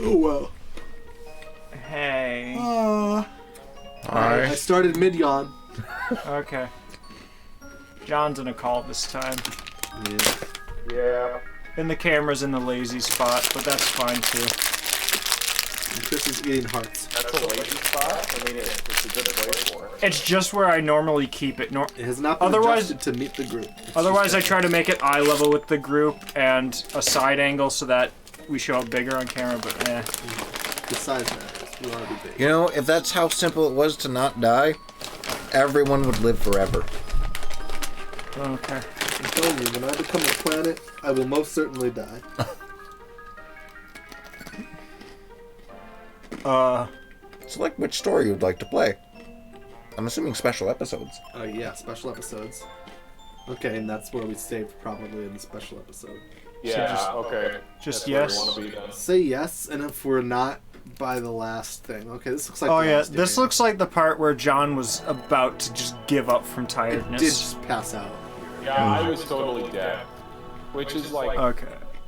Oh, well. Hey. Hi. I started mid-yawn. Okay. John's in a call this time. Yeah. And the camera's in the lazy spot, but that's fine too. And Chris is eating hearts. That's a lazy spot? I mean, it's a good place for it. It's just where I normally keep it. It has not been adjusted to meet the group. Otherwise, I try to make it eye level with the group and a side angle so that we show up bigger on camera, but eh. The size matters. You want to be big. You know, if that's how simple it was to not die, everyone would live forever. Okay. I'm telling you, when I become a planet, I will most certainly die. Select which story you'd like to play. I'm assuming special episodes. Yeah, special episodes. Okay, and that's where we saved probably in the special episode. Yeah, So okay. Just That's yes. where we wanna be then. Say yes, and if we're not by the last thing. Okay, this looks like Oh the yeah, last this area. looks like the part where John was about to just give up from It tiredness. did just pass out. Yeah, I was totally dead. Which is like, Okay.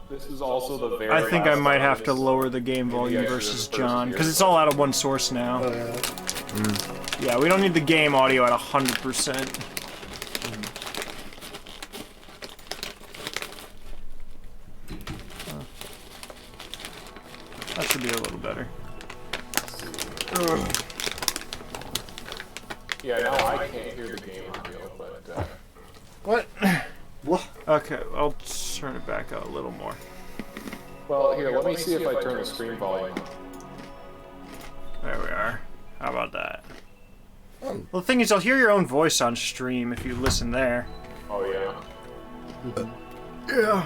this is also the very I think I last might time have to this- lower the game volume I should versus have John, first because year. it's all out of one source now. Oh yeah. Yeah, we don't need the game audio at 100%. That should be a little better. Yeah, now I can't hear the game audio, but What? What? Okay, I'll turn it back out a little more. well, here, let me see if I turn the screen volume up. There we are. How about that? Well, the thing is, you'll hear your own voice on stream if you listen there. Oh yeah. Yeah.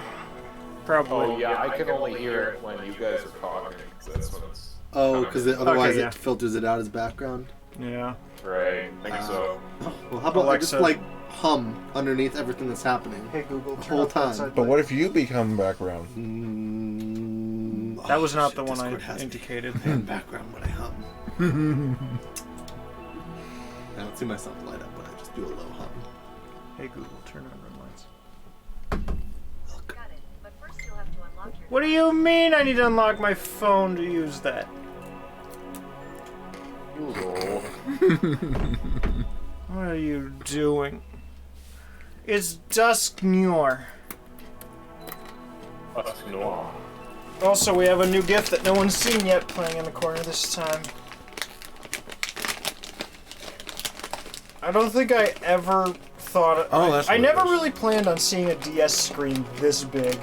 Probably. Oh yeah, I can only hear it when you guys are talking, 'cause that's when it's Oh, because otherwise Okay, yeah. it filters it out as background. Yeah. right. I think so. Well, how about I just Alexa. like hum underneath everything that's happening? Hey Google, The whole time. But what if you become background? That was not shit, the one Discord I has me indicated. in background when I hum. I don't see myself light up when I just do a low hum. Hey Google, turn on red lights. Look. Got it. But first you'll have to unlock your What do you mean I need to unlock my phone to use that? Google. What are you doing? It's dusk noir. That's noir. Also, we have a new gift that no one's seen yet playing in the corner this time. I don't think I ever thought... Oh, that's I what it never is. really planned on seeing a DS screen this big.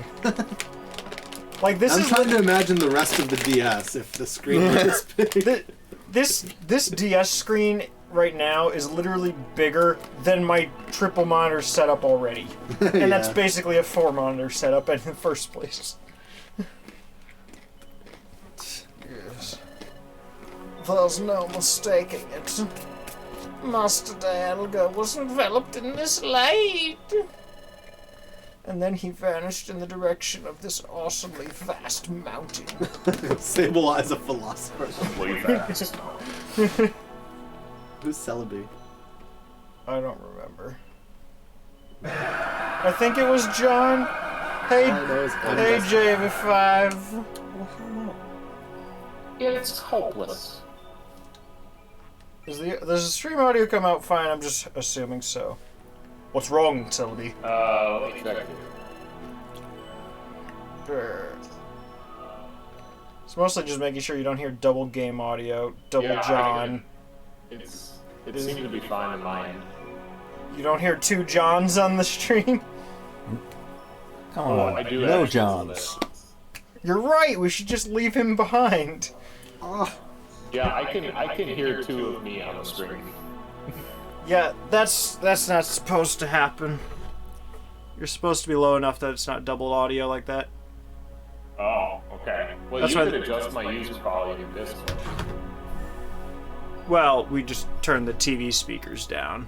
Like, this I'm is... trying to imagine the rest of the DS if the screen was this big. This DS screen right now is literally bigger than my triple monitor setup already. And that's Yeah. basically a 4 monitor setup in the first place. Yes. There's no mistaking it. Master Dialga was enveloped in this light. And then he vanished in the direction of this awesomely vast mountain. Sable Eye's a philosopher. Way fast. Who's Celebi? I don't remember. I think it was John. Hey, All I know is hey JV5. It's hopeless. Does the stream audio come out fine? I'm just assuming so. What's wrong, Celebi? Let me check. Sure. It's mostly just making sure you don't hear double game audio, double Yeah, I John. It seemed to be fine on my end. You don't hear 2 Johns on the stream? Come Oh, on, I do no actually Johns. You're right, we should just leave him behind. Yeah, I can hear 2 of me on the screen. Yeah, that's not supposed to happen. You're supposed to be low enough that it's not double audio like that. Oh, okay. Well, That's you why could adjust my user volume this way. Well, we just turned the TV speakers down.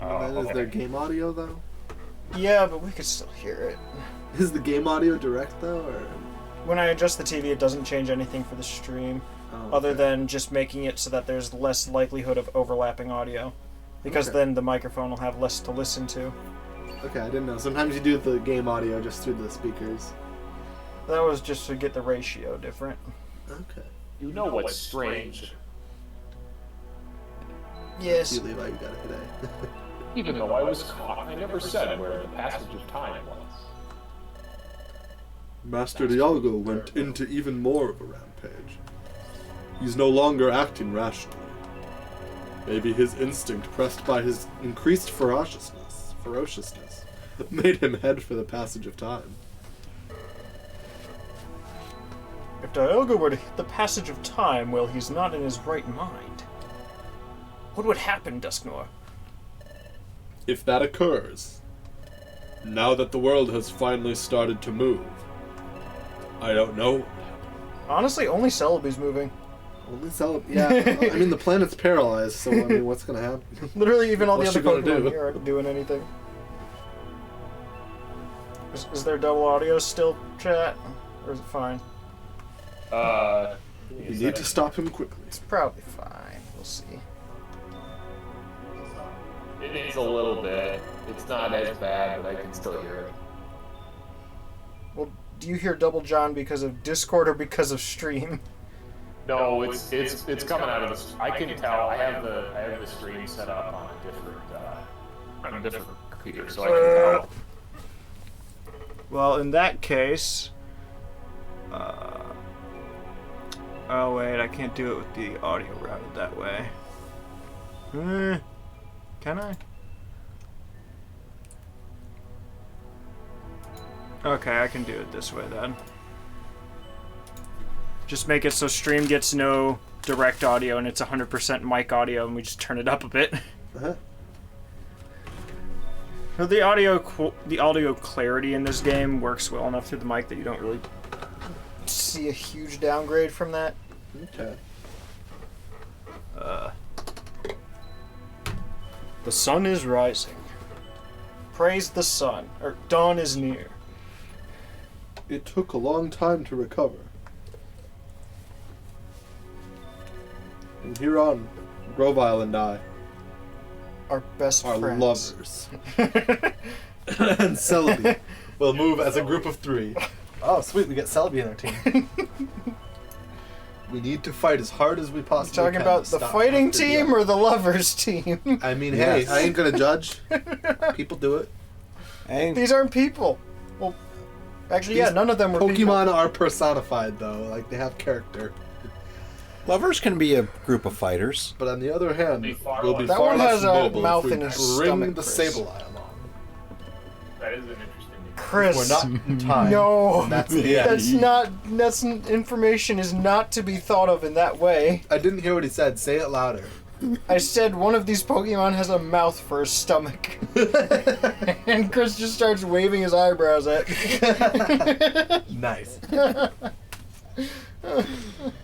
Is there game audio though? Yeah, but we could still hear it. Is the game audio direct though, or? When I adjust the TV, it doesn't change anything for the stream, Oh, other okay. than just making it so that there's less likelihood of overlapping audio. Because Okay. then the microphone will have less to listen to. Okay, I didn't know. Sometimes you do the game audio just through the speakers. That was just to get the ratio different. Okay. You know what's strange? Yes. See, Levi, you got it today. Even though I was caught, I never said where the passage of time was. Master Dialgo went into even more of a rampage. He's no longer acting rationally. Maybe his instinct, pressed by his increased ferociousness, made him head for the passage of time. If Dialga were to hit the passage of time while he's not in his right mind, what would happen, Dusknoir? If that occurs, now that the world has finally started to move, I don't know. Honestly, only Celebi's moving. Only yeah. I mean, the planet's paralyzed, so I mean, what's gonna happen? Literally, even all the What's other she gonna Pokemon do? here aren't doing anything. Is there double audio still, chat? Or is it fine? You need to stop him quickly. It's probably fine. We'll see. It is a little bit. It's not as bad, but I can still hear it. Well, do you hear Double John because of Discord or because of stream? No, it's coming out of the. I can tell. I have the stream set up on a different computer, so I can tell. Well, in that case, oh wait, I can't do it with the audio routed that way. Can I? Okay, I can do it this way then. Just make it so stream gets no direct audio and it's 100% mic audio, and we just turn it up a bit. Uh-huh. Well, the audio clarity in this game works well enough through the mic that you don't really see a huge downgrade from that. Okay. The sun is rising. Praise the sun. Or dawn is near. It took a long time to recover. And here on, Grovile and I Our best are friends. lovers. And Celebi will move as a group of 3. Oh, sweet, we get Celebi in our team. We need to fight as hard as we possibly Talking can. about to the stop fighting Master team Dialga. or the lovers team? I mean, Yes. hey, I ain't gonna judge. People do it. Hey, These aren't people. Well, actually, yeah, These none of them were Pokemon are personified, though. Like, they have character. lovers can be a group of fighters. But on the other hand, we'll be That far one less has a mobile mouth if we in his bring stomach, the Chris. Sableye along. That is an interesting. Chris. We're not in time. No, and that's the end. that's not. That's information is not to be thought of in that way. I didn't hear what he said. Say it louder. I said one of these Pokemon has a mouth for a stomach, and Chris just starts waving his eyebrows at me. Nice.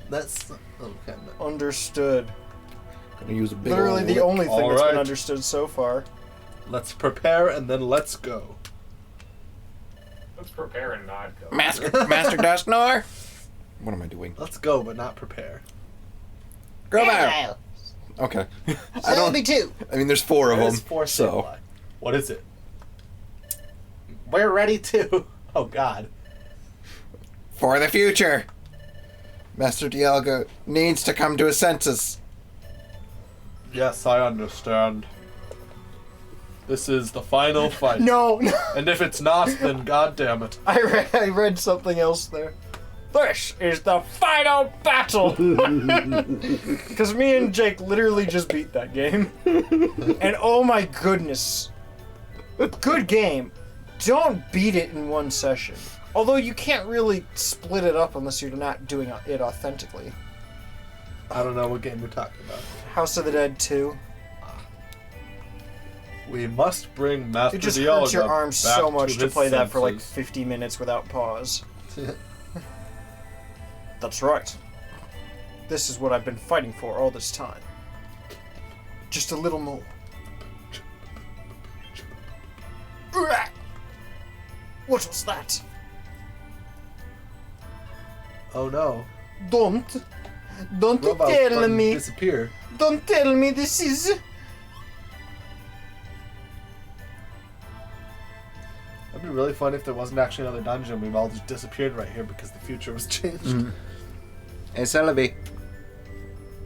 That's okay. Understood. Gonna use a big Literally old the lick. only thing All that's been right. understood so far. Let's prepare and then let's go. Let's prepare and not go. Master Dusknoir. What am I doing? Let's go, but not prepare. Grovile. Okay. I don't. too. I mean, there's 4 of them. There's 4 So Sableye. What is it? We're ready to. Oh God. for the future, Master Dialga needs to come to his senses. Yes, I understand. This is the final fight. No, And if it's not, then goddamn it. I read something else there. This is the final battle! Because me and Jake literally just beat that game. And oh my goodness. Good game. Don't beat it in one session. Although you can't really split it up unless you're not doing it authentically. I don't know what game you're talking about. House of the Dead 2. We must bring Master It just Dialga hurts your arms back so much to his play that for like senses. 50 minutes without pause. That's right. This is what I've been fighting for all this time. Just a little more. What was that? Oh no. Don't Robots tell fucking me. disappear. Don't tell me this is. That'd be really funny if there wasn't actually another dungeon. We've all just disappeared right here because the future was changed. Hey, Celebi.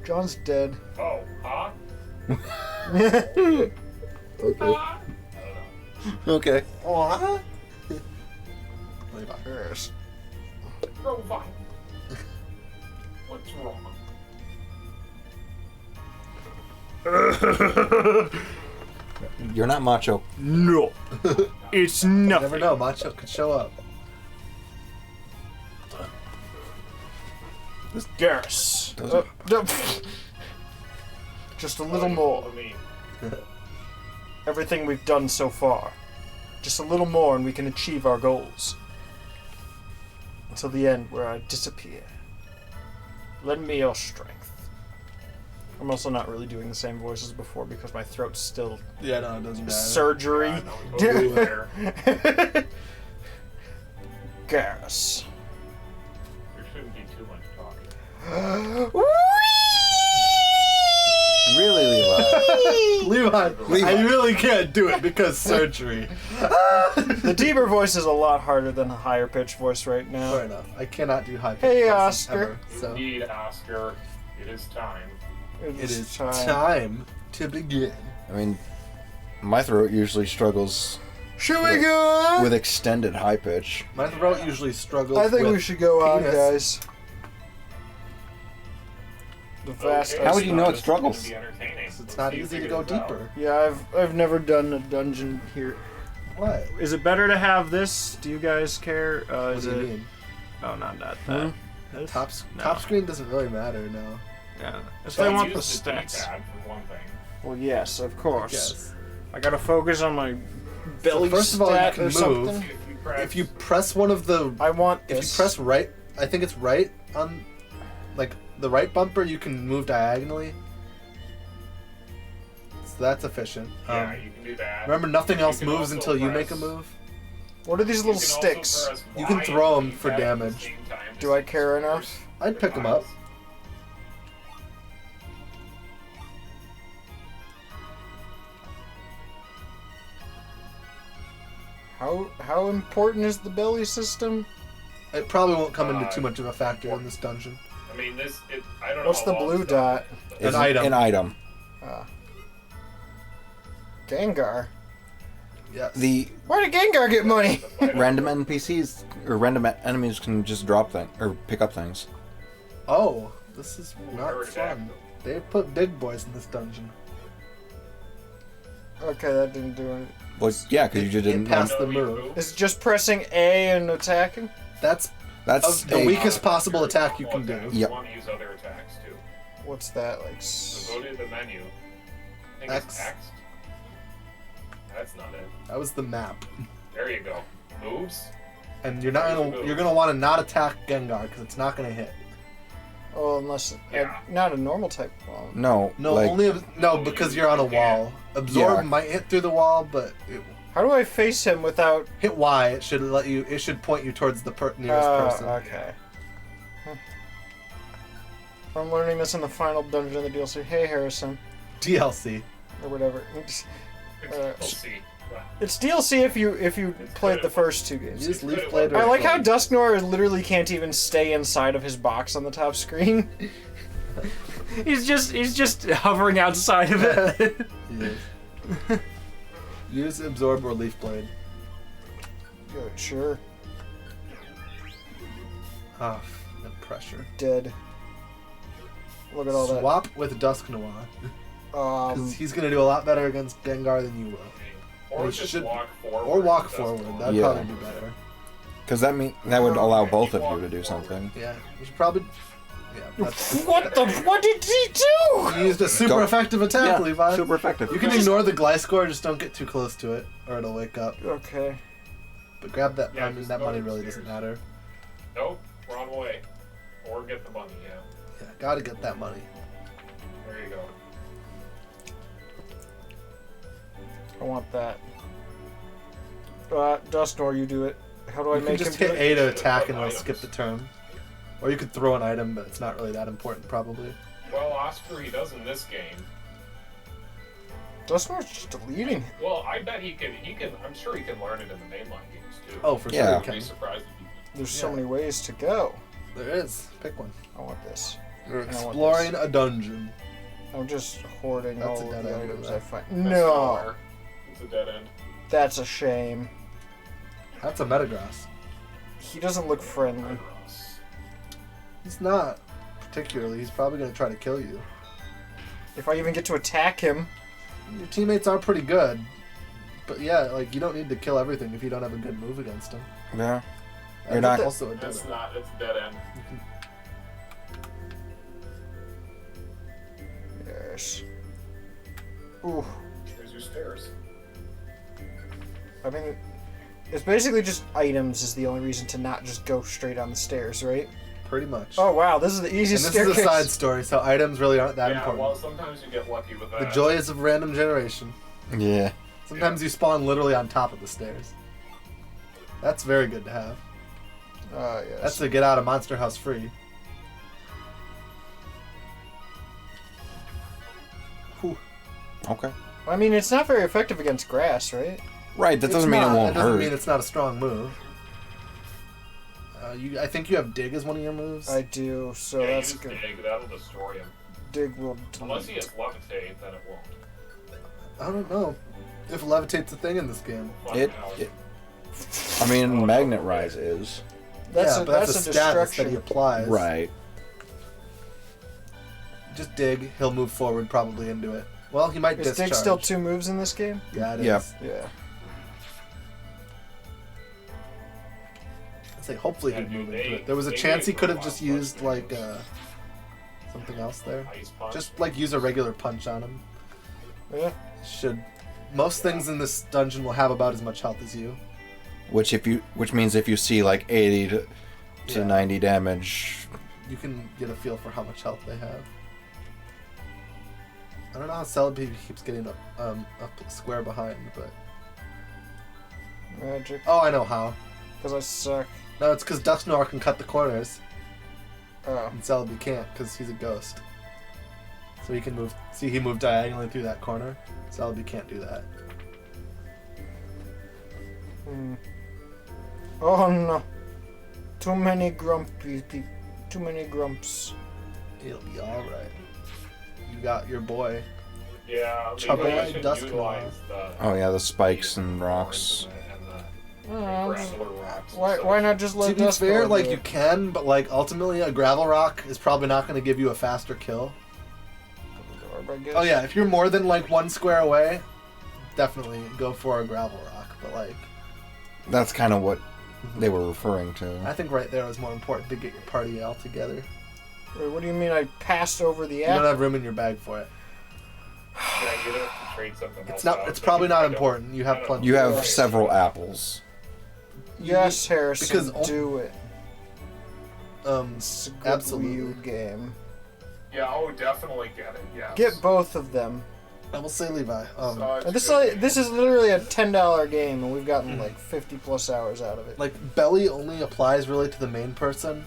John's dead. Oh, huh? Okay. Okay. What? Yes. Robot. What's wrong? You're not macho. No. It's You never nothing. know, Macho could show up. Yes. Doesn't- Just a little more. Everything we've done so far. Just a little more and we can achieve our goals. Until the end where I disappear. Lend me your strength. I'm also not really doing the same voice as before because my throat's still Yeah, no, it doesn't matter. surgery. There Gas. shouldn't be too much talking. Really, Levi? Levi, I really can't do it because surgery. The deeper voice is a lot harder than the higher pitched voice right now. Fair enough. I cannot do high pitch Hey, voices Oscar. ever, so Indeed, Oscar, it is time. it is time to begin. I mean, my throat usually struggles Should we go on? with extended high pitch. My throat usually struggles. I think with we should go on, penis. guys. The vast. Okay, How would you know it this is struggles? gonna be entertaining. It's not See if easy we to can go tell. deeper. Yeah, I've never done a dungeon here. What? Is it better to have this? Do you guys care? What Is do you it? mean? Oh, not that. This? Top No. top screen doesn't really matter now. Yeah. If So they let's want the use stats. D-pad for one thing. Well, yes, of course. Yes. I gotta focus on my belly first of all, you stat can or move. something. If you press one of the, I want if this. you press right, I think it's right on, like the right bumper, you can move diagonally. So that's efficient. Yeah, you can do that. Remember, nothing You else can moves also until you make a press- move. What are these You little can also sticks? press You can Y throw and 'em for D-pad at the damage. same time to Do I see care if enough? I'd pick 'em up. How important is the belly system? It probably won't come into too much of a factor in this dungeon. I mean, I don't know. What's how the long blue it's dot? An It's item. An item. Gengar. Yes. The Why did Gengar get money? random NPCs or random enemies can just drop things or pick up things. Oh, this is not Or attack fun. them. They put big boys in this dungeon. Okay, that didn't do it. Well, yeah, because you just It didn't. passed the No, you move. Is it just pressing A and attacking? That's That's the a- weakest possible attack you can do. Yep. You want to use other attacks too. What's that like? So go to the menu. I think X. it's X. That's not it. That was the map. There you go. Moves. And you're gonna want to not attack Gengar because it's not gonna hit. Oh, unless Yeah. not a normal type. Well, No, No, like, no because you're on a wall. Absorb Yeah. might hit through the wall, but how do I face him without? hit Y. It should let you. It should point you towards the nearest person. Okay. Huh. I'm learning this in the final dungeon of the DLC. Hey, Harrison, DLC. or whatever. It's Uh, DLC. It's DLC if you played the first two games. Use Leaf Blade. or I like how Blade. Dusknoir literally can't even stay inside of his box on the top screen. he's just hovering outside of it. Yes. Use Absorb or Leaf Blade. Good, sure. Ah, the pressure. Dead. Look at all Swap with Dusknoir. that. Because he's gonna do a lot better against Gengar than you will. Or You just should- walk forward. Or walk That's forward. fine. That'd Yeah. probably be better. because that would allow both of you to do something. Yeah, you should probably. Yeah. That's, What the? What did he do? you used a super Go- effective attack, Yeah, Levi. super effective. You can ignore the Gliscor, just don't get too close to it, or it'll wake up. Okay. But grab that. Yeah, I mean, just that go money really upstairs. doesn't matter. Nope. Wrong way. Or get the money. Yeah. Yeah, gotta get that money. There you go. I want that. Dusknoir, you do it. How do I You can make just him hit do it? A to attack and it'll Items. skip the turn. Or you could throw an item, but it's not really that important, probably. Well, Oscar, he does in this game. Dusknoir's just deleting it. Well, I bet he can. I'm sure he can learn it in the mainline games too. Oh, for Yeah. sure. I'd be Ken. surprised if he There's so Yeah. many ways to go. There is. Pick one. I want this. You're I want exploring a dungeon. I'm just hoarding That's a all dead of the end, items right? I find. That's No! nowhere. It's a dead end. That's a shame. That's a Metagross. He doesn't look friendly. He's not particularly. He's probably going to try to kill you. If I even get to attack him. Your teammates are pretty good. But yeah, like, you don't need to kill everything if you don't have a good move against him. Yeah. That's You're not- also a dead It's end. not. It's dead end. Yes. Ooh. Here's your stairs. I mean, it's basically just items is the only reason to not just go straight on the stairs, right? Pretty much. Oh wow, this is the and easiest this staircase. is a side story, so items really aren't that Yeah. important. Well, sometimes you get lucky with that. The joys of random generation. Yeah. Sometimes you spawn literally on top of the stairs. That's very good to have. Yes. That's to get out of Monster House free. Whew. Okay. I mean, it's not very effective against grass, right? Right, that It's doesn't mean not. it won't That doesn't hurt. mean it's not a strong move. I think you have Dig as one of your moves. I do, so Yeah, that's you just good. dig. That'll destroy him. Dig will Unless he delete. has levitate, then it won't. I don't know if Levitate's a thing in this game. Fuck It, no. it. I mean, Magnet Rise is. That's yeah, a, but that's a a status that he destruction. applies. Right. Just Dig. He'll move forward probably into it. Well, he might Is discharge. Dig still 2 moves in this game? Yeah, it is. Yeah. Yeah. I'd say hopefully Yeah, he'd dude, move into they- it. There was a they chance he gave could him have a just lot of used punch. like something else there. Ice punch. Just like use a regular punch on him. Yeah. Should. Most things in this dungeon will have about as much health as you. Which means if you see like 80 to Yeah. 90 damage, You can get a feel for how much health they have. I don't know how Celebi keeps getting a square behind, but Magic. oh, I know how. Because I suck. No, it's because Dusknoir can cut the corners, Oh. and Celebi can't because he's a ghost. So he can move. See, he moved diagonally through that corner. Celebi can't do that. Hmm. Oh no. Too many grumpy people. Too many grumps. He'll be all right. You got your boy. Yeah, Chubby maybe I should Dusk utilize the. oh yeah, the spikes and rocks. And Oh, the granular rocks. why not just let To be Dusk fair, go like do you it? can, but like ultimately a gravel rock is probably not going to give you a faster kill. Orb, I guess. Oh yeah, if you're more than like 1 square away, definitely go for a gravel rock. But like, That's kind of what they were referring I to. think right there was more important to get your party all together. Wait, what do you mean I passed over the You don't app? have room in your bag for it. Yeah, you have to trade something It's else not. out, It's but probably I not don't- important. You I have don't- plenty. You have Right. several apples. Yes, Harrison, Because- do it. Um, It's a good absolutely. Wii U game. Yeah, oh, definitely get it. Yeah. Get both of them. I will say Levi. And this is literally a $10 game, and we've gotten like 50 plus hours out of it. Like belly only applies really to the main person,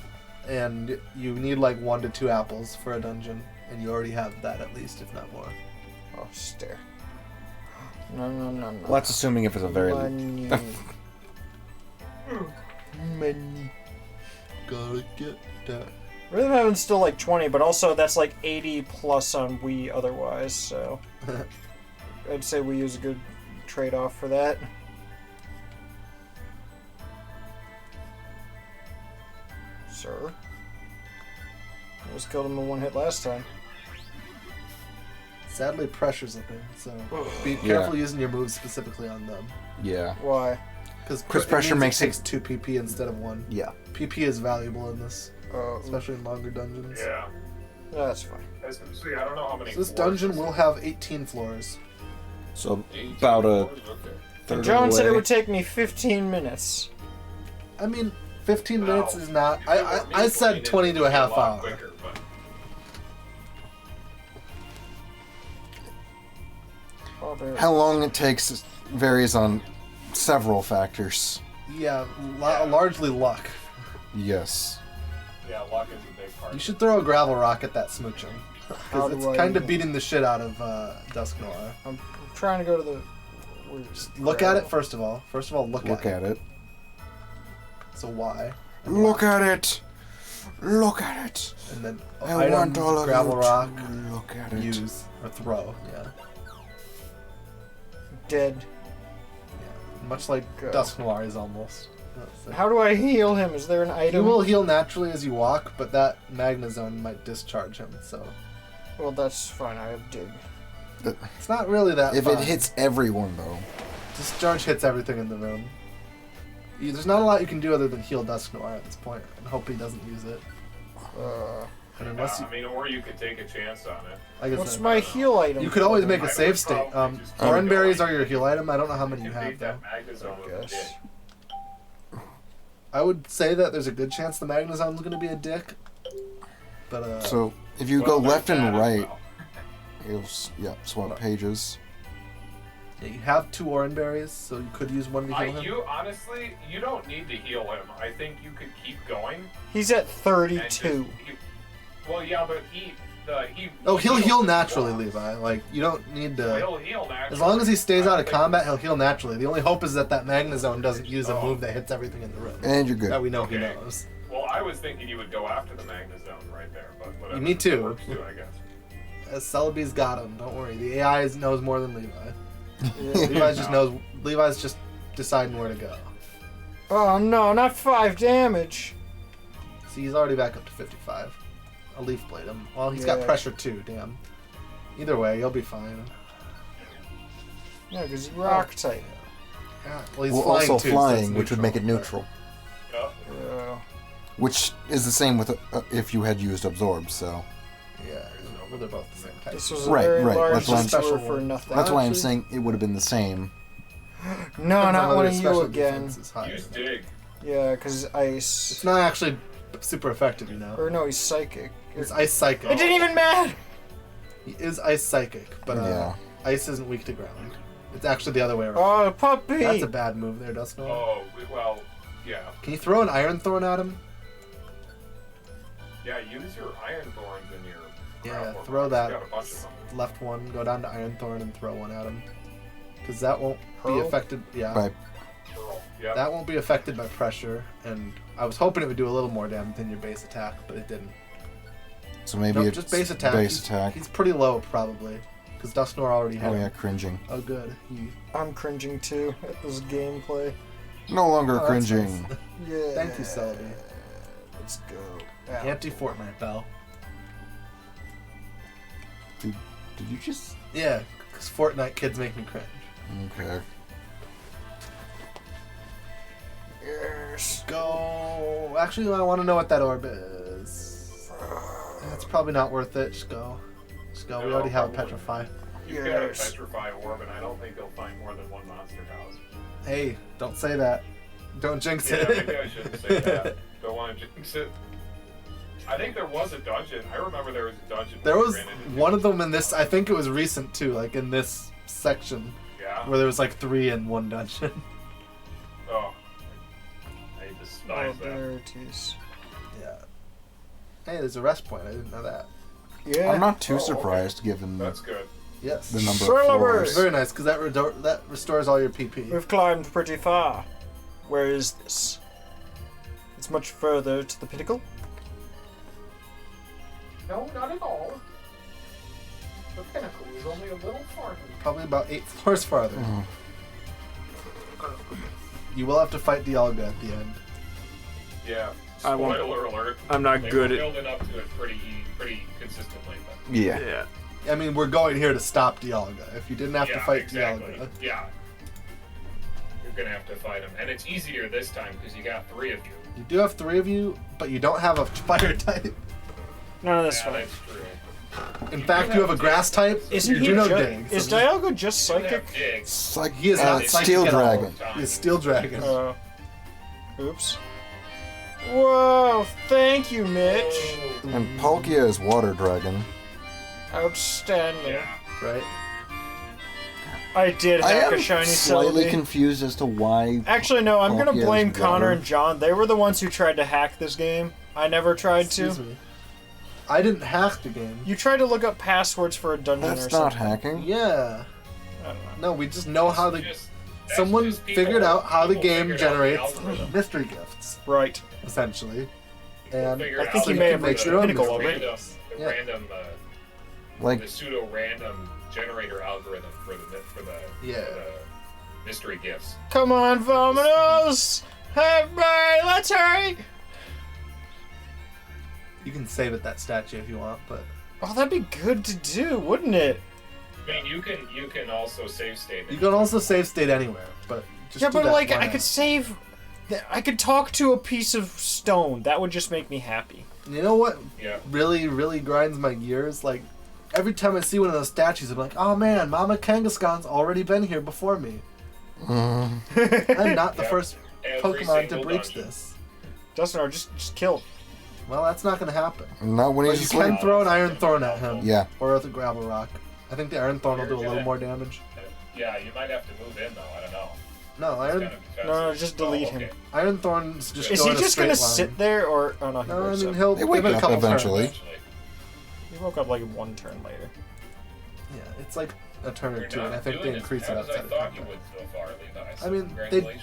and you need like 1 to 2 apples for a dungeon, and you already have that at least, if not more. Oh, stare. No. Well, that's assuming if it's a very. Money. Money. Gotta get that. Rhythm Heaven's still like 20, but also that's like 80 plus on Wii otherwise, so I'd say we use a good trade-off for that. Sir. I just killed him in 1 hit last time. Sadly, pressure's a thing, so be careful using your moves specifically on them. Yeah. Why? Because pressure makes it takes 2 PP instead of 1. Yeah. PP is valuable in this, Oh, especially in longer dungeons. Yeah. that's fine. See, I don't know how many. So this floors dungeon this will is. have 18 floors. So 18 about a floors? Okay. third John of the said it way. would take me 15 minutes. I mean, 15 Wow. minutes is not. If it were me I said playing it, 20 to it'd a be half lot hour. quicker, but- Oh, there. How long it takes varies on several factors. Yeah, largely luck. Yes. Yeah, luck is a big part. You should throw a gravel rock at that smooching. How Because it's do I- kind of beating the shit out of Dusk Noir. I'm trying to go to the. Look at it first of all. First of all, look Look at it. at it. So Y. Look at it. Look at it. And then I items, want all of gravel you rock, to look at it. use, or throw. Yeah. Dead. Much like Go. Dusk Noir is almost. How do I heal him? Is there an He item? will heal naturally as you walk, but that Magna Zone might discharge him, so Well, that's fine. I have dig. it's not really that If fun. it hits everyone, though. Discharge hits everything in the room. There's not a lot you can do other than heal Dusk Noir at this point and hope he doesn't use it. And unless you, I mean, or you could take a chance on it. I guess What's my heal item? you could always make a I save would state. probably just Oran keep berries going. are your heal item. I don't know how many You you can have beat though. that Magna with a Guess. dick. I would say that there's a good chance the Magna Zone's going to be a dick. But So, if you Well, go left there's and that as right, well. you'll swap pages. yeah, you have 2 Oran berries, so you could use one to heal him. You honestly, you don't need to heal him. I think you could keep going. He's at And just, 32. well, yeah, but he. Oh, he'll heals heal if he naturally, wants. Levi. Like, you don't need to... He'll heal naturally. As long as he stays I out don't of think- combat, he'll heal naturally. The only hope is that that Magna Zone doesn't use a Oh. move that hits everything in the room. And you're good. That we know he Okay. knows. Well, I was thinking you would go after the Magna Zone right there, but whatever. Me too. It works too, I guess. As Celebi's got him, don't worry. The AI knows more than Levi. Yeah. Levi's just deciding where to go. Oh no, not 5 damage. See, he's already back up to 55. I'll Leaf Blade him. Well, he's got Yeah. pressure too, damn. Either way, you'll be fine. Yeah, because he's rock type. Yeah. Well, he's Well, flying also too, so flying, it's which would make it neutral. Yep. Yeah. Which is the same with if you had used Absorb, so. Yeah, well, they're both the same type. This was a Right, very right, large that's why I'm- restore Special for one. nothing. That's why I'm Actually- saying it would have been the same. No, Depends on not whether one his of you special again. defense is higher. Use dig. Yeah, because ice. It's not actually super effective, you know. Or no, he's psychic. It's Ice Psychic. It didn't even matter! He is Ice Psychic, but Yeah. Ice isn't weak to ground. It's actually the other way around. Oh, puppy! That's a bad move there, Dusk Noir. Oh, well, yeah. Can you throw an Iron Thorn at him? Yeah, use your Iron Thorns in your. Yeah, Grapple throw rocks. that You got a bunch of them. left one, go down to Iron Thorn and throw one at him. Because that won't be Hurl? affected. Yeah. Right. Pearl. Yep. That won't be affected by pressure, and I was hoping it would do a little more damage than your base attack, but it didn't. So maybe Nope, it's just base attack. Base he's, attack. He's pretty low, probably. Because Dusknor already had Oh him. yeah, cringing. Oh, good. He... I'm cringing too at this gameplay. No longer Oh, that's cringing. nice. Yeah. Thank you, Celebi. Let's go. Ow. Anti-Fortnite Bell. Did you just? Yeah, because Fortnite kids make me cringe. Okay. Yes. Go. Actually, I want to know what that orb is. It's probably not worth it. Just go. Just go. We No, already have a probably. Petrify. You've got a Yes. Petrify Orb, and I don't think you'll find more than one monster house. Hey, don't say that. Don't jinx Yeah, it. maybe I shouldn't say that. Don't want to jinx it. I think there was a dungeon. I remember there was a dungeon. There where we was ran into one of them in this. I think it was recent too, like in this section Yeah. where there was like 3 in one dungeon. Oh. I Oh, despise that. there it is. Yeah. Hey, there's a rest point. I didn't know that. Yeah. I'm not too Oh, okay. surprised given That's good. Yes. the number of Celebrate! floors. Very nice, because that restores all your PP. We've climbed pretty far. Where is this? It's much further to the pinnacle. No, not at all. The pinnacle is only a little farther. Probably about 8 floors farther. Oh. You will have to fight Dialga at the end. Yeah. I won't- Spoiler alert. I'm not They good were at. building up to it pretty consistently. But Yeah. Yeah. I mean, we're going here to stop Dialga. If you didn't have to fight exactly. Dialga. Yeah. You're gonna have to fight him, and it's easier this time because you got 3 of you. You do have 3 of you, but you don't have a fire type. None of this Yeah, fight. that's true. In fact, you have a grass type. Isn't you he do know ju- Dig. Is so Dialga just You can have psychic? dig. Psych- He is not psychic Steel at all. Dragon. He's Steel Dragon. Oops. Whoa, thank you, Mitch. And Palkia is Water Dragon. Outstanding. Yeah. Right? I did I hack am a shiny slightly Celebi. confused as to why. Actually, no, I'm gonna Palkia is blame Connor water. and John. They were the ones who tried to hack this game. I never tried to. Excuse me. I didn't hack the game. You tried to look up passwords for a dungeon or That's something. not hacking. Yeah. I don't know. No, we just know how the... That's Someone just people- figured out how the people game figured out the generates algorithm. mystery gifts, Right. essentially. People And figured I think out you so may can have make reached your the own pinnacle mystery already. random, gifts. the Yeah. random, Like, the pseudo-random generator algorithm for the Yeah. for the mystery gifts. Come on, Vominos! Everybody, let's hurry! You can save at that statue if you want, but... Oh, that'd be good to do, wouldn't it? I mean, you can also save state. You can also save state anywhere, but just Yeah, do but that like, one I app. could save... I could talk to a piece of stone. That would just make me happy. You know what Yeah. really, really grinds my gears? Like, every time I see one of those statues, I'm like, oh man, Mama Kangaskhan's already been here before me. I'm not the Yeah. first Every Pokemon to single breach dungeon. this. Dustin, or just kill. Well, that's not gonna happen. not when But he's you asleep. can throw an Iron Thorn at him. Yeah. Or with a Gravel Rock. I think the Iron Thorn will do a You're little gonna- more damage. Yeah, you might have to move in though. I don't know. No, It's Iron kind of defensive. No, just delete him. Iron Thorn's just Is going he a just straight gonna line. sit there, or... Oh, no, he No, I wakes mean, up. he'll They give wake it a up couple eventually. turns. Eventually. He woke up like one turn later. Yeah, it's like a turn or You're two, and I not think doing they as increase it bad as outside I of thought you combat. would so far, Levi. I mean, they- Congratulations.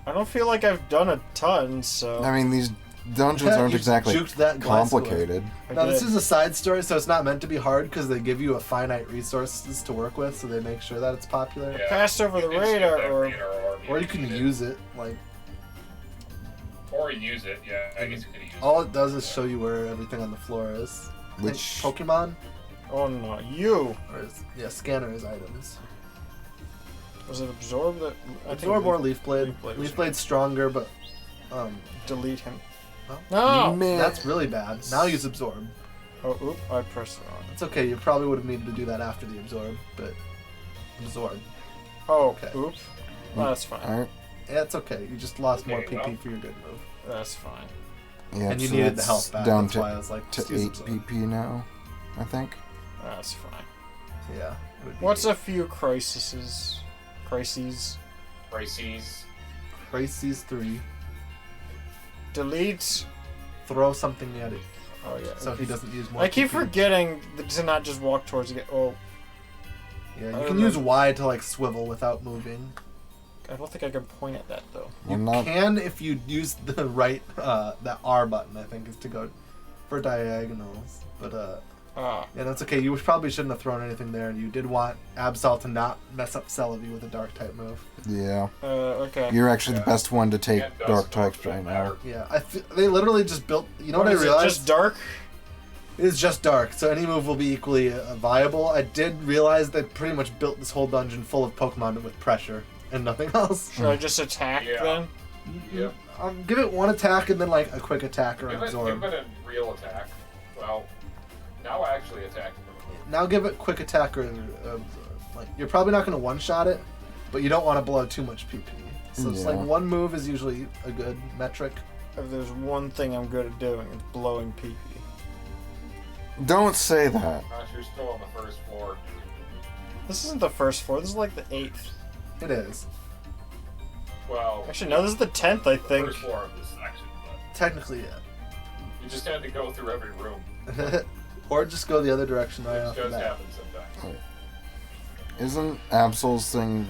I don't feel like I've done a ton, so... I mean, these dungeons aren't You exactly juked that glass door. complicated. I Now, this did. is a side story, so it's not meant to be hard because they give you a finite resources to work with, so they make sure that it's popular. Yeah. Passed over the You can skip radar, that or... Or you can use it. Like, Or use it. Yeah, I guess you could use it. all it does is show you where everything on the floor is. I think Which- Pokemon, Oh no, you! scanner is items. Was it absorb that? I think Absorb or Leaf- Leaf Blade. Leaf Blade was Leaf Blade's stronger, but delete him. Well, No! Man. that's really bad. Now use Absorb. Oh, oop, I pressed it on. It's okay, you probably would have needed to do that after the Absorb, but Absorb. Oh, Okay. oop. Well, that's fine. Alright. Yeah, it's okay. You just lost more Okay, PP well. for your good move. That's fine. Yeah, And you so needed the that's health back. down That's to, why I was like, to just use 8 Absorb. PP now, I think. That's fine. Yeah. it would be What's good. a few crises? Crises? Crises. Crises 3. Delete. Throw something at it Oh yeah. so he doesn't use more I keep PP. forgetting to not just walk towards it. Oh, Yeah, I you can don't use know. Y to like swivel without moving. I don't think I can point at that though. Well, You not, can if you use the right, that R button, I think, is to go for diagonals. But, Ah. yeah, that's okay. You probably shouldn't have thrown anything there, and you did want Absol to not mess up Celebi with a dark type move. yeah. Okay. You're actually the best one to take Yeah, it does dark stuff types that right now. matter. Yeah, they literally just built. You know what I is it, realized? just dark? It is just dark, so any move will be equally viable. I did realize they pretty much built this whole dungeon full of Pokemon with pressure and nothing else. Should I just attack Yeah. then? Yep. Give it one attack and then like a quick attack or Give absorb. it a real attack. Well, now actually attacking them. Now give it quick attack or absorb. Like you're probably not going to one shot it, but you don't want to blow too much PP. So it's like Yeah. one move is usually a good metric. If there's one thing I'm good at doing, it's blowing PP. Don't say that. Gosh, you're still on the first floor. This isn't the first floor. This is like the 8th. It is Well, Actually, no, this is the 10th, I the think. first floor of this section, but technically you just had to go through every room. yeah. Or just go the other direction right It off the does bat. happen sometimes. Isn't Absol's thing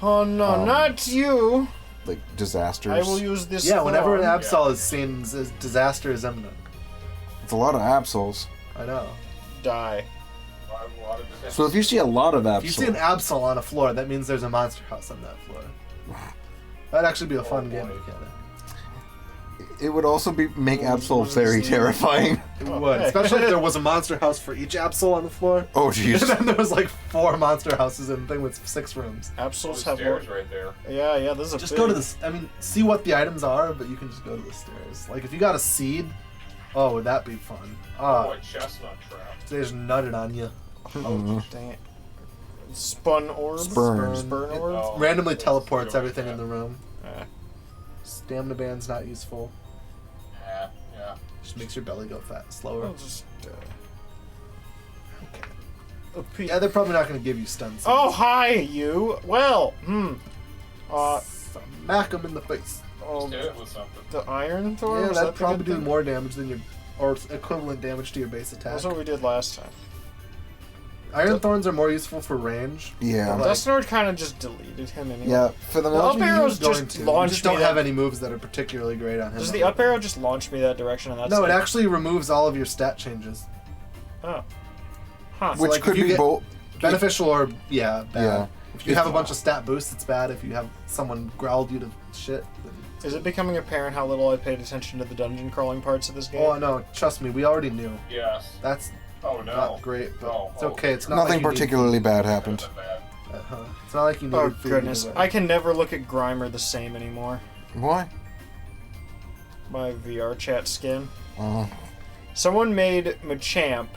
Oh no, not you! like disasters? I will use this. Yeah, whenever an thorn. Absol is seen, as disaster is imminent. It's a lot of Absols. I know. Die. A lot of this- So if you see a lot of If you see an Absols, Absol on a floor, that means there's a monster house on that floor. That'd actually be a fun game boy. mechanic. it would also make Absol very terrifying. It Oh, would, hey. especially if there was a monster house for each Absol on the floor. Oh And jeez. then there was like 4 monster houses in a thing with 6 rooms. Absols the have more. stairs right there. Yeah, this is a Just big... go to the. I mean, see what the items are, but you can just go to the stairs. Like if you got a seed, oh, would that be fun? Oh, a chestnut trap. They just nutted on you. Mhm. Dang it. Spun orbs? Spurn. Spurn It orbs? Oh, randomly that's teleports true, everything yeah. in the room. Yeah. Stamina band's not useful. Yeah. Just makes your belly go fat slower. I'll just... Okay. a pe- Yeah, they're probably not going to give you stuns. Oh, hi, you! Well, Smack them in the face. oh, Just hit it with something. the Iron Thorn? Yeah, Was that'd that probably the do good more damage than your or equivalent damage to your base attack. That's what we did last time. Iron Thorns are more useful for range. Yeah. Like- Dustin kind of just deleted him anyway. Yeah, for the The up moment. arrows Going just to. You launch just me don't that- have any moves that are particularly great on him. Does the up arrow just launch me that direction? And that's No, it like- actually removes all of your stat changes. Oh. Huh. Which like, if could you be get- both. Beneficial or, bad. Yeah. If you have a bunch of stat boosts, it's bad. If you have someone growled you to shit, then... Is it becoming apparent how little I paid attention to the dungeon crawling parts of this game? Oh, no, trust me, we already knew. Yes. That's Oh no. not great, but No. it's okay. It's not Nothing like you particularly bad happened. Bad. It's not like you need Oh food goodness, either. I can never look at Grimer the same anymore. Why? My VR chat skin. Oh. Someone made Machamp,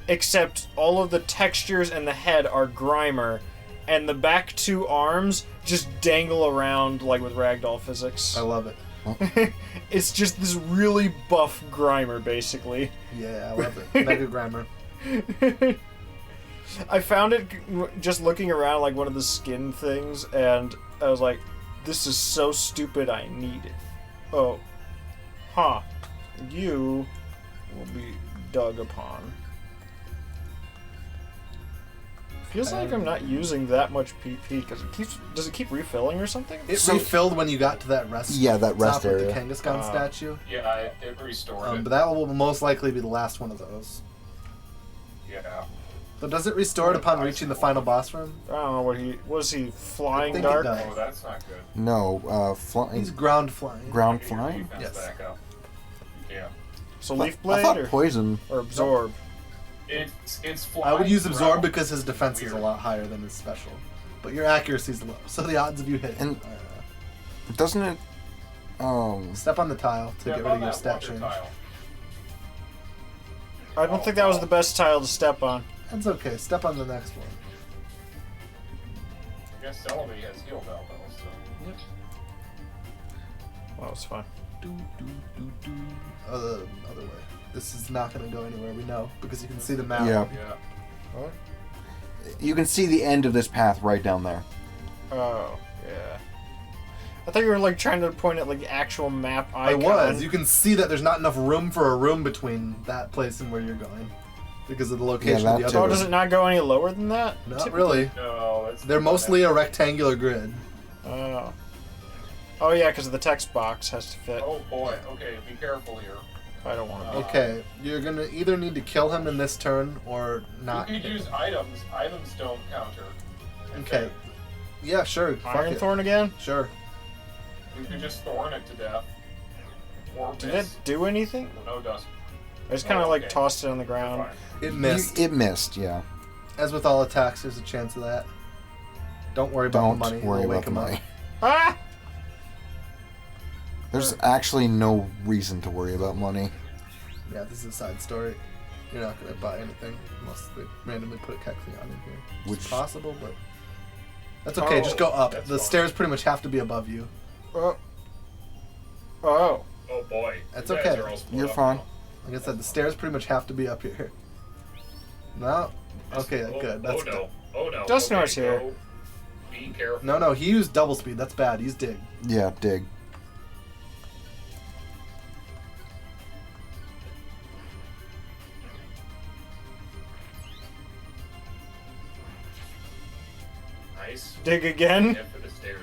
except all of the textures and the head are Grimer, and the back two arms just dangle around like with ragdoll physics. I love it. It's just this really buff Grimer, basically. Yeah, I love it. Mega Grammar. I found it just looking around like one of the skin things, and I was like, this is so stupid, I need it. Oh. Huh. You will be dug upon. Feels like I'm not using that much PP, because it keeps... Does it keep refilling or something? It refilled when you got to that rest. Yeah, that rest top of area. the Kangaskhan statue. Yeah, it restored it. But that will most likely be the last one of those. Yeah. So does it restore it upon reaching the final boss room? I don't know what he... Was he flying think it dark? does. Oh, that's not good. No, flying. He's ground flying. Ground Get your flying? defense Yes. Back up. Yeah. So I Leaf Blade thought or, poison. or Absorb? It's flying. I would use Absorb throughout. because his defense is a lot higher than his special. But your accuracy's low, so the odds of you hitting And- are... Doesn't it? Step on the tile to Yeah, get rid of on your that stat wonder change. tile. I don't think that was the best tile to step on. That's okay. Step on the next one. I guess Celebi has healed out though, so. Well, it's fine. Other way. This is not going to go anywhere, we know, because you can see the map. Yeah. Yeah. You can see the end of this path right down there. Oh, yeah. I thought you were like trying to point at like the actual map I icon. was. You can see that there's not enough room for a room between that place and where you're going. Because of the location Yeah, of the that other too. Oh, room. does it not go any lower than that? Not Typically? really. No, it's They're mostly a rectangular grid. Oh. Oh yeah, because the text box has to fit. Oh boy. Okay, be careful here. I don't want to. Okay, you're going to either need to kill him in this turn or not. You could hit use him. items. Items don't counter. Okay. Yeah, sure. Fuck Iron it. Thorn again? Sure. You could just thorn it to death. Or Did miss. it do anything? No dust. I just kind of Oh, like okay. tossed it on the ground. Fine. It missed. It missed, yeah. As with all attacks, there's a chance of that. Don't worry about Don't the money. worry It'll about wake the him money. up. Ah! There's actually no reason to worry about money. Yeah, this is a side story. You're not going to buy anything unless they randomly put Kexleon in here. Which is Which- possible, but that's okay. Oh, just go up. that's The fine. stairs pretty much have to be above you. Oh. Oh. Oh boy. That's You guys okay. are all split You're up fine. now. Like I said, the stairs pretty much have to be up here. No? Okay, Oh, good. That's oh no. good. Oh no. Dustnor's here. go. Be careful. No, he used double speed. That's bad. Use dig. Yeah, dig. Nice. Dig again? Head for the stairs.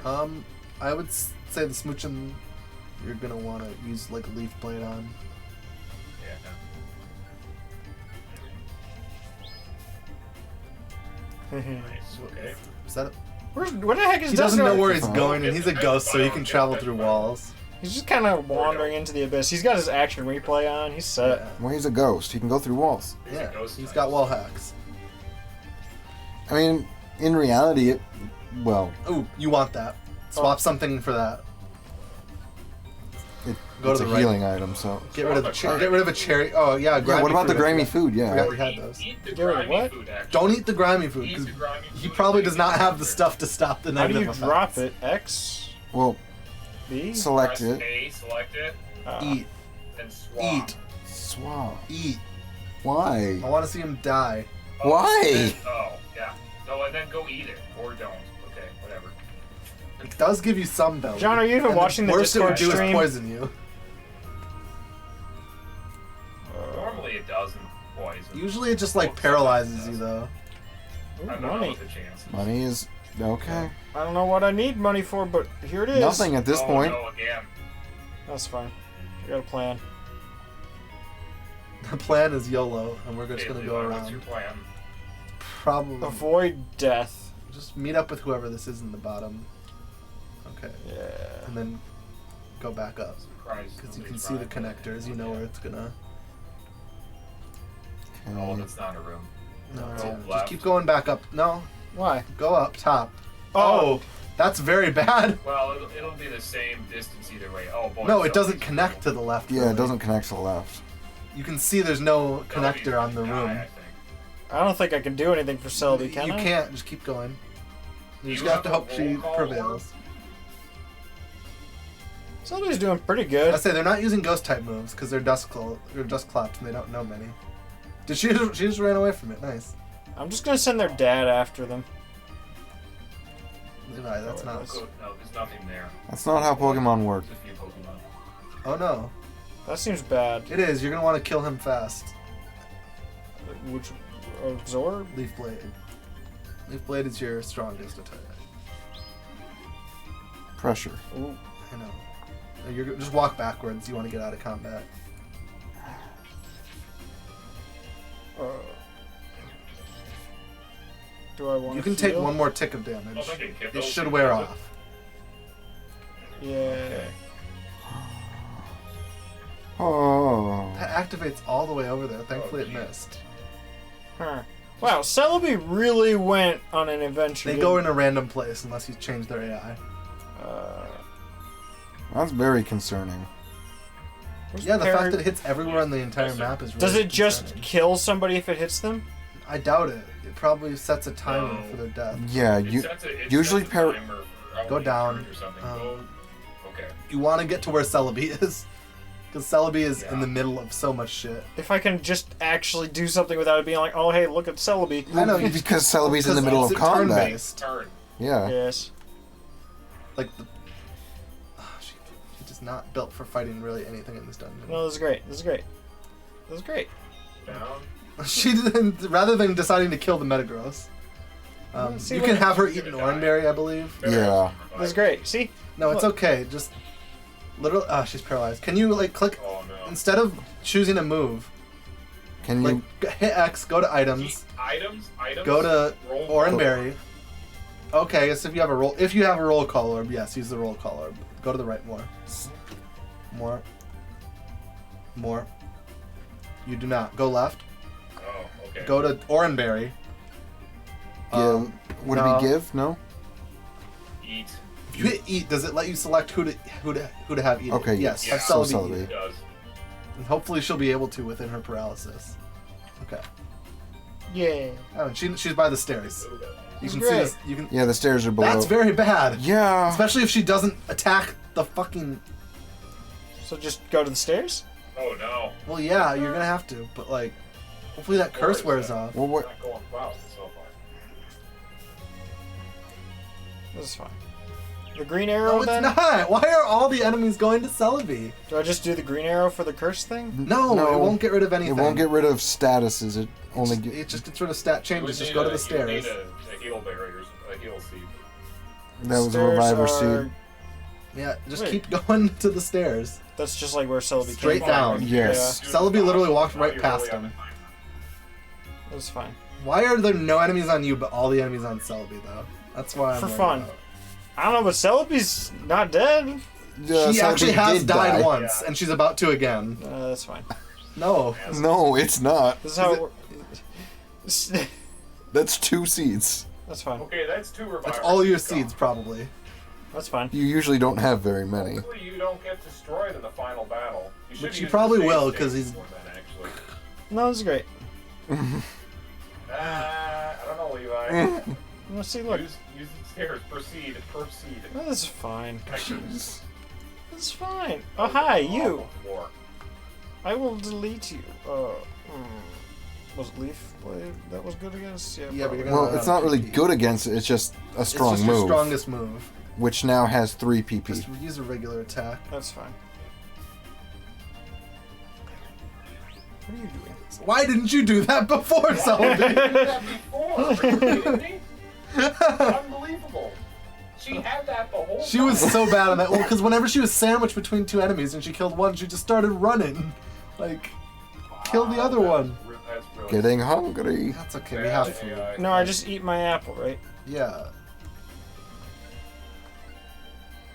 I would say the smooching you're going to want to use like a leaf blade on. Yeah. Nice. Okay. Is that it? What the heck is He doesn't know where he's Oh. going, and he's a ghost, so he can travel through walls. He's just kind of wandering into the abyss. He's got his action replay on. He's set. Well, he's a ghost. He can go through walls. Yeah, ghost he's type. got wall hacks. I mean, in reality, well, Ooh, you want that. Swap something for that. Go it's to a the right. healing item, so. Get rid of the get rid of a cherry. Oh yeah, Yeah, grimy what about the food, I grimy forgot. food? Forgot Yeah. we had those. Eat the Get rid of grimy what? food, actually. Don't eat the grimy food Eat because the grimy he food. probably does not have the stuff to stop the How do negative you drop effects. it? X? Well, B? select Press it. A, select it, Eat, and swap. eat, Swap. eat. Why? I want to see him die. Oh, Why? and- oh, yeah. No, and then go eat it. Or don't. Okay, whatever. It does give you some belly. John, are you even and watching the worst it would Discord do stream? is poison you. Usually it just like paralyzes you though. Ooh, I don't know money. what the chance. Money is okay. I don't know what I need money for, but here it is. Nothing at this point. No, again. That's fine. I got a plan. The plan is YOLO, and we're just Okay, gonna go Levi, What's your around. plan? Probably. Avoid death. Just meet up with whoever this is in the bottom. Okay. Yeah. And then go back up. Christ, Because you can nobody's see the running. connectors, you know where it's gonna... Oh, that's not a room. No, No. it's Go just left. keep going back up. No, Why? go up top. Oh. That's very bad. Well, it'll be the same distance either way. Oh boy. No, it doesn't somebody's- connect to the left. Yeah, really. it doesn't connect to the left. You can see there's no Somebody's connector on the gonna die, room. I think. I don't think I can do anything for Selby, can you I? can't. Just keep going. You just You have to have hope a she roll call prevails. Selby's doing pretty good. I say they're not using ghost type moves because they're dust clapped and they don't know many. Did she just ran away from it? Nice. I'm just gonna send their dad after them. Levi, that's not. Good. No, there's nothing there. That's not how Pokemon work. Just a few Pokemon. Oh no, That seems bad. it is. You're gonna want to kill him fast. Which absorb? Leaf blade. Leaf blade is your strongest attack. Pressure. Ooh. I know. You're just walk backwards. You want to get out of combat. Do I want? You can take one more tick of damage. Oh, thank you. Get It those should two wear guys. off. Yeah. Oh. That activates all the way over there. Thankfully, it geez. missed. Huh. Wow, Celebi really went on an adventure. They go in a random place unless you change their AI. That's very concerning. Yeah, the fact that it hits everywhere on the entire map is really Does it just concerning. kill somebody if it hits them? I doubt it. It probably sets a timer No. for their death. Yeah, It you sets a- it usually sets a par- timer for how Go many down, turns Or something. Okay. You want to get to where Celebi is. Because Celebi is in Yeah. the middle of so much shit. If I can just actually do something without it being like, oh hey, look at Celebi. I know, you because Celebi's in the middle of it's combat. turn-based. Turn. Yeah. Yes. Like, she just not built for fighting really anything in this dungeon. No, this is great. This is great. This is great. Down. She didn't, rather than deciding to kill the Metagross. See, You look- can have her eat an oranberry, I believe. Yeah. This is great. See? No, it's Look. okay. Just literally. Oh, she's paralyzed. Can you like click Oh no. instead of choosing a move? Can Like you? hit X, go to items, Items. go to Roll oranberry. Okay, I guess if you have a roll call orb, yes, use the roll call orb. Go to the right more. More. You do not go left. Oh, okay. Go to oranberry. Give, would no. it be give? No. Eat. If you hit eat, does it let you select who to have eat? Okay. Yes. Yeah. Have So Celebi eat. It does. And hopefully she'll be able to within her paralysis. Okay. Yeah. Oh, and she's by the stairs. You can see Great. this. You can. Yeah, the stairs are below. That's very bad. Yeah. Especially if she doesn't attack the fucking. So just go to the stairs? Oh no. Well, yeah, you're gonna have to, but like, hopefully that curse wears off. Well, what? Not going wow so far. This is fine. The green arrow No, it's then? not. Why are all the enemies going to Celebi? Do I just do the green arrow for the curse thing? No, it won't get rid of It anything. won't get rid of statuses. It only It get. just gets rid of stat You changes. would Just need go to a- the stairs. You would need a heal barrier, a heal seed. That was a Stairs reviver are- seed. Yeah, just Wait. keep going to the stairs. That's just like where Celebi Straight came from. down. Yes. Celebi literally walked Now right you're past really on him. Yeah, that's fine. Why are there no enemies on you, but all the enemies on Celebi though? That's why I'm For worried fun. about. I don't know, but Celebi's not dead. She actually has did died die. once, and she's about to again. That's fine. No. No, it's not. This is how Is it works. That's 2 seeds. That's fine. Okay, that's 2 revivers. That's all your Gone. seeds, probably. That's fine. You usually don't have very many. Hopefully you don't get destroyed in the final battle. You should Which you use probably the save will, state 'cause he's- before then, actually. No, this is great. I don't know, Levi. Let's see, look. use the stairs. Proceed. This is fine. Actually, This is fine. Oh, hi, you. More. I will delete you. Was it Leaf Blade that was good against? Yeah, but probably. you're gonna- Well, it's not really good against it. It's just a strong it's just your move, strongest move. which now has 3 PP. Just use a regular attack. That's fine. What are you doing? Why didn't you do that before, Selby? that before. Are you kidding me? Unbelievable. She had that the whole She time. was so bad on that. Well, because whenever she was sandwiched between two enemies and she killed one, she just started running. Like, kill the other one. That's really Getting hungry. That's okay, we have bad food. AI. No, I just eat my apple, right? Yeah.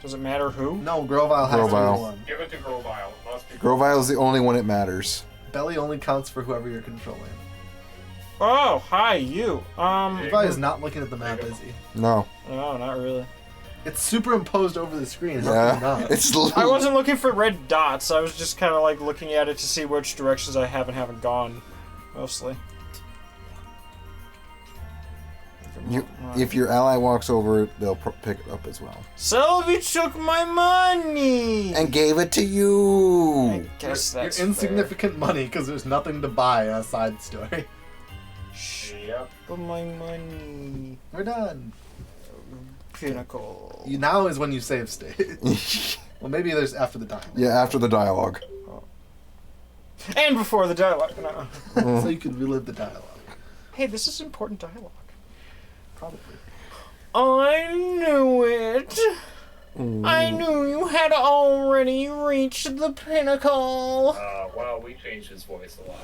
Does it matter who? No, Grovile has to Grovile. be one. Give it to Grovile. It must be Grovile is the only one it matters. Belly only counts for whoever you're controlling. Oh, hi, you. Levi is not looking at the map, is he? No. No, not really. It's superimposed over the screen. How Yeah. can you not? It's I wasn't looking for red dots. I was just kind of like looking at it to see which directions I have and haven't gone, mostly. If your ally walks over it, they'll pick it up as well. Selby took my money. And gave it to you. I guess that's You're insignificant money because there's nothing to buy in a side story. fair. Shh. Yep. But my money. We're done. Pinnacle. Now is when you save state. Well, maybe there's after the dialogue. Yeah, after the dialogue. And before the dialogue. No. So you can relive the dialogue. Hey, this is important dialogue. Probably. I knew it. I knew you had already reached the pinnacle. Well, we changed his voice a lot.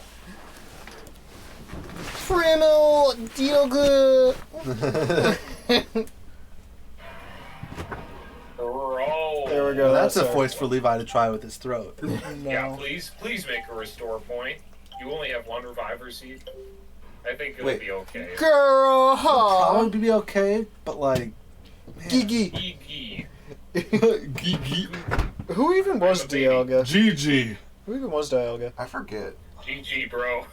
Primal Diogo. Roll. There we go. That's a our- voice for Levi to try with his throat. Yeah, please make a restore point. You only have one reviver seed. I think it'll Wait. be okay. Girl. Probably be okay, but like. Gigi. Gigi. Gigi. Who even was baby. Dialga? Gigi. Who even was Dialga? I forget. GG, bro.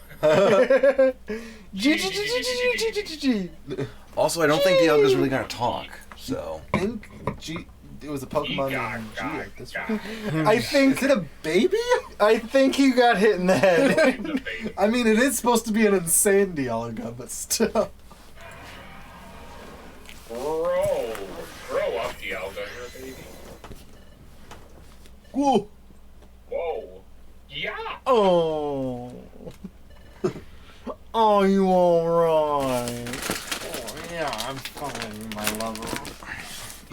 Gigi. Also, I don't think Dialga's really gonna talk, so. I think it was a Pokemon named G at this one. I think Is it a baby? I think you got hit in the head. The baby. I mean, it is supposed to be an insane Dialga, but still. Grow up, Dialga. You're a baby. Whoa. Whoa. Yeah. Oh. Oh, you alright? Oh, yeah, I'm fine, my lover.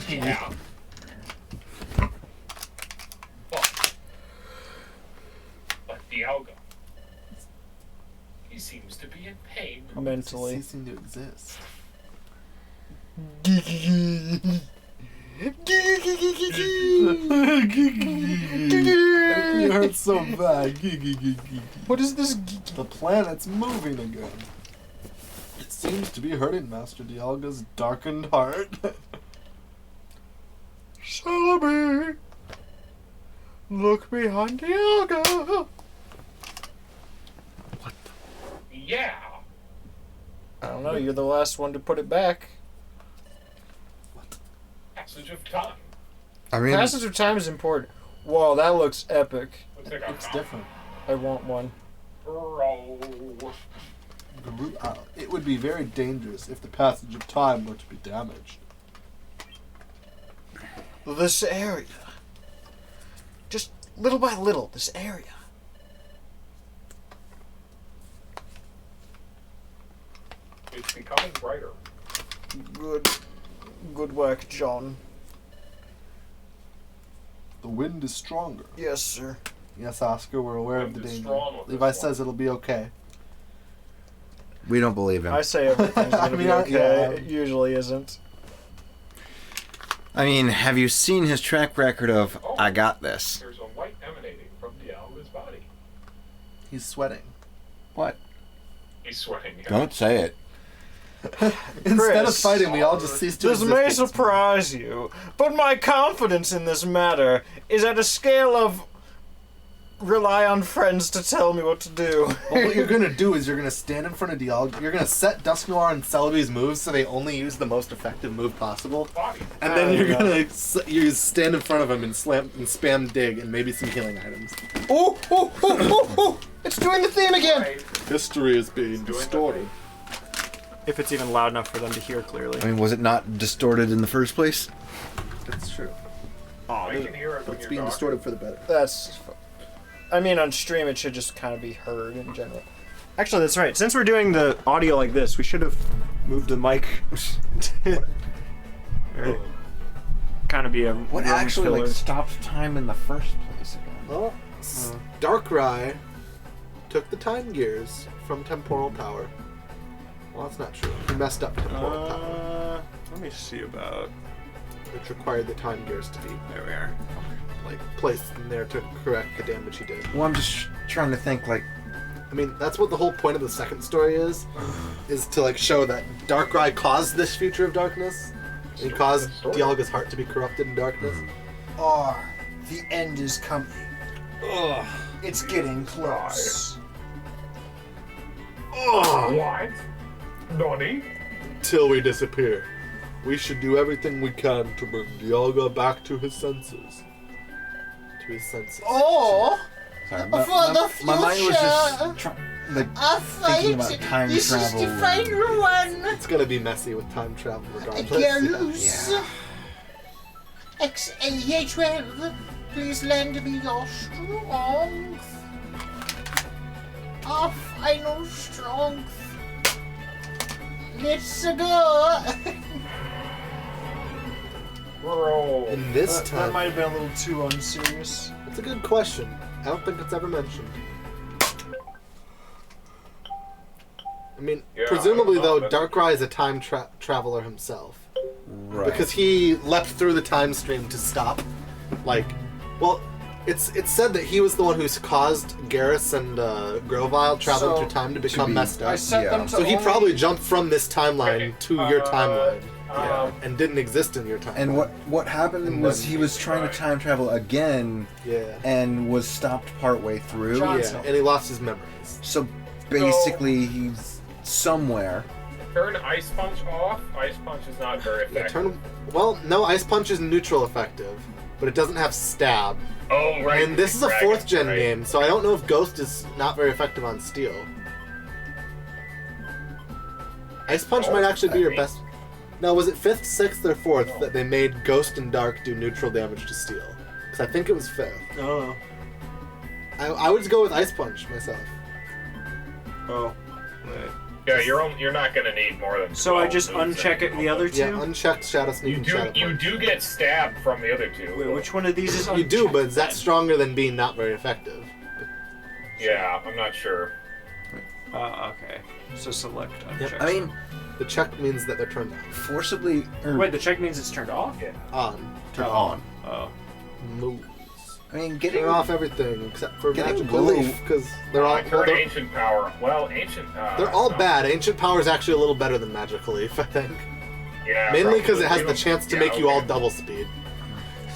Yeah. But Dialga. He seems to be in pain. Mentally. Ceasing to exist. It hurts so bad. What is this? The planet's moving again. It seems to be hurting Master Dialga's darkened heart. Celebi! Look behind Dialga! Yeah. I don't know, you're the last one to put it back. Passage of time. I mean, Passage of time is important. Whoa, that looks epic. Looks like It's different. I want one. Grow. It would be very dangerous if the passage of time were to be damaged. This area. Just little by little, this area. It's becoming brighter. Good work, John. The wind is stronger. Yes, sir. Yes, Oscar, we're aware of the Wind is danger. strong with Levi this says it'll be okay. We don't believe him. I say everything's gonna I mean, be okay. yeah. It usually isn't. I mean, have you seen his track record of, I got this? There's a light emanating from Dialga's body. He's sweating. What? He's sweating. Yeah. Don't say it. Instead of Chris, fighting, we all just cease to This exist. may surprise you, but my confidence in this matter is at a scale of rely on friends to tell me what to do. Well, what you're gonna do is you're gonna stand in front of Dialga. You're gonna set Dusknoir and Celebi's moves so they only use the most effective move possible, Body. and then you're yeah. gonna you stand in front of him and spam dig and maybe some healing items. Oh, oh, oh, oh, oh! It's doing the theme again! Right. History is being doing distorted. If it's even loud enough for them to hear clearly. I mean, was it not distorted in the first place? That's true. Oh, I can hear it when It's you're being talking. distorted for the better. that's... I mean, on stream, it should just kind of be heard in general. Actually, that's right. Since we're doing the audio like this, we should have moved the mic. Kind of be a. What room actually filler. like stopped time in the first place again? Well, Darkrai took the time gears from temporal power. Well, that's not true. He messed up temporal power, Let me see about. which required the time gears to be There we are. like placed in there to correct the damage he did. Well, I'm just trying to think like. I mean, that's what the whole point of the second story is to like show that Darkrai caused this future of darkness. He caused Dialga's heart to be corrupted in darkness. Oh, the end is coming. Ugh, it's getting close. What? Nani? Till we disappear. We should do everything we can to bring Dialga back to his senses. To his senses. Oh, Sorry, for the my mind was just future. like a thinking about time This travel. is the final one. It's gonna be messy with time travel regardless. Garus. Yeah. XA12, please lend me your strength. Our final strength. Let's go. Bro. In this That time, might have been a little too unserious. it's a good question. I don't think it's ever mentioned. I mean, Yeah, presumably I don't though, know, but- Darkrai is a time traveler himself. Right. Because he leapt through the time stream to stop. Like, well, it's said that he was the one who's caused Garrus and Grovyle traveling So, through time to become be- messed I up. set Yeah. them to So he only- probably jumped from this timeline to your timeline Yeah. and didn't exist in your timeline. And what happened was he was trying to time travel again Yeah. and was stopped partway through. Johnson. Yeah, and he lost his memories. So basically, he's somewhere. Turn Ice Punch off. Ice Punch is not very Yeah, effective. well, no, Ice Punch is neutral effective, but it doesn't have stab. Oh, right. And this is a Dragon, 4th gen right. game, so I don't know if Ghost is not very effective on Steel. Ice Punch might actually be your best. No, was it 5th, 6th, or 4th that they made Ghost and Dark do neutral damage to Steel? Because I think it was 5th. Oh. I would go with Ice Punch myself. Oh. Right. Yeah, you're not gonna need more than. So I 12 just moves uncheck it the other two? Yeah, unchecked Shadow Sneak You and do Shadow you Punch. do get stabbed from the other two. Wait, which one of these is You do, unchecked but is that then? stronger than being not very effective? Yeah, I'm not sure. Okay. So select uncheck. I mean, The check means that they're turned forcibly or Wait, the check means it's turned off? Yeah. on. turn on. Oh. Moves. I mean, getting Turn off everything except for Getting Magic Willow- Relief, because they're all I turn they're, Ancient Power. Well, Ancient. they're all no. bad. Ancient Power is actually a little better than Magic Relief, I think. Yeah. Mainly because it has probably. the chance to Yeah, make you all okay. double speed.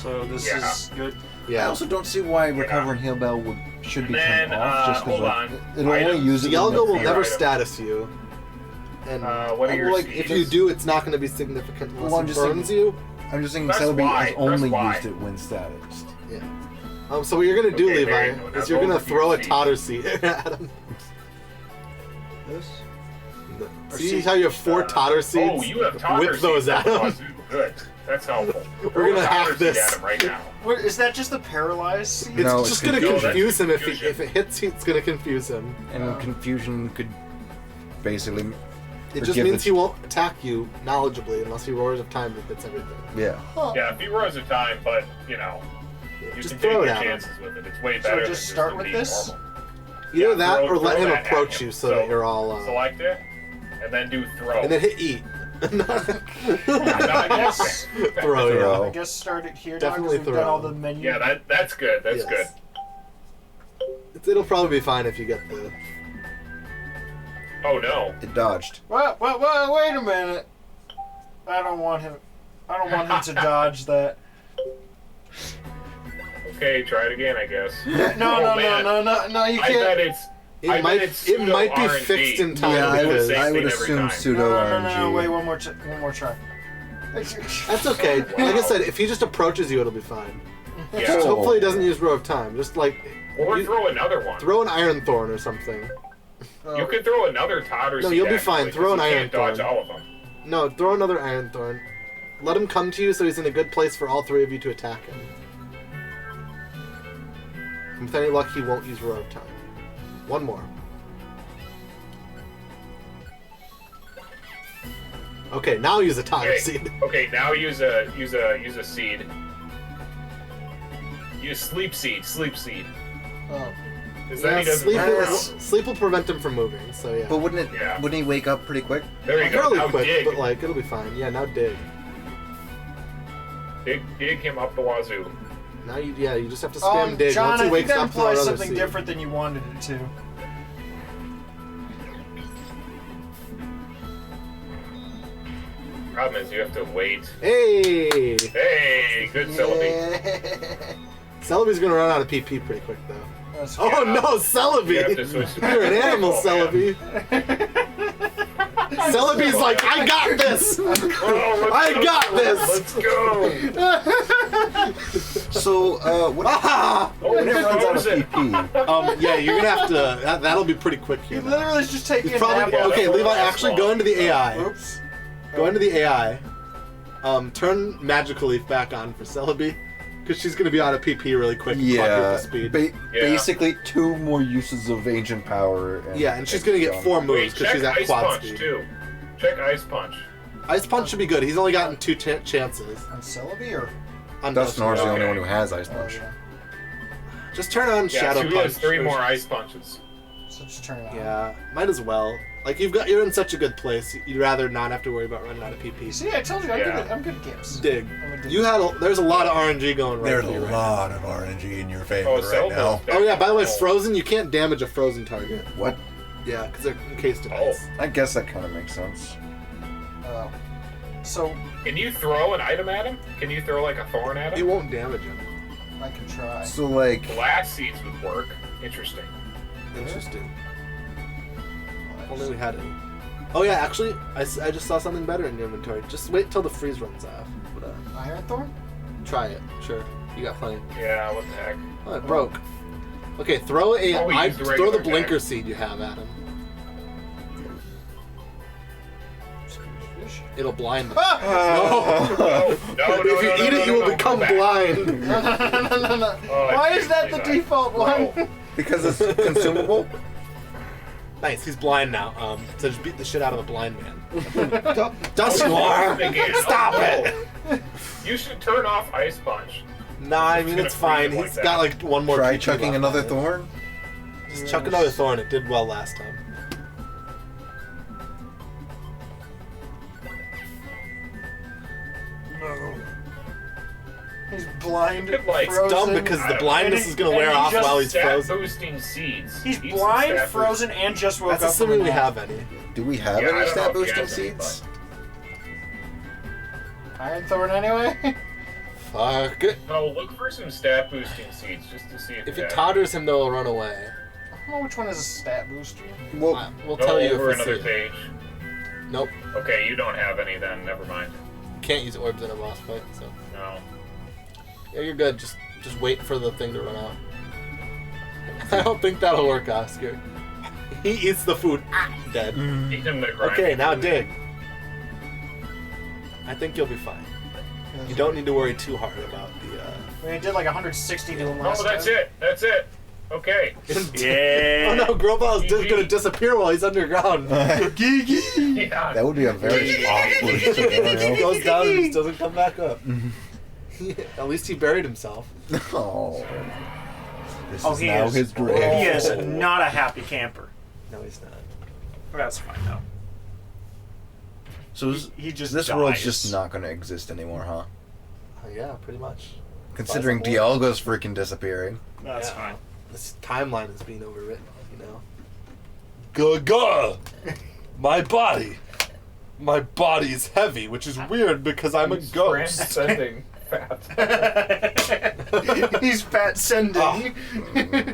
So this Yeah. is good. I Yeah. also don't see why Recover and Heal Bell should be And turned then, off. Just because hold on. it'll only Items. use it. Dialga when will the- never item. status you. And What are your like if you speeds? do, it's not going to be significant unless Well, I'm it just burns thinking- you. I'm just thinking Press Celebi Y, has only press Y. used it when status. Yeah. So what you're going to do, Okay, Levi, very good. is That's you're going to overview throw a speed. totter seat at him. This? See how you have 4 totter seeds? Oh, you have totter Whip those seeds. at him. Good. That's helpful. We're gonna hack Totter seed this. At him right now. What, is that just the paralyzed seed? It's No, just it's going to confusion. confuse him. Confusion. If it hits, it's going to confuse him. And confusion could basically. It just forgive means he won't attack you knowledgeably unless he roars of time and hits everything. Yeah. Yeah, if he roars a time, but you know, Yeah, you just can throw take it your at him. chances with it. It's way better. just than start just with being this? normal. Either Yeah, that throw- or let throw him that at approach him. you so that you're all. Select it, and then do throw. And then hit E. Not yes. Throw, Throw. yeah. I guess start it here Definitely now because we've throw. done all the menu. Yeah, that's good. That's Yes. good. It'll probably be fine if you get the. Oh no. It dodged. Wait a minute. I don't want him to dodge that. Okay, try it again, I guess. No, Oh, man. no, you I bet can't. it's. It I might. bet it's It might be pseudo fixed RNG. in time. Yeah, because same I would thing every assume time. pseudo RNG. No, wait, one more try. That's okay. Wow. Like I said, if he just approaches you, it'll be fine. Yeah. Just hopefully he doesn't use row of time. Just like Or you- throw another one. throw an Iron Thorn or something. You could throw another totter. No, seed you'll be actually, fine. Throw an 'cause you Iron can't dodge Thorn. all of them. No, throw another Iron Thorn. Let him come to you so he's in a good place for all 3 of you to attack him. With any luck, he won't use heroic time. One more. Okay, now use a time seed. Okay, now use a seed. Use sleep seed. Oh. Because then he sleep, doesn't. sleep will prevent him from moving. So yeah. But wouldn't Yeah. he wake up pretty quick? There you go. Fairly Now quick, dig. but like it'll be fine. Yeah, now dig. Dig him up the wazoo. Now you just have to spam dig. John, Once he I think wakes that up, throw implies another something seed. different than you wanted it to. Problem is, you have to wait. Hey! Hey, good Celebi. Celebi's gonna run out of PP pretty quick though. That's Oh no, You have to Celebi! switch to You're an animal, Oh, man. Celebi. Celebi's like, I got this! Oh, I got this! Let's go! So, what Ah! Oh, when it runs out of frozen. PP? Yeah, you're gonna have to. That'll be pretty quick here. You literally just take You it probably nap. okay, Levi. Actually, go into the AI. Oops. Go into the AI. Turn Magical Leaf back on for Celebi, because she's gonna be out of PP really quick. Yeah, Speed. Yeah. basically 2 more uses of ancient power. Yeah, and she's gonna get 4 moves Wait, because check she's at Ice quad Punch, speed. too. Check Ice Punch. Ice Punch should be good. He's only gotten 2 chances. On Celebi or? On Dust Noir's the Okay. only one who has Ice Oh, Punch. yeah. Just turn on Yeah, Shadow so he Punch. has 3 more Ice Punches. So just turn it on. Yeah, might as well. Like you're in such a good place. You'd rather not have to worry about running out of PP. See, I told you I'm, Yeah. I'm good at games. Dig. I'm a dig. There's a lot of RNG going right There's for you a right lot of RNG in your favor Oh, right Cell now. now. Oh yeah, by the way, frozen. You can't damage a frozen target. What? Yeah, because they're encased in Oh. ice. I guess that kind of makes sense. So Can you throw an item at him? Can you throw like a thorn at It him? won't damage him. I can try. So, like, Glass seeds would work. Interesting. Interesting. Only we had any. Oh yeah, actually, I just saw something better in your inventory. Just wait till the freeze runs off. But, Iron Thorn? try it. Sure. You got plenty. Yeah, what the heck? Oh, it broke. Okay, throw Oh, we used the throw regular the blinker deck. seed you have at him. Fish? It'll blind him. No, If you eat it, you will become blind. No. Oh, Why I is that the that. default one? because it's consumable? Nice, he's blind now. So just beat the shit out of a blind man. Dust Noir! Again. Stop Oh, it! You should turn off Ice Punch. Nah, I mean, gonna it's fine. freeze him He's like got that. like one more Try PP chucking left another on it. thorn? Just chuck another thorn. It did well last time. No. He's blind, It's like frozen. Dumb because the blindness and is going to and wear he off just while he's Stat frozen. boosting seeds. He's Eat some blind, stat frozen, and just woke That's up assuming from we a nap. have any. Do we have Yeah, I any don't stat know if he boosting has any, seeds? Iron Thorn anyway? Fuck it. boost. No, look for some stat boosting seeds just to see if If they he have totters him, they'll run away. I don't know which one is a stat booster. Well, We'll Go tell you over if we see another it. page. Nope. Okay, you don't have any then. Never mind. Can't use orbs in a boss fight, so. No. Yeah, you're good. Just wait for the thing to run out. I don't think that'll work, Oscar. He eats the food. Ah, dead. Eat him the grind. Okay, now dig. I think you'll be fine. You don't need to worry too hard about the. I mean, it did like 160 to him Oh, last that's time. it. That's it. Okay. Oh no, Grobal is just gonna disappear while he's underground. Yeah. that would be a very awkward He scenario. goes down and just doesn't come back up. At least he buried himself. Oh. This Oh, is he now is. his grave. He is not a happy camper. No, he's not. That's fine though. So He just this dies. world's just not going to exist anymore, huh? Yeah, pretty much. Considering Possible. Dialga's freaking disappearing. That's Yeah. fine. This timeline is being overwritten, you know. Gaga! My body! My body is heavy, which is weird because I'm a ghost. Transcending fat. He's fat sending. Oh.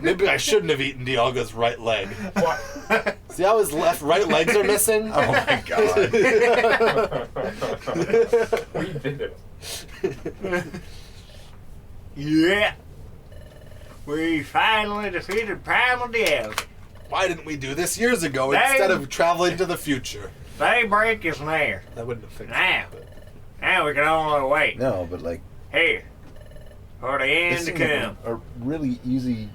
Maybe I shouldn't have eaten Dialga's right leg. What? See how his right legs are missing? Oh my god. We did it. Yeah. We finally defeated Primal Dialga. Why didn't we do this years ago Dang. instead of traveling to the future? Daybreak is near. That wouldn't have fixed Now. it. Now we can only wait. No, but like, Here. For the end this to seemed like come. a really easy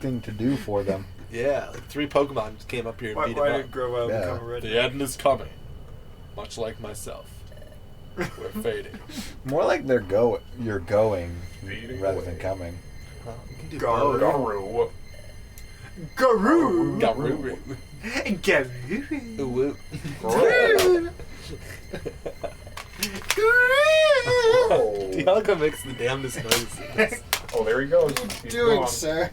thing to do for them. Yeah, like 3 Pokemon just came up here and Why, beat why him did up. Grow Yeah. become a redneck? The end is coming. Much like myself. We're fading. More like you're going Fading rather away. than coming. Well, we can do Garu. both. Garoo! Garu. Garoo! Ooh, Grow. Dialga makes the damnedest noises. Oh, there he goes. He's Doing, gone. sir.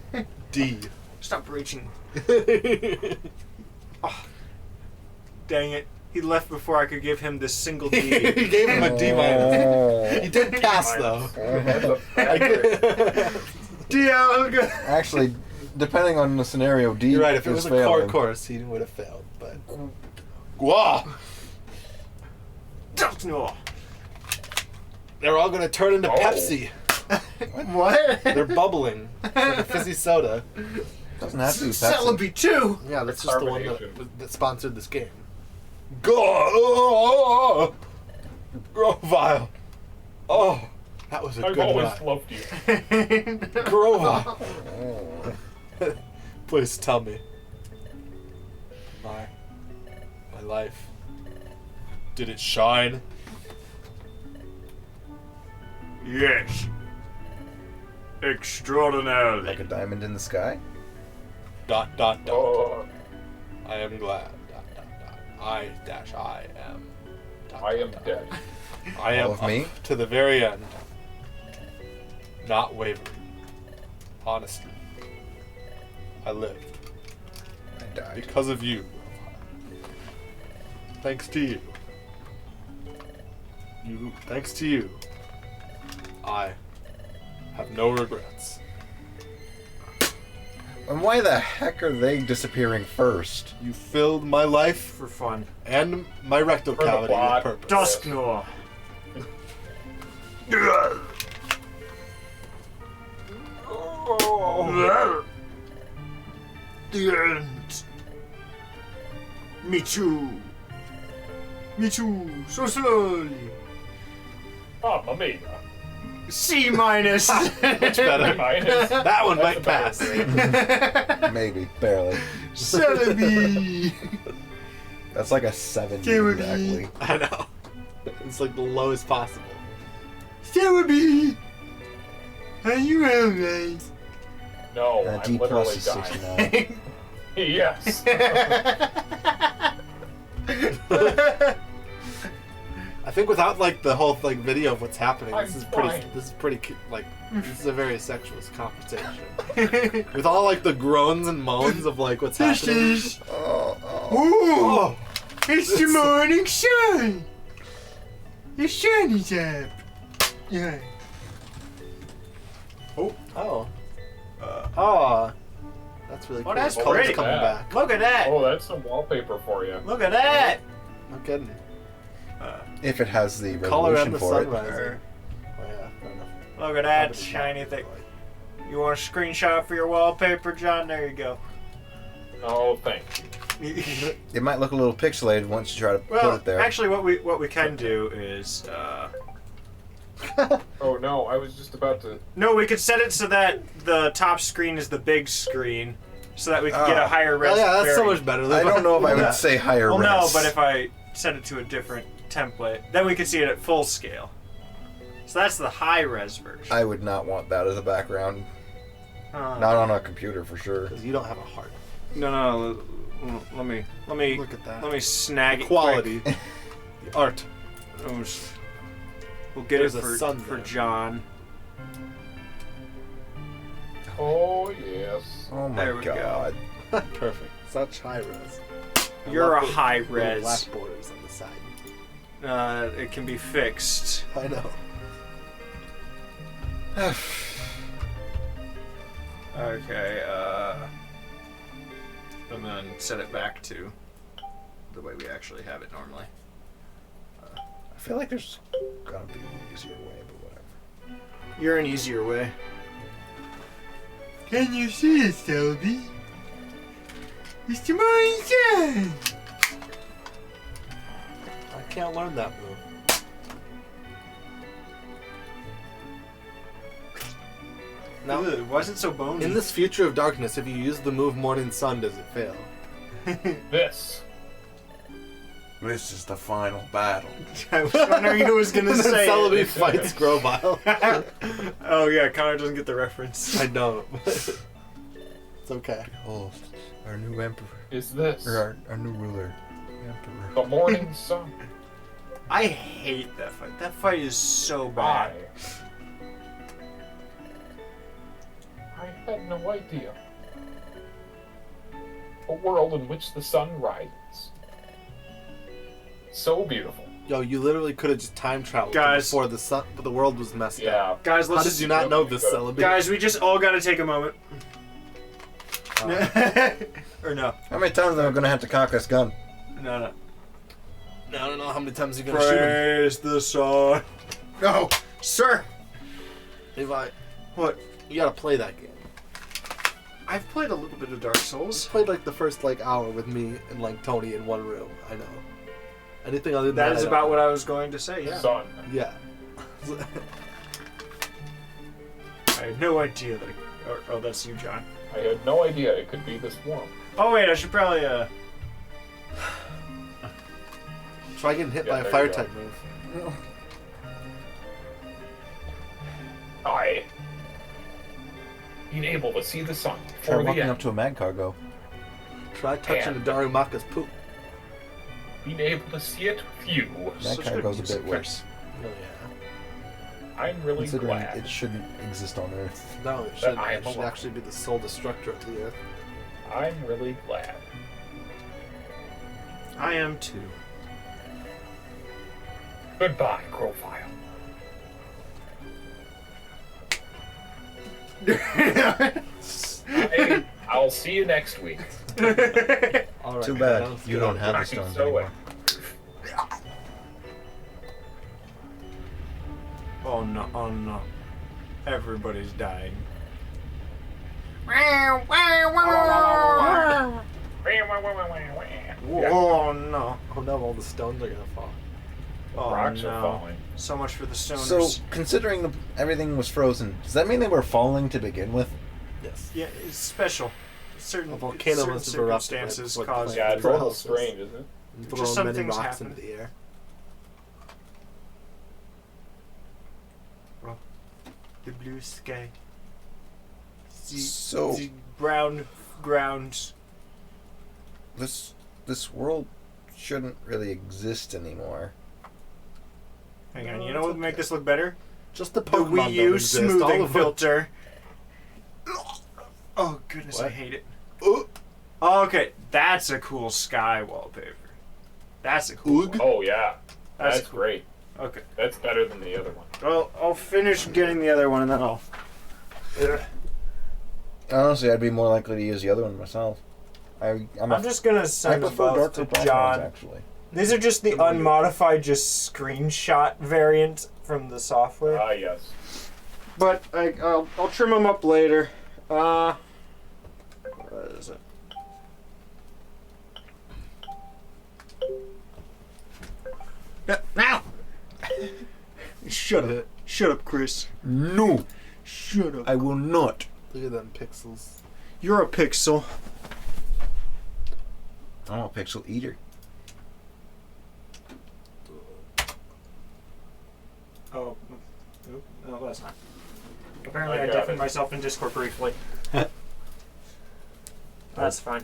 D. Stop reaching. He Dang it. He left before I could give him this single D. gave him a D minus. He did pass though. That's a factor. Dialga! Actually, depending on the scenario, D You're right. If it is was a core failing. course, he would have failed. But Gwa! No. They're all gonna turn into Oh. Pepsi. What? They're bubbling. It's like a fizzy soda. Doesn't have to be Pepsi. Celebi too! Yeah, that's just the one Carbonation. that sponsored this game. Go! Grovile. Oh, that was a I've good always ride. loved you. Grovile. Please tell me. My life. Did it shine? Yes. Extraordinarily. Like a diamond in the sky? Dot dot dot. Oh, I am glad. Dot dot dot. I am. Dot, I am dot, dead. dot. I am All of me? up to the very end. Not wavering. Honestly. I lived. I died. Because of you. Thanks to you. Thanks to you. I have no regrets. And why the heck are they disappearing first? You filled my life For fun. and my rectal For the cavity with plot. purpose. Dusknoir. The end. Me too. Me too. So slowly. Mamma mia. C minus. Much better. Minus. That one That's might a better pass. grade. Maybe, barely. Celebi. That's like a 70 Celebi. exactly. I know. It's like the lowest possible. Celebi. Are you alright? No, D I'm literally plus is dying. 69. Yes. I think without like the whole like video of what's happening, I'm this is fine. pretty like this is a very sexual conversation. With all like the groans and moans of like what's This happening. is. Oh, Ooh! Oh, It's the morning sun! The sun is up! Yeah. oh, that's really cool. that's The color's pretty. coming Yeah. back. Look at that! Oh, that's some wallpaper for you. Look at that! No kidding. if it has the Color resolution and the for it. sun rising. Oh yeah, fair enough. Look at that Probably shiny not. thing. You want a screenshot for your wallpaper, John? There you go. Oh, thank you. It might look a little pixelated once you try to put Well, it there. actually, what we can do is, Oh no, I was just about to. no, we could set it so that the top screen is the big screen, so that we can get a higher Oh res. yeah, that's so very- much better. I don't know if I Yeah. would say higher Well, no, res. but if I set it to a different template, then we could see it at full scale. So that's the high res version. I would not want that as a background. Not on a computer for sure. Because you don't have a heart. No. Let me Look at that. let me snag it. Quality. quick. The art. We'll get There's it a for sun for there. John. Oh yes. Oh my There we go. god. Perfect. Such high res. I You're love a the high little res. black borders on the side. It can be fixed. I know. Okay. And then set it back to the way we actually have it normally. I feel like there's gotta be an easier way, but whatever. You're an easier way. Can you see it, Toby? It's the morning sun! I can't learn that move. Now, Ugh, why is it so bony? in this future of darkness, if you use the move Morning Sun, does it fail? This. This is the final battle. I was wondering who was gonna say Celebi it. fights Grovile. Oh yeah, Connor doesn't get the reference. I know. It's okay. Oh, our new emperor. Is this Or our new ruler. Emperor. the morning sun? I hate that fight. That fight is so I. bad. I had no idea. A world in which the sun rises. So beautiful. Yo, you literally could have just time traveled to Guys. before the sun, but the world was messed up. Yeah. Guys, How let's did you not know this, Celebi? Guys, we just all gotta take a moment. Or no. How many times am I gonna have to cock this gun? No. I don't know how many times you're gonna shoot him. Praise the sun. No, sir. Levi, What? you gotta play that game. I've played a little bit of Dark Souls. Played like the first hour with me and Tony in one room. I know. Anything other than that? That is I about don't what know. I was going to say. Yeah. Sun. Yeah. I had no idea that. Oh, that's you, John. I had no idea it could be this warm. Oh wait, I should probably Try getting hit Yeah, by a there fire you go. type move. I. Being able to see the sun Try before the walking end. up to a mag cargo. Try touching And- a Darumaka's poop. Being able to see it with you. Mag Such good cargo's a music. bit worse. Oh yeah. I'm really Considering glad. it shouldn't exist on Earth. No, it should. I am It should alone. actually be the sole destructor of the earth. I'm really glad. I am too. Goodbye, Crowfile. I'll see you next week. All right. Too bad sounds you good. don't have the I'm stones so anymore. Oh no! Oh no! Everybody's dying. Oh no! Oh no, all the stones are gonna fall. Oh Rocks no! are falling. So much for the stoners. So, considering everything was frozen, does that mean they were falling to begin with? Yes. yeah, it's special. Certain, A volcano certain must have erupted right circumstances before the cause. plant Yeah, it's a little Process. strange, isn't it? And Just throw some many things rocks happen. into the air. The blue sky. So- the brown ground. This world shouldn't really exist anymore. Hang on, No, you know it's what would make okay. this look better? Just the The Pokemon Wii don't U exist. All smoothing of filter. Oh goodness, I What? hate it. Oog. Oh, okay, that's a cool sky wallpaper. That's a cool. Oog. Oh yeah, That's that's cool. great. Okay. That's better than the other one. Well, I'll finish getting the other one and then I'll. Honestly, I'd be more likely to use the other one myself. I'm just gonna I send them prefer both darker to backgrounds, John. actually. These are just the unmodified, just screenshot variant from the software. Ah yes. But I'll trim them up later. What is it? Now! Shut up. Shut up, Chris. No, Shut up. I will not. Look at them pixels. You're a pixel. I'm a pixel eater. Oh. No, that's not. Apparently I I got deafened it. myself in Discord briefly. That's fine.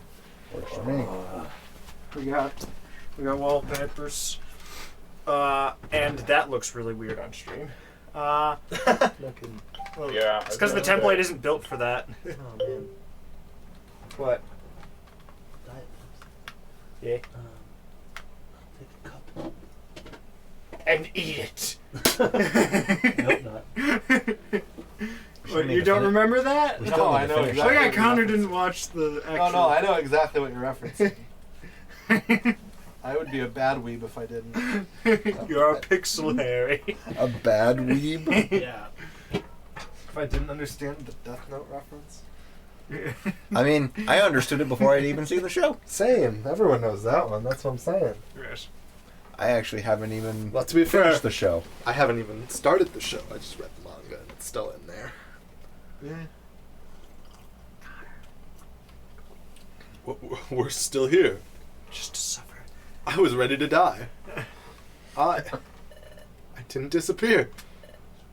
Works for me. We got wallpapers. And that looks really weird on stream. No kidding. Well, Yeah. it's because the template isn't built for that. Oh man. What? Yeah. Take a cup. And eat it. Nope, not. What, you don't remember that? We still No, need I to know finish. exactly. Like I Connor didn't watch the actual. No, I know exactly what you're referencing. I would be a bad weeb if I didn't. You're a pixel, Harry. A bad weeb? Yeah. If I didn't understand the Death Note reference. I mean, I understood it before I'd even seen the show. Same. Everyone knows that one. That's what I'm saying. Yes. I actually haven't even Well, to be fair, finished the show. I haven't even started the show. I just read the manga and it's still in there. We're still here. Just to suffer. I was ready to die. I didn't disappear.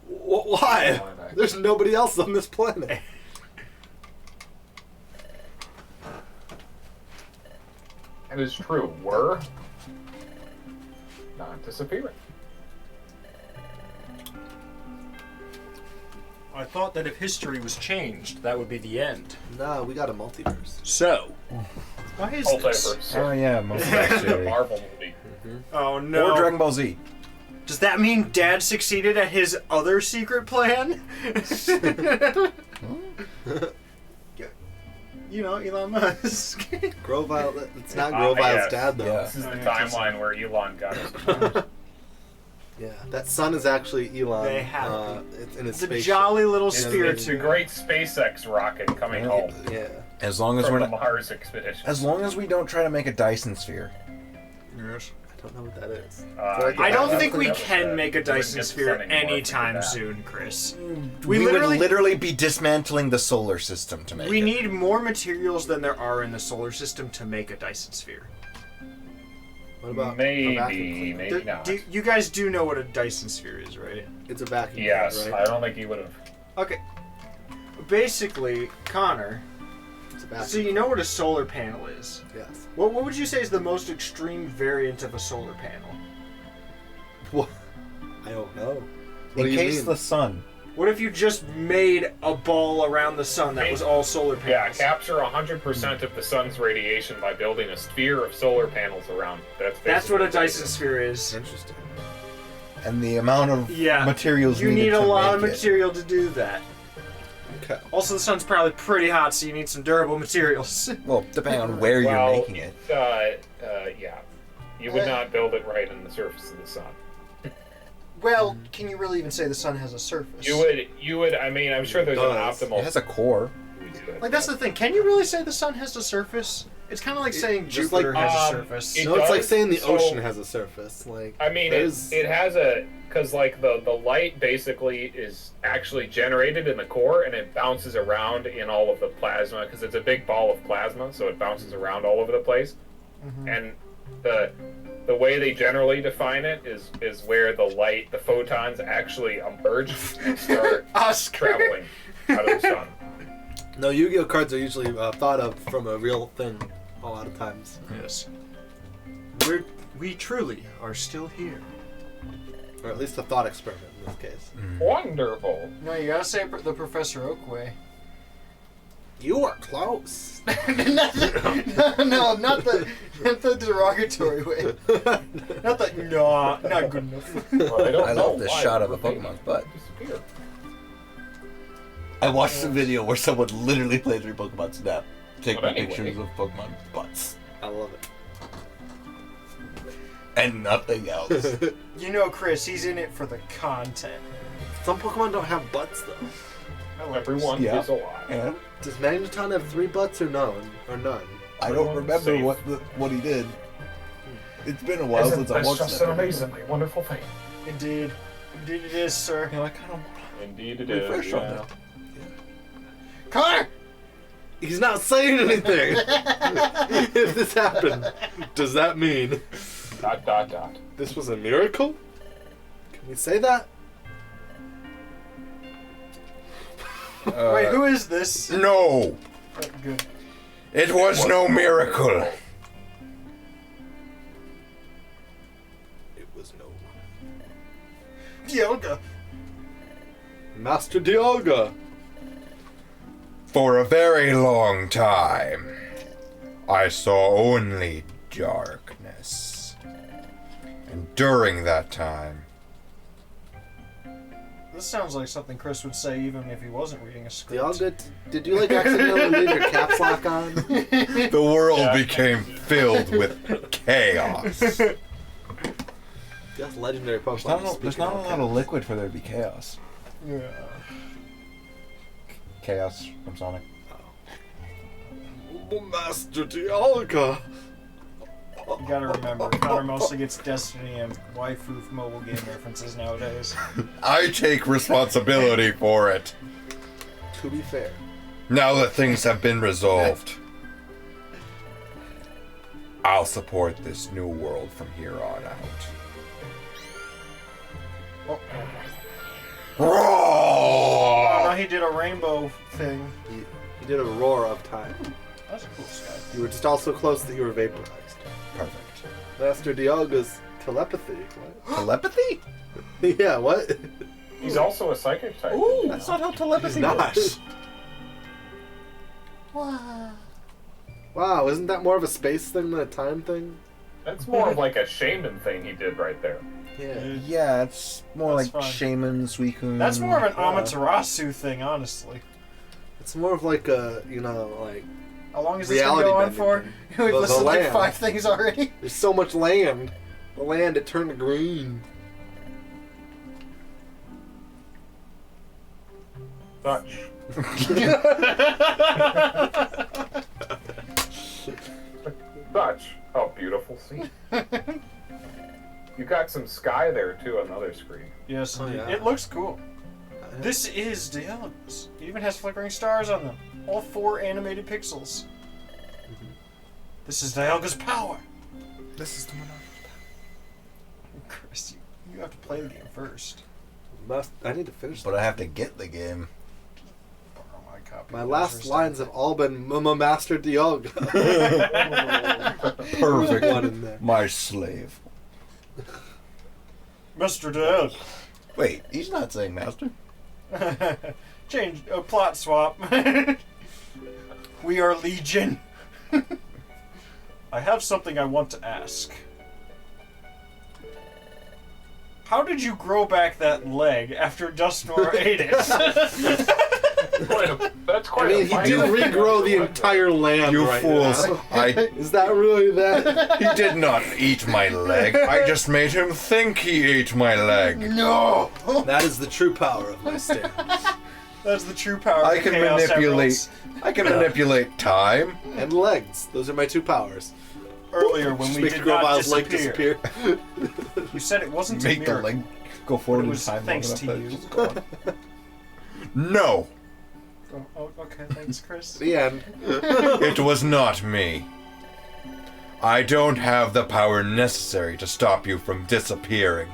Why? There's nobody else on this planet. It is true. We're not disappearing. I thought that if history was changed, that would be the end. Nah, we got a multiverse. So, why is this? Multiverse. Oh yeah, most of that It's a series. Marvel movie. Oh no. Or Dragon Ball Z. Does that mean Dad succeeded at his other secret plan? You know, Elon Musk. Grovile, it's not Grovile's yes. dad though. Yeah. This is the timeline where Elon got his. Yeah, that sun is actually Elon. They have it's in his It's a spaceship. jolly little It's spirit. the great SpaceX rocket coming home Yeah. As long as from we're the not, Mars expedition. as long as we don't try to make a Dyson sphere. Yes. I don't know what that is. I don't think we That was, can make a we wouldn't Dyson get the sphere sun anymore if we did anytime that. soon, Chris. We would literally be dismantling the solar system to make We it. need more materials than there are in the solar system to make a Dyson sphere. What about a vacuum Maybe, cleaner? maybe not. You guys do know what a Dyson sphere is, right? It's a vacuum Yes, cleaner, I right? don't think you would have. Okay. Basically, Connor, It's a vacuum. so you know what a solar panel is. Yes. What would you say is the most extreme variant of a solar panel? What? I don't know. What In do you case mean? the sun. What if you just made a ball around the sun that was all solar Yeah, panels? capture 100% of the sun's radiation by building a sphere of solar panels around. That's what a basically Dyson sphere is. Interesting. And the amount of Yeah. materials You needed need a to lot of make it. material to do that. Okay. Also, the sun's probably pretty hot, so you need some durable materials. Well, depending on where Well, you're making it. Yeah. You would not build it right on the surface of the sun. Well, can you really even say the sun has a surface? You would, I mean, I'm sure there's an does. optimal It has a core. way to do it. Like, that's the thing. Can you really say the sun has a surface? It's kind of like saying just Jupiter like, has a um, surface. it- No, it's like does, saying the so- ocean has a surface. Like I mean, there's- it has a, because like the light basically is actually generated in the core and it bounces around in all of the plasma because it's a big ball of plasma, so it bounces around all over the place. And the way they generally define it is where the photons actually emerge and start traveling out of the sun. No, Yu-Gi-Oh cards are usually thought of from a real thing a lot of times. Yes. We truly are still here. Or at least a thought experiment in this case. Wonderful. No, you gotta say the Professor Oak way. You are close. No, not the derogatory way. Not the not good enough. Well, I don't I know love this why shot of a we're being Pokemon's butt. disappeared. I watched a video where someone literally played through Pokemon Snap, taking But anyway. pictures of Pokemon butts. I love it. And nothing else. You know, Chris, he's in it for the content. Some Pokemon don't have butts though. I like Everyone Yeah. is alive. And Does Magneton have 3 butts or none? Or none? I don't remember Safe. what he did. It's been a while Isn't since I this watched just that. an amazingly wonderful thing? Indeed. Indeed it is, sir. You know, I kind of Indeed it refresh is. on Yeah. that. Connor! He's not saying anything. If this happened, does that mean ... this was a miracle? Can we say that? Wait, who is this? No! Oh, good. It was no miracle. It was no Dialga. Master Dialga. For a very long time, I saw only darkness. And during that time, This sounds like something Chris would say even if he wasn't reading a script. Dialga, did you like accidentally leave your caps lock on? the world became filled with chaos. That's legendary Pokemon. There's not a lot of liquid for there to be chaos. Yeah. Chaos from Sonic. Master Dialga. You gotta remember, Connor mostly gets Destiny and waifu mobile game references nowadays. I take responsibility for it. To be fair. Now that things have been resolved, I'll support this new world from here on out. Oh, no, he did a rainbow thing. He did a roar of time. That's a cool sky. You were just also close that you were vaporized. Perfect. Master Dialga's telepathy. What? Telepathy? Yeah, what? He's also a psychic type. Ooh, That's not how telepathy Not. works. Wow, isn't that more of a space thing than a time thing? That's more of like a shaman thing he did right there. Yeah. Yeah, it's more That's like fine. shaman, Suicune. That's more of an Amaterasu thing, honestly. It's more of like a, you know, like, How long is this gonna reality go on bending for? thing. We've The listed like land. 5 things already. There's so much land. The land, it turned green. Dutch. Dutch. Oh, beautiful scene. You got some sky there too on the other screen. Yes, Oh, yeah. it looks cool. This is Dialga's. It even has flickering stars on them. All 4 animated pixels. This is Dialga's power. This is the monarch. Chris, you have to play the game first. I need to finish But that. I have to get the game. Borrow my copy. My of last First lines have all been Master Dialga. Perfect. One in there. My slave. Mr. Dialga. Wait, he's not saying master. Change plot swap. We are Legion. I have something I want to ask. How did you grow back that leg after Dustnor ate it? That's I quite mean, a he fight. did regrow the entire land You right fools. now. Is Is that really that? he did not eat my leg. I just made him think he ate my leg. No! That is the true power of my stand. That's the true power I of can Chaos manipulate. Emeralds. I can manipulate time. And legs. Those are my two powers. Earlier when Just we make did Grovil's not leg disappear. disappear. You said it wasn't a Make the miracle. leg go forward It in was time. thanks long to enough you. that it's gone. No, Oh, okay, thanks, Chris. The end. it was not me. I don't have the power necessary to stop you from disappearing.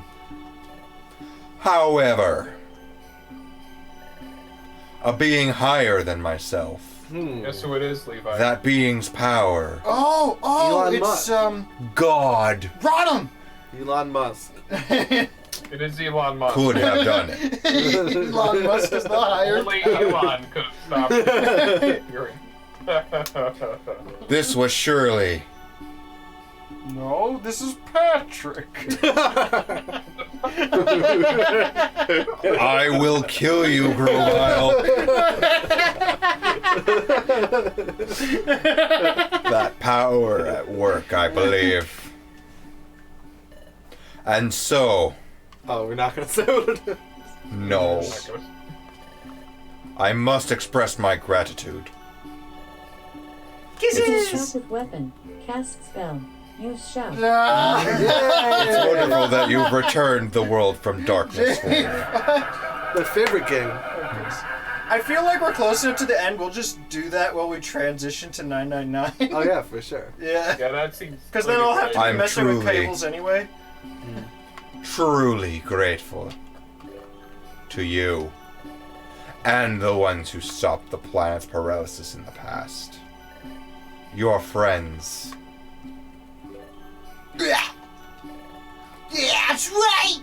However, a being higher than myself, Guess who it is, Levi? that being's power, Oh, Elon it's Musk. God, Rodham! Elon Musk. It is Elon Musk. could have done it. Elon Musk is the higher. Only Elon could have stopped it. This was surely No, this is Patrick. I will kill you, Grovile. That power at work, I believe. And so, Oh, we're not gonna say what it is. no. I must express my gratitude. Shout with weapon. Cast spell. Use shout. It's wonderful that you've returned the world from darkness for me. My favorite game. I feel like we're close enough to the end. We'll just do that while we transition to 999. Oh yeah, for sure. Yeah. Yeah, that seems. Because then I'll have to be I'm messing with truly- cables anyway. Truly grateful to you and the ones who stopped the planet's paralysis in the past. Your friends. Yeah, that's right.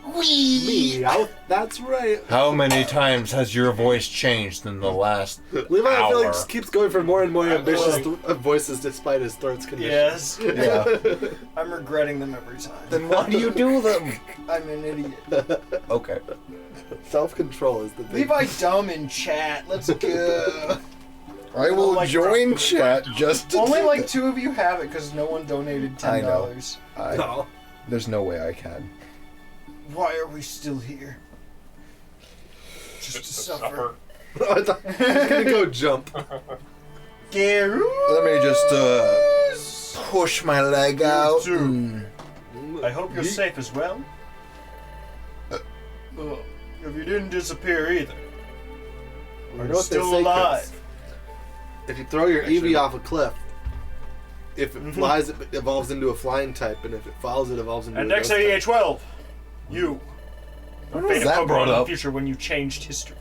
Meow. That's right. How many times has your voice changed in the last Levi, I feel like hour? just keeps going for more and more ambitious like- voices despite his throat's condition. Yes. Yeah. I'm regretting them every time. Then why do you do them? I'm an idiot. Okay. Self-control is the big. Levi dumb in chat. Let's go. I will Like- join chat just to Only do like that. 2 of you have it because no one donated $10. I know. No. There's no way I can. Why are we still here? Just to Just to suffer. I thought he was gonna go jump. Garou. Let me just push my leg out. too. I hope you're safe as well. Oh, if you didn't disappear either. I know what Still they say, alive. Chris. If you throw your Eevee off a cliff, if it flies, it evolves into a flying type, and if it falls, it evolves into And a ghost type. XAEA12, you. When Fate was of that Pokemon brought in the up? future when you changed history.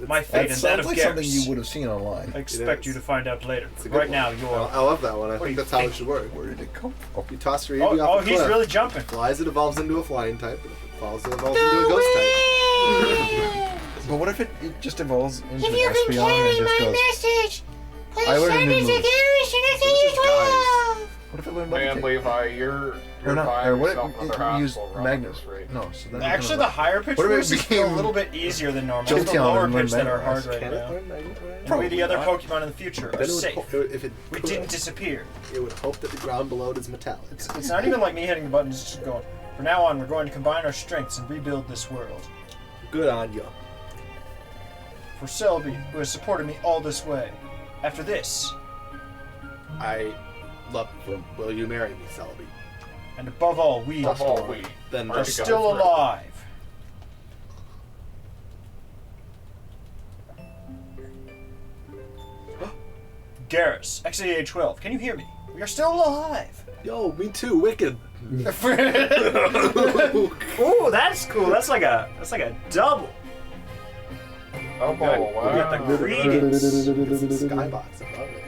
My fate That and that sounds of like something Garrus. you would have seen online. I expect is. you to find out later. It's a good Right one. now, you're. I love that one. I What do think you that's how it think? should work. Where did it come from? You toss your Eevee Oh, off a he's cliff. really jumping. Flies, it evolves into a flying type, and if it falls, it evolves into a ghost type. But what if it just evolves into If an you can Espeon carry and just my goes... message, please I learned a send new it to move. Garrus and just XAEA12. What if it learned Man, Levitate? Levi, you're Or not, buying or what yourself if another it used hospital around Magnet? this rate. No, so then Actually, the higher pitch What if it moves is a became little bit easier than normal. It's the Jolteon lower and pitch that are Magnemite? hard right Can it now. learn Magnemite? And we, the other not. Pokemon in the future, Then are it would safe. if it We could, didn't disappear. it would hope that the ground below it is metallic. It's not even like me hitting the buttons, it's just going. From now on, we're going to combine our strengths and rebuild this world. Good on you. For Selby, who has supported me all this way. After this, I love. Will you marry me, Selby? and above all, we Above all, we Then are Are just together still forever. alive. Garrus, XAEA12, can you hear me? We are still alive. yo, me too. Wicked. Ooh, that's cool. That's like a double. Oh, We got the wow. credence. It's the skybox above it.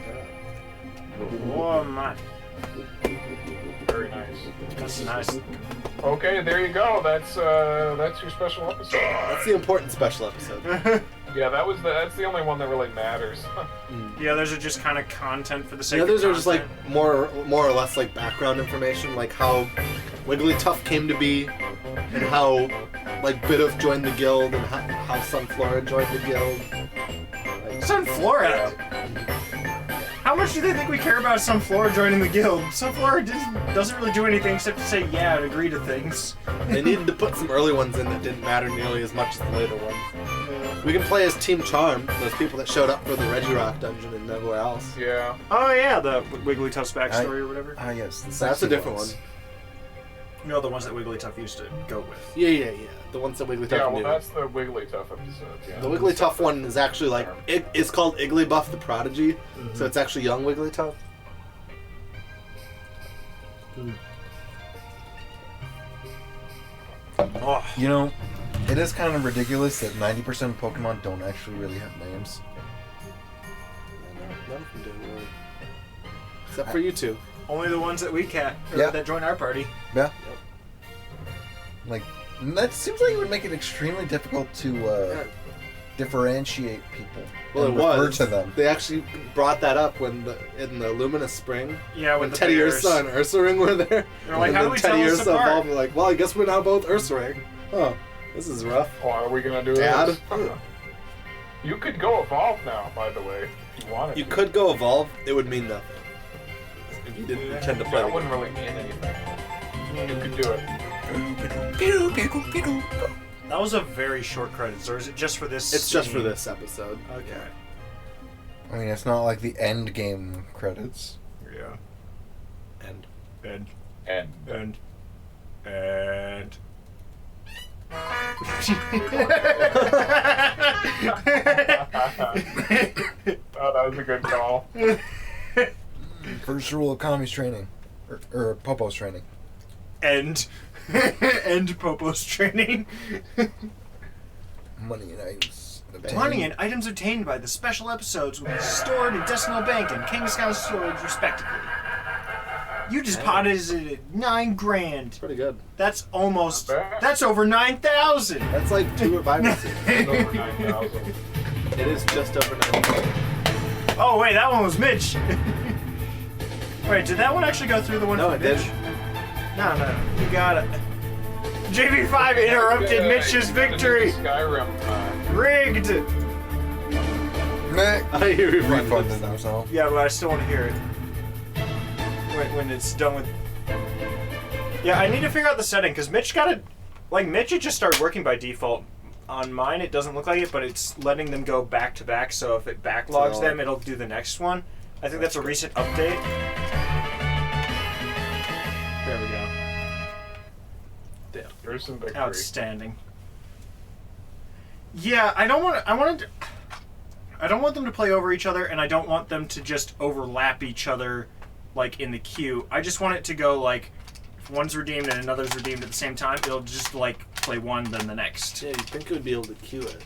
Oh my, Very nice. that's nice. Okay, there you go. That's your special episode. That's the important special episode. Yeah, that's the only one that really matters. The others are just kind of content for the sake The others of are just like content. more or less like background information, like how Wigglytuff came to be, and how like Bidoof joined the guild, and how Sunflora joined the guild. Sunflora. How much do they think we care about Sunflora joining the guild? Sunflora doesn't really do anything except to say yeah and agree to things. They needed to put some early ones in that didn't matter nearly as much as the later ones. We can play as Team Charm, those people that showed up for the Regirock dungeon and nowhere else. Yeah. Oh yeah, the Wigglytuff's backstory or whatever. Ah, yes. the That's a sexy different ones. one. You know, the ones that Wigglytuff used to go with. Yeah. The ones that Wigglytuff Yeah, well, knew. that's the Wigglytuff episode. Yeah. The Wigglytuff one is actually like it's called Igglybuff the Prodigy, so it's actually young Wigglytuff. Oh, You know, it is kind of ridiculous that 90% of Pokemon don't actually really have names. None of them do really, except for you two. only the ones that we Yeah. that join our party. Yeah. Like, that seems like it would make it extremely difficult to differentiate people. Well, and it refer was. to them. They actually brought that up in the Luminous Spring Yeah, when with the Teddy bears. Ursa and Ursaring were there. They're like, and how then do we Teddy tell this Ursa apart? evolved. We're like, well, I guess we're now both Ursaring. Oh, this is rough. Oh, are we gonna do Dad? this? You could go evolve now, by the way, if you wanted. You to. could go evolve. It would mean nothing if you didn't intend to play. That the wouldn't game. really mean anything. You could do it. That was a very short credits, or is it just for this? It's just for scene? this episode. Okay. I mean, it's not like the end game credits. Yeah. And And And and. oh, that was a good call. First rule of Kami's training. Or Popo's training. End. End Popo's training. Money and items. obtained. Money and items obtained by the special episodes will be stored in Decimal Bank and King Scout Storage, respectively. You just potted at 9 grand. pretty good. That's almost. Not bad. That's over 9,000. That's like 2 revival seeds. It's over 9,000. It is just over 9,000. Oh wait, that one was Mitch. Wait, did that one actually go through the one No, for it Mitch? didn't. No, you got it. JV5 interrupted Mitch's victory. Skyrim. Rigged. Meh. I hear you Refunded himself. Yeah, but I still want to hear it. When it's done with. Yeah, I need to figure out the setting because Mitch got it. Like Mitch, it just started working by default. On mine, it doesn't look like it, but it's letting them go back to back. So if it backlogs So- them, it'll do the next one. I think that's a recent update. There we go. There's some victory. Outstanding. Yeah, I don't want to. I wanted. I don't want them to play over each other, and I don't want them to just overlap each other, like, in the queue. I just want it to go, like, if one's redeemed and another's redeemed at the same time, it'll just, like, play one, then the next. Yeah, you think it would be able to queue it.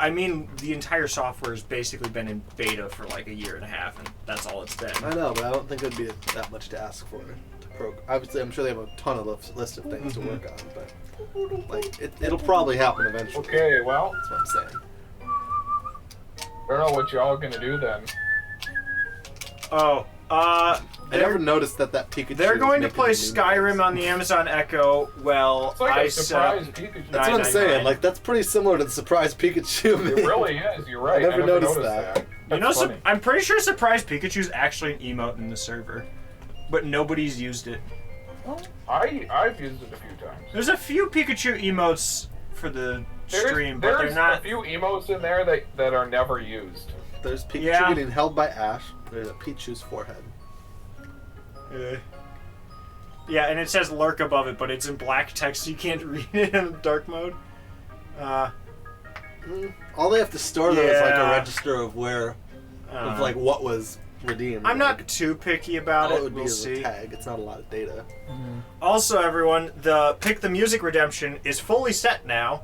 I mean, the entire software has basically been in beta for, like, a year and a half, and that's all it's been. I know, but I don't think it would be that much to ask for. Obviously, I'm sure they have a ton of list of things to work on, but like it'll probably happen eventually. Okay, well, That's what I'm saying. I don't know what y'all gonna do then. Oh, I never noticed that Pikachu. they're was going to making play new Skyrim noise. on the Amazon Echo. Well, It's like I a surprise set Pikachu. That's what I'm saying. $9.99. Like that's pretty similar to the surprise Pikachu. It really is. You're right. I never noticed that. You know, That's funny. I'm pretty sure Surprise Pikachu's actually an emote in the server, but nobody's used it. I've used it a few times. There's a few Pikachu emotes for the stream, but there's they're not. a few emotes in there that are never used. There's Pikachu Yeah. getting held by Ash. There's a Pikachu's forehead. Yeah, and it says lurk above it, but it's in black text, so you can't read it in dark mode. All they have to store though is like a Yeah. register of where, of like what was redeemed. I'm like, not too picky about all it. it would be We'll is a see. tag. It's not a lot of data. Also, everyone, the Pick the Music redemption is fully set now.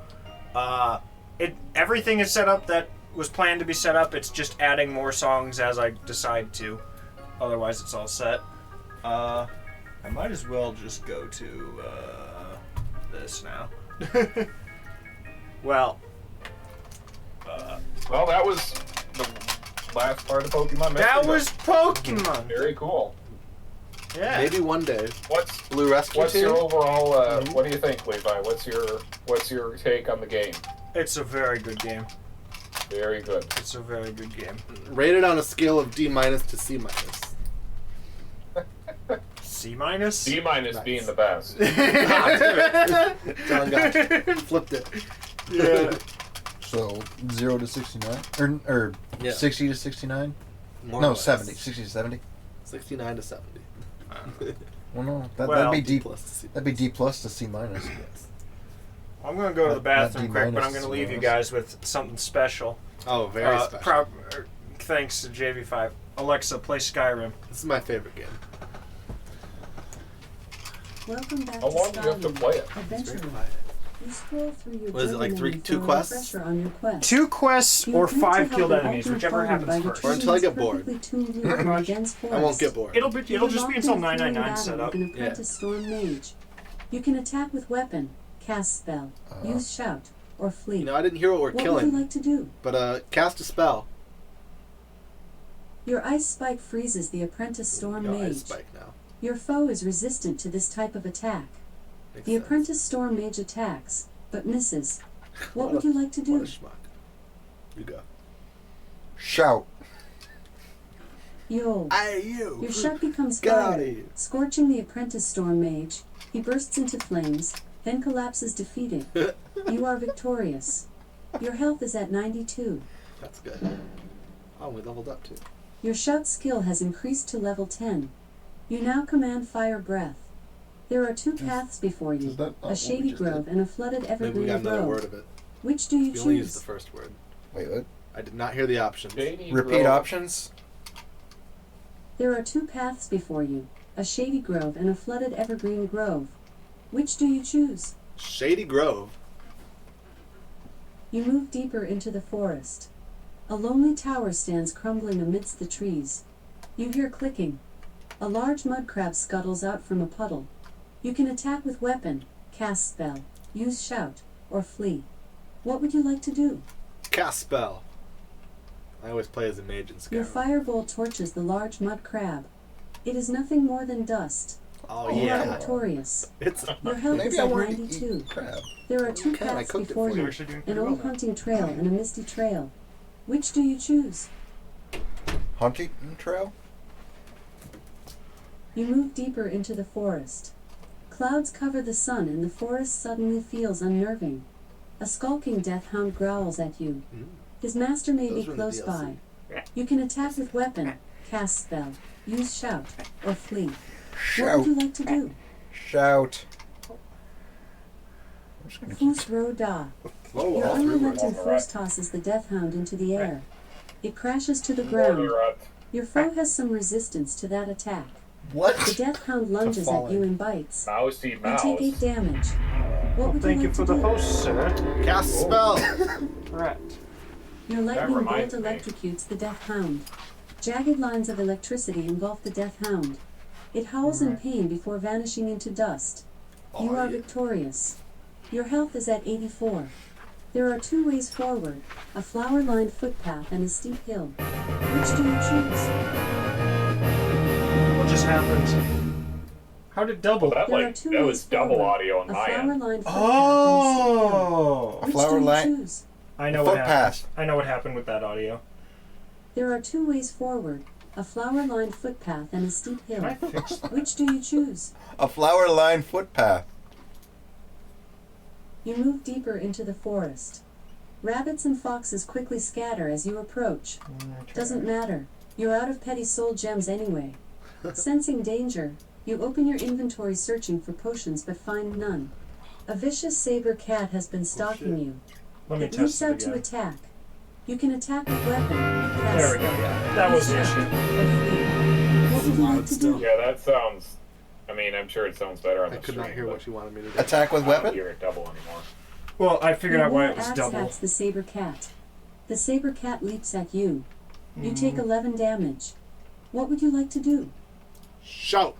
Everything is set up that was planned to be set up. It's just adding more songs as I decide to. Otherwise, it's all set. I might as well just go to this now. Well, Well, that was the last part of Pokemon. that Mystery was Pokemon. very cool. Yeah. Maybe one day. What's Blue Rescue what's Team. your overall? What do you think, Levi? What's your take on the game? It's a very good game. Very good. It's a very good game. Rated on a scale of D- to C-. C minus. D- Nice. being the best. John got flipped it. Yeah. So 0 to 69, or Yeah. 60 to 69. More or No, less. 70. 60 to 70. 69 to 70. Well, no, Well, that'd be D. plus to C. That'd be D plus to C minus. Yes. I'm gonna go to the Not bathroom D quick, but minus, I'm gonna C leave you minus. guys with something special. Oh, very special. Thanks to JV5. Alexa, play Skyrim. This is my favorite game. Welcome back How to long do you have to Skyrim. play it? It's very Adventurer. quiet. You scroll through your What is it, like journal three- and two feel quests? refresher on your quest. 2 quests You or attempt to 5 help killed an enemies, ultimate whichever foe happens by first. Or until I get bored. perfectly tuned Pretty lure much. against I won't get bored. It'll just You're be locked until in a thrilling 999 battle set up. with an apprentice storm mage. You can attack with weapon, cast spell, use shout, or flee. You know, I didn't hear what we're what killing, would you like to do? but cast a spell. Your ice spike freezes the apprentice storm No, I mage. spike now. Your foe is resistant to this type of attack. Makes The sense. apprentice storm mage attacks, but misses. What would a- you like to What do? a schmuck. You go. Shout. Yo. Hey, you! Your shout becomes Get out of fire, here. scorching the apprentice storm mage. He bursts into flames, then collapses defeated. You are victorious. Your health is at 92. That's good. Oh, we leveled up too. Your shout skill has increased to level 10. You now command fire breath. There are 2 paths before you, is that not a what shady we just grove and a flooded Maybe we evergreen got another grove. word of it. Which do you We only used the choose? first word. Wait, what? I did not hear the options. JD Repeat Grove. options. There are 2 paths before you, a shady grove and a flooded evergreen grove. Which do you choose? Shady Grove. You move deeper into the forest. A lonely tower stands crumbling amidst the trees. You hear clicking. A large mud crab scuttles out from a puddle. You can attack with weapon, cast spell, use shout, or flee. What would you like to do? Cast spell. I always play as a mage in Your Skyrim. firebolt torches the large mud crab. It is nothing more than dust. Oh You are yeah. victorious. It's Your health is Maybe I at wanted to 92. eat crab. There are 2 can, I paths cooked it before for you, You're actually doing an pretty well old now. hunting trail and a misty trail. Which do you choose? Hunting trail. You move deeper into the forest. Clouds cover the sun and the forest suddenly feels unnerving. A skulking death hound growls at you. His master may Those be were in the close DLC. by. You can attack with weapon, cast spell, use shout, or flee. What Shout. would you like to do? Shout. I'm just gonna keep Foos ro da. Whoa, Your all three words. unrelenting force tosses the death hound into the air. It crashes to the ground. Mortarut. Your foe has some resistance to that attack. What? The Death Hound lunges at you and bites. Mousy You mouse. take 8 damage. What would Thank you you like for to the do? host, sir. Cast spell. Correct. Your lightning bolt reminds me. electrocutes the Death Hound. Jagged lines of electricity engulf the Death Hound. It howls in pain before vanishing into dust. You are victorious. Your health is at 84. There are 2 ways forward, a flower-lined footpath and a steep hill. Which do you choose? What just happened? How did double? That There are like 2 that ways was double forward, audio on a my end. flower-lined footpath and a steep hill. Oh. A Which flower do you line. choose? I know what happened. Footpath. I know what happened with that audio. There are 2 ways forward, a flower-lined footpath and a steep hill. Can I fix that? Which do you choose? A flower-lined footpath. You move deeper into the forest. Rabbits and foxes quickly scatter as you approach. Doesn't matter. You're out of petty soul gems anyway. Sensing danger, you open your inventory searching for potions but find none. A vicious saber cat has been stalking you. Let me It leaps test it out to again. attack. You can attack with weapon. There we go. Yeah, that was the issue. What would you like to do? Yeah, that sounds. I mean, I'm sure it sounds better on I the could stream. not hear but what you wanted me to do. Attack with I don't weapon? hear it double anymore. Well, I figured out why Your it was axe double. attacks the saber cat. The saber cat leaps at you. You take 11 damage. What would you like to do? Shout.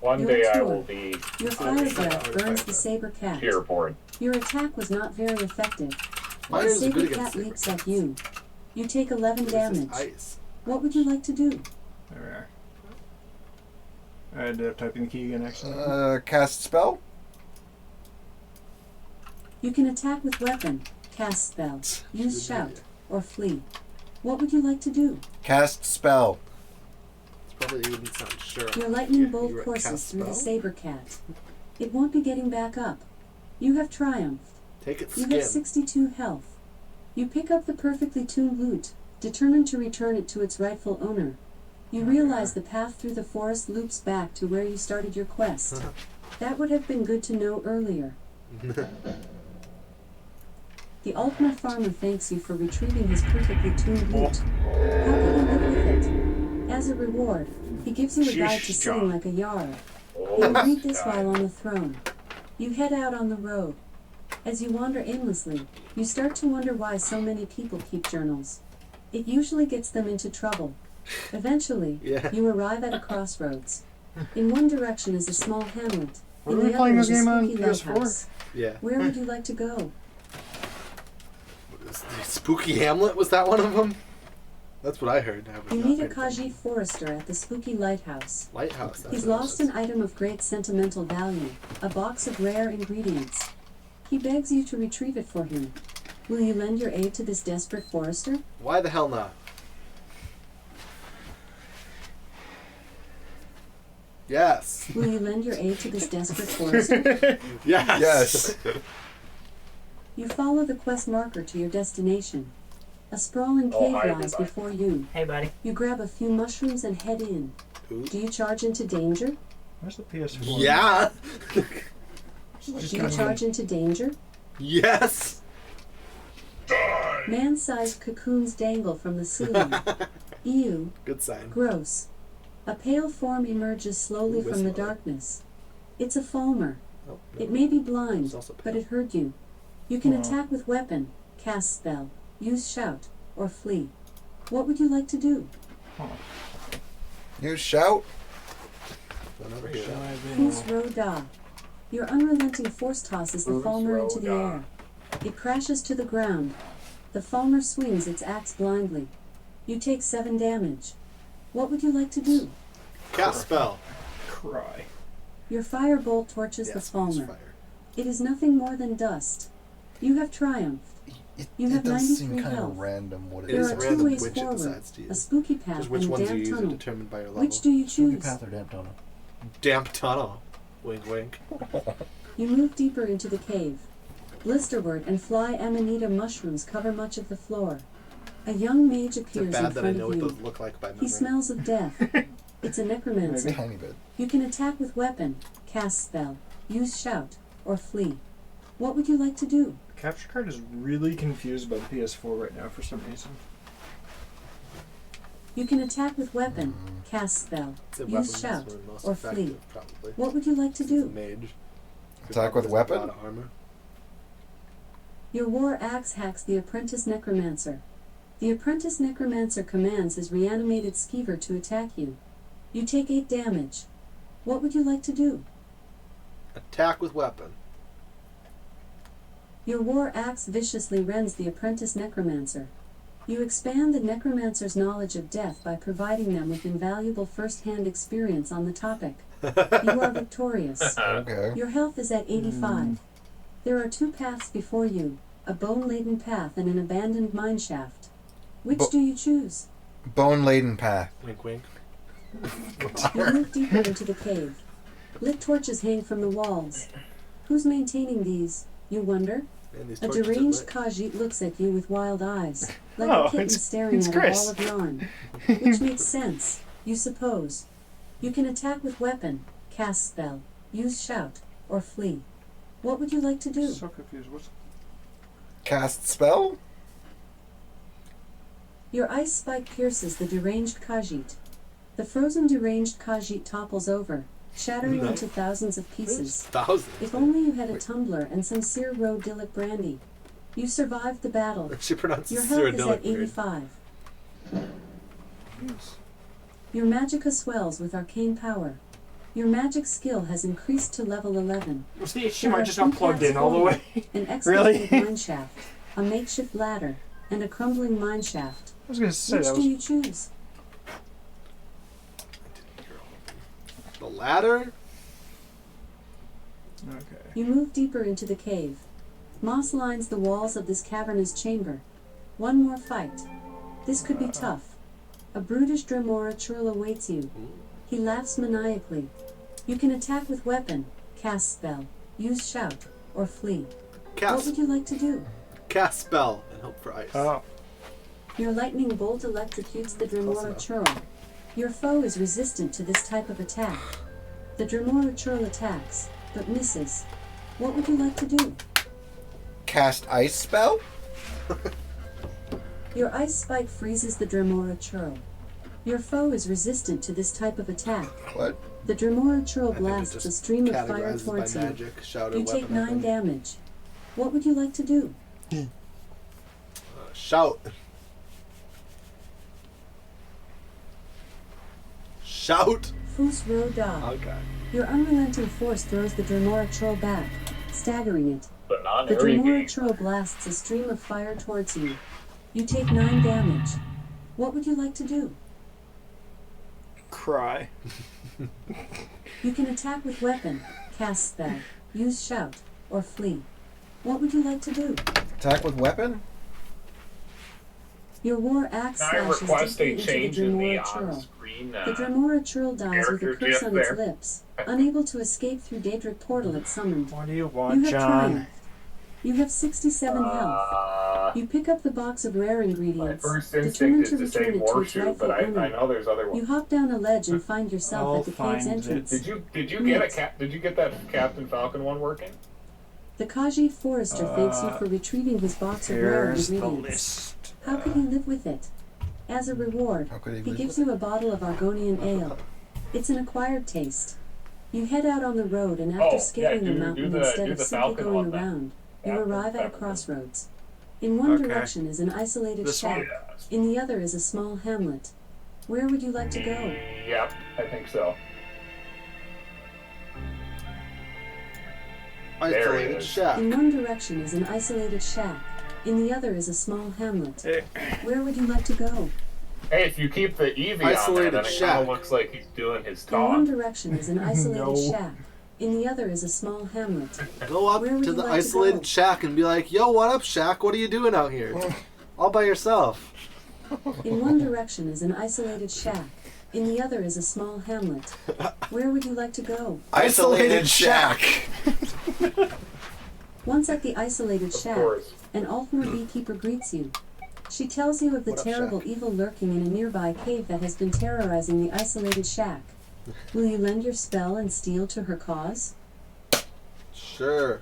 One Your day I turn. will be Your fire breath burns the saber cat. cheer board. Your attack was not very effective. Mine The is saber good cat against leaps saber at you. You take 11 This is damage. ice. What would you like to do? There we are. I ended up typing the key again, actually. Cast spell? You can attack with weapon, cast spell, use shout, or flee. What would you like to do? Cast spell. It's probably you wouldn't sound sure. Your lightning You bolt were at courses cast through the spell? saber cat. It won't be getting back up. You have triumphed. Take its You skin. have 62 health. You pick up the perfectly tuned loot, determined to return it to its rightful owner. You realize the path through the forest loops back to where you started your quest. That would have been good to know earlier. The ultimate farmer thanks you for retrieving his perfectly tuned loot. How can you live with it? As a reward, he gives you a guide to Sheesh, sitting John. like a Jarl. Oh, You read this God. while on the throne. You head out on the road. As you wander aimlessly, you start to wonder why so many people keep journals. It usually gets them into trouble. Eventually, Yeah. you arrive at a crossroads. In one direction is a small hamlet. Were In we the playing other is a a game on spooky PS4? lighthouse. Yeah. Where would you like to go? Spooky Hamlet, was that one of them? That's what I heard. I was You not meet a paying attention. Kaji forester at the spooky lighthouse. Lighthouse. that's He's what it lost was. an item of great sentimental value, a box of rare ingredients. He begs you to retrieve it for him. Will you lend your aid to this desperate forester? Why the hell not? Yes. Will you lend your aid to this desperate forester? Yes. Yes. You follow the quest marker to your destination. A sprawling Oh, cave hi, lies everybody. before you. Hey, buddy. You grab a few mushrooms and head in. Ooh. Do you charge into danger? Where's the PS4? Yeah. Do you charge into danger? Yes. Man-sized cocoons dangle from the ceiling. Ew. Good sign. Gross. A pale form emerges slowly Ooh, from the whisper. darkness. It's a falmer. Oh, It may be blind, It's also but pale. it heard you. You can Aw. attack with weapon, cast spell, use shout, or flee. What would you like to do? You shout. I'll never hear that. Who's Roda? Your unrelenting force tosses the Who's falmer into the Roda? air. It crashes to the ground. The falmer swings its axe blindly. You take 7 damage. What would you like to do? Cast spell. Cry. Your firebolt torches Yes, the use falmer. fire. It is nothing more than dust. You have triumphed. You have does 93 seem kind health. of random what it It There is are 2 random ways which it forward, decides to a use. spooky path Just which and a ones you damp use are tunnel. determined by your level. Which do you Spooky choose? path or damp tunnel? Damp tunnel. Wink, wink. You move deeper into the cave. Blisterwort and fly amanita mushrooms cover much of the floor. A young mage It's appears in bad that I front know of what you. those look like by memory. He smells of death. It's a necromancer. Tiny bit. You can attack with weapon, cast spell, use shout, or flee. What would you like to do? The capture card is really confused by the PS4 right now for some reason. You can attack with weapon, cast spell, The use weapons shout, were most or flee. effective, probably. What would you like to The do? mage. Attack with A weapon? lot of armor. Your war axe hacks the apprentice necromancer. The apprentice necromancer commands his reanimated skeever to attack you. You take 8 damage. What would you like to do? Attack with weapon. Your war axe viciously rends the apprentice necromancer. You expand the necromancer's knowledge of death by providing them with invaluable first-hand experience on the topic. You are victorious. Okay. Your health is at 85. There are 2 paths before you, a bone-laden path and an abandoned mineshaft. Which do you choose? Bone-laden path. Wink, wink. You move deeper into the cave. Lit torches hang from the walls. Who's maintaining these, you wonder? Man, these A torches are deranged lit. Khajiit looks at you with wild eyes, like Oh, a kitten it's staring at Chris. a ball of yarn. Which makes sense, you suppose. You can attack with weapon, cast spell, use shout, or flee. What would you like to do? So confused. What's Cast spell? Your ice spike pierces the deranged Khajiit. The frozen deranged Khajiit topples over, shattering Nice. into thousands of pieces. Thousands. If only you had a tumbler and some Sear Road Dillick brandy. You survived the battle. She pronounces Your health is at Cyrodiilic weird. 85. Your magicka swells with arcane power. Your magic skill has increased to level 11. the There HDMI are just not 3 plugged paths in all the forward, way? An Really? excavated mine shaft, a makeshift ladder, and a crumbling mine shaft. I was gonna say Which that do was. you choose? The ladder? Okay. You move deeper into the cave. Moss lines the walls of this cavernous chamber. One more fight. This could be tough. A brutish Dremora churl awaits you. He laughs maniacally. You can attack with weapon, cast spell, use shout, or flee. What Cast, would you like to do? cast spell and hope for ice. Oh. Your lightning bolt electrocutes the Dremora enough. churl. Your foe is resistant to this type of attack. The Dremora churl attacks, but misses. What would you like to do? Cast ice spell? Your ice spike freezes the Dremora churl. Your foe is resistant to this type of attack. What? The Dremora churl I think it blasts just a stream of fire categorizes towards by you. magic, shout, or You take weapon, I 9 think. damage. What would you like to do? Shout. Shout. Foos Ro Da. Okay. Your unrelenting force throws the Dremora churl back, staggering it. But not The every Dremora game. churl blasts a stream of fire towards you. You take 9 damage. What would you like to do? Cry. You can attack with weapon, cast spell, use shout, or flee. What would you like to do? Attack with weapon? Your war axe Can I slashes request deeply a into change the in the Dremora churl. on-screen The Dremora churl dies with a character curse gif on its there? lips, unable to escape through Daedric portal it summoned. What do you You want, have John? triumphed. You have 67 health. You pick up the box of rare My ingredients, first determined instinct to is to return say it to war its shoot, rightful but I owner. know there's other ones. You hop down a ledge and find yourself I'll at the cave's find it. entrance. Did you get a Did you get that Captain Falcon one working? The Khajiit forester thanks you for retrieving his box of rare Here's the ingredients. list. How could he live with it? As a reward, How could he he live gives with you a bottle of Argonian ale. It's an acquired taste. You head out on the road, and after Oh, yeah, scaling the do mountain the- instead do of the simply Falcon going one then. around, you Yeah, arrive at a Falcon. crossroads. In one Okay. direction is an isolated This shack. one? In the other is a small hamlet. Where would you like to go? Yep, I think so. There it Isolated is. shack. In one direction is an isolated shack. In the other is a small hamlet. Eh, Where would you like to go? Hey, if you keep the Eevee on there, Isolated then it kind shack. of looks like he's doing his In one talk. direction is an isolated No. shack. In the other is a small hamlet. Go up Where would to you the like to isolated go? shack and be like, "Yo, what up, Shack? What are you doing out here? All by yourself?" In one direction is an isolated shack. In the other is a small hamlet. Where would you like to go? Isolated shack. Once at the isolated Of shack, course. an Altmer beekeeper greets you. She tells you of the What up, terrible evil lurking in a nearby cave that has been terrorizing the isolated shack. Will you lend your spell and steel to her cause? Sure.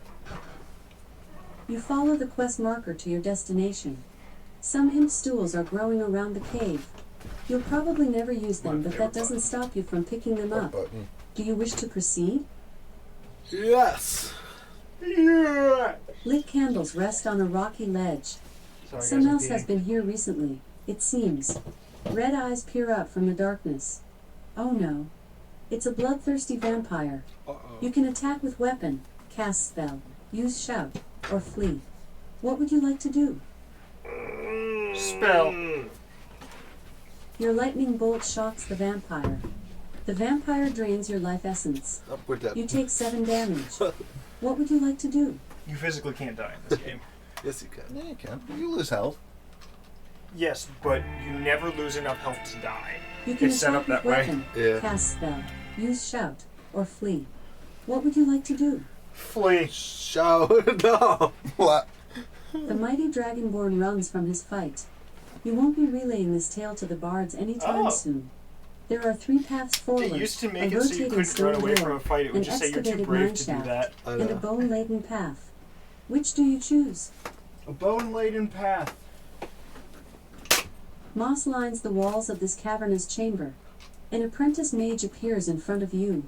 You follow the quest marker to your destination. Some imp stools are growing around the cave. You'll probably never use them, but that doesn't stop you from picking them up. Button. Do you wish to proceed? Yes. Lit candles rest on a rocky ledge. Some else has been here recently, it seems. Red eyes peer out from the darkness. Oh no. It's a bloodthirsty vampire. You can attack with weapon, cast spell, use shout, or flee. What would you like to do? Spell. Your lightning bolt shocks the vampire. The vampire drains your life essence. Oh, we're dead. You take 7 damage. What would you like to do? You physically can't die in this game. Yes, you can. Yeah, you can. You lose health. Yes, but you never lose enough health to die. You can It's set attack up with that way. weapon, Yeah. cast spell, use shout, or flee. What would you like to do? Flee. Shout. No. What? The mighty dragonborn runs from his fight. You won't be relaying this tale to the bards anytime Oh. soon. There are 3 paths forward, It used to a make it so you rotating couldn't stone run away door, from a fight. It would an just say you're too excavated brave mine to do shaft, that. I and a know. bone-laden path. Which do you choose? A bone-laden path. Moss lines the walls of this cavernous chamber. An apprentice mage appears in front of you.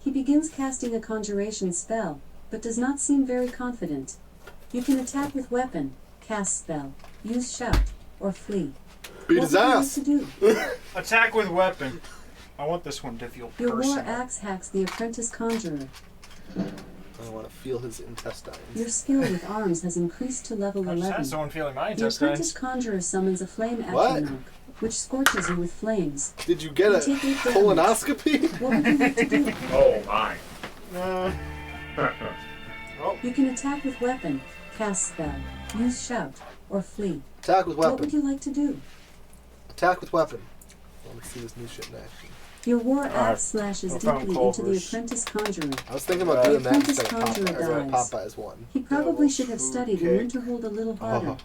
He begins casting a conjuration spell, but does not seem very confident. You can attack with weapon, cast spell, use shout, or flee. Beat What his would you like ass. to do? Attack with weapon. I want this one to feel Your war personal. axe hacks the apprentice conjurer. I want to feel his intestines. Your skill with arms has increased to level I just had 11. someone feeling my The apprentice intestines. conjurer summons a flame What? atronach, which scorches you with flames. Did you get a You take 8 damage. colonoscopy? What would you like to do? Oh my. You can attack with weapon, cast spell, use shout, or flee. Attack with What would weapon. you like to do? Attack with weapon. I want to see this new shit in action. Your war axe slashes I found deeply into the Culver's. apprentice conjurer. I was thinking about The doing that apprentice instead of conjurer Popeye. Or dies. Popeye's one. He probably Devil's should have food studied and cake. learned to hold a little harder. Oh.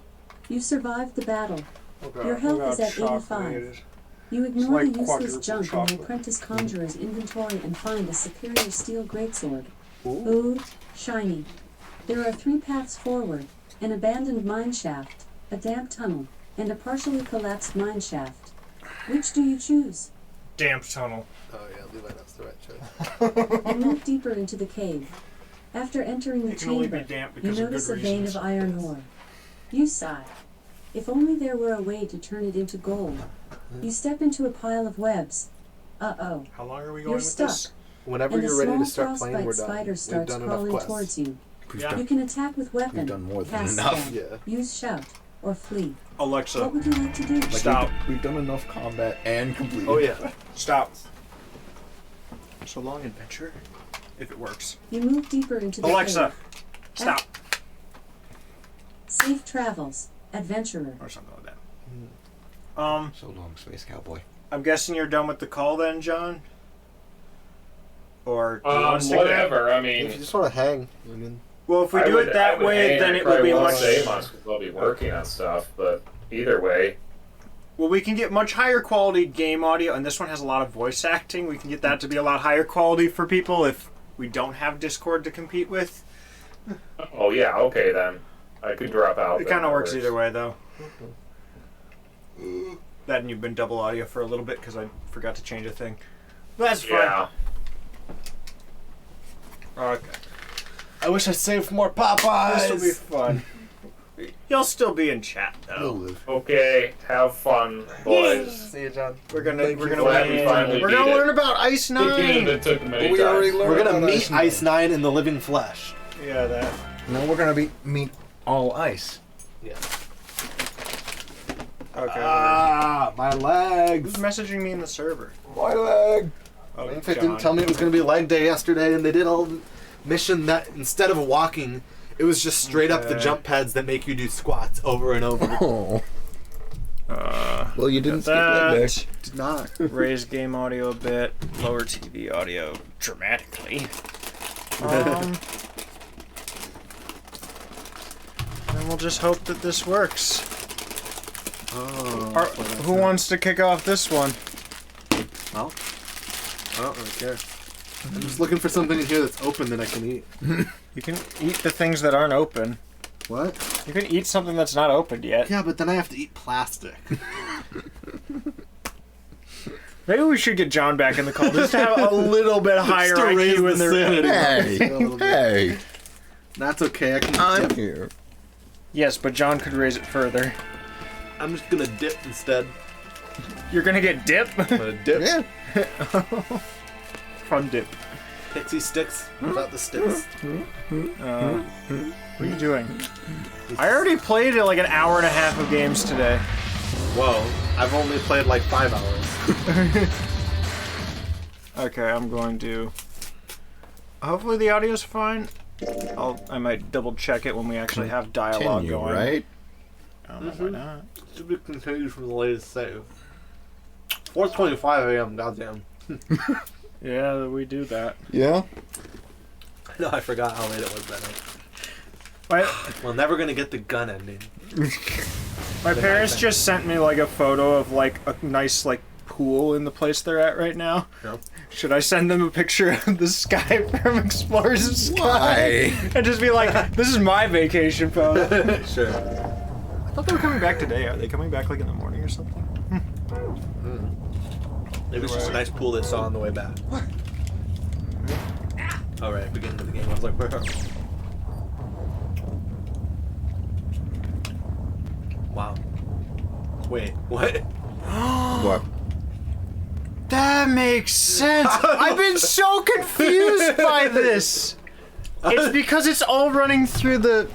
You survived the battle. Look Your how- health look is how at 85. chocolate it is. You ignore like the useless quadruple junk in the chocolate. apprentice conjurer's inventory and find a superior steel greatsword. Ooh. Ooh, shiny. There are 3 paths forward, an abandoned mine shaft, a damp tunnel, and a partially collapsed mine shaft. Which do you choose? Damp tunnel. Oh yeah, Levi knows the right choice. You move deeper into the cave. After entering the It can only chamber, be damp you because of notice good a vein reasons. of iron ore. You sigh. If only there were a way to turn it into gold. You step into a pile of webs. Uh-oh. How long are we going You're with stuck. this? Whenever And a you're ready small to start playing, frostbite we're done. spider We've starts done enough crawling quests. towards you. We've Yeah. You done, can attack with weapon, we've done more than cast enough. spell, Yeah. use shout, or flee. Alexa, What would you like to do? Like, Stop. We've done enough combat and completed. Oh yeah. stop. So long adventure, if it works. You move deeper into the Alexa, cave. stop. Safe travels, adventurer. Or something like that. So long, Space Cowboy. I'm guessing you're done with the call then, John? Or do you want to stick Whatever. I If you mean, just want to hang, I mean, Well, if we I do would- it I that would way, hang. then I it will probably be won't much. say much because I'll be working on stuff. But either way, Well, we can get much higher quality game audio, and this one has a lot of voice acting. We can get that to be a lot higher quality for people if we don't have Discord to compete with. oh yeah, okay then. I could drop out. It then, kind of that works either way, though. That and you've been double audio for a little bit because I forgot to change a thing. That's fine. Yeah. Okay. I wish I saved more This will be Popeyes. fun. You'll still be in chat You'll though. live. Okay. Have fun, boys. See you, John. We're gonna Thank we're you. gonna Glad we finally we're beat gonna it. learn about Ice It did. 9. It took many We already times. learned. We're gonna about meet Ice 9 in the living flesh. Yeah, that. No, we're gonna meet all ice. Yeah. Okay. Ah, my Who's legs. messaging me in the server? My leg. Oh, If it didn't tell me it was gonna be leg day yesterday, and they did all the mission that instead of walking, it was just straight up the Okay. jump pads that make you do squats over and over. Oh. Well, you didn't skip leg day. That. Did not. Raise game audio a bit, lower TV audio dramatically. And we'll just hope that this works. Oh, Who wants to kick off this one? Well, I don't really care. I'm just looking for something in here that's open that I can eat. You can eat the things that aren't open. What? You can eat something that's not opened yet. Yeah, but then I have to eat plastic. Maybe we should get John back in the call just to have a little bit higher Just to raise IQ in the sanity. Hey. That's okay. I can I'm dip. here. Yes, but John could raise it further. I'm just gonna dip instead. You're gonna get dip? I'm gonna dip. Yeah. Fun dip. Pixie sticks without the sticks. What are you doing? I already played like an hour and a half of games today. Whoa, I've only played like 5 hours. Okay, I'm going to... Hopefully the audio's fine. I might double check it when we actually have dialogue Continue, going. right? I don't know why not. Should be continued from the latest save. 4:25 a.m. Goddamn. Yeah, we do that. Yeah. No, I forgot how late it was that night. My, We're never gonna get the gun ending. my parents just sent me like a photo of like a nice like pool in the place they're at right now. Yep. Should I send them a picture of the sky from Explorers of Sky? Why? And just be like, this is my vacation photo. Sure. I thought they were coming back today. Are they coming back like in the morning or something? Maybe it's just a nice pool they saw on the way back. Alright, beginning of the game. I was like, where are we? Wow. Wait, what? What? That makes sense. I've been so confused by this. It's because it's all running through the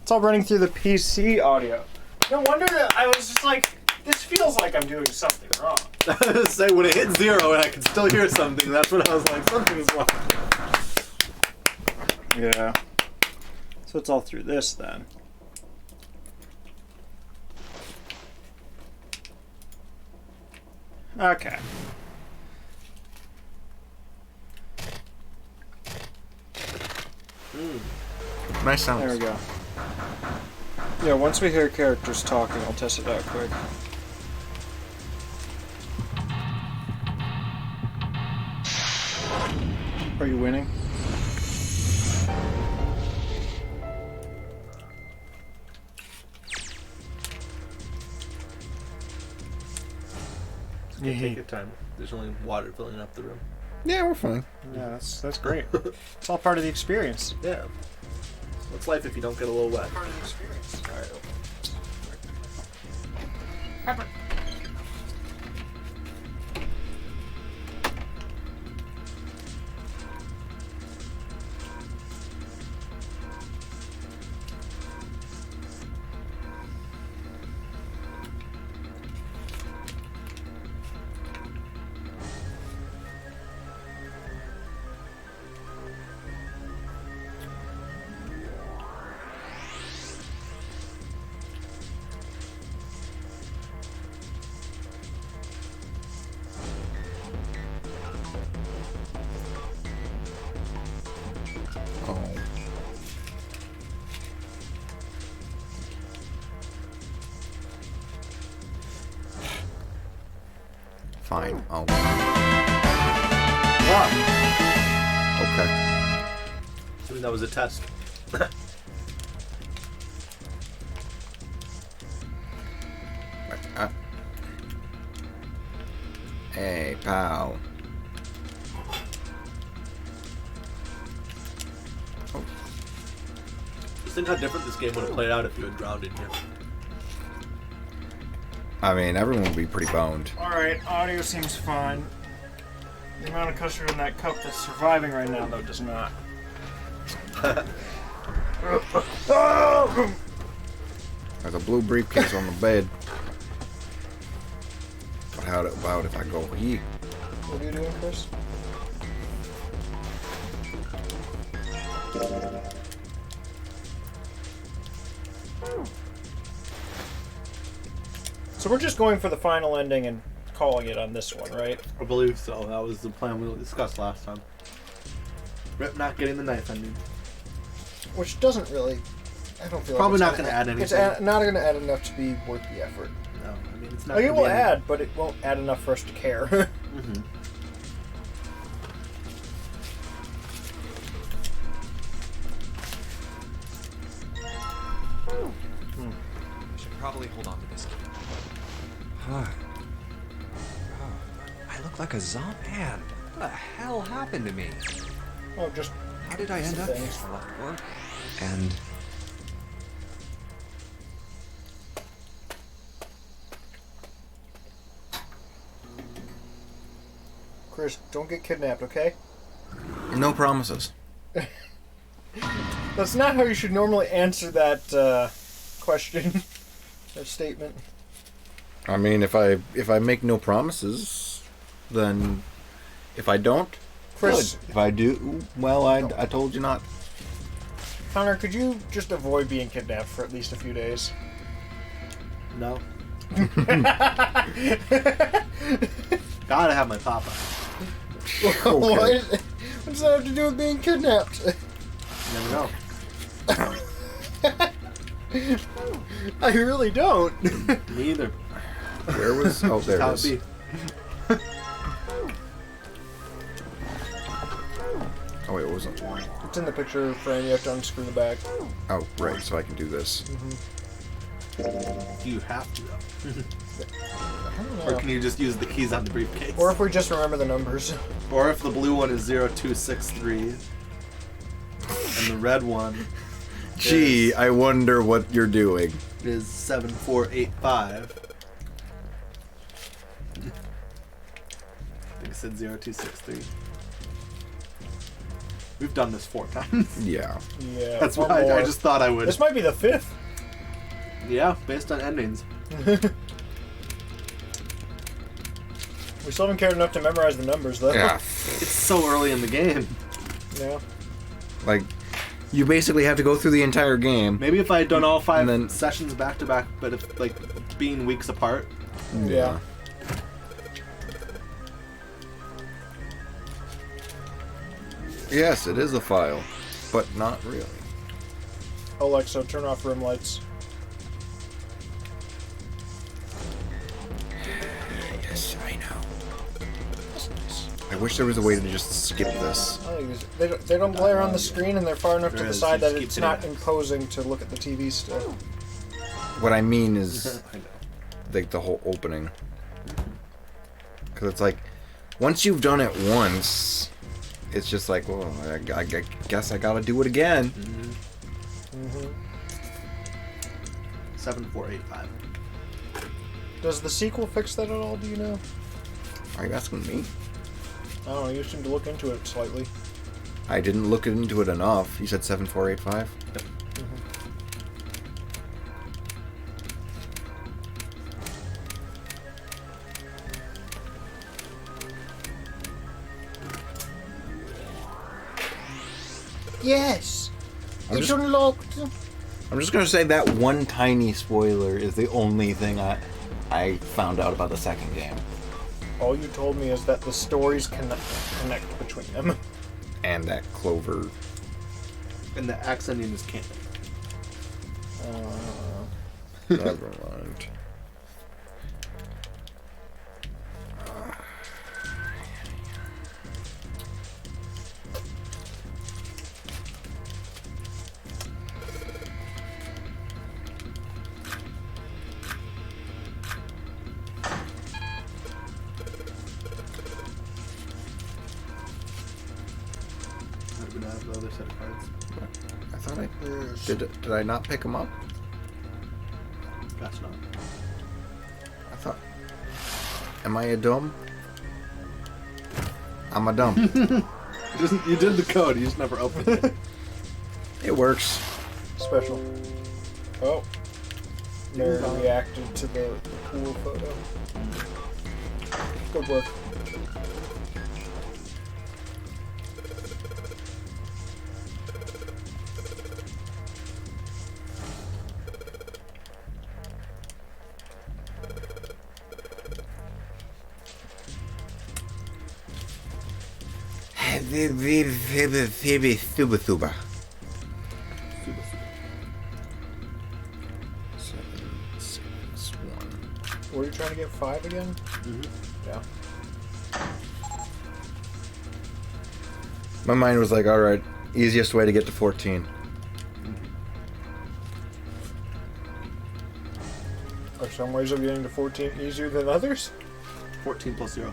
PC audio. No wonder that I was just like, this feels like I'm doing something wrong. I was gonna say, when it hit 0 and I could still hear something, that's when I was like, something's wrong. Yeah. So it's all through this then. Okay. Nice sounds. There we go. Yeah, once we hear characters talking, I'll test it out quick. Are you winning? Take your time. There's only water filling up the room. Yeah, we're fine. Yeah, that's great. It's all part of the experience. Yeah. What's life if you don't get a little wet? Part of the experience. Alright. Oh. Fine. Oh. Okay. Assuming that was a test. Hey, pal. Just think how different this game would have played out if you had drowned in here. I mean, everyone would be pretty boned. Alright, audio seems fine. The amount of custard in that cup that's surviving right now, though, does not. There's a blue briefcase on the bed. But how about if I go here? What are you doing, Chris? So we're just going for the final ending and calling it on this one, right? I believe so. That was the plan we discussed last time. Rip not getting the knife ending. Which doesn't really. I don't feel Probably like not gonna add anything. It's not going to add enough to be worth the effort. No, I mean it's not. Like, it gonna will be any- add, but it won't add enough for us to care. Mhm. probably hold on to this. I look like a zombie. Man, what the hell happened to me? Oh, just How did I end up here? I left work, and Chris, don't get kidnapped, okay? No promises. That's not how you should normally answer that question or statement. I mean, if I make no promises, then if I don't, Chris, good. If I do, well, I told you not. Connor, could you just avoid being kidnapped for at least a few days? No. Gotta have my papa. What? What does that have to do with being kidnapped? Never know. I really don't. Me either. Where was? Oh, there How it it is. be. Oh wait, what was it? It's in the picture frame. You have to unscrew the back. Oh, right. So I can do this. You have to, though. I don't Or know. can you just use the keys on the briefcase? Or if we just remember the numbers. Or if the blue one is 0263 and the red one Gee, I wonder what you're doing. is 7485. I think it said 0263. We've done this 4 times. Yeah. Yeah. That's one why I more. just thought I would. This might be the 5th. Yeah, based on endings. We still haven't cared enough to memorize the numbers, though. Yeah. It's so early in the game. Yeah. Like, you basically have to go through the entire game. Maybe if I had done all 5 And then- sessions back to back, but if like being weeks apart. Yeah. Yes, it is a file, but not really. Alexa, turn off room lights. Yes, I know. I wish there was a way to just skip this. I think they don't glare on the screen, and they're far enough to There the is, side you that just it's keep not hitting X. imposing to look at the TV still. What I mean is, I know. like, the whole opening. Because it's like, once you've done it once, it's just like, well, I guess I gotta do it again. 7485. Does the sequel fix that at all, do you know? Are you asking me? I don't know, you seem to look into it slightly. I didn't look into it enough. You said 7485? Yes! I'm It's just- unlocked! I'm just gonna say that one tiny spoiler is the only thing I found out about the second game. All you told me is that the stories connect between them. And that Clover. And the axe ending is canon. Never mind. I'm gonna have the other set of cards. I thought I did I not pick them up? That's not. I thought. Am I a dumb? I'm a dumb. You did the code, you just never opened it. It works. Special. Oh. Mary reacted to the pool photo. Good work. Thuba. 7, 6, 1. Were you trying to get 5 again? Yeah. My mind was like, alright, easiest way to get to 14. Are some ways of getting to 14 easier than others? 14 plus 0.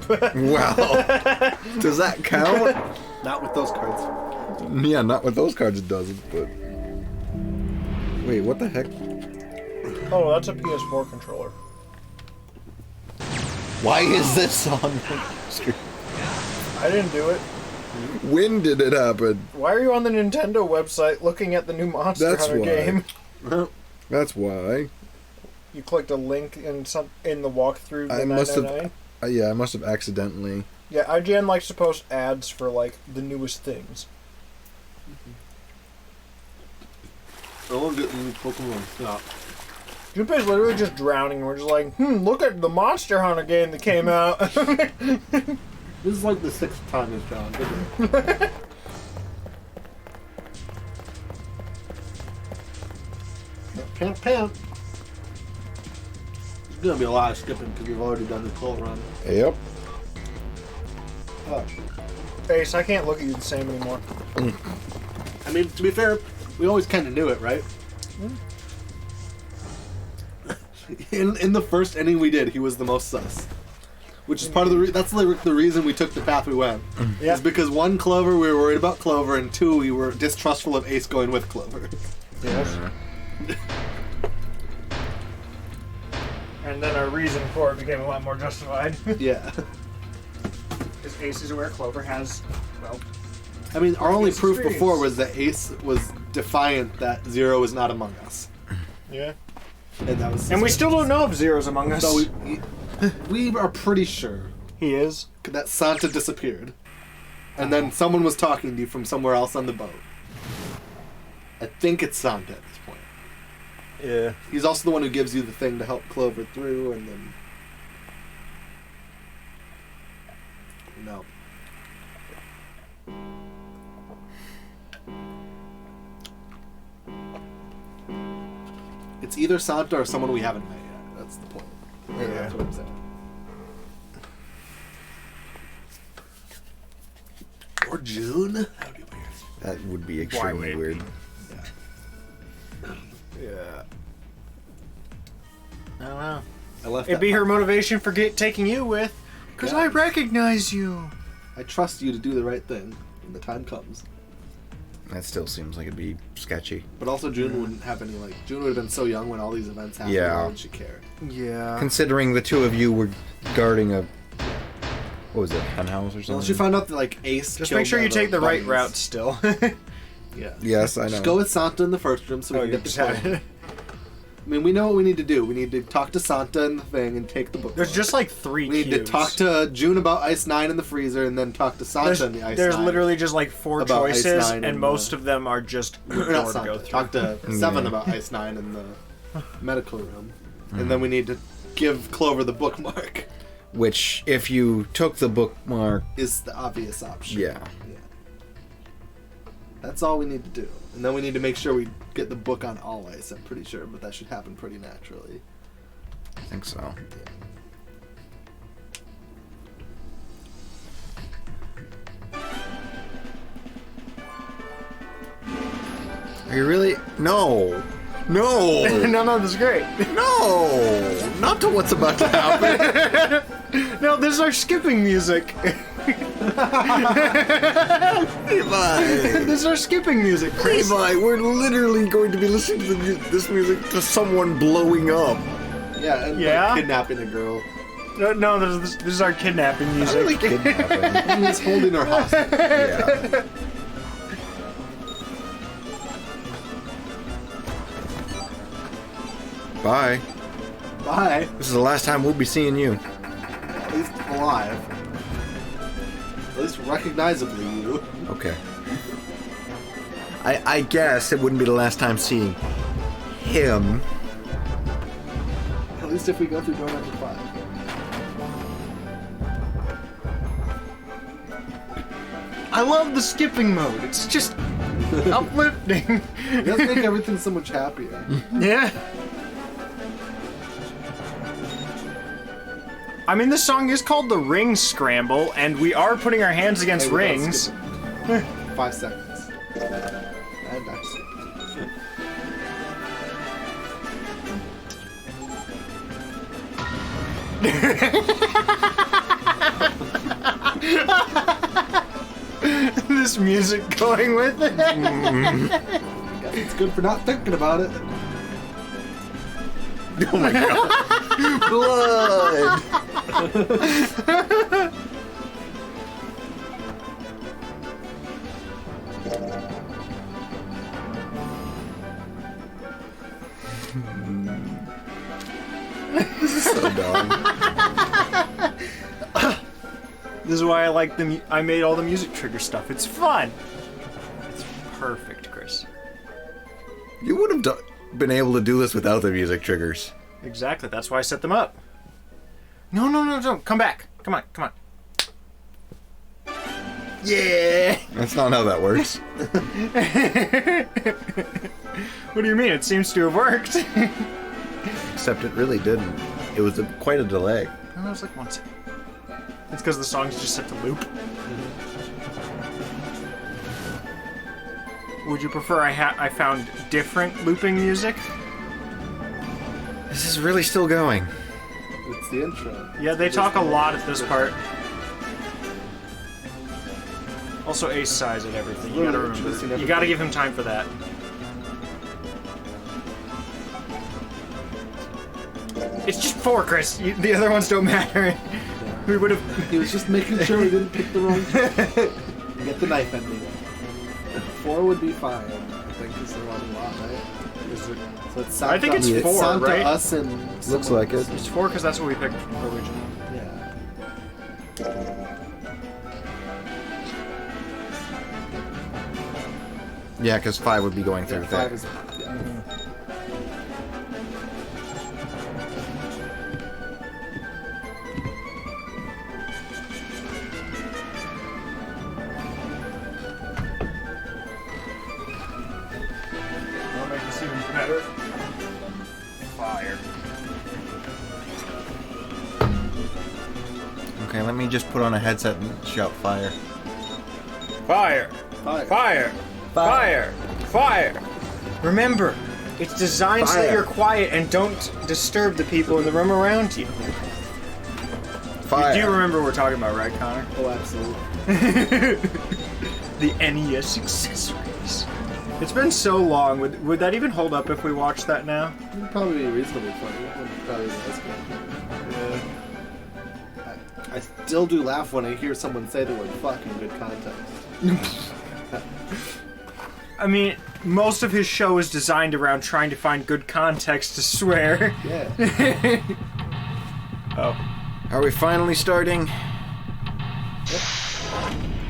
Well, does that count? Not with those cards. Yeah, not with those cards it doesn't, but... Wait, what the heck? Oh, that's a PS4 controller. Why is this on the screen? I didn't do it. When did it happen? Why are you on the Nintendo website looking at the new Monster That's Hunter why. game? That's why. You clicked a link in the walkthrough. I must have. Yeah, I must have accidentally. Yeah, IGN likes to post ads for like the newest things. I want to get new Pokemon. Stop. Junpei's literally just drowning, and we're just like, look at the Monster Hunter game that came out. This is like the 6th time it's John, isn't it? Pant, pant. There's gonna be a lot of skipping because we've already done the Clover run. Yep. Oh. Ace, I can't look at you the same anymore. I mean, to be fair, we always kind of knew it, right? In the first inning we did, he was the most sus. Which is part of that's the reason we took the path we went. Yeah. Is because 1, Clover, we were worried about Clover, and 2, we were distrustful of Ace going with Clover. Yes. And then our reason for it became a lot more justified. Yeah. Because Ace is where Clover has, well... I mean, our only proof experience. before was that Ace was defiant that Zero is not among us. Yeah. And that was. And we still don't know if Zero's among us. So we are pretty sure He is. that Santa disappeared. And then someone was talking to you from somewhere else on the boat. I think it's Santa at this point. Yeah. He's also the one who gives you the thing to help Clover through, and then... No. It's either Santa or someone we haven't met yet. That's the point. Yeah. That's what I'm saying. Or June? That would be weird. That would be extremely weird. Yeah. I don't know. I left It'd that be her part. motivation for taking you with, because Yeah. I recognize you. I trust you to do the right thing when the time comes. That still seems like it'd be sketchy. But also June wouldn't have any, like, June would have been so young when all these events happened. Yeah. Why would she care? Yeah. Considering the two of you were guarding a... What was it, hen house or something? Unless you found out that, like, Ace Just killed make sure all you take the right bunnies. route still. Yeah. Yes, I know. Just go with Santa in the first room so we Oh, can you get the decided. clone. I mean, we know what we need to do. We need to talk to Santa in the thing and take the book. There's just like 3 We need to talk to June about Ice 9 in the freezer and then talk to Santa in the Ice 9. There's literally just like 4 about Ice choices, 9 and most of them are just Or door not to Santa. go through. Talk to 7 about Ice 9 in the medical room. And then we need to give Clover the bookmark. Which, if you took the bookmark... Is the obvious option. Yeah. That's all we need to do. And then we need to make sure we get the book on all ice, I'm pretty sure, but that should happen pretty naturally. I think so. Are you really? No! No! No, this is great. No! Not to what's about to happen. No, this is our skipping music. Levi! This is our skipping music, Chris. Levi, we're literally going to be listening to this music to someone blowing up. Yeah, and Yeah? like, kidnapping a girl. No, this is our kidnapping Not music. really kidnapping. He's holding her hostage. Yeah. Bye. Bye. This is the last time we'll be seeing you. At least alive. At least recognizably you. Okay. I guess it wouldn't be the last time seeing him. At least if we go through door number 5. I love the skipping mode. It's just uplifting. It does make everything so much happier. Yeah. I mean, this song is called the Ring Scramble, and we are putting our hands against Hey, we're done rings. skipping. 5 seconds. And that's it. This music going with it. Guess it's good for not thinking about it. Oh my god. Blood. So dumb. This is why I like I made all the music trigger stuff. It's fun. It's perfect, Chris. You would have been able to do this without the music triggers. Exactly. That's why I set them up. No, no, no, no. Come back. Come on, come on. Yeah. That's not how that works. What do you mean? It seems to have worked. Except it really didn't. It was quite a delay. I was like, 1 second. It's because the song's just set to loop. Would you prefer I found different looping music? This is really still going. It's the intro. Yeah, they talk a lot at this part. Also ace size and everything. You gotta remember. You gotta give him time for that. It's just 4, Chris. The other ones don't matter. We would have. He was just making sure we didn't pick the wrong. You get the knife ending. 4 would be fine. I think is the one lot, right? Is it? So it's I think it's 4, Santa, right? Us, and Looks like it. It's 4 because that's what we picked originally. Yeah. Yeah, because 5 would be going through Yeah, there. 5 is. Yeah. That'll make this even better. Fire. Okay, let me just put on a headset and shout fire. Fire. Fire. Fire. Fire. Fire. Remember, it's designed so that Fire. you're quiet and don't disturb the people in the room around you. Fire. You do remember what we're talking about, right, Connor? Oh, absolutely. The NES accessories. It's been so long. Would that even hold up if we watched that now? It'd probably be reasonably funny. It probably was good. I still do laugh when I hear someone say the word fuck in good context. I mean, most of his show is designed around trying to find good context to swear. Yeah. Oh. Are we finally starting?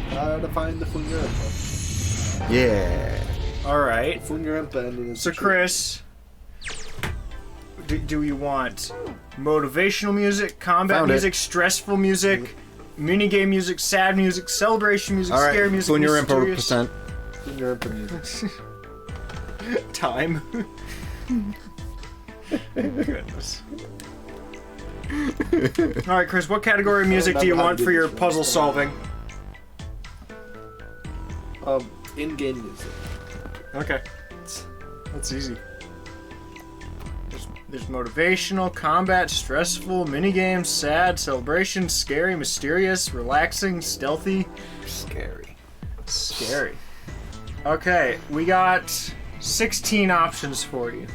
To find the Fungurimpa. Yeah. Alright. Fungurimpa ending is So, Chris, do you want motivational music, combat Found it. music, stressful music, minigame music, sad music, celebration music, All right. scary music, Fungurimpa mysterious percent. Fungurimpa music. time? Goodness. Alright, Chris, what category of music do you want for your puzzle solving? In-game music. Okay. That's easy. There's motivational, combat, stressful, minigames, sad, celebration, scary, mysterious, relaxing, stealthy. Scary. Scary. Okay, we got 16 options for you.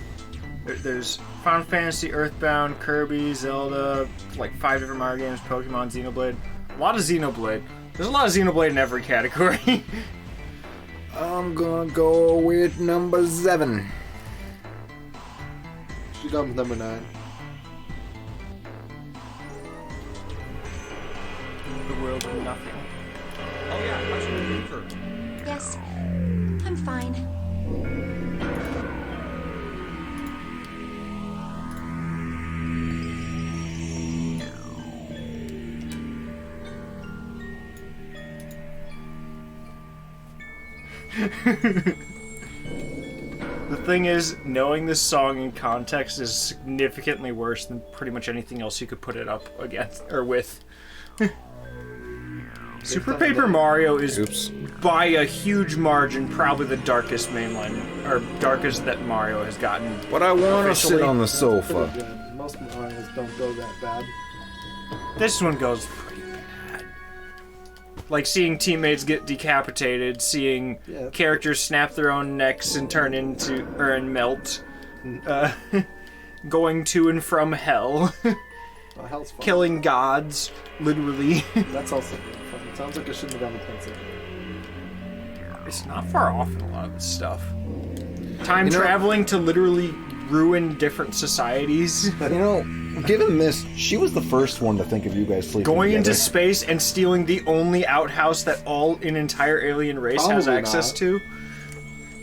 There's Final Fantasy, Earthbound, Kirby, Zelda, like 5 different Mario games, Pokemon, Xenoblade. A lot of Xenoblade. There's a lot of Xenoblade in every category. I'm gonna go with number 7. She's done with number 9. The world of nothing. Oh yeah, how's your fever? Yes, I'm fine. The thing is, knowing this song in context is significantly worse than pretty much anything else you could put it up against or with. Super Paper Mario is, by a huge margin, probably the darkest mainline, or darkest that Mario has gotten. But I want to Officially. sit on the sofa. Good. Most Marios don't go that bad. This one goes pretty bad. Like seeing teammates get decapitated, seeing characters snap their own necks and turn into and melt, going to and from hell, Oh, hell's fun. killing gods, literally. That's also really fun. It sounds like I shouldn't have gone to Pennsylvania. It's not far off in a lot of this stuff. Time traveling to literally ruin different societies. You know, given this, she was the first one to think of you guys sleeping Going together. into space and stealing the only outhouse that an entire alien race has Probably access not. to.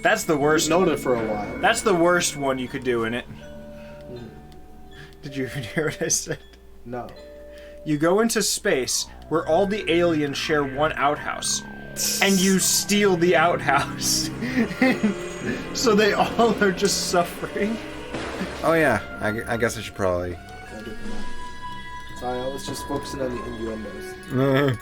That's the worst. We've known it for a while. That's the worst one you could do in it. Did you even hear what I said? No. You go into space where all the aliens share one outhouse, and you steal the outhouse. So they all are just suffering. Oh yeah, I guess I should probably. I didn't know. Sorry, I was just focusing on the innuendos.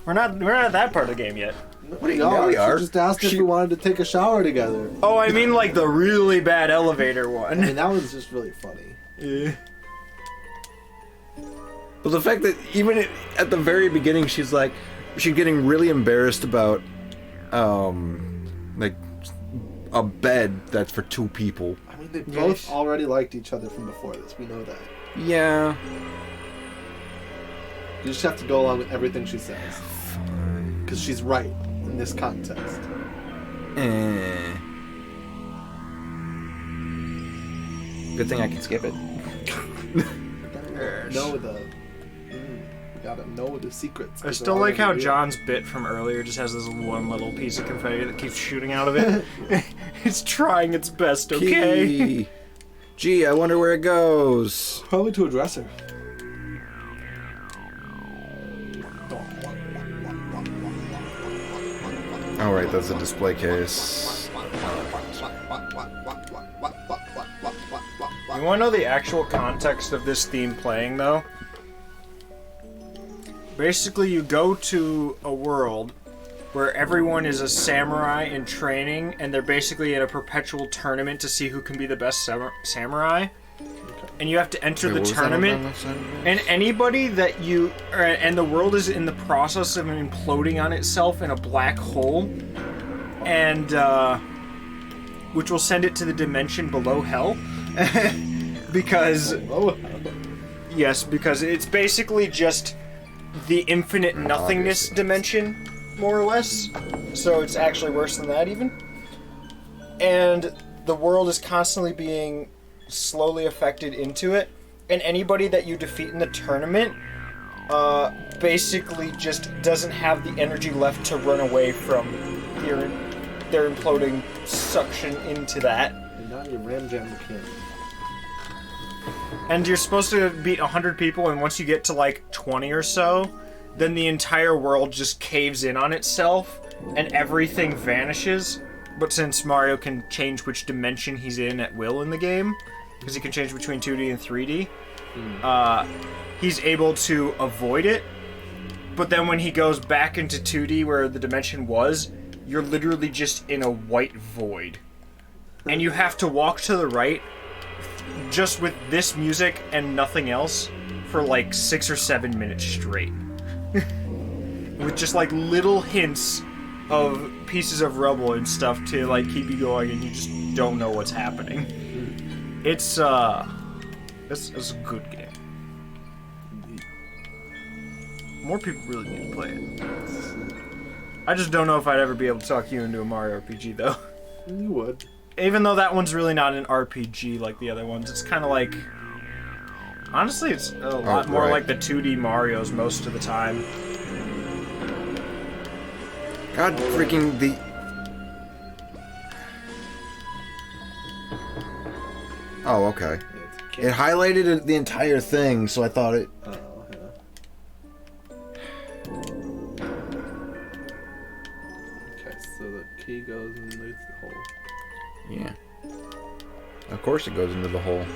We're not at that part of the game yet. What do you are? we are. She just asked if we wanted to take a shower together. Oh, I mean like the really bad elevator one. I mean, that was just really funny. Yeah. Well, the fact that even at the very beginning, she's getting really embarrassed about, like, a bed that's for two people. I mean, they both already liked each other from before this. We know that. Yeah. You just have to go along with everything she says. Because she's right in this context. Good thing I can skip it. We gotta know the secrets. I still like how John's bit from earlier just has this one little piece of confetti that keeps shooting out of it. It's trying its best, okay? Key. Gee, I wonder where it goes. Probably to a dresser. Oh, right, that's a display case. You want to know the actual context of this theme playing, though? Basically, you go to a world where everyone is a samurai in training, and they're basically in a perpetual tournament to see who can be the best samurai. And you have to enter the tournament, and anybody that you... And the world is in the process of imploding on itself in a black hole, and which will send it to the dimension below hell. Because... Yes, because it's basically just the infinite nothingness dimension, more or less. So it's actually worse than that, even. And the world is constantly being slowly affected into it, and anybody that you defeat in the tournament basically just doesn't have the energy left to run away from their imploding suction into that. And now you ram jam the king. And you're supposed to beat 100 people, and once you get to like 20 or so, then the entire world just caves in on itself, and everything vanishes. But since Mario can change which dimension he's in at will in the game, because he can change between 2D and 3D, he's able to avoid it. But then when he goes back into 2D where the dimension was, you're literally just in a white void. And you have to walk to the right just with this music and nothing else for like 6 or 7 minutes straight. With just like little hints of pieces of rubble and stuff to like keep you going, and you just don't know what's happening. It's a good game. More people really need to play it. I just don't know if I'd ever be able to talk you into a Mario RPG though. You would. Even though that one's really not an RPG like the other ones, it's kind of like... Honestly, it's a lot more like the 2D Marios most of the time. God freaking the... Oh, okay. It highlighted the entire thing, so I thought it... Oh, yeah. Okay, so the key goes underneath the hole. Yeah. Of course it goes into the hole.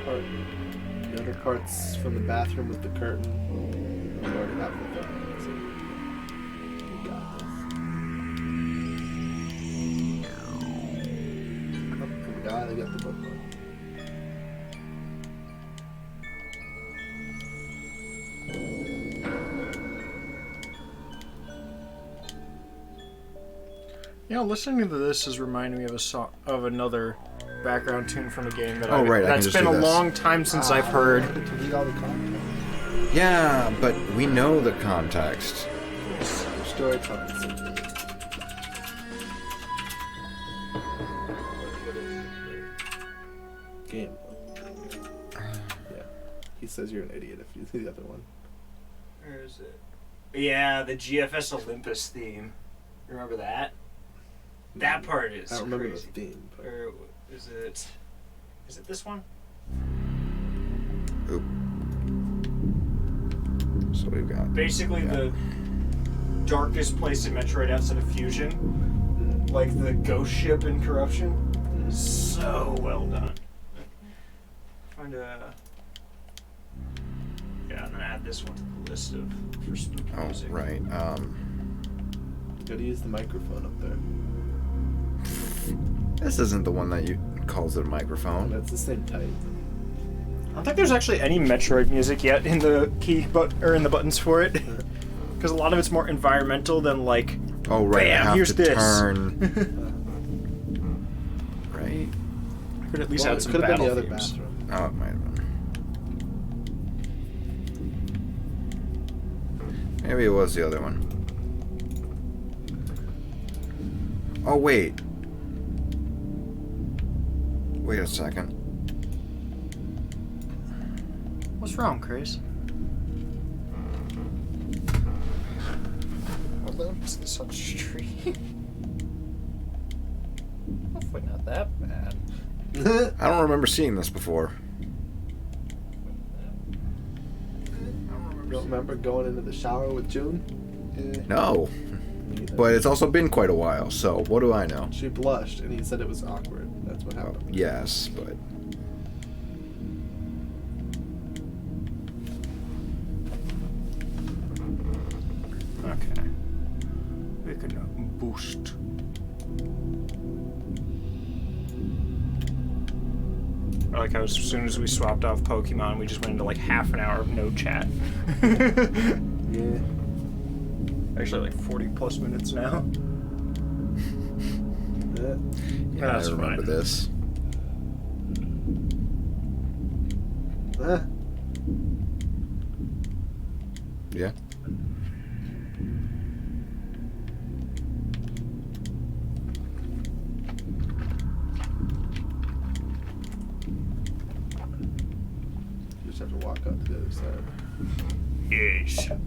The other part's from the bathroom with the curtain. We already have the thing, so we got this. Oh, we gotta get the bookmark. You know, listening to this is reminding me of a song, of another background tune from a game that right, that's been a long time since I've heard. To read all the content. Yeah, but we know the context. Story time. Game. Yeah. He says you're an idiot if you see the other one. Where is it? Yeah, the GFS Olympus theme. Remember that? That part is I don't remember crazy. the theme. But... Or is it? Is it this one? Oop. So we've got Basically, the darkest place in Metroid outside of Fusion, like the ghost ship in Corruption. So well done. Find a. Yeah, I'm gonna add this one to the list of for spooky music. right. Gotta use the microphone up there. This isn't the one that you calls it a microphone. That's the same type. I don't think there's actually any Metroid music yet in the in the buttons for it, because a lot of it's more environmental than like. Oh right, Bam, I have here's to this. turn. Right? I could at least add it some could have been battle the other themes. bathroom. Oh, it might have been. Maybe it was the other one. Oh wait. Wait a second. What's wrong, Chris? Olympus is such a tree. Hopefully not that bad. I don't remember seeing this before. You don't remember going into the shower with June? No. Me neither. But it's also been quite a while, so what do I know? She blushed and he said it was awkward. That's what happened. Yes, but... Okay. We can boost. I like how as soon as we swapped off Pokemon, we just went into like half an hour of no chat. Yeah. Actually, like 40 plus minutes now. Yeah, That's I remember fine. this. Yeah. You just have to walk up to the other side. Yes. Turn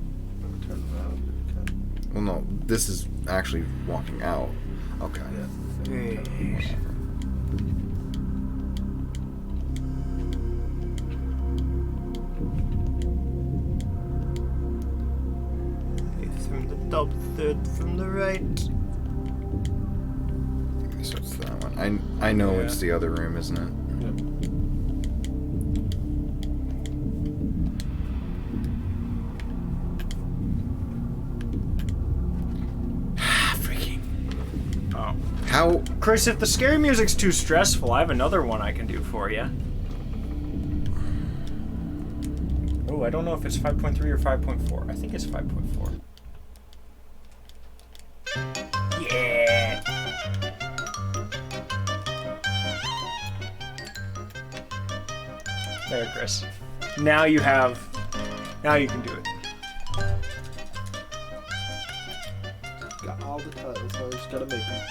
around if you can. Well, no, this is actually walking out. Okay. Yes. Fifth from the top, third from the right. So it's that one. I know Yeah. it's the other room, isn't it? Freaking. Oh. How? Chris, if the scary music's too stressful, I have another one I can do for you. Oh, I don't know if it's 5.3 or 5.4. I think it's 5.4. Yeah! There, Chris. Now you have... Now you can do it. Got all the titles, so I just gotta make them.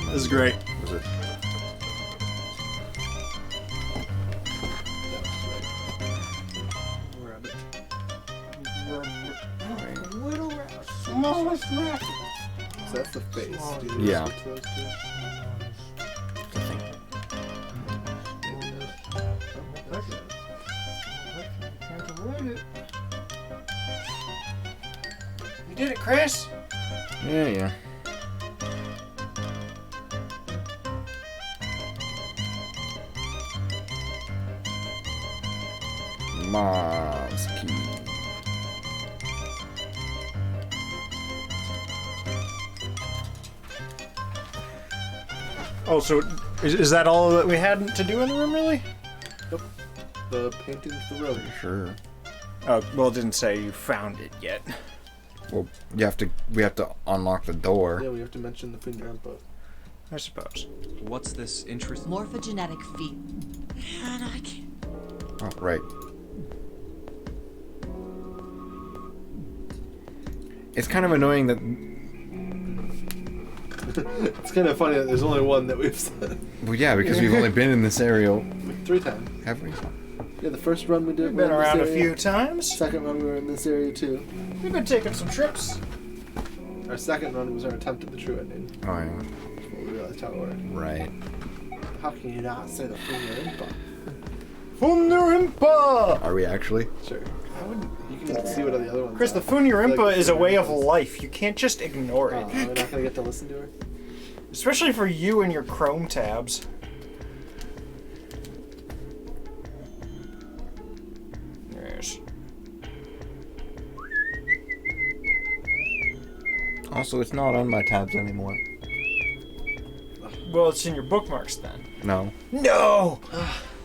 This is great. Was it? We're at it. Smallest rat. So that's the face. Do you Yeah. switch those two? You did it, Chris. Yeah, yeah. Mom's key. Oh, so Is that all that we had to do in the room, really? The painting of the room. Sure. Oh, well, it didn't say you found it yet. Well, we have to unlock the door. Yeah, we have to mention the finger input. I suppose. What's this interest? Morphogenetic feat. Oh, right. It's kind of annoying that. It's kind of funny that there's only one that we've said. Well, yeah, because we've only been in this area. 3 times. Have we? Yeah, the first run we did. We've been around a few times. Second run we were in this area too. We've been taking some trips. Our second run was our attempt at the true ending. Oh, yeah. Before we realized how it worked. Right. How can you not say the finger input? Funyarimpa! Are we actually? Sure. You can see what the other ones Chris, are. the Funyarimpa is a way of life. You can't just ignore it. Oh, we're not gonna get to listen to her? Especially for you and your Chrome tabs. Yes. Also, it's not on my tabs anymore. Well, it's in your bookmarks then. No. No!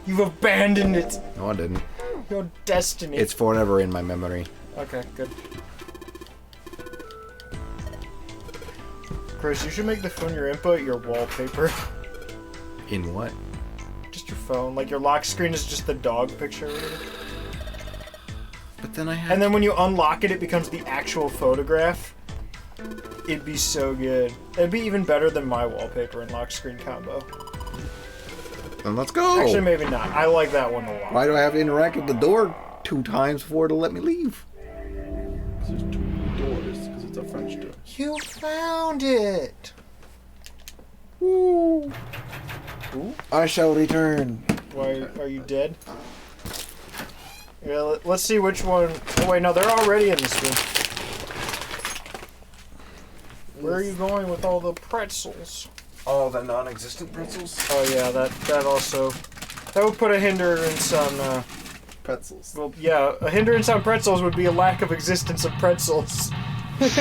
You've abandoned it. No, I didn't. Your destiny. It's forever in my memory. Okay, good. Chris, you should make the Funyarimpa your wallpaper. In what? Just your phone. Like, your lock screen is just the dog picture. But then I had. And then when you unlock it, it becomes the actual photograph. It'd be so good. It'd be even better than my wallpaper and lock screen combo. Then let's go! Actually, maybe not. I like that one a lot. Why do I have to interact with the door 2 times before it'll let me leave? There's 2 doors, because it's a French door. You found it! Woo! I shall return. Why, are you dead? Yeah, let's see which one... Oh wait, no, they're already in this room. Where are you going with all the pretzels? All the non-existent pretzels? Oh yeah, that also... That would put a hindrance on, Pretzels. Well, yeah, a hindrance on pretzels would be a lack of existence of pretzels. Chris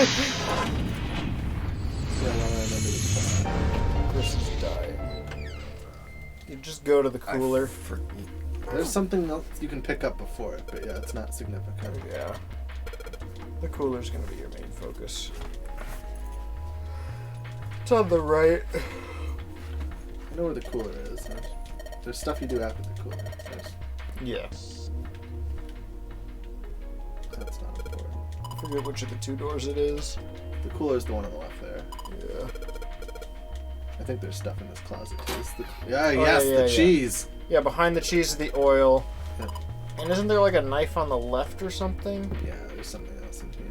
is dying. You just go to the cooler. There's something else you can pick up before it, but yeah, it's not significant. Yeah. The cooler's gonna be your main focus. It's on the right. I know where the cooler is. There's stuff you do after the cooler. Yeah. That's not important. I forget which of the 2 doors it is. The cooler is the one on the left there. Yeah. I think there's stuff in this closet too. The cheese. Yeah, behind the cheese is the oil. Yeah. And isn't there like a knife on the left or something? Yeah, there's something else in here.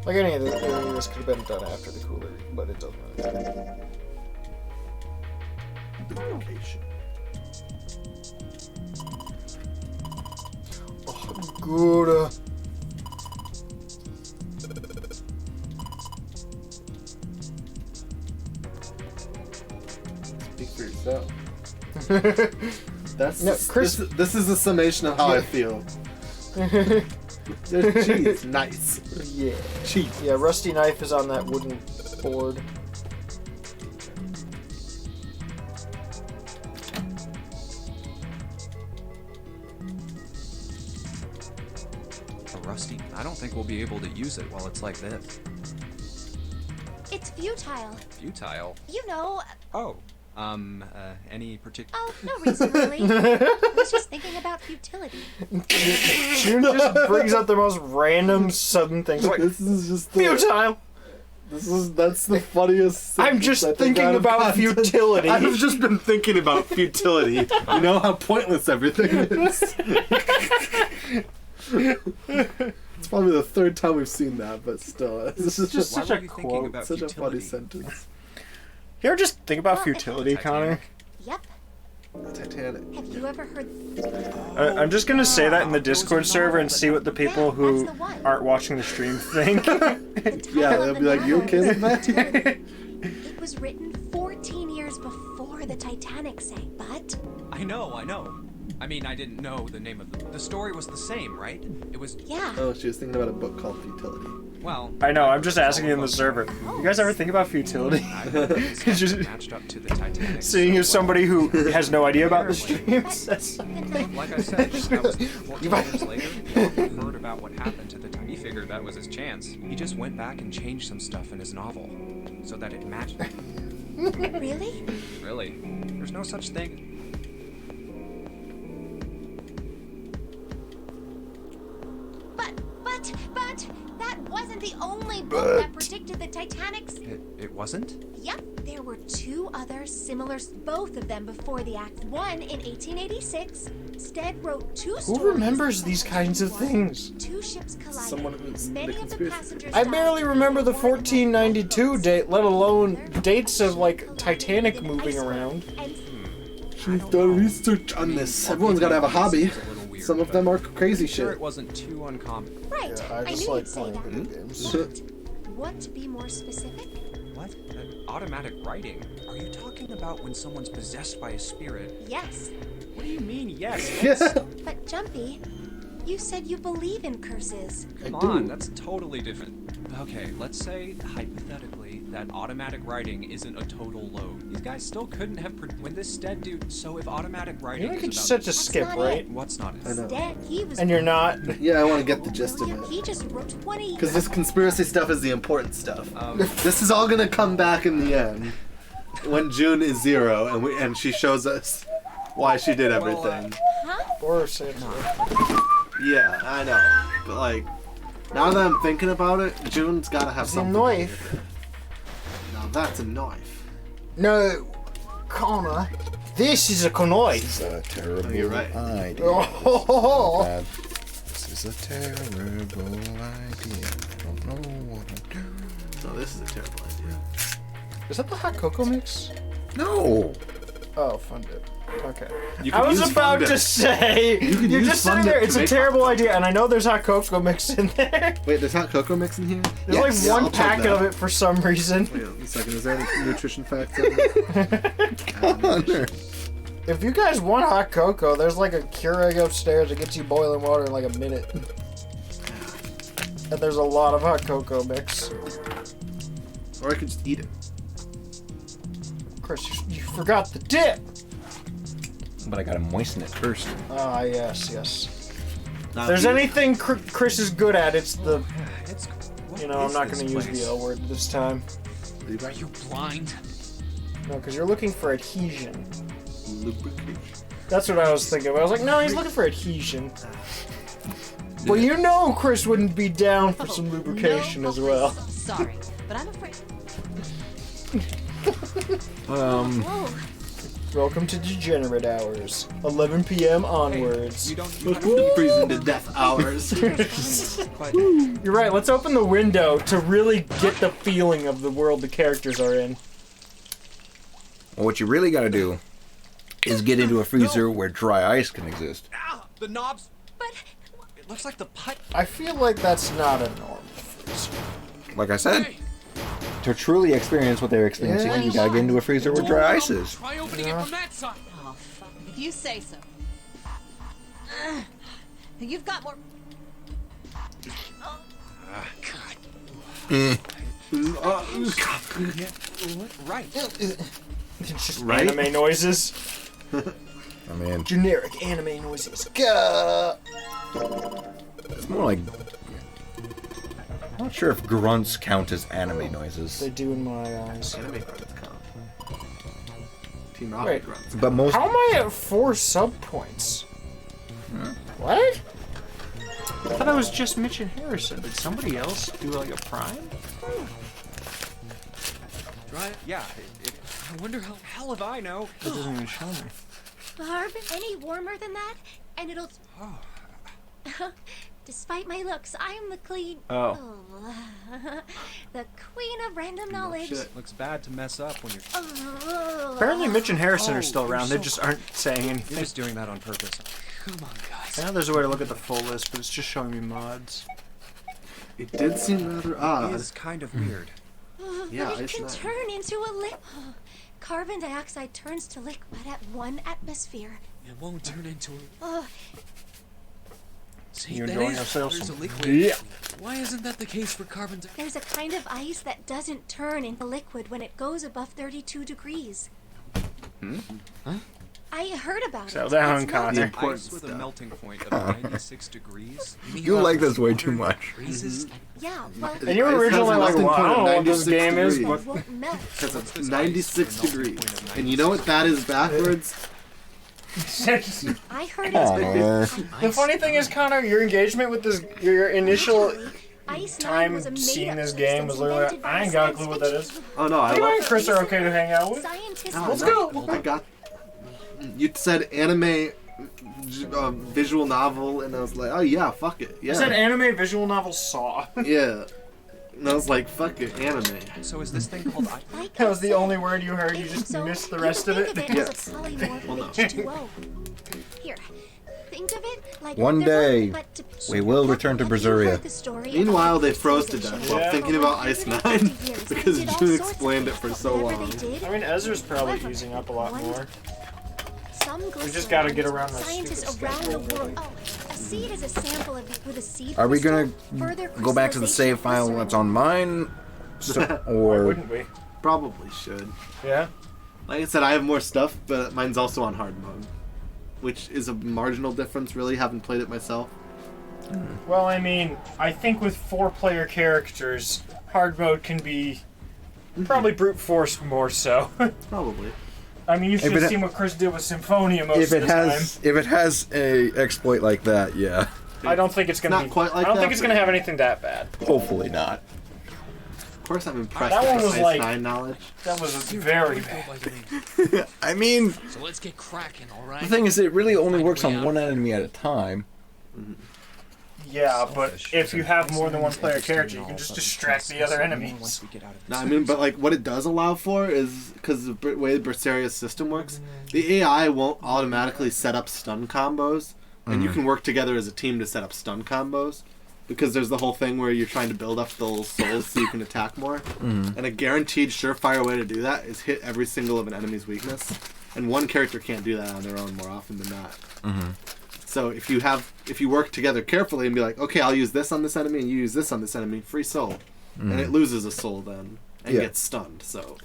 Like any of this could have been done after the cooler, but it doesn't matter. Duplication. Oh, good. Speak for yourself. That's No, Chris. This is a summation of how I feel. There's cheese. Nice. Yeah. Cheese. Yeah, rusty knife is on that wooden board. A rusty? I don't think we'll be able to use it while it's like this. It's futile. Futile? You know. Oh. Any particular... Oh, no reason really. I was just thinking about futility. June just brings up the most random sudden things. Like, This is just futile. That's the funniest. I'm just sentence I think thinking out of about context. futility. I've just been thinking about futility. You know how pointless everything is. It's probably the 3rd time we've seen that, but still, this is just Why such were a you thinking quote, about such a funny futility? sentence. You ever just think about Well, futility, Connor? Yep. Titanic. Have you ever heard? I'm just gonna say that in the Discord server and see what the people who that's the one. aren't watching the stream think. Yeah, they'll be like, "You okay with that?" It was written 14 years before the Titanic sank, but I know. I mean, I didn't know the name of the story was the same, right? It was. Yeah. Oh, she was thinking about a book called Futility. Well, I know, I'm just asking in the server. You guys ever think about futility? It's just matched up to the Titanic. Seeing so as somebody who has no idea about the Apparently. streams, that's Like I said, that was 14 years later. He heard about what happened to the Titanic. He figured that was his chance. He just went back and changed some stuff in his novel so that it matched. Really? Really, there's no such thing. But that wasn't the only book that predicted the Titanic's. It wasn't? Yep, there were two others similar, both of them before the act. One in 1886. Stead wrote two stories. who remembers these kinds of things? Two ships collided. Someone who's Many the of the conspiracy. passengers I died. barely remember the 1492 date, let alone dates of like Titanic moving around. She's done research on this. Everyone's got to have a hobby. Some of them are crazy Sure, shit. it wasn't too uncommon. Right. Yeah, I I just knew like you'd say playing that. video games. What to be more specific? What? Automatic writing? Are you talking about when someone's possessed by a spirit? Yes. What do you mean, yes? Yeah. But Jumpy, you said you believe in curses. Come I do. on, that's totally different. Okay, let's say, hypothetically, that automatic writing isn't a total load. These guys still couldn't have when this Stead dude, so if automatic writing You know, I could is just about... set to skip, not right? it. What's not it? I know. Instead, he was. And you're not. Yeah, I want to get the gist of Yeah, it. he just wrote 20. Because this conspiracy stuff is the important stuff. Um, This is all gonna come back in the end when June is 0 and she shows us why she did everything. Or say it's Yeah, I know. But like, now that I'm thinking about it, June's gotta have the something. to do knife. with it. Now that's a knife. No, Connor. This is a knife. This is a terrible you're right. idea. Oh. This is a terrible idea. I don't know what to do. No, this is a terrible idea. Is that the hot cocoa mix? No. Oh, fun dip. Okay. You I can was use about Fun to Dip. say, can you're use just Fun sitting there, Dip it's to a make terrible hot idea, and I know there's hot cocoa mix in there. Wait, there's hot cocoa mix in here? There's Yes. like one I'll take packet that. of it for some reason. Wait a second, is there any nutrition facts in it? Connor. If you guys want hot cocoa, there's like a Keurig upstairs that gets you boiling water in like a minute. And there's a lot of hot cocoa mix. Or I could just eat it. Chris, you forgot the dip! But I gotta moisten it first. Ah, yes. Now, If there's if you- anything Chris is good at, it's the... It's, what You know, I'm is not this gonna use place? the L word this time. Are you blind? No, because you're looking for adhesion. Lubrication. That's what I was thinking. I was like, no, he's looking for adhesion. Well, you know Chris wouldn't be down for some lubrication as well. Sorry, but I'm afraid. Um, Welcome to Degenerate Hours. 11 p.m. onwards. You don't have The freezing to death hours. but You're right, let's open the window to really get the feeling of the world the characters are in. what you really gotta do is get into a freezer where dry ice can exist. the knobs. But It looks like the pipe. I feel like that's not a normal freezer. Like I said, to truly experience what they're experiencing, Yeah. you gotta get into a freezer where dry ice is. Try opening it from that side. oh, fuck, if you say so. You've got more. Right. It's just Right? anime noises. I mean, Generic anime noises. Gah! it's more like... I'm not sure if grunts count as anime noises. They do in my eyes. Anime grunts count. Team Rocket Wait. grunts. But most... How am I at 4 sub points? What? I thought I was just Mitch and Harrison. Did somebody else do like a prime? Right. Yeah. I wonder how the hell if I know. It doesn't even show me. Barb, any warmer than that? And it'll. Despite my looks, I'm the clean. Oh. The queen of random knowledge. shit. Looks bad to mess up when you're. Apparently Mitch and Harrison Oh, are still you're around. They so just aren't saying You're anything. just doing that on purpose. Come on, guys. I know there's a way to look at the full list, but it's just showing me mods. It did seem rather odd. It's kind of weird. Yeah, But it it's can not. turn into a liquid. Carbon dioxide turns to liquid at 1 atmosphere. It won't turn into a... See, You that enjoying is- yourself there's some- a liquid. Yeah. Why isn't that the case for carbon dioxide? There's a kind of ice that doesn't turn into liquid when it goes above 32 degrees. I heard about So it. down, It's not- Connor. Ice with a melting point of 96 degrees? You like this way too much. Yeah, well, And you were Ice originally has a like, melting well, I point don't of know what this 96 game is, degrees. but it won't melt. Because What's it's this 96 ice with a melting degrees. point of And you know what that is backwards? I heard Connor. the funny thing is, Connor, your engagement with this, your initial Ice time was a seeing made-up this game was literally, substance I ain't invented got a by clue what that is. science Oh no, I You love and Chris are okay to hang out with. Scientists Let's go. I got. You said anime, visual novel, and I was like, oh yeah, fuck it, yeah. I said anime visual novel Saw. Yeah. And I was like, fuck it, anime. So is this thing called ice? Like That was the I only word you heard. You said, just so missed the you rest of think it. of it Yes. as a polymorph Well, no. of H2O. Here, think of it like One there were- day, but to- we will return to Have you Berseria. heard the story Meanwhile, about they froze to civilization? death while Yeah. thinking about Ice 9 150 years, they because did all June sorts of explained it for things, so but whatever long. they did, I mean, Ezra's probably clever. using up a lot One- more. Some just gotta get glycerin around that scientists stupid around the schedule. world. Oh, a seed is a sample of with a seed. Are we crystal, gonna further go back to the save file crystallization that's on mine? Why Or wouldn't we? Probably should. Yeah. Like I said, I have more stuff, but mine's also on hard mode. Which is a marginal difference, really. Haven't played it myself. Well, I mean, I think with 4-player characters, hard mode can be probably brute force more so. Probably. I mean, you should it have ha- seen what Chris did with Symphonia most if of it the has if it has a exploit like that, yeah. time. I don't think it's gonna Not be. quite like I don't that, think it's but- gonna have anything that bad. Hopefully not. Of course, I'm impressed That with one the was Ice like- 9 knowledge. That was very bad. I mean, So let's get cracking, alright? the thing is, it really only works on one enemy at a time. Yeah, but if you have more than one player character, you can just distract the other enemies. No, I mean, but like what it does allow for is because the way Berseria's system works, the AI won't automatically set up stun combos, and you can work together as a team to set up stun combos. Because there's the whole thing where you're trying to build up those souls so you can attack more. And a guaranteed surefire way to do that is hit every single of an enemy's weakness. And one character can't do that on their own more often than not. So if you work together carefully and be like, okay, I'll use this on this enemy and you use this on this enemy, free soul. And it loses a soul then and Yeah. gets stunned. So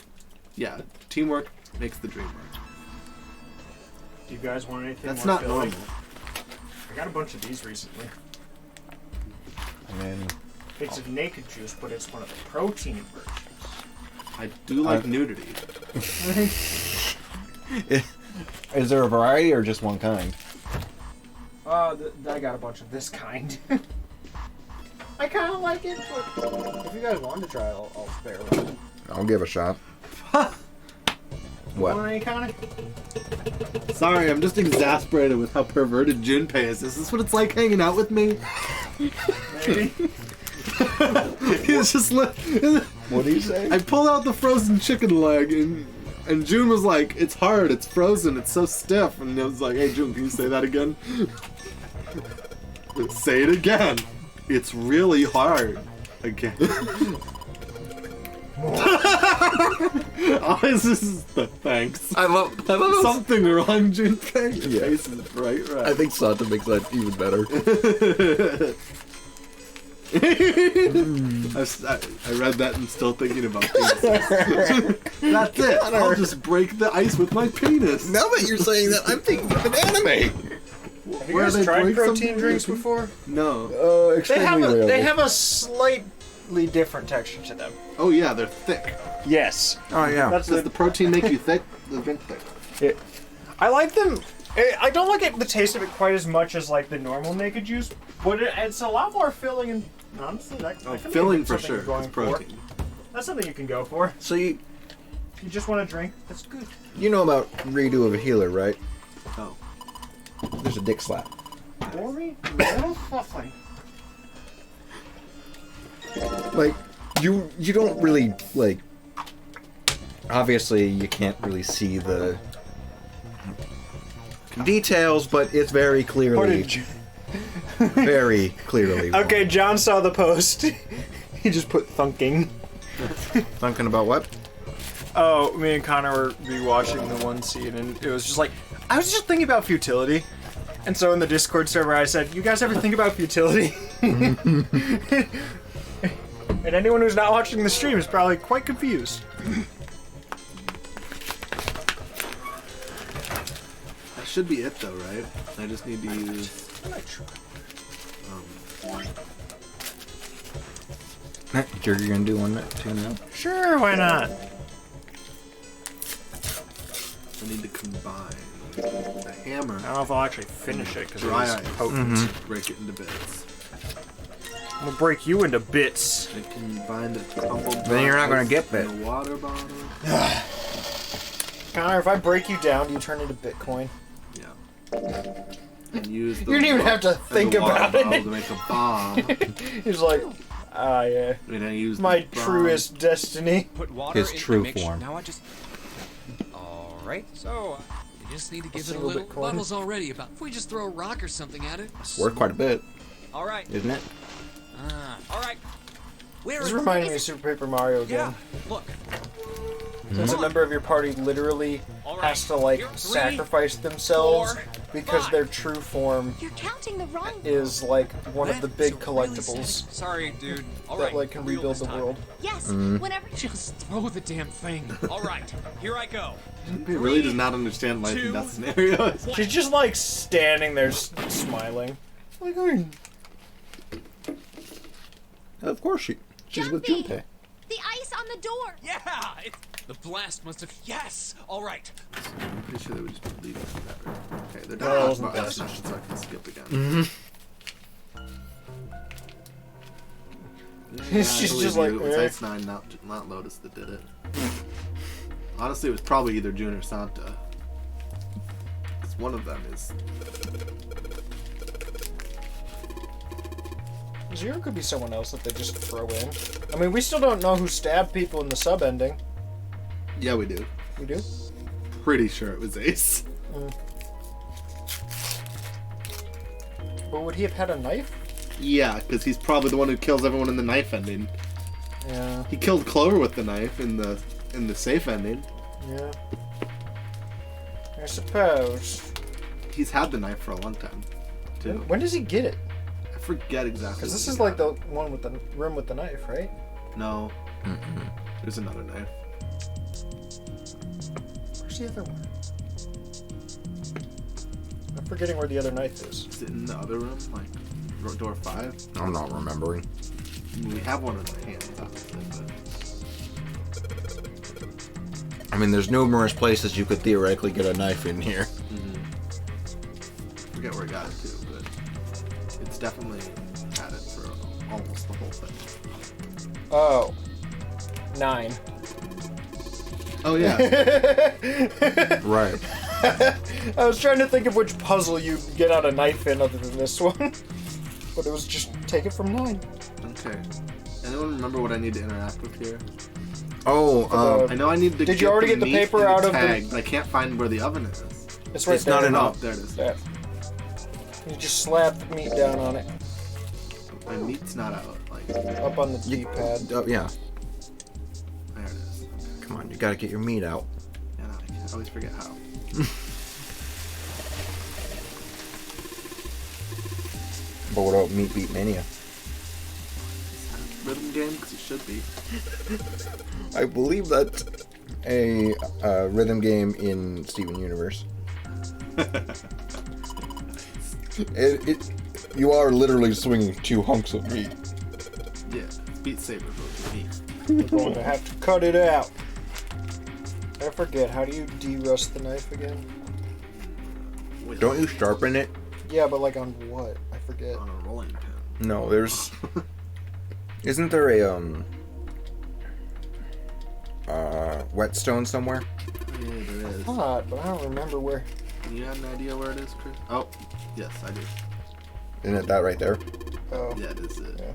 yeah, teamwork makes the dream work. Do you guys want anything That's more not filling? normal. I got a bunch of these recently. And then It's a naked juice, but it's one of the protein versions. I do like nudity. is there a variety or just one kind? I got a bunch of this kind. I kind of like it, but if you guys want to try it, I'll spare one. I'll give it a shot. Want What? any, Connor? Sorry, I'm just exasperated with how perverted Junpei is. Is this what it's like hanging out with me? Maybe. He's just like... What do you say? I pulled out the frozen chicken leg, and June was like, "It's hard, it's frozen, it's so stiff." And I was like, "Hey June, can you say that again?" Say it again. It's really hard. Again. Oh, this is the thanks. I love Something wrong, Junpei. Your Yeah. face is bright red. I think Santa makes that even better. I read that and still thinking about penises. That's it. I'll just break the ice with my penis. Now that you're saying that, I'm thinking of an anime. Have you Where guys they tried break protein something? drinks before? No. They have a slightly different texture to them. Oh yeah, they're thick. Yes. Oh yeah. That's Does the protein make you thick? The drink thick. I like them. I don't like the taste of it quite as much as like the normal naked juice, but it's a lot more filling and honestly that can be Filling for something sure. you're going It's for. protein. That's something you can go for. So you If you just want to drink, that's good. know about redo of a healer, right? Oh. There's a dick slap. For me, little fluffling. Like you don't really like. Obviously, you can't really see the details, but it's very clearly, very clearly. Okay, John saw the post. He just put thunking. Thinking about what? Oh, me and Connor were rewatching the one scene, and it was just like, I was just thinking about futility. And so in the Discord server I said, you guys ever think about futility? And anyone who's not watching the stream is probably quite confused. That should be it though, right? I just need to use... You're gonna do one too now? Sure, why not? I need to combine the hammer. I don't know if I'll actually finish it because Dry it's ice. potent. Break it into bits. I'm gonna break you into bits. I combine the crumbled Then you're not gonna ice get in bit. a water bottle. Connor, if I break you down, do you turn into Bitcoin? Yeah. And use the You didn't even have to as a think water about bottle it. to make a bomb. He's like, ah, yeah. And I use My the bomb. truest destiny. Put water His in true the mix. form. Now I just. All right. So. You just need to give it a single little. Bitcoin. Bubbles already about. If we just throw a rock or something at it. Worth quite a bit, all right. isn't it? All right. Where This is reminded me of Super Paper Mario again. Yeah. Look. Since a member of your party literally has to like Here, 3, sacrifice themselves 4, because 5. their true form You're counting the wrong. is like one of the That big is a really collectibles Sorry, dude. All that right. like can real rebuild this the time. world. Yes, Mm-hmm. whenever. Just throw the damn thing. All right. Here I go. He really does not understand life in death scenarios. She's just like standing there smiling. Like, "Hey." Of course she's with Jumpy. Junpei. The ice on the door. Yeah. It's The blast must have. yes. All right. I'm pretty sure they would just be leaving it better. Okay, they're No, done it talking wasn't about best. F9, so I can skip again. Yeah, She's I believe just like, you. It was eh. X9, not Lotus that did it. Honestly, it was probably either June or Santa. 'Cause one of them is. Zero could be someone else that they just throw in. I mean, we still don't know who stabbed people in the sub ending. Yeah, we do. We do? Pretty sure it was Ace. But would he have had a knife? Yeah, because he's probably the one who kills everyone in the knife ending. Yeah. He killed Clover with the knife in the safe ending. Yeah. I suppose. He's had the knife for a long time, too. When does he get it? I forget exactly. Because this when is he like got the one with the room with the knife, right? it. No. There's another knife. Where's the other one? I'm forgetting where the other knife is. Is it in the other room? Like, door 5? I'm not remembering. We have one in our hands, obviously, but... I mean, there's numerous places you could theoretically get a knife in here. I forget where I got it to, but it's definitely had it for almost the whole thing. Oh. 9. Oh, yeah. Right. I was trying to think of which puzzle you get out a knife in other than this one. But it was just take it from 9. Okay. Anyone remember what I need to interact with here? Oh, I know I need to Did you already get the meat paper and out of the- tag, but I can't find where the oven is. It's right It's there. not Oh, enough. there it is. There. You just slap the meat down on it. My meat's not out. Like, Up on the D-pad. Yeah. there it is. Come on, you gotta get your meat out. Yeah, no, I always forget how. But what about Meat Beat Mania? Rhythm game, because it should be. I believe that's a rhythm game in Steven Universe. You are literally swinging 2 hunks of meat. Yeah, Beat Saber vote meat. We're going to have to cut it out. I forget, how do you de-rust the knife again? Don't you sharpen it? Yeah, but like on what? I forget. On a rolling pin. No, there's... Isn't there a whetstone somewhere? Yeah, there is. Thought, but I don't remember where. You have an idea where it is, Chris? Oh, yes, I do. Isn't it that right there? Oh. Yeah, it is it. Yeah.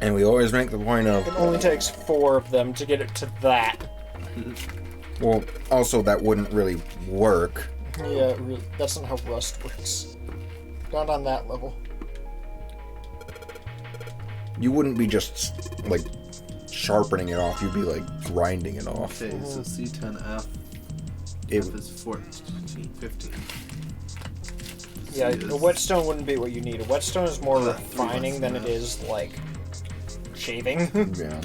And we always make the point of... It only takes 4 of them to get it to that. Well, also that wouldn't really work. Yeah, really, that's not how Rust works. Not on that level. You wouldn't be just, like, sharpening it off. You'd be, like, grinding it off. Okay, so C10F. It- F is 14, 15. Yeah, C a is- whetstone wouldn't be what you need. A whetstone is more Uh, refining than it yeah. is, like, shaving. Yeah.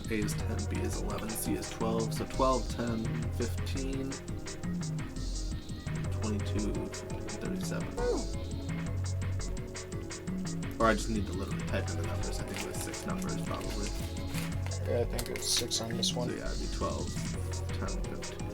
A is 10, B is 11, C is 12. So 12, 10, 15, 22, 37. Or I just need to literally type in the numbers. I think it was 6 numbers probably. Yeah, I think it's 6 on this So one. yeah, it'd be 12, 10, 15.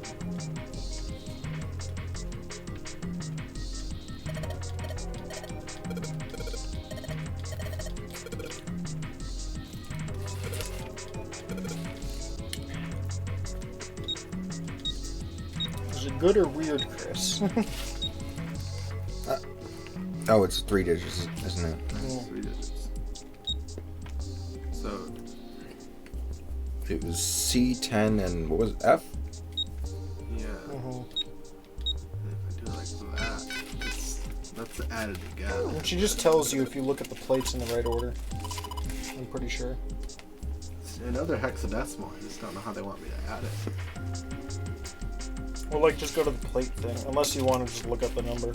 Is it good or weird, Chris? Oh, it's 3 digits, isn't it? That's 3 digits. So It was C10 and what was it, F? yeah. Mhm. If I do like that, that's added again. And she just tells you if you look at the plates in the right order. I'm pretty sure. I know they're hexadecimal. I just don't know how they want me to add it. Well, like, just go to the plate thing, unless you want to just look up the number.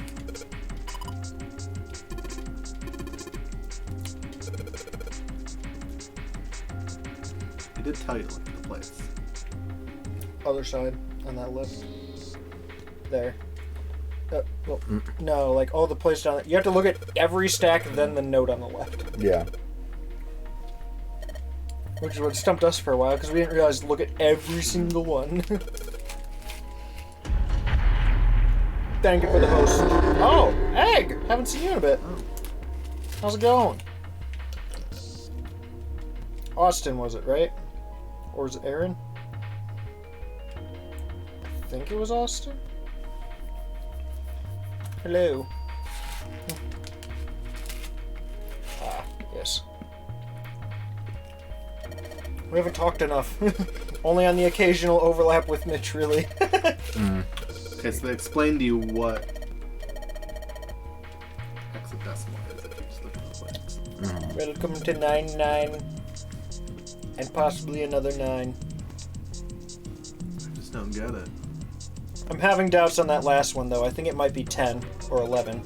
They did tell you to look at the plates. Other side, on that left. There. Well, no, like all the plates down there. You have to look at every stack, then the note on the left. Yeah. Which is what stumped us for a while, because we didn't realize to look at every single one. Thank you for the host. Oh, Egg! Haven't seen you in a bit. How's it going? Austin, was it, right? Or was it Aaron? I think it was Austin. Hello. Ah, yes. We haven't talked enough. Only on the occasional overlap with Mitch, really. Okay, so they explained to you what hexadecimal is if you just look at the plates. Welcome to 9-9. And possibly another 9. I just don't get it. I'm having doubts on that last one, though. I think it might be 10 or 11.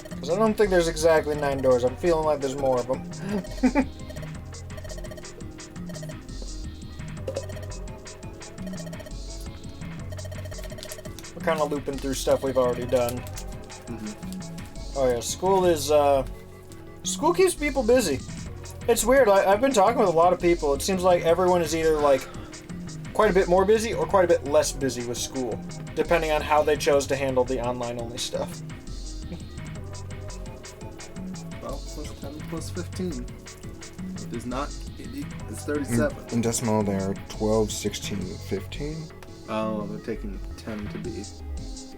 Because I don't think there's exactly 9 doors. I'm feeling like there's more of them. We're kind of looping through stuff we've already done. Oh yeah, school is, school keeps people busy. It's weird. I've been talking with a lot of people. It seems like everyone is either, like, quite a bit more busy or quite a bit less busy with school, depending on how they chose to handle the online-only stuff. 12 plus 10 plus 15. It is not. It's 37. In decimal, there are 12, 16, 15. Oh, they're taking 10 to be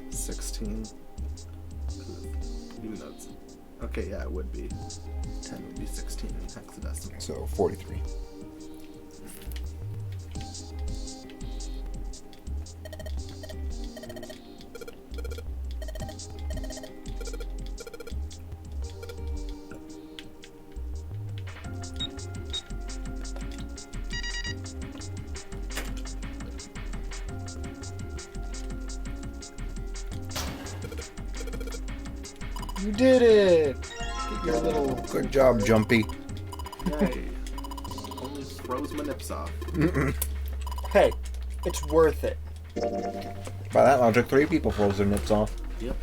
16. Even though it's. Okay, yeah, it would be. 10 would be 16 in hexadecimal. So 43. You did it! Get your little... Good job, Jumpy. Yay. Only froze my nips off. Hey, it's worth it. By that logic, 3 people froze their nips off. Yep.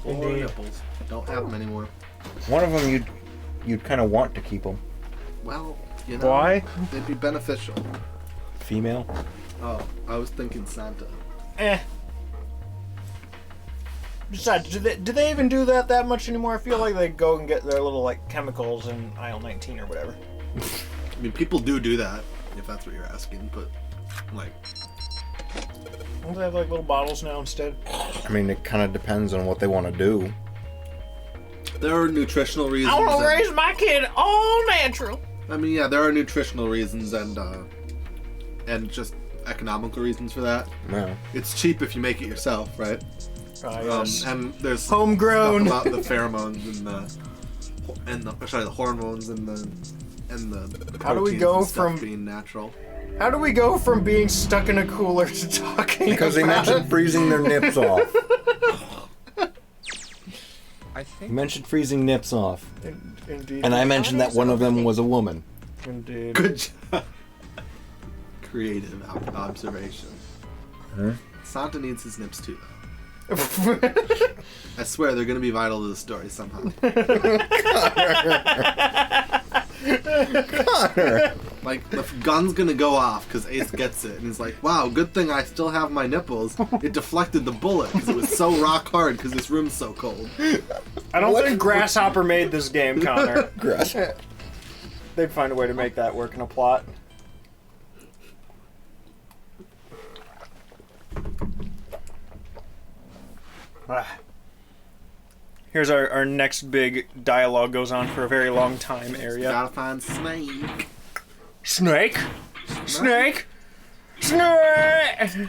4 Indeed. nipples. Don't have them anymore. One of them you'd kind of want to keep them. Well, you know. Why? They'd be beneficial. Female. Oh, I was thinking Santa. Eh. Besides, do they even do that much anymore? I feel like they go and get their little, like, chemicals in aisle 19 or whatever. I mean, people do that, if that's what you're asking, but, like... Don't they have, like, little bottles now instead? I mean, it kind of depends on what they want to do. There are nutritional reasons. I want and- to raise my kid all natural. I mean, yeah, there are nutritional reasons and just economical reasons for that. No. It's cheap if you make it yourself, right? Yes. And there's Homegrown. stuff about the pheromones and the hormones and the How do we proteins go and stuff from- being natural? How do we go from being stuck in a cooler to talking Because they about mentioned freezing their nips off. I He think mentioned freezing nips off. Indeed. And I mentioned that one of them was a woman. Indeed. Good job. Creative observation. Huh? Santa needs his nips too, though. I swear they're gonna be vital to the story somehow. Connor! Like, the gun's gonna go off because Ace gets it, and he's like, wow, good thing I still have my nipples. It deflected the bullet because it was so rock hard because this room's so cold. I don't think Grasshopper made this game, Connor. Grasshopper. They'd find a way to make that work in a plot. Here's our next big dialogue goes on for a very long time area. Gotta find Snake. Snake! Snake! Snake!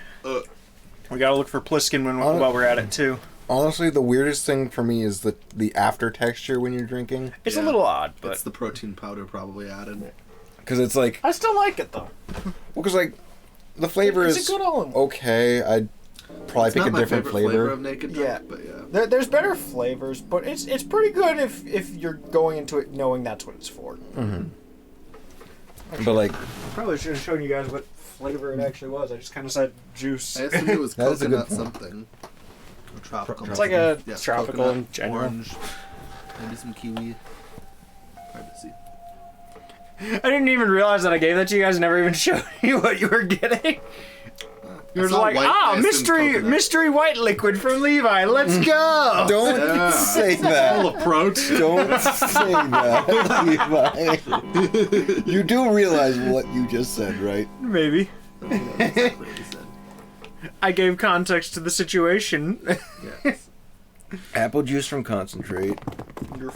We gotta look for Pliskin while we're at it, too. Honestly, the weirdest thing for me is the after texture when you're drinking. It's a little odd, but... It's the protein powder probably added. Because it's like... I still like it, though. Well, because, like, the flavor It's a is good all-in-one. okay. I'd probably It's pick not a my different favorite flavor of Naked Drink, Yeah. but yeah. There's better flavors, but it's pretty good if you're going into it knowing that's what it's for. Mm-hmm. But, like... Probably should have shown you guys what flavor it actually was. I just kind of said juice. I assumed it was That is a good coconut point. something. Or tropical. It's like a Yeah, tropical coconut, in general. Orange. Maybe some kiwi. Hard to see. I didn't even realize that I gave that to you guys and never even showed you what you were getting. You were I saw like, white, I assumed mystery coconut. mystery white liquid from Levi. Let's go. Don't Yeah. say Full that. of protein. Don't say that, Levi. You do realize what you just said, right? Maybe. That's exactly what he said. I gave context to the situation. Yes. Apple juice from concentrate,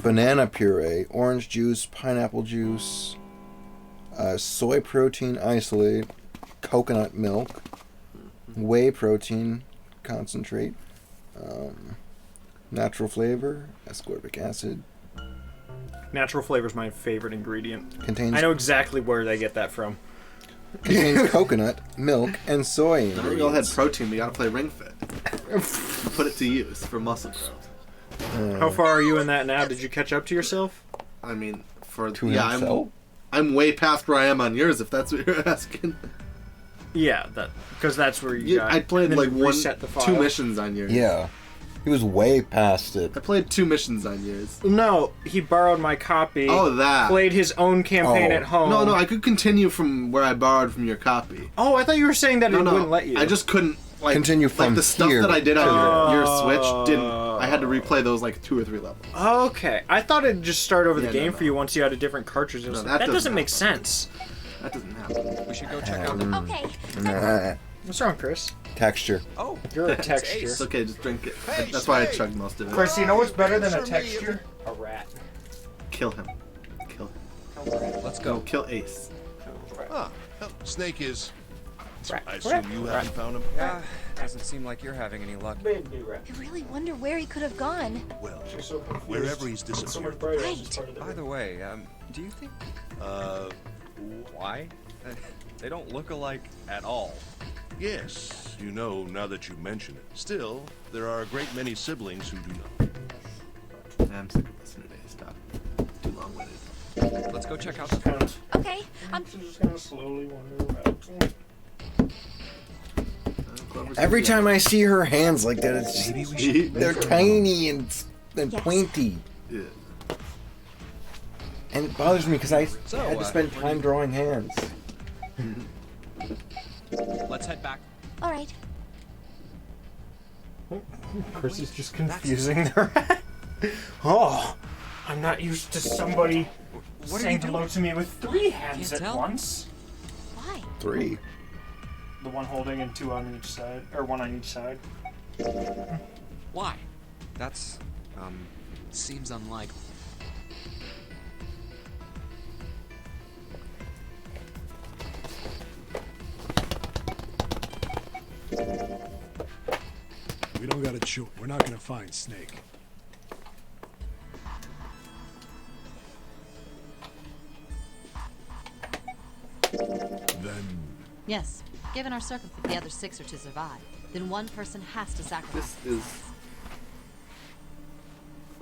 banana puree, orange juice, pineapple juice, soy protein isolate, coconut milk, whey protein concentrate, natural flavor, ascorbic acid. Natural flavor is my favorite ingredient. Contains I know exactly where they get that from. contains coconut, milk, and soy Now that we all had ingredients. protein, we gotta play Ring Fit. Put it to use for muscle growth. How far are you in that now? Did you catch up to yourself? I mean, for To yeah, himself? I'm way past where I am on yours. If that's what you're asking. Yeah, because that's where you got. I played and like then one, reset the file. 2 missions on yours. Yeah. He was way past it. I played 2 missions on yours. No, he borrowed my copy. Oh, that. Played his own campaign Oh. at home. No, I could continue from where I borrowed from your copy. Oh, I thought you were saying that it wouldn't let you. I just couldn't like Continue like from the stuff here that I did on to your Switch didn't. I had to replay those like 2 or 3 levels. Okay, I thought it'd just start over the Yeah, game no. for you once you had a different cartridge. No, that that doesn't make happen. sense. That doesn't happen. we should go check out. Okay. Nah. What's wrong, Chris? Texture. Oh, You're a texture. It's okay, just drink it. Hey, That's why I Snake. chugged most of it. Chris, you know what's better than a Picture me of texture? A rat. Kill him. Kill him. let's Go go. kill Ace. Ah, Snake is. Rat. I assume you haven't found him. Yeah, doesn't seem like you're having any luck. Baby rat. I really wonder where he could have gone. Well, She's so confused. wherever he's So much disappeared. brighter. Right. It's part of the- By the way, do you think why? They don't look alike at all. Yes, you know, now that you mention it. Still, there are a great many siblings who do not. I'm sick of listening to Ace stuff. Too long-winded. Let's go check out Just the. kind of, Okay, I'm just kind of slowly wander around. Clover's Every gonna time I see her hands like that, it's Maybe we be- should. they're tiny and Yes. pointy. Yeah. And it bothers me because I So, had to spend time drawing hands. Let's head back. all right. Chris is just confusing the rat. Oh, I'm not used to somebody What are saying you doing? hello to me with 3 hands Can't at tell. once. Why? 3. The one holding and 2 on each side, or 1 on each side. Why? That's Seems unlikely. gotta chew. We're not gonna find Snake. Then Yes. Given our circle for the other 6 are to survive, then one person has to sacrifice. This is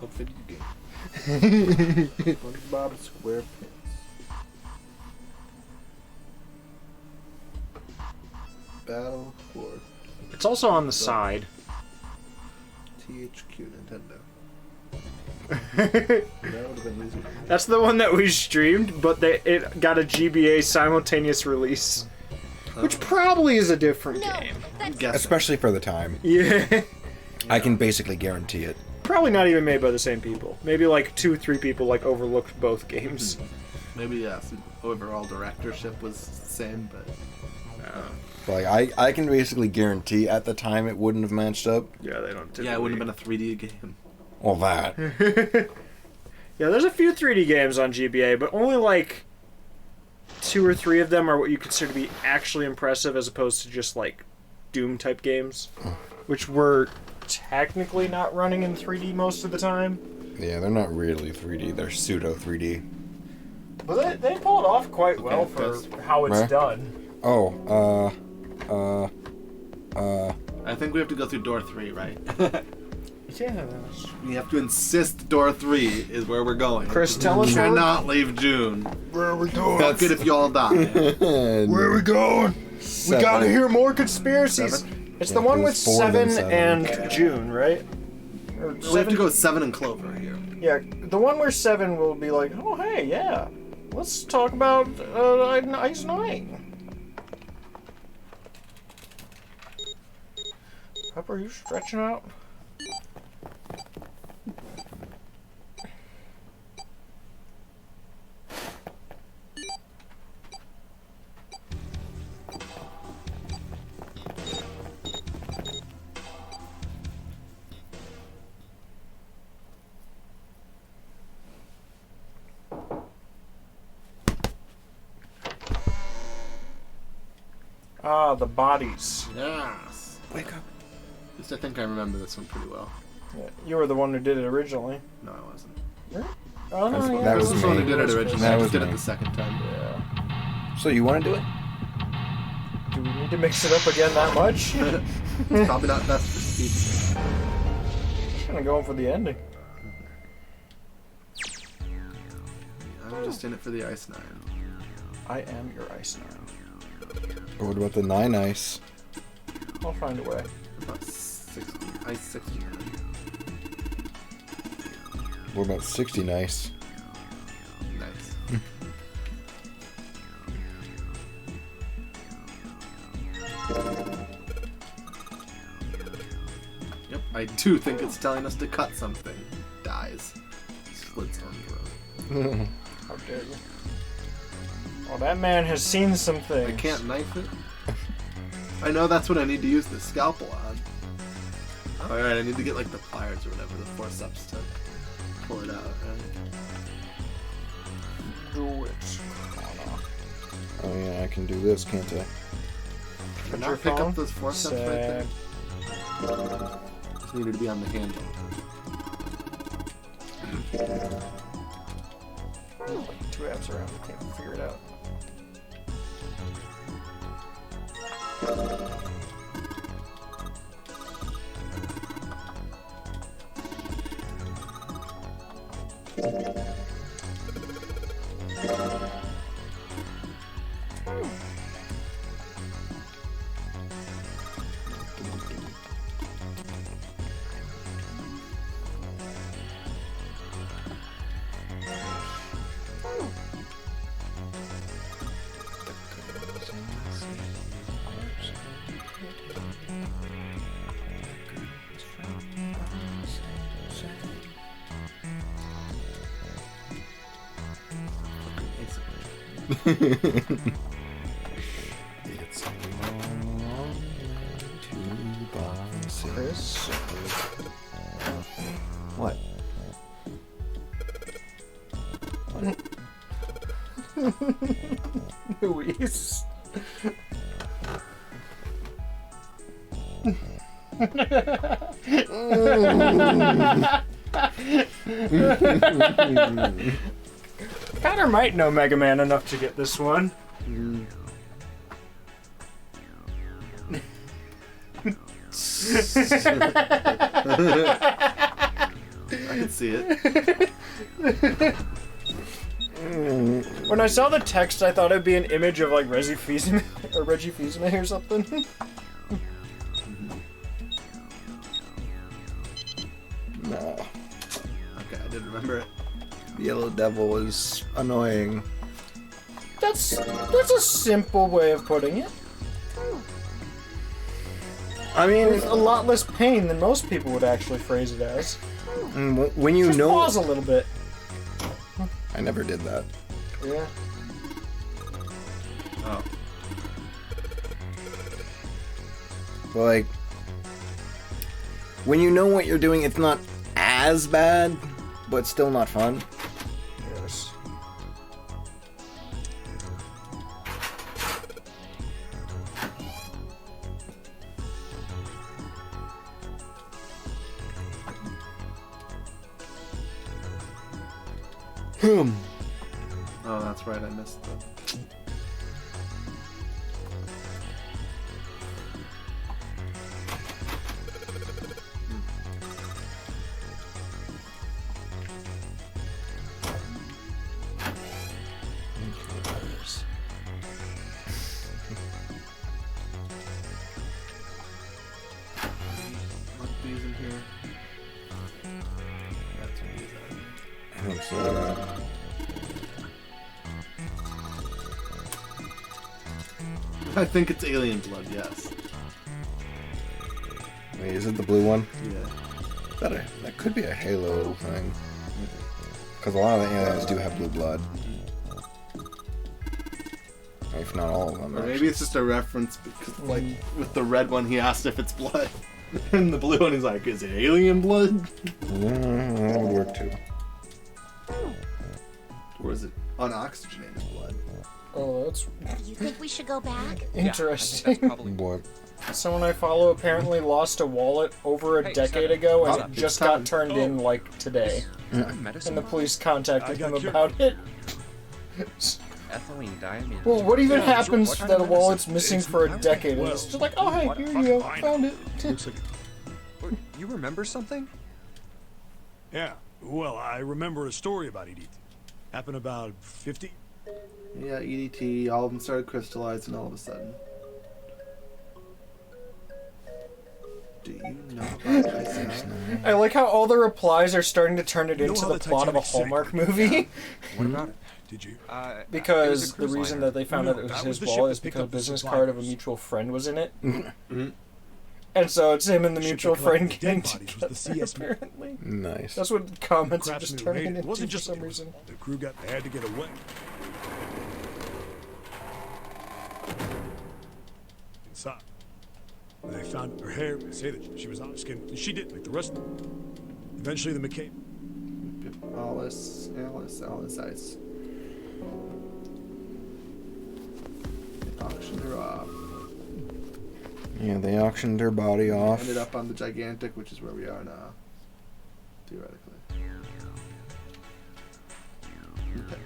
a video game. SpongeBob SquarePants. Battle for It's also on the side. THQ Nintendo. That would have been easier. That's the one that we streamed, but it got a GBA simultaneous release. Which probably is a different game. Especially for the time. Yeah. I can basically guarantee it. Probably not even made by the same people. Maybe like 2 or 3 people like overlooked both games. Maybe yes. Overall directorship was the same, but Like I can basically guarantee at the time it wouldn't have matched up. Yeah, they don't. Typically. yeah, it wouldn't have been a 3D game. Well, that. Yeah, there's a few 3D games on GBA, but only like 2 or 3 of them are what you consider to be actually impressive, as opposed to just like Doom type games, which were technically not running in 3D most of the time. Yeah, they're not really 3D. They're pseudo 3D. But they pull it off quite well for how it's Right. done. Oh, I think we have to go through door 3, right? Yeah. We have to insist door 3 is where we're going. Chris, tell us We where cannot leave June. where are we going? Fuck it if y'all die. Where are we going? We gotta hear more conspiracies. It's the Yeah, one it with was 4 then 7 7. and June, right? Or We have to go 7 and Clover here. Yeah, the one where 7 will be like, oh hey, yeah, let's talk about Ice 9. Pepper, are you stretching out? Ah, the bodies. Yes. Wake up. At least I think I remember this one pretty well. Yeah, you were the one who did it originally. No, I wasn't. Really? Oh, no, That's- yeah. that Chris was was the one who me. did it originally. That I was just did it me. the second time. Yeah. So you want to do it? Do we need to mix it up again that much? It's probably not best for speed. Just gonna go in for the ending. I'm just in it for the Ice 9. I am your Ice 9. Or what about the 9 ice? I'll find a way. About 60. Ice 69. What about 60 nice? Nice. Yep, I do think it's telling us to cut something. Dies. Splits on throat. How dare you? Oh, that man has seen some things. I can't knife it. I know that's what I need to use the scalpel on. Alright, I need to get like the pliers or whatever, the forceps to pull it out, right? Do it. Oh yeah, I can do this, can't I? Can your I pick phone? up those forceps right there? Just needed to be on the handle. Like 2 apps around. Can't figure it out. It's a long, long way to Boston. Chris? What? Luis. Connor might know Mega Man enough to get this one. I can see it. When I saw the text, I thought it'd be an image of like Reggie Fils-Aimé or something. No. Okay, I didn't remember it. Yellow Devil was annoying. That's a simple way of putting it. I mean, With a lot less pain than most people would actually phrase it as. when you Just know, pause a little bit. I never did that. Yeah. Oh. But like, when you know what you're doing, it's not as bad, but still not fun. Yes. Oh, that's right, I missed that. What these in here? That's what these are. I think so. I think it's alien blood, yes. Wait, is it the blue one? Yeah. That could be a Halo thing. Because a lot of the aliens do have blue blood. If not all of them. Or maybe it's just a reference because, like, with the red one, he asked if it's blood. And the blue one, he's like, is it alien blood? That would work too. Or is it unoxygenated blood? Oh, that's You think we should go back? interesting. What? Someone I follow apparently lost a wallet over a decade ago, and it just got turned in like today. And the police contacted him about it. Ethylene diamine. Well, what even happens that a wallet's missing for a decade? And it's just like, oh hey, here you go, found it. Looks like You remember something? yeah. Well, I remember a story about EDT. Happened about 50. Yeah, EDT, all of them started crystallizing all of a sudden. Do you know about ICI? I like how all the replies are starting to turn it You know into how the the plot of a Titanic sank? Hallmark movie. What about it? Did you? Because it the was a cruise reason liner. that they found out it was that his was the wallet ship is that picked because a up the business card of a survivors. mutual friend was in it. Mm-hmm. And so it's him and the The ship mutual that friend collected the getting dead bodies was the together, CS apparently. Nice. That's what comments are Craps just knew turning it into wasn't for just some it was- reason. The crew they had to get away. Inside. When they found her hair, they say that she was out of skin. And she did, like the rest of them. Eventually, the McCabe. Alice, Ice. Auctioned her off. Yeah, they auctioned her body off. Ended up on the Gigantic, which is where we are now. Theoretically. Okay.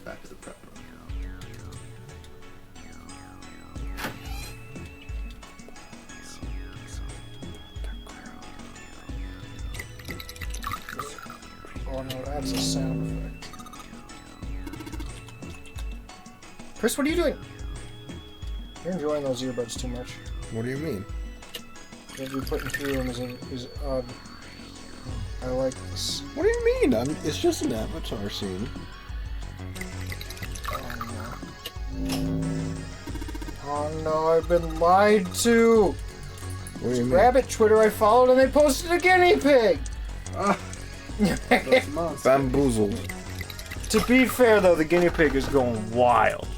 Back to the prep room. Oh no, that's a sound effect. Chris, what are you doing? You're enjoying those earbuds too much. What do you mean? What you're putting through them is odd. I like this. What do you mean? It's just an Avatar scene. Oh no, I've been lied to! What do you mean? Rabbit Twitter I followed and they posted a guinea pig! Bamboozled. To be fair though, the guinea pig is going wild.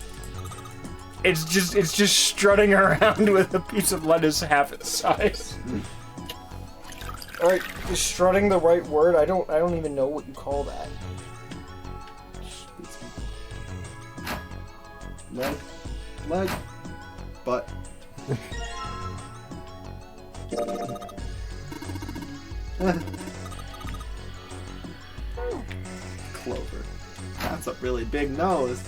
It's just strutting around with a piece of lettuce half its size. Alright, is strutting the right word? I don't even know what you call that. Leg. Butt. Clover. That's a really big nose.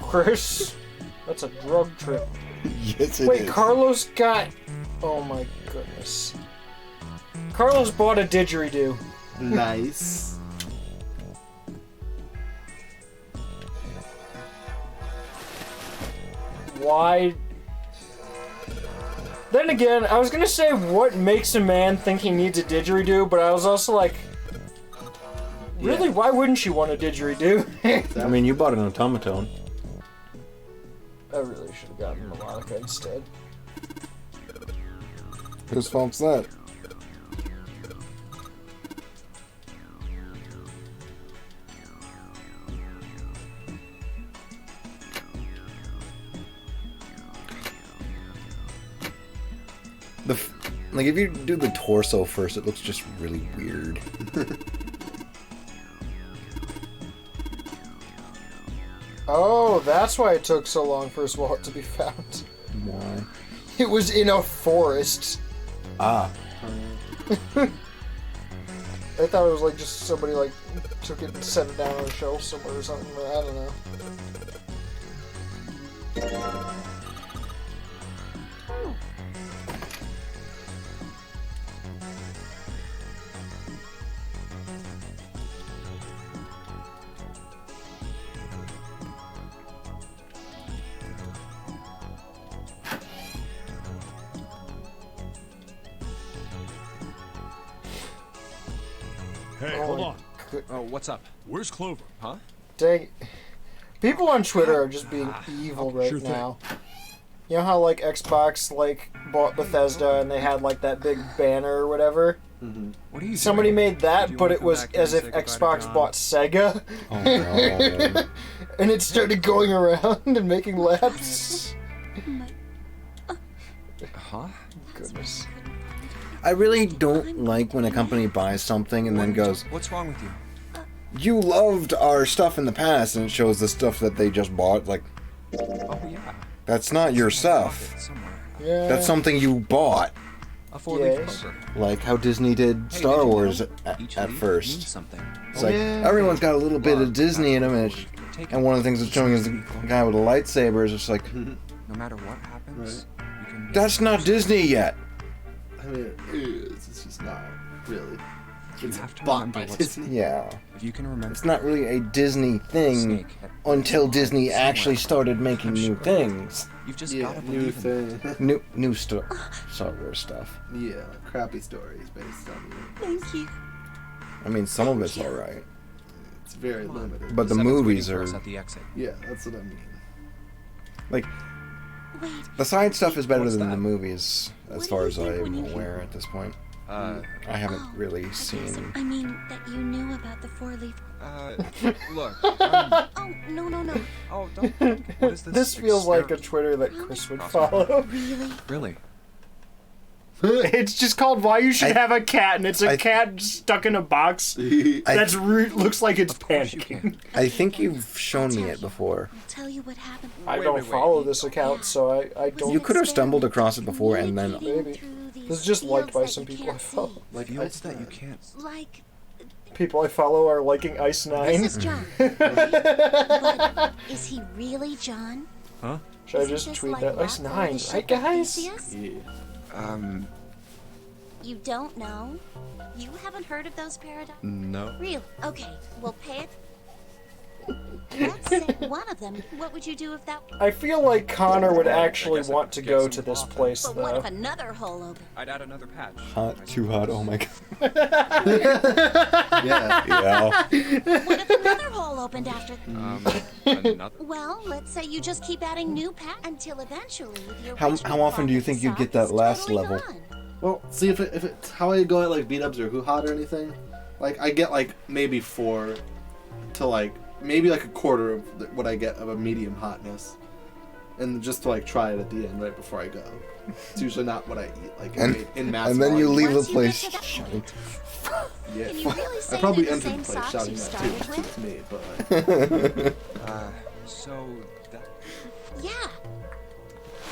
Chris, that's a drug trip. Yes, it Wait, is. Carlos got... Oh my goodness. Carlos bought a didgeridoo. Nice. Why? Then again, I was gonna say what makes a man think he needs a didgeridoo, but I was also like, really, why wouldn't you want a didgeridoo? I mean, you bought an automaton. I really should have gotten a melodica instead. Whose fault's that? Like, if you do the torso first, it looks just really weird. Oh, that's why it took so long for his wallet to be found. Why? It was in a forest. Ah. I thought it was like just somebody like took it and set it down on a shelf somewhere or something, but I don't know. Hey, Oh hold my on. Oh, what's up? Where's Clover? Huh? Dang. People on Twitter are just being evil right sure thing. now. You know how like Xbox like bought Bethesda and they had like that big banner or whatever? What are you Somebody doing? made that, Do you but wanna it come was back here as and if say goodbye to Xbox John? bought Sega. Oh, God. And it started going around and making laps. Huh? Goodness. I really don't like when a company buys something and then goes, What's wrong with you? you loved our stuff in the past, and it shows the stuff that they just bought. Like, Oh, yeah. that's not your stuff. Somewhere. Yeah. That's something you bought. A four-leaf Yes. clover. Like how Disney did Hey, Star did you Wars know at each at leaf first. means something. It's like, everyone's got a little bit of Disney in them, and one of the things it's showing is the guy with a lightsaber is just like, No matter what happens, you can... that's not Disney yet. I mean, it is. It's just not really. You It's have to bought remember by what's- Disney. Yeah. If you can remember... It's not really a Disney thing Snake at- until Disney somewhere. actually started making I'm new sure. things. You've just Yeah, gotta new believe in it. thing. New Star Wars stuff. Yeah, crappy stories based on it. Thank you. I mean, some of it's alright. It's very limited. But the Seven's waiting movies for are... us at the exit. Yeah, that's what I mean. Like, Wait, the side stuff is better What's than that? the movies, as What far do as you think I'm when you aware at this point. Uh, I haven't Oh, really I guess, seen... I mean, that you knew about the four-leaf... look. Oh, no. Oh, don't. What is this? This feels like a Twitter that Chris would follow. Really? Really? It's just called Why You Should I- Have a Cat, and it's a I- cat stuck in a box I, that's looks like it's Of course you panicking. can. I think you've shown me it before. I'll tell you what happened. I Wait, don't wait, wait. follow this account, so I don't. You could have stumbled across it before and then... Maybe. This is just liked by some people I follow. Like Fields that you can't... Like, People I follow are liking Ice Nine. this is John. But is he really John? Huh? Should I Isn't just this tweet like that? Ice Rock or Nine, the ship right guys? Theseus? Yeah. You don't know? You haven't heard of those paradoxes? No. Really? Okay, well, pay it. Let's say one of them. What would you do if that... I feel like Connor would actually want to go to this place, But what though. if another hole opened? I'd add another patch. Hot, too hot, oh my god. Yeah. Yeah. What if another hole opened after... Another... Well, let's say you just keep adding new packs until eventually the How original often do you product think you'd get that is last totally level? gone. Well, see if it's how I go at like beat ups or who hot or anything. Like I get like maybe 4 to like maybe like a quarter of what I get of a medium hotness, and just to like try it at the end right before I go. It's usually not what I eat like in mass. And then you volume. leave the Once you get place to the- shouting. Yeah. Can you really say I probably they're the entered same the place socks shouting you that started too. with? It's me, but like. So that. Yeah.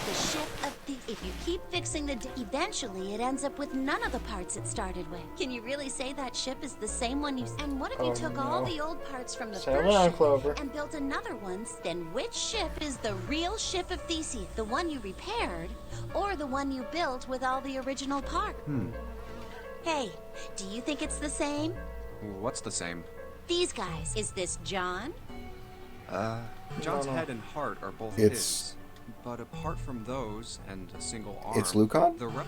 The ship of the. If you keep fixing the. Eventually, it ends up with none of the parts it started with. Can you really say that ship is the same one you? And what if you Oh, took no. all the old parts from the Settle first down, ship Clover. and built another one? Then which ship is the real ship of Theseus? The one you repaired, or the one you built with all the original parts? Hey, do you think it's the same? What's the same? These guys. Is this John? John's head and heart are both It's- his. But apart from those and a single arm, It's Lucan? the rest.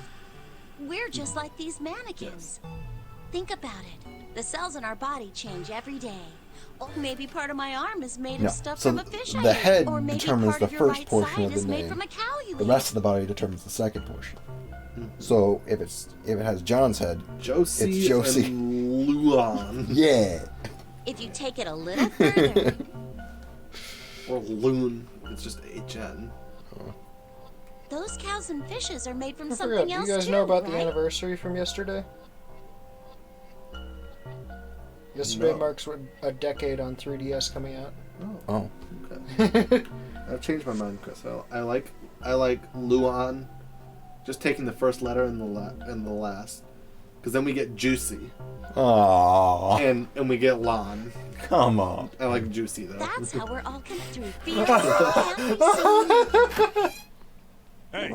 We're just like these mannequins. Think about it. The cells in our body change every day. Or maybe part of my arm is made No. of stuff So from a fish I the ate. head Or maybe determines part the of your first right portion side of the is made name. from a cow you The ate. rest of the body determines the second portion. So if it has John's head, Josie it's Josie. and Luan. Yeah. If you take it a little further, Or Loon. It's just HN. those cows and fishes are made from I forgot. something Do else you guys too, know about right? the anniversary from yesterday? Yesterday No. marks a decade on 3DS coming out. Oh. Okay. I've changed my mind, Chris. I like Luan, just taking the first letter and the last, because then we get Juicy, Aww. and we get Lon. Come on. I like Juicy though. That's how we're all connected through fear. Hey,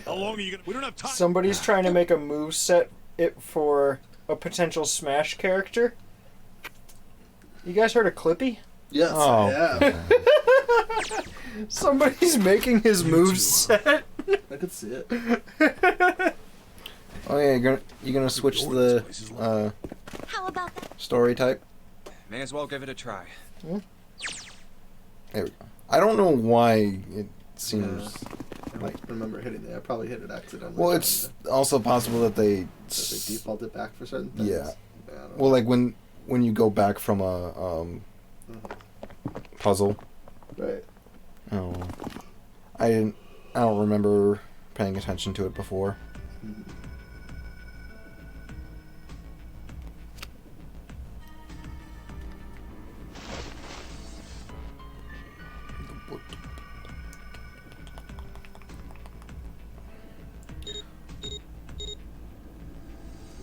how long are you gonna? We don't have time. Somebody's trying to make a move set it for a potential Smash character. You guys heard of Clippy? Yes, Oh. I have. Somebody's making his move set. I could see it. Oh yeah, you're gonna switch the How about that? story type. May as well give it a try. There we go. I don't know why it seems I don't remember hitting it. I probably hit it accidentally. well. It's also possible that they That they default it back for certain things. yeah. I don't Well, know. like when you go back from a puzzle. Right. I don't know. I don't remember paying attention to it before.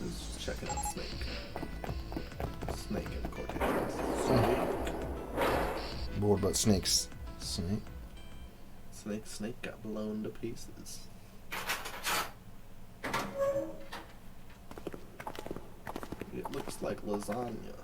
Let's just check it out. Snake in quotations. What about snakes? Snake got blown to pieces. It looks like lasagna.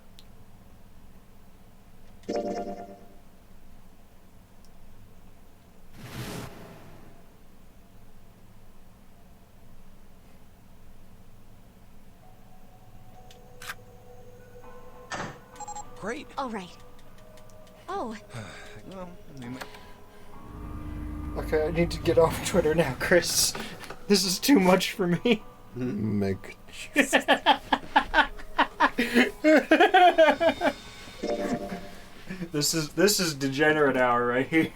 Great. All right. Oh, Well, we might- Okay, I need to get off Twitter now, Chris. This is too much for me. Meg. This is degenerate hour right here.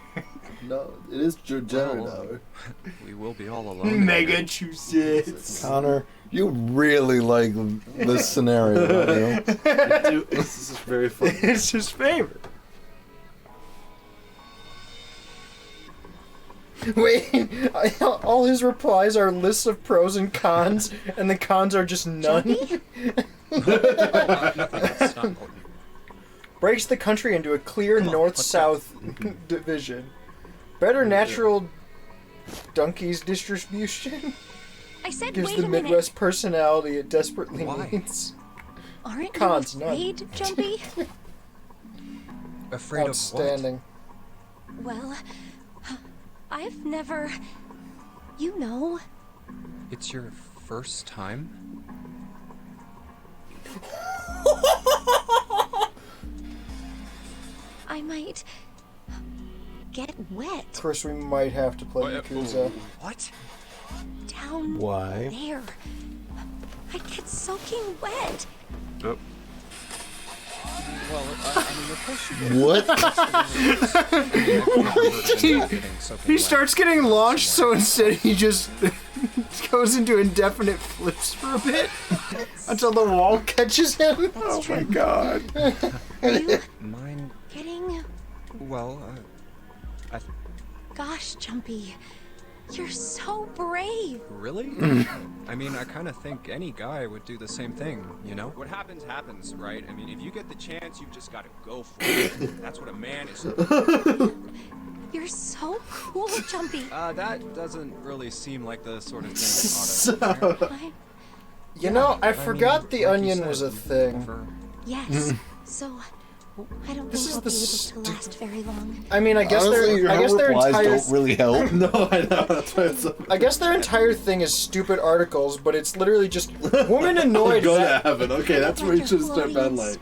No, it is degenerate hour. we will be all alone. Massachusetts. Connor, you really like this scenario, you know? This is very fun. It's his favorite. Wait, all his replies are lists of pros and cons, and the cons are just none. That's not important. Breaks the country into a clear north-south division. Better natural donkeys distribution. I said Gives wait the a minute. Midwest personality it desperately Why? needs. Aren't Cons, you none. afraid, Jumpy? Afraid of Outstanding. Well, I've never... You know. what? It's your first time? I might... get wet Of course, we might have to play Yakuza. What? down Why? there. I'd get soaking wet. Oh. Well, I mean, of course you What? What? He starts getting launched, so instead he just goes into indefinite flips for a bit until the wall catches him. Oh my god. Mine. Kidding? Well, Gosh, Jumpy. You're so brave. really? I mean, I kind of think any guy would do the same thing, you know? What happens, happens, right? I mean, if you get the chance, you just gotta go for it. That's what a man is. You're so cool, Jumpy. That doesn't really seem like the sort of thing that ought to... You know, I forgot the onion was a thing. Yes. So, I don't think I'll be able to last very long. I mean, I guess Honestly, their replies entire don't really help. No, I know. That's why it's so... I guess their entire thing is stupid articles, but it's literally just woman annoyed. Go to that, heaven. Okay, that's where you should start bad like.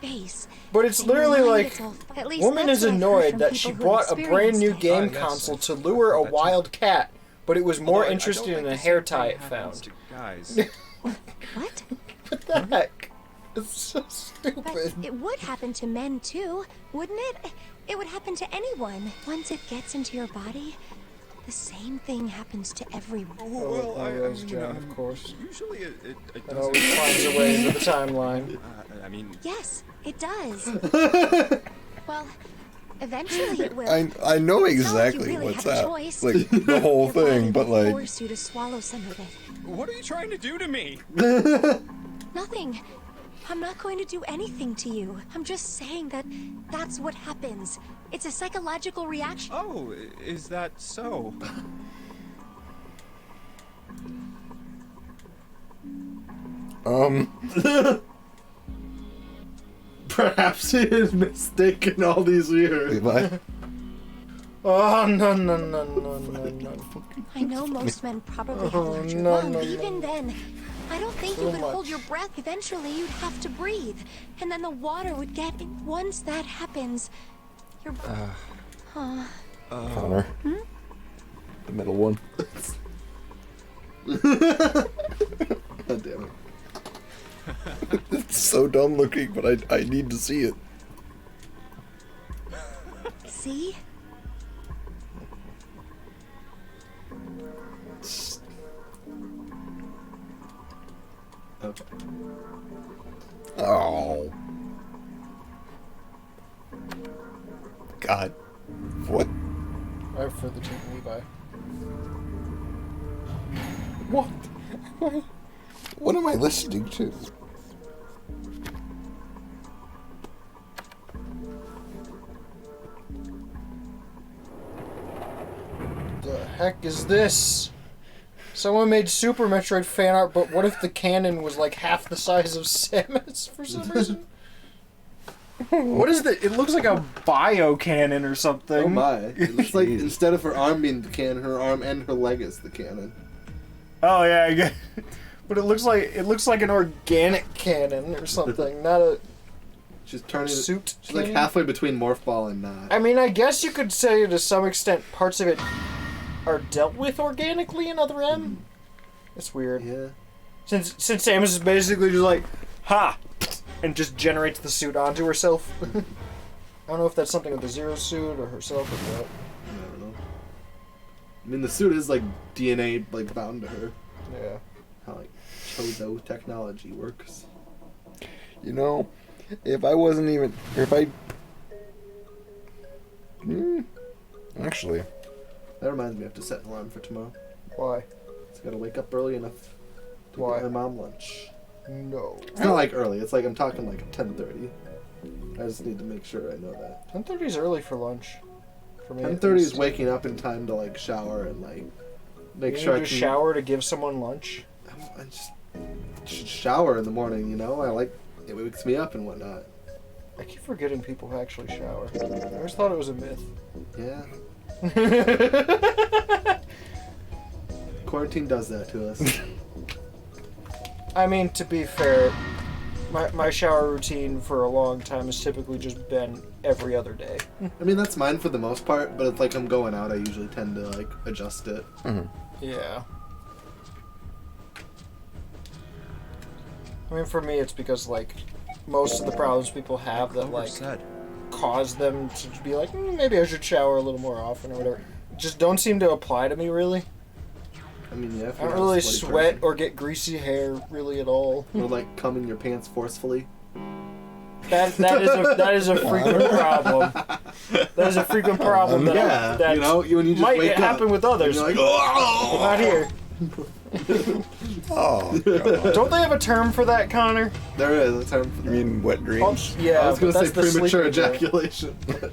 but it's literally like At least woman that's is what I've heard annoyed from that people she who bought a brand new experienced it. game console to lure a wild cat, but it was more interested in a hair tie it found. Guys. What? What the heck? It's so stupid. But it would happen to men too, wouldn't it? It would happen to anyone. Once it gets into your body, the same thing happens to everyone. Well, I John, of course. Usually it It always finds a way into the timeline. I mean... Yes, it does. Well, eventually it will. I know It's not like you exactly really what's have a up. choice. Like, the whole Your body thing, but will like... force you to swallow some of it. What are you trying to do to me? Nothing. I'm not going to do anything to you. I'm just saying that that's what happens. It's a psychological reaction. Oh, is that so? Perhaps he is mistaken all these years. Oh, no. I know most men probably have Oh, larger no, lungs, no, but no. even then, I don't think So you could much. hold your breath. Eventually, you'd have to breathe, and then the water would get in. Once that happens, your... Connor. The middle one. God damn it. It's so dumb looking, but I need to see it. See? Okay. Oh. God. What? I prefer the Team Levi. What? What am I listening to? The heck is this? Someone made Super Metroid fan art, but what if the cannon was like half the size of Samus for some reason? What is that? It looks like a bio cannon or something. Oh my. It looks like instead of her arm being the cannon, her arm and her leg is the cannon. Oh yeah, I get it. But it looks like an organic cannon or something, not a She's turning suit. She's like cannon? halfway between Morph Ball and not. I mean, I guess you could say to some extent parts of it are dealt with organically in Other M. It's weird. Yeah. Since Samus is basically just like, ha, and just generates the suit onto herself. I don't know if that's something with the Zero suit or herself or what. I don't know. I mean, the suit is like DNA like bound to her. Yeah. How like Chozo technology works. You know, if I wasn't even... Or if I... Actually... That reminds me, I have to set an alarm for tomorrow. Why? So I gotta wake up early enough to Why? get my mom lunch. No. It's not like early. It's like I'm talking like 10:30. I just need to make sure I know that. 10:30 is early for lunch. For me, 10:30 is waking up in time to like shower and like make you sure I need can to shower to give someone lunch. I just should shower in the morning. You know, I like it wakes me up and whatnot. I keep forgetting people who actually shower. I always thought it was a myth. Yeah. Quarantine does that to us. I mean, to be fair, my shower routine for a long time has typically just been every other day. I mean, that's mine for the most part, but it's like I'm going out, I usually tend to like adjust it. Yeah. I mean, for me, it's because like most of the problems people have that like said. cause them to be like, maybe I should shower a little more often or whatever, just don't seem to apply to me really. I mean, yeah. If I you're don't not a really sweaty sweat person. or get greasy hair really at all. Or like cum in your pants forcefully. That is a frequent problem. That is a frequent problem. That Yeah, that you know, when you just might wake up, happen with others. and you're like, oh! Not here. Oh, God. Don't they have a term for that, Connor? There is a term for You that. mean wet dreams? Yeah, I was going but to say that's the premature sleeping term. ejaculation. but-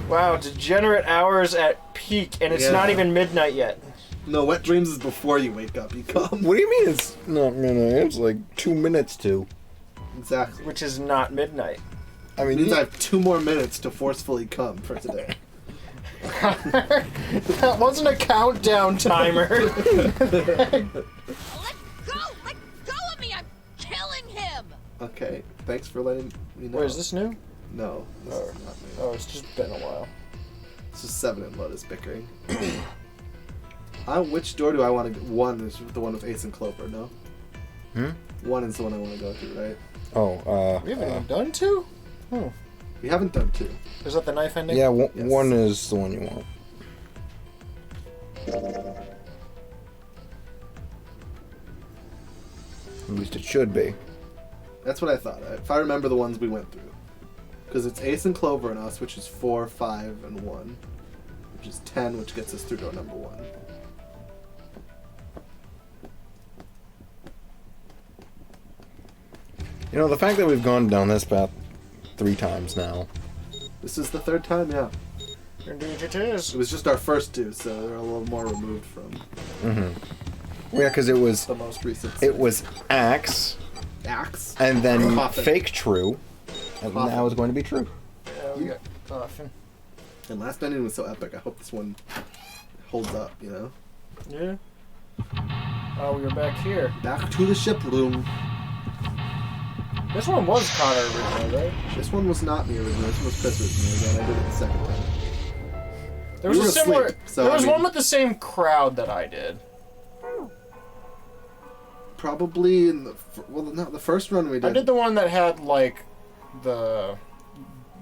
Wow, degenerate hours at peak, and it's Yeah. not even midnight yet. No, wet dreams is before you wake up. You come. What do you mean it's not midnight? It's like 2 minutes to. Exactly. Which is not midnight. I It mean, means I have 2 more minutes to forcefully come for today. That wasn't a countdown timer. Let go! Let go of me! I'm killing him! Okay, thanks for letting me know. Wait, is this new? No, this is not me. Oh, it's just been a while. This is 7 and Lotus bickering. Which door do I want to go? 1 is the one with Ace and Clover, no? 1 is the one I want to go to, right? Oh, We haven't even done 2? We haven't done 2. Is that the knife ending? yeah, Yes. 1 is the one you want. At least it should be. That's what I thought. If I remember the ones we went through. Because it's Ace and Clover and us, which is 4, 5, and 1. Which is 10, which gets us through door number 1. You know, the fact that we've gone down this path 3 times now. This is the 3rd time, yeah. Indeed it is. It was just our first 2, so they're a little more removed from Yeah, because it was the most recent. Axe, Axe. and then Coffin. fake true, and Coffin. now it's going to be true. Yeah, we got coffin. And last ending was so epic. I hope this one holds up, you know? Yeah. Oh, we are back here. Back to the ship room. This one was Connor originally, right? This one was not me originally. This one was Chris originally. Again, I did it the second time. There was We a were similar. asleep, so, there was I mean- one with the same crowd that I did. Probably in the the first run we did. I did the one that had like the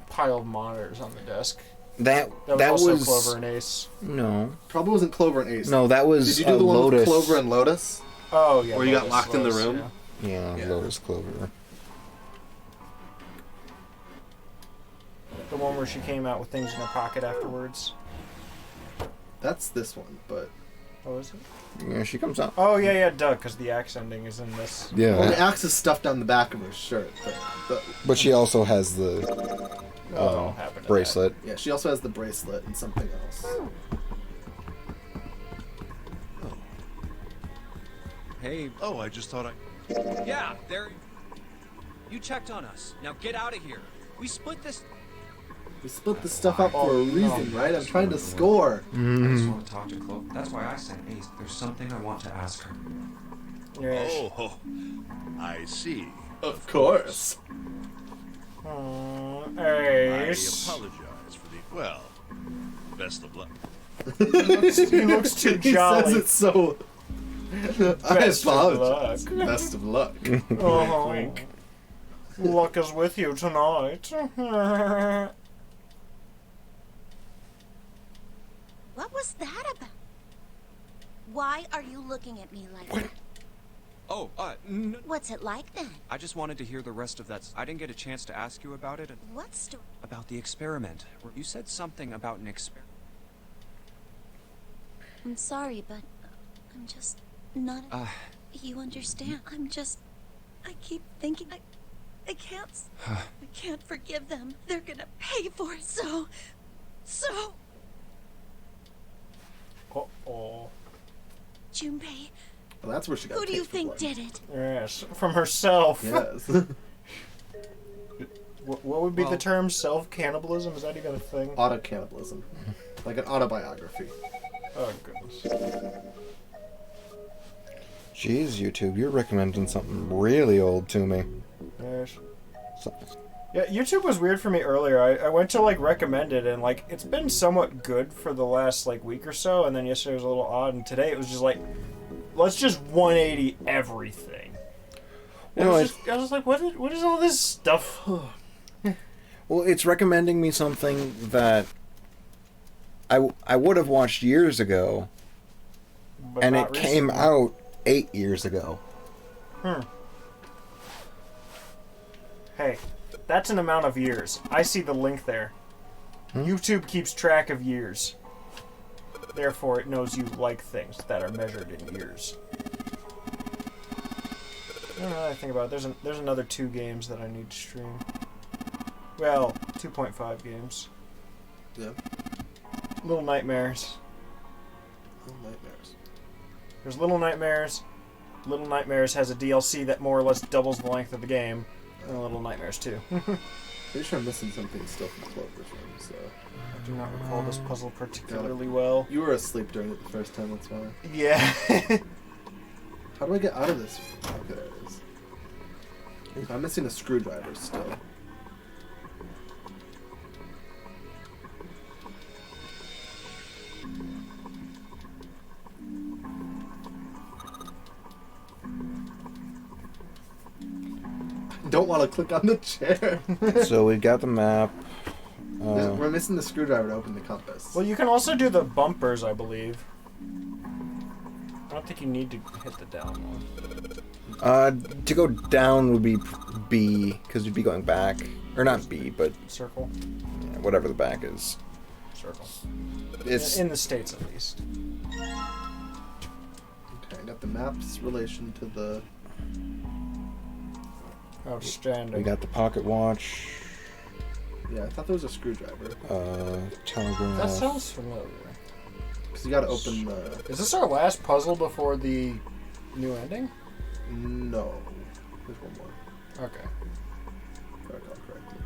pile of monitors on the desk. That That was also Clover and Ace. No. Probably wasn't Clover and Ace. No, that was Did you do the one Lotus. with Clover and Lotus? Oh yeah. Where you got Lotus, locked in the Lotus, room? yeah. Yeah, Lotus Clover. The one where she came out with things in her pocket afterwards. That's this one, but Oh, is it? Yeah, she comes out. Oh yeah, duh, because the axe ending is in this. Yeah. well, the axe is stuffed down the back of her shirt. But But she also has the Oh, happened to bracelet. yeah, she also has the bracelet and something else. Hey. Oh, I just thought I. Yeah, there. You checked on us. Now get out of here. We split this. We split this stuff up for a reason, right? I'm trying to score. I just want to talk to Chloe. That's why I sent Ace. There's something I want to ask her. Yes. Oh, I see. Of course. I Ace. apologize for the. Well, best of luck. He looks too He jolly. says it so. I Best of apologize. luck. Best of luck. Oh, Wink. luck is with you tonight. What was that about? Why are you looking at me like that? Oh, What's it like then? I just wanted to hear the rest of that. I didn't get a chance to ask you about it. What story? About the experiment. You said something about an experiment. I'm sorry, but I'm just not. You understand? I keep thinking I can't. I can't forgive them. They're gonna pay for it. So. Uh-oh. Junpei, Well, that's where she got who do you kicked think for blood. did it? Yes, from herself. Yes. What would be the term? Self-cannibalism? Is that even a thing? Auto-cannibalism. Like an autobiography. Oh, goodness. Jeez, YouTube, you're recommending something really old to me. Yes. So, Yeah, YouTube was weird for me earlier. I went to, like, recommend it, and, like, it's been somewhat good for the last, like, week or so, and then yesterday was a little odd, and today it was just like, let's just 180 everything. I was just like, what is all this stuff? Well, it's recommending me something that I would have watched years ago, But and not it came recently. out 8 years ago. Hey, that's an amount of years. I see the link there. YouTube keeps track of years. Therefore, it knows you like things that are measured in years. I don't know what I think about it. There's another 2 games that I need to stream. Well, 2.5 games. Yeah. Little Nightmares. Little Nightmares. There's Little Nightmares. Little Nightmares has a DLC that more or less doubles the length of the game. And Little Nightmares 2. Pretty sure I'm missing something still from Clover's Room, so... I do not recall this puzzle particularly well. You were asleep during it the first time, that's why. Yeah. How do I get out of this? Okay, there it is. I'm missing a screwdriver still. Don't want to click on the chair. So we've got the map. We're missing the screwdriver to open the compass. Well, you can also do the bumpers, I believe. I don't think you need to hit the down one. To go down would be B, because you'd be going back. Or not B, but... Circle. Yeah, whatever the back is. Circle. It's... In the States, at least. Okay, I got the map's relation to the... Outstanding. We got the pocket watch. Yeah, I thought there was a screwdriver. Telegraph. That sounds familiar. Because you gotta open the... Is this our last puzzle before the new ending? No. There's one more. Okay. If I recall correctly.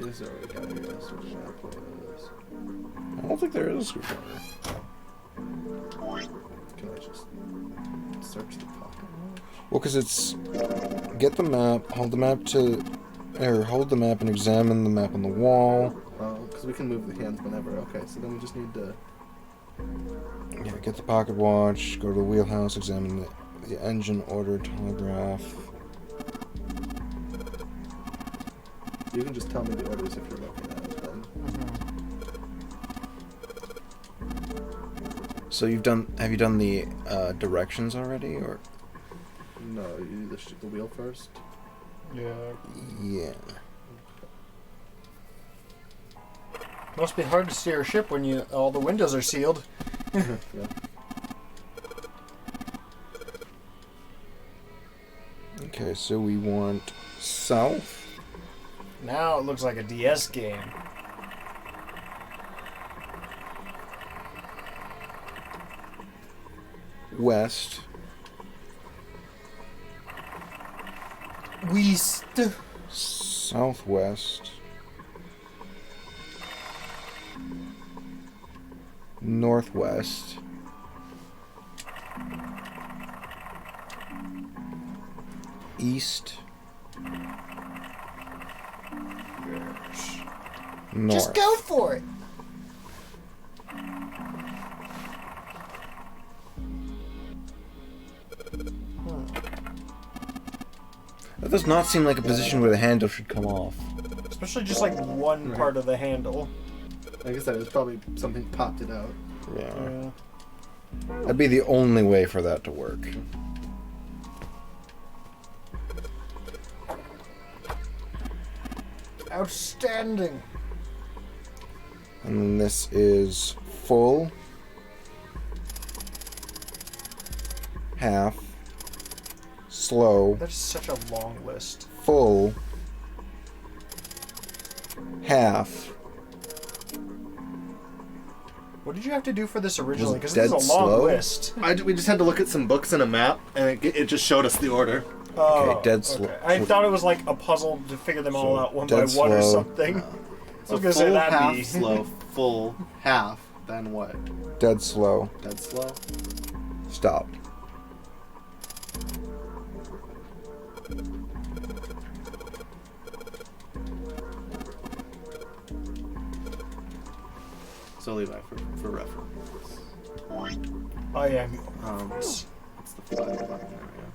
Is there already got here? So was... I don't think there is a screwdriver. Can I just search the pocket? Well, because it's... Get the map, hold the map to... Or hold the map and examine the map on the wall. Oh, because we can move the hands whenever. Okay, so then we just need to... Yeah, get the pocket watch, go to the wheelhouse, examine the engine, order, telegraph. You can just tell me the orders if you're looking at it then. So you've done... Have you done the directions already, or...? No, you do the wheel first. Yeah. Yeah. Must be hard to steer a ship when all the windows are sealed. Yeah. Okay, so we want south. Now it looks like a DS game. West. West. Southwest. Northwest. East. North. Just go for it. That does not seem like a position where the handle should come off. Especially just like one part of the handle. Like I said, it was probably something popped it out. Yeah. That'd be the only way for that to work. Outstanding. And then this is full, half, slow, That's such a long list. full, half. What did you have to do for this originally? Because dead this is a long slow? list. We just had to look at some books and a map, and it just showed us the order. Oh, Okay, dead slow. I thought it was like a puzzle to figure them all out one by dead one or slow. something. So I was gonna say full, that'd half, be slow, full, half, then what? Dead slow. Dead slow? Stop. So Levi, for reference. I am. It's the flat button area.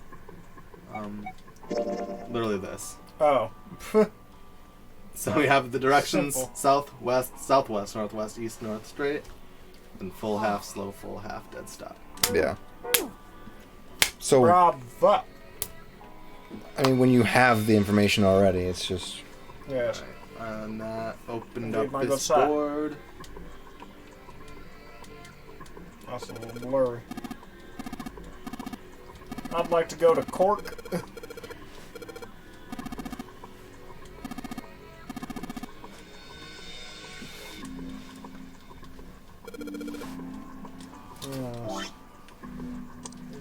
Literally this. Oh. So we have the directions: Simple. southwest, southwest, northwest, east, north, straight, and full half, slow, full half, dead stop. Yeah. So, Bravo. I mean, when you have the information already, it's just... Yes. And that opened Indeed, up my this good side. board. That's a little blurry. I'd like to go to Cork. Yes.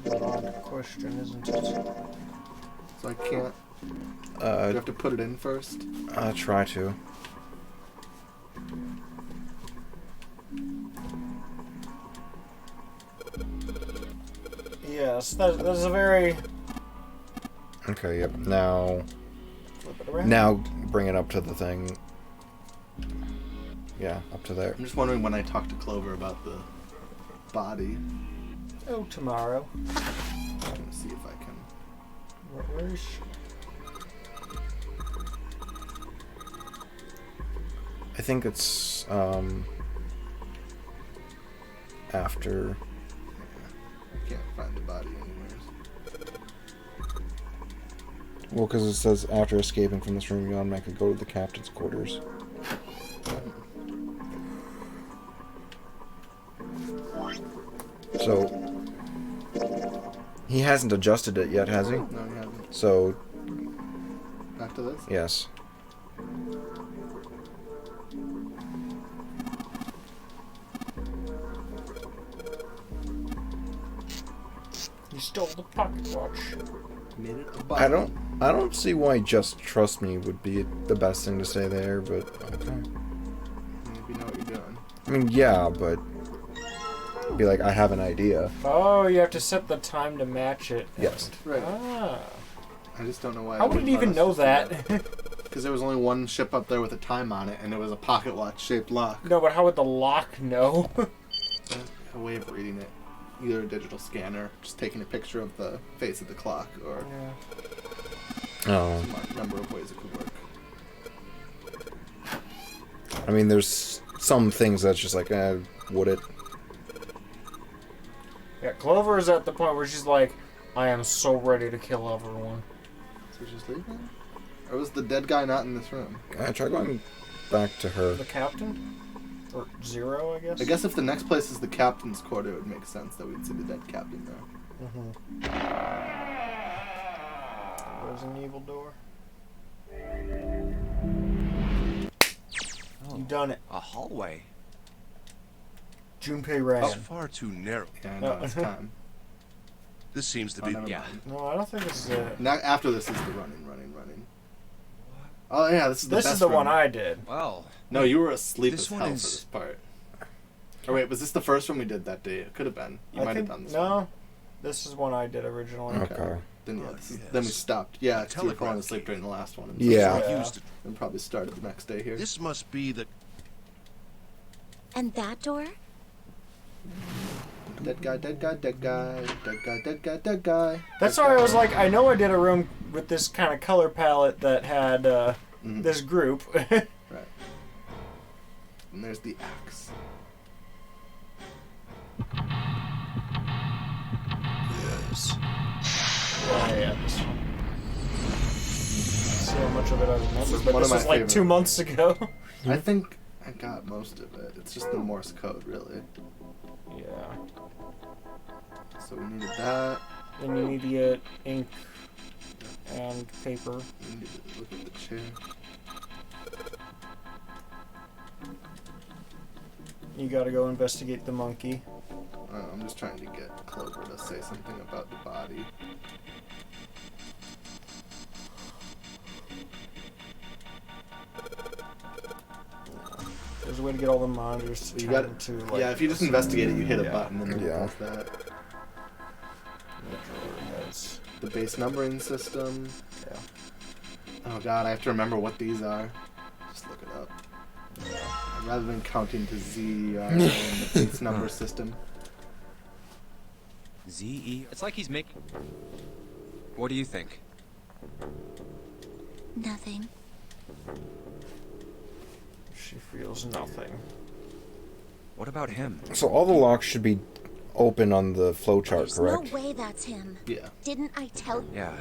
It's an odd question, isn't it? So I can't. Do you have to put it in first? Try to. Yes, that's a very... Okay, yep. Now... Flip it around. Now, bring it up to the thing. Yeah, up to there. I'm just wondering when I talk to Clover about the body. Oh, tomorrow. I'm gonna see if I can. Where is she? I think it's, after... I can't find the body anywhere. Well, because it says after escaping from this room, you automatically go to the captain's quarters. So, he hasn't adjusted it yet, has he? No, he hasn't. So, Back to this? yes. You stole the pocket watch. Made it a I body. don't see why just trust me would be the best thing to say there, but okay. If you know what you're doing. I mean, yeah, but be like, I have an idea. Oh, you have to set the time to match it. Yes. Right. Ah. I just don't know why. How would it even know that? Because there was only one ship up there with a time on it, and it was a pocket watch shaped lock. No, but how would the lock know? A way of reading it. Either a digital scanner, just taking a picture of the face of the clock, or Oh. some number of ways it could work. I mean, there's some things that's just like, would it? Yeah, Clover is at the point where she's like, I am so ready to kill everyone. So just leave him? Or was the dead guy not in this room? Try going back to her. The captain? Or Zero, I guess? I guess if the next place is the captain's quarter, it would make sense that we'd see the dead captain there. There's an evil door. Oh, You done it. a hallway. Junpei ran. It's far too narrow. Yeah, I know, it's time. This seems to Oh, be... never Yeah. mind. No, I don't think this is it. Now, after this is the running. Oh yeah, this is the This best is the one run. I did. Well... No, you were asleep this as one hell is- for this part. Or wait, was this the first one we did that day? It could have been. You I might have think- done this No, one. this is one I did originally. Okay. Then yeah, then we stopped. Yeah, 'cause you were falling asleep during the last one. And Yeah. And probably started the next day here. This must be the... And that door? Dead guy, dead guy, dead guy, dead guy, dead guy, dead guy. That's dead why I guy. was like, I know I did a room with this kind of color palette that had this group. Right. And there's the axe. Yes. Oh, yeah, this one. See how much of it I remember, This is but one this of was my like favorite 2 months ago. I think I got most of it. It's just the Morse code, really. Yeah. So we needed that. Then you need to get ink and paper. We need to look at the chair. You gotta go investigate the monkey. I'm just trying to get Clover to say something about the body. There's a way to get all the monitors to You turn got into, like... yeah, if you just investigate it, you hit a Yeah. button and then it Yeah. does that. The base numbering system. Yeah. Oh god, I have to remember what these are. Just look it up. Rather than counting to Z in the base number system. Z-E... It's like he's making... What do you think? Nothing. She feels nothing. What about him? So all the locks should be open on the flowchart, There's correct? no way that's him. Yeah. Didn't I tell you? Yeah.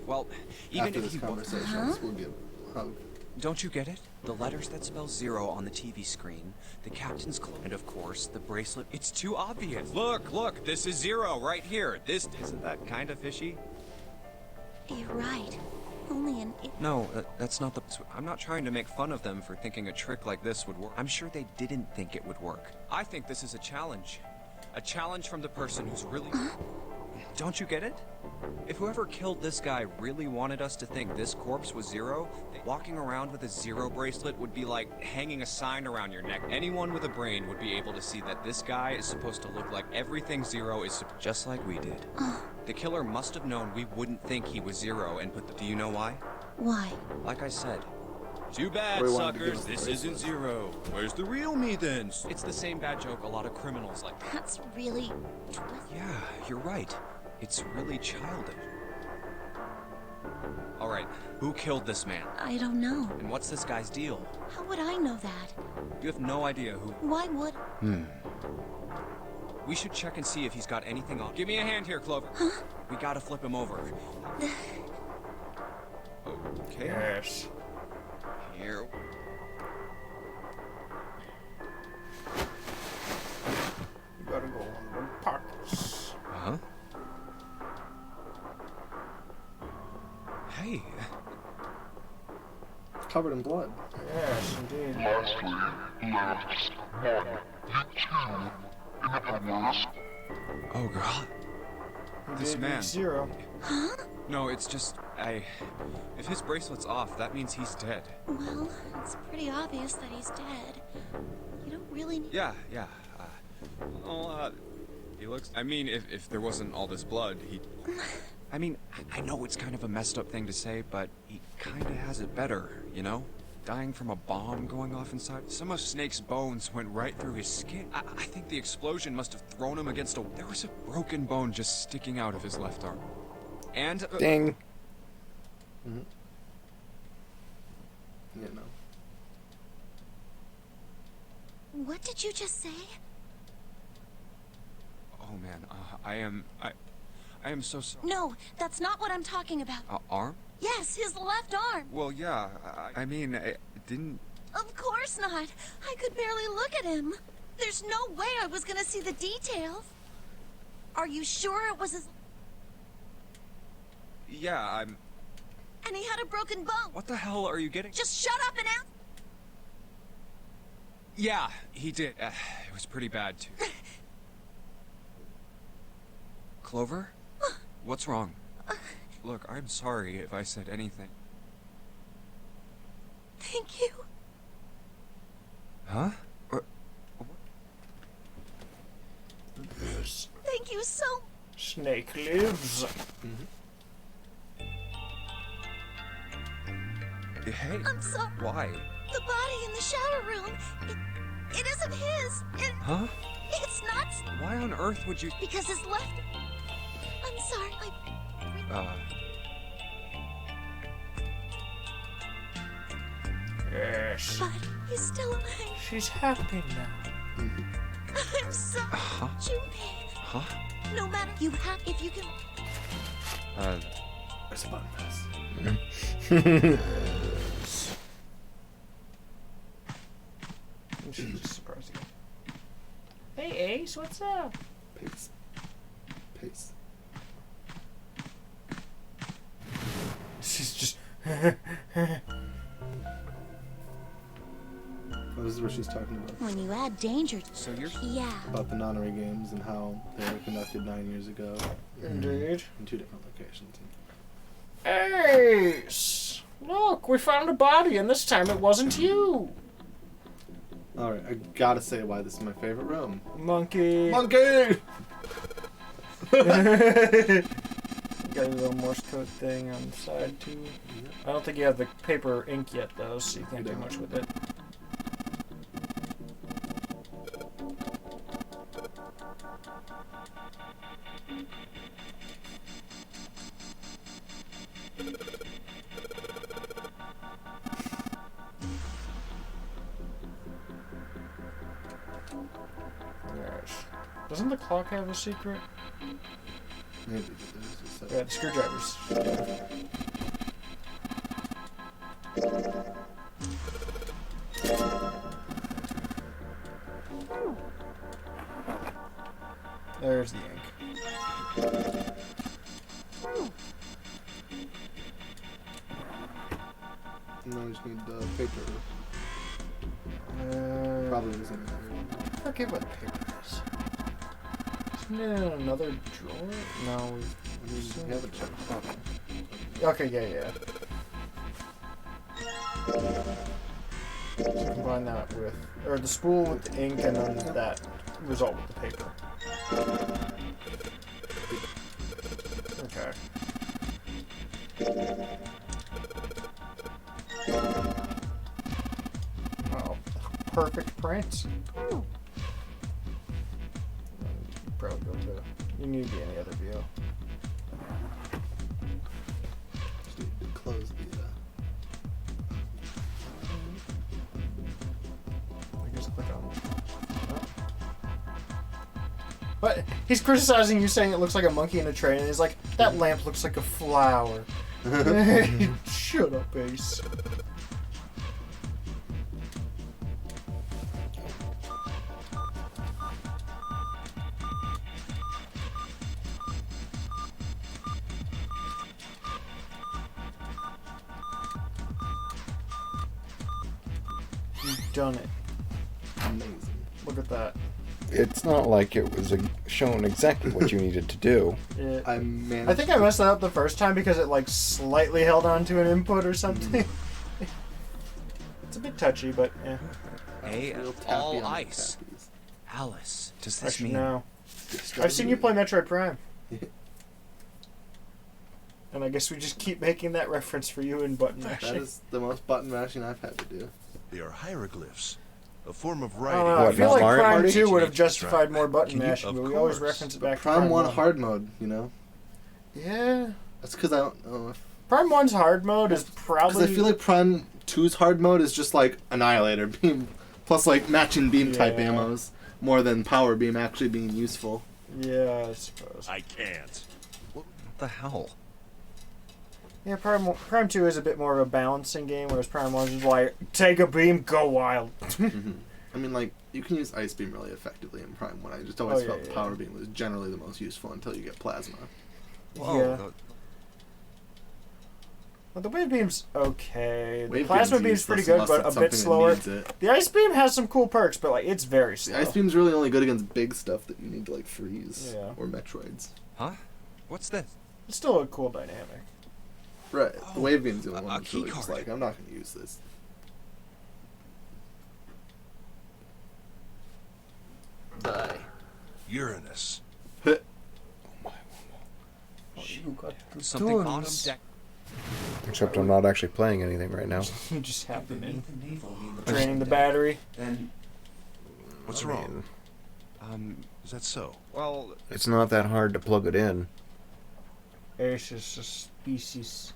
Well, even After if this he was... conversation, we'll give hug. Don't you get it? The letters that spell 0 on the TV screen, the captain's club, and of course, the bracelet. It's too obvious. Look, this is 0 right here. This isn't that kind of fishy? You're right. Only an... No, that's not the... I'm not trying to make fun of them for thinking a trick like this would work. I'm sure they didn't think it would work. I think this is a challenge. A challenge from the person who's really... Don't you get it? If whoever killed this guy really wanted us to think this corpse was 0, walking around with a 0 bracelet would be like hanging a sign around your neck. Anyone with a brain would be able to see that this guy is supposed to look like everything 0 is just like we did. The killer must have known we wouldn't think he was 0 and put the... Do you know why? Why? Like I said, too bad, Or he wanted to give suckers. us the This bracelet. isn't 0. Where's the real me then? It's the same bad joke a lot of criminals like. That's really... Yeah, you're right. It's really childish. All right, who killed this man? I don't know. And what's this guy's deal? How would I know that? You have no idea who. Why would... We should check and see if he's got anything on. Give me a hand here, Clover. Huh? We gotta flip him over. Okay. Yes. Here. You gotta go on the pockets. Huh? Hey. Covered in blood. Yes, indeed. Oh god. He This did man. reach 0. Huh? No, it's just if his bracelet's off, that means he's dead. Well, it's pretty obvious that he's dead. You don't really need... Yeah. He looks. I mean, if there wasn't all this blood, he. I mean, I know it's kind of a messed up thing to say, but he kind of has it better, you know? Dying from a bomb going off inside. Some of Snake's bones went right through his skin. I think the explosion must have thrown him against a... There was a broken bone just sticking out of his left arm. And... Ding. You know. What did you just say? Oh man, I am so sorry. No, that's not what I'm talking about. Arm? Yes, his left arm. Well, yeah, I mean, it didn't... Of course not. I could barely look at him. There's no way I was gonna see the details. Are you sure it was his... Yeah, I'm... And he had a broken bone. What the hell are you getting? Just shut up and answer. Yeah, he did. It was pretty bad, too. Clover? What's wrong? Look, I'm sorry if I said anything. Thank you. Huh? Yes. Thank you so... Snake lives. Hey. I'm sorry. Why? The body in the shower room. It isn't his. Huh? It's not... Why on earth would you... Because his left... I'm sorry. Yes. But he's still alive. She's happy now. I'm so... Junpei. Huh? No matter you have... If you can... There's a button press. She's just surprised again. Hey, Ace, what's up? Pace. Pace. She's just... Oh, this is what she's talking about. When you add danger... So you're... Yeah. About the nonary games and how they were conducted 9 years ago. Indeed. In 2 different locations. Ace! Look, we found a body, and this time it wasn't you. Alright, I gotta say why this is my favorite room. Monkey. Monkey! Got a little Morse code thing on the side, too. I don't think you have the paper ink yet, though, so you can't do much with it. Doesn't the clock have a secret? Maybe it is. Yeah, the screwdrivers. There's the ink. No, we just need the paper. Probably isn't there. I forget what paper is. Isn't it in another drawer? No, We haven't checked. Okay, yeah. So combine that with, or the spool with the ink, and then that result with the paper. Okay. Oh, perfect print. Probably go to. You need to be any other view. Just need to close the. I guess click on it. But he's criticizing you, saying it looks like a monkey in a train, and he's like, that lamp looks like a flower. Shut up, Ace. You've done it. Amazing. Look at that. It's not like it was shown exactly what you needed to do. I think I messed that up the first time because it like slightly held on to an input or something. It's a bit touchy, but yeah. Hey, all ice. Alice, does this Actually, mean? no. I've seen you play Metroid Prime. And I guess we just keep making that reference for you in button mashing. That is the most button mashing I've had to do. They are hieroglyphs, a form of I writing. don't know, I feel like Prime 2 would have That's justified right. more button Can you- mashing, of but we always course. reference it back to Prime 1 1. hard mode, you know? Yeah. That's because I don't know if... Prime 1's hard mode is probably... Because I feel like Prime 2's hard mode is just like Annihilator beam, plus like matching beam type Yeah. ammos, more than power beam actually being useful. Yeah, I suppose. I can't. What the hell? Yeah, Prime 2 is a bit more of a balancing game, whereas Prime 1 is just like, take a beam, go wild. I mean, like, you can use Ice Beam really effectively in Prime 1. I just always felt yeah. Power Beam was generally the most useful until you get Plasma. Yeah. Well, the Wave Beam's okay. The Wave Plasma Beam's Beam's pretty useless good, unless but a it's bit something that slower. needs it. The Ice Beam has some cool perks, but like it's very slow. The Ice Beam's really only good against big stuff that you need to, like, freeze. Yeah. Or Metroids. Huh? What's this? It's still a cool dynamic. Right. The Wave Beam's the only one a that's really key just card. like, I'm not going to use this. Die. Uranus. You got the Something tunes. bottom deck. Except I'm not actually playing anything right now. You just have them in. Draining the battery. Then, What's wrong? Is that so? well, It's not that hard to plug it in. Ace is a species.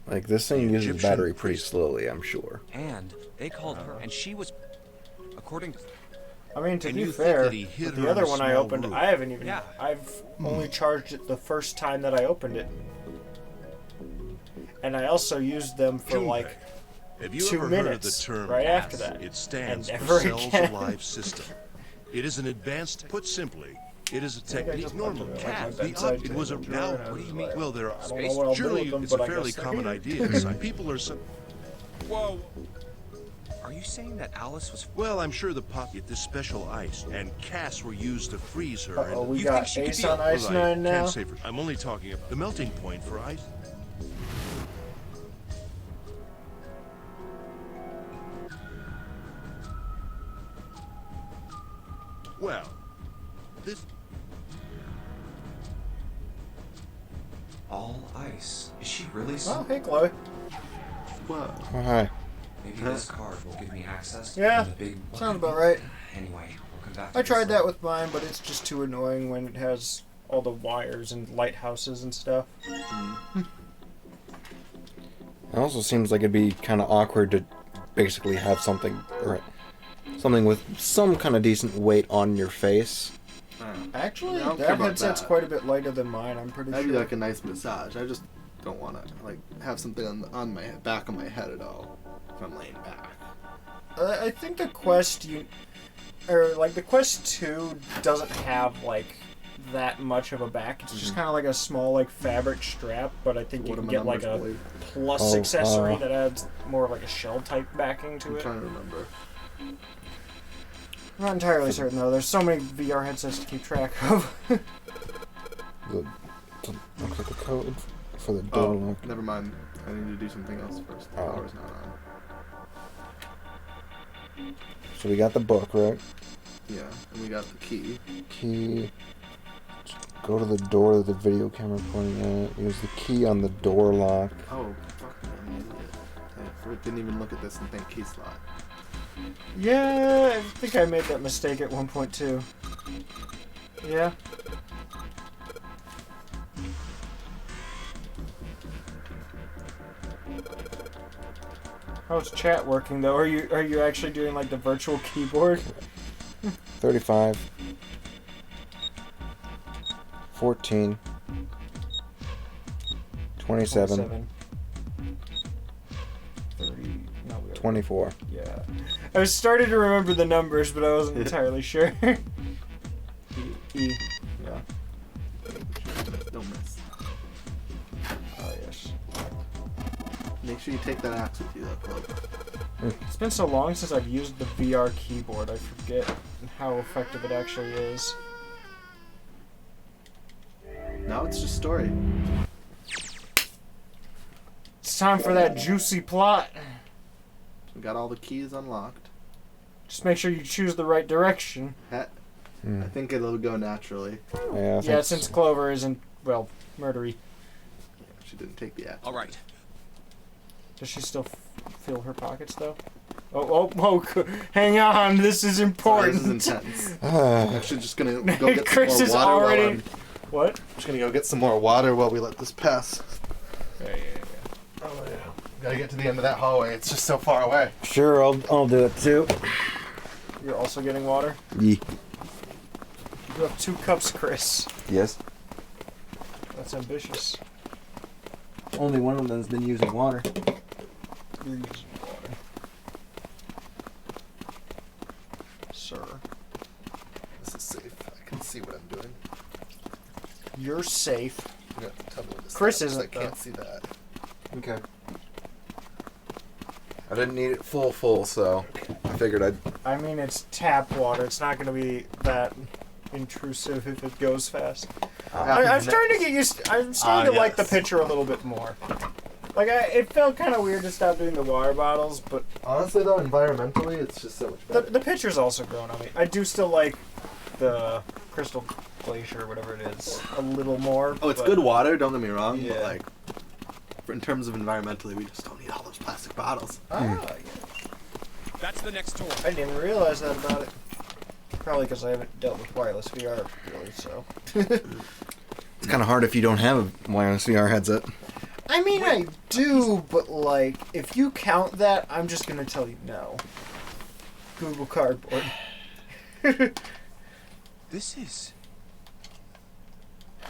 Like, this thing The uses Egyptian battery pretty slowly, I'm sure. and they called her, and she was, according to. I mean, to And be you think fair, that he hid with her the in other a one I small opened, room? I haven't even. Yeah. I've only charged it the first time that I opened it. And I also used them for Junpei. like Have you 2 ever heard of the minutes term right CAS? after that. It stands and for never Cells again. Alive System. It is an advanced, put simply, it is a think I technique. just Normal left it CAS. like my The bedside it was a table now. drawer, and I What do was you mean? like, Well, there are. I don't know what I'll do Surely with them, it's a but I fairly guess I common can. idea. Some people are so. Whoa. Are you saying that Alice was? Well, I'm sure the pocket, this special ice, and CAS were used to freeze her. Uh-oh, and we You got think she could Ace be on a- Ice Well, I 9 now. can't say for. I'm only talking about the melting point for ice. Well, this. All ice. Is she really Oh, so? hey, Chloe. Wow. Oh, hi. Maybe this card will give me access to Yeah, the big. sounds about right. Anyway, we'll come back to I this tried later. that with mine, but it's just too annoying when it has all the wires and lighthouses and stuff. It also seems like it'd be kind of awkward to basically have something, or something with some kind of decent weight on your face. Actually, I don't care that about headset's that. quite a bit lighter than mine. I'm pretty That'd sure. be like a nice massage. I just don't want to like have something on my back of my head at all if I'm laying back. I think the Quest the Quest 2 doesn't have like that much of a back. It's just kind of like a small like fabric strap, but I think you What can are my get like a numbers, plus Oh, accessory that adds more of like a shell type backing to I'm it. trying to remember. I'm not entirely certain though. There's so many VR headsets to keep track of. Look at the code for the door lock. Never mind. I need to do something else first. The power's not on. So we got the book, right? Yeah, and we got the key. Key. Go to the door that the video camera pointing at. Use the key on the door lock. Oh, fuck me, I'm an idiot. I didn't even look at this and think key slot. Yeah, I think I made that mistake at 1.2. Yeah. How's chat working though? Are you actually doing like the virtual keyboard? 35. 14. 27. 30. No, 24. Yeah. I was starting to remember the numbers, but I wasn't entirely sure. E. Yeah. Don't miss. Oh, yes. Make sure you take that axe with you, though, Chloe. It's been so long since I've used the VR keyboard, I forget how effective it actually is. Now it's just story. It's time for that juicy plot. We got all the keys unlocked. Just make sure you choose the right direction. I think it'll go naturally. Yeah, since Clover isn't, well, murdery. Yeah, she didn't take the axe. All right. Does she still fill her pockets, though? Oh, hang on, this is important. Sorry, this is intense. I'm actually just gonna go get Chris some is more water already... while I'm... What? Just gonna go get some more water while we let this pass. Yeah. Oh, yeah. Gotta get to the end of that hallway. It's just so far away. Sure, I'll do it too. You're also getting water? Yeah. You have 2 cups, Chris. Yes. That's ambitious. Only one of them's been using water. You're using water. Sir. This is safe. I can see what I'm doing. You're safe. You have to tell me what this Chris is, 'cause isn't, I can't though. see that. Okay. I didn't need it full, so I figured I'd... I mean, it's tap water. It's not going to be that intrusive if it goes fast. I'm starting to get used. I'm starting to like the picture a little bit more. Like, it felt kind of weird to stop doing the water bottles, but honestly, though, environmentally, it's just so much better. the picture's also grown on me. I do still like the Crystal Glacier, whatever it is, a little more. Oh, it's but- good water. Don't get me wrong. Yeah. But like, in terms of environmentally, we just don't need all those plastic bottles. Yeah. That's the next door. I didn't even realize that about it. Probably because I haven't dealt with wireless VR really, so. It's kind of hard if you don't have a wireless VR headset. I mean, I do, but like, if you count that, I'm just gonna tell you no. Google Cardboard. This is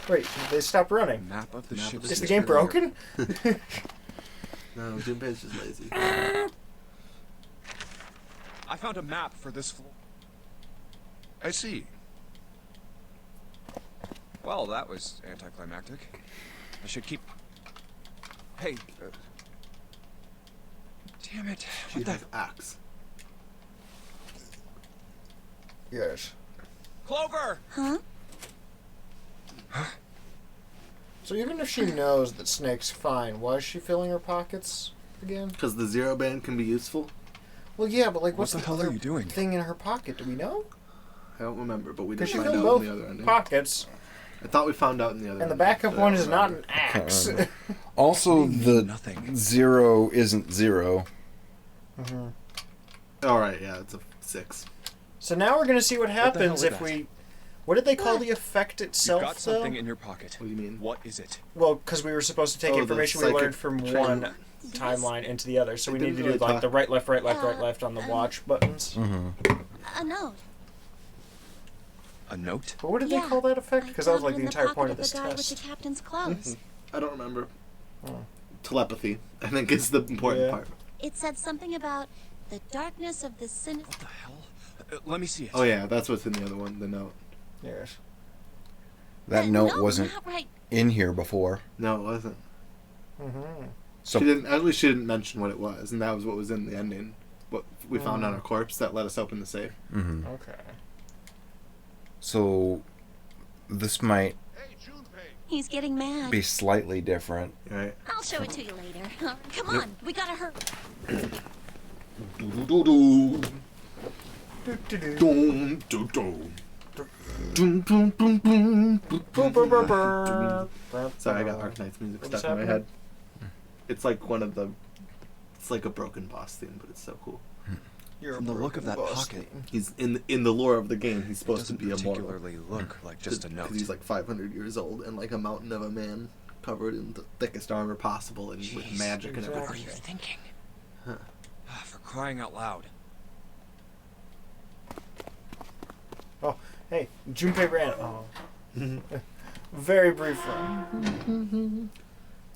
Wait, they stopped running. map of the ship. Is the game broken? No, Junpei's just lazy. I found a map for this floor. I see. Well, that was anticlimactic. I should keep. Hey. Damn it! She What the? has axe. Yes. Clover! Huh? So even if she knows that Snake's fine, why is she filling her pockets again? Because the zero band can be useful. Well, yeah, but like, what's What the hell other are you doing? thing in her pocket? Do we know? I don't remember, but we Because did she find filled out both in the other ending. pockets, I thought we found out in the other and the ending, backup but I one don't is not remember. an axe. Also, the Nothing. 0 isn't 0. Mm-hmm. Alright, yeah, it's a 6. So now we're gonna see what the hell happens was if that? we. What did they call the effect You itself, got though? something in your pocket. What do you mean? What is it? Well, because we were supposed to take Oh, the information we psychic learned from training one timeline into the other. So we They need to didn't do really like the talk- right, left, right, left, right, left on the watch buttons. A note. A note? But what did they Yeah, call that effect? Because that was like Found the it in entire pocket point of this the guy with test. the captain's clothes. I don't remember. Telepathy, I think, is the important part. It said something about the darkness of the sin. What the hell? Let me see it. Oh yeah, that's what's in the other one, the note. Yes. That note no, wasn't not right. in here before. No, it wasn't. So She didn't. At least she didn't mention what it was, and that was what was in the ending. What we found on our corpse that let us open the safe. Okay. So this might He's getting mad. be slightly different. Right. I'll show it to you later. Come on, we gotta hurry. Sorry, I got Arknight's music stuck in my head. It's like one of the. It's like a broken boss theme, but it's so cool. From the look of that pocket, He's in the lore of the game. He's supposed to doesn't be immortal. particularly look like just a note. Because he's like 500 years old and like a mountain of a man, covered in the thickest armor possible and with Jeez, magic and What are everything. you thinking? Huh. For crying out loud. Oh, hey, Junpei ran. Oh. Very briefly.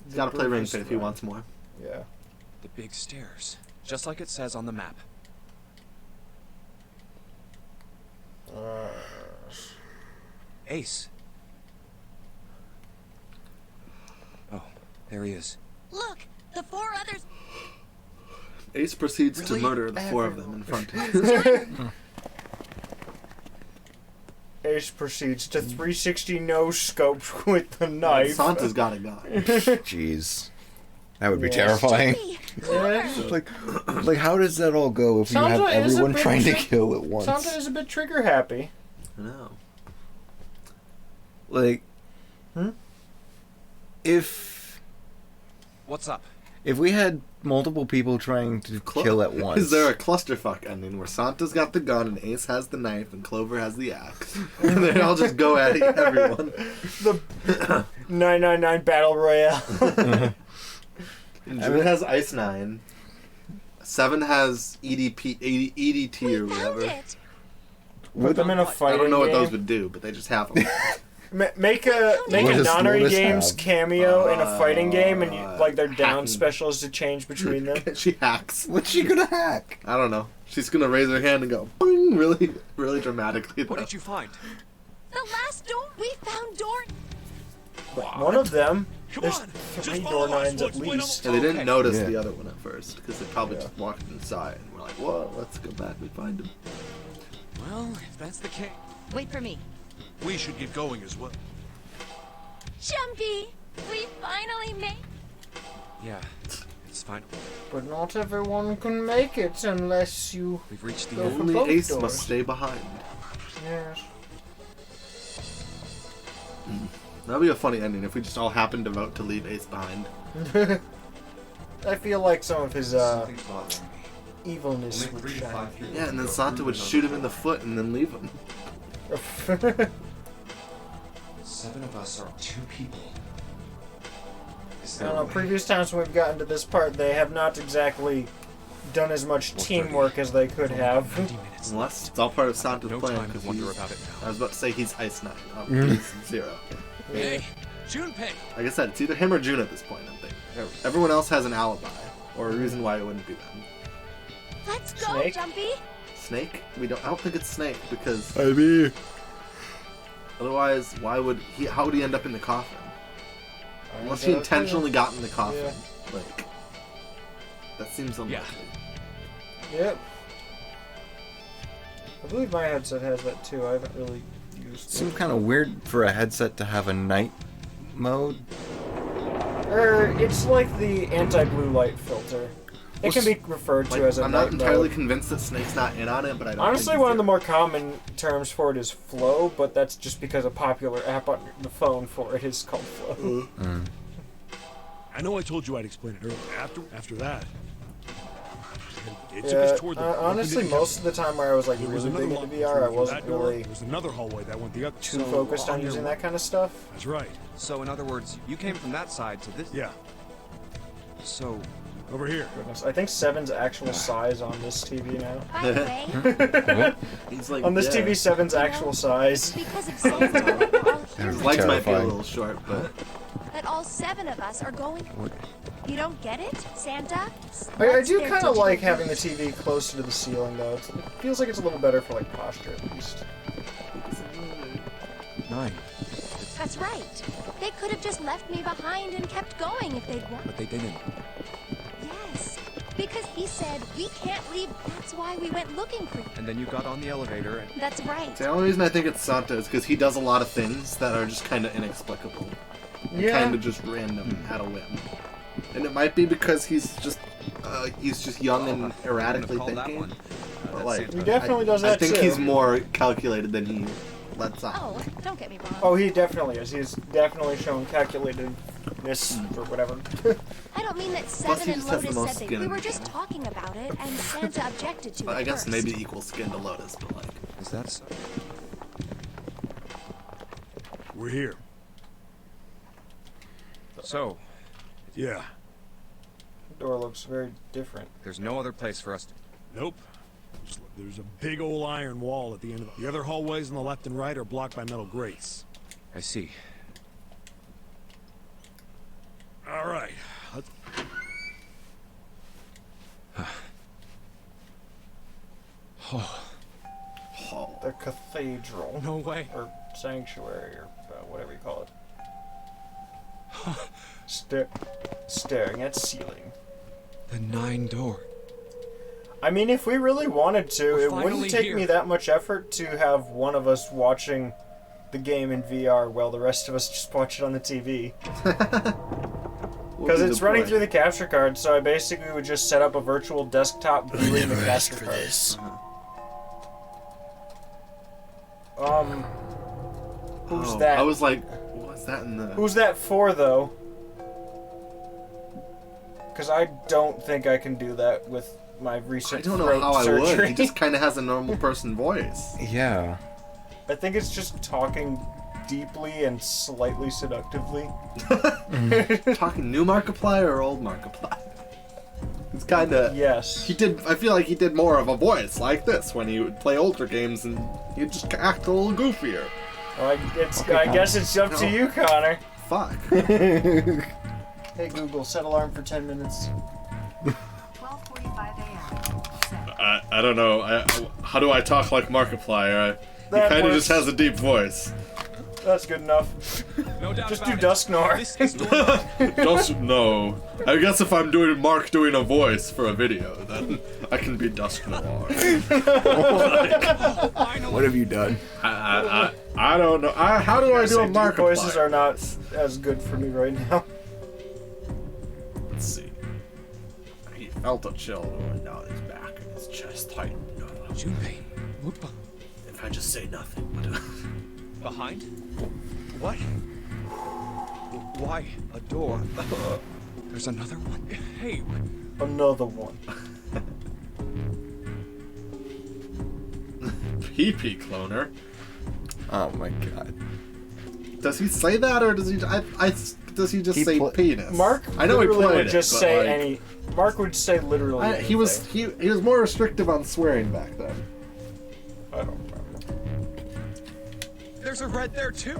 He's gotta play Ring Fit if he wants more. Yeah. The big stairs, just like it says on the map. Ace. Oh, there he is. Look, the four others. Ace proceeds Really? to murder the four of them in front of him. Ace proceeds to 360 no scope with the knife. Santa's got a gun. Jeez. That would be terrifying. Yeah. Like, how does that all go if Santa you have is a everyone bit trying to tri- kill at once? Santa is a bit trigger happy. I know. Like, if What's up? we had multiple people trying to kill at once, Is there a clusterfuck ending where Santa's got the gun and Ace has the knife and Clover has the axe? And they all just go at everyone. The 999 Battle Royale. June has Ice 9. 7 has EDT or whatever. Put them in a fighting I don't know what game. those would do, but they just have them. Make a Nonary Lotus Games have? cameo in a fighting game, and you, like their down hacking. specials to change between them. She hacks. What's she gonna hack? I don't know. She's gonna raise her hand and go boing, really, really dramatically. What did you find? The last door. We found door. One of them. Come There's on, 3 door nines at least. And they didn't notice Yeah. the other one at first because they probably just walked inside and were like, "Whoa, let's go back and find him." Well, if that's the case. Wait for me. We should get going as well. Jumpy, we finally made. Yeah, it's fine. But not everyone can make it unless you We've reached the go end. for Only both Ace doors. must stay behind. Yes. That'd be a funny ending if we just all happened to vote to leave Ace behind. I feel like some of his Something's bothering me. evilness Only would 3 to shine. 5 people. Yeah, and then Santa would shoot him in the foot and then leave him. 7 of us are 2 people. Is I there don't a know, way? previous times when we've gotten to this part, they have not exactly done as much teamwork as they could have. Unless it's all part of Santa's No plan. time to Because wonder about it I was about to say he's Ice 9. He's 0. Hey, Junpei. Like I said, it's either him or June at this point, I think. Everyone else has an alibi, or a reason why it wouldn't be them. Let's go, Snake? Jumpy. Snake? I don't think it's Snake, because Maybe. otherwise, why would he? How would he end up in the coffin? Unless he intentionally got in the coffin. Yeah. Like, that seems unlikely. Yep. I believe my headset has that too. I haven't really used Seems it. kind of weird for a headset to have a night mode. It's like the anti-blue light filter. It can be referred to Like, as a I'm night not entirely mode. convinced that Snake's not in on it, but I don't Honestly, think one of the more common terms for it is flow, but that's just because a popular app on the phone for it is called flow. I know I told you I'd explain it earlier. After that, it took us toward the honestly, most of the time where I was like There was really big another into lock VR, I through wasn't that door. really There was another hallway that went the other. too focused on using that kind of stuff. That's right. So, in other words, you came from that side to this. Yeah. So, Over here. Goodness, I think 7's actual size on this TV now. By the way, He's like, On this yeah. TV, 7's actual size. because of Santa, we're all here. His legs might be a little short, but That all 7 of us are going. You don't get it, Santa? I do Their kind of like digital having the TV closer to the ceiling, though. It feels like it's a little better for like posture, at least. 9. That's right. They could have just left me behind and kept going if they'd wanted. But they didn't. Yes, because he said we can't leave. That's why we went looking for you. And then you got on the elevator and... That's right. the only reason I think it's Santa is because he does a lot of things that are just kind of inexplicable. Yeah. Kind of just random at a whim. And it might be because he's just young and erratically thinking. But like, He definitely does that I think too. he's more calculated than he lets on. Oh, don't get me wrong. Oh, he definitely is. He's definitely shown calculatedness or whatever. I don't mean that Plus, 7 he and just has the Lotus most said skin we in were the just game. talking about it, and Santa objected to I it guess first. maybe equal skin to Lotus, but like. Is that so? We're here. So, Yeah. The door looks very different. there's no other place for us to... Nope. There's a big old iron wall at the end of the other hallways on the left and right are blocked by metal grates. I see. All right. Let's... The cathedral. No way. Or sanctuary, or whatever you call it. Staring at ceiling. The 9 door. I mean, if we really wanted to, We're it wouldn't finally take here. me that much effort to have one of us watching the game in VR while the rest of us just watch it on the TV. Because it's running through the capture card, so I basically would just set up a virtual desktop viewing the capture cards. Who's that? I was like, what's that in the? Who's that for, though? Because I don't think I can do that with my recent I don't know throat how I surgery. would. He just kind of has a normal person voice. Yeah. I think it's just talking deeply and slightly seductively. Talking new Markiplier or old Markiplier? It's kind of. Yes. He did. I feel like he did more of a voice like this when he would play older games, and he'd just act a little goofier. Well, I guess it's up to you, Connor. Fuck. Hey Google, set alarm for 10 minutes. 12:45 a.m. I don't know. How do I talk like Markiplier? He That kind of works. just has a deep voice. That's good enough. No doubt Just about do it. Dusknor. This is normal. Just no. I guess if I'm doing Mark doing a voice for a video, then I can be Dusk Noir. What have you done? I don't know. How do I do a Markiplier? Voices are not as good for me right now. Let's see. He felt a chill going down his back and his chest tightened. Junpei, look If I just say nothing, behind. What? Why a door? There's another one. Hey, Another one. PP cloner. Oh my god. Does he say that, or does he? Does he just say penis? Mark I know he literally played would just it, but, say like, any. Mark would say literally. He was more restrictive on swearing back then. I don't remember. there's a red there too.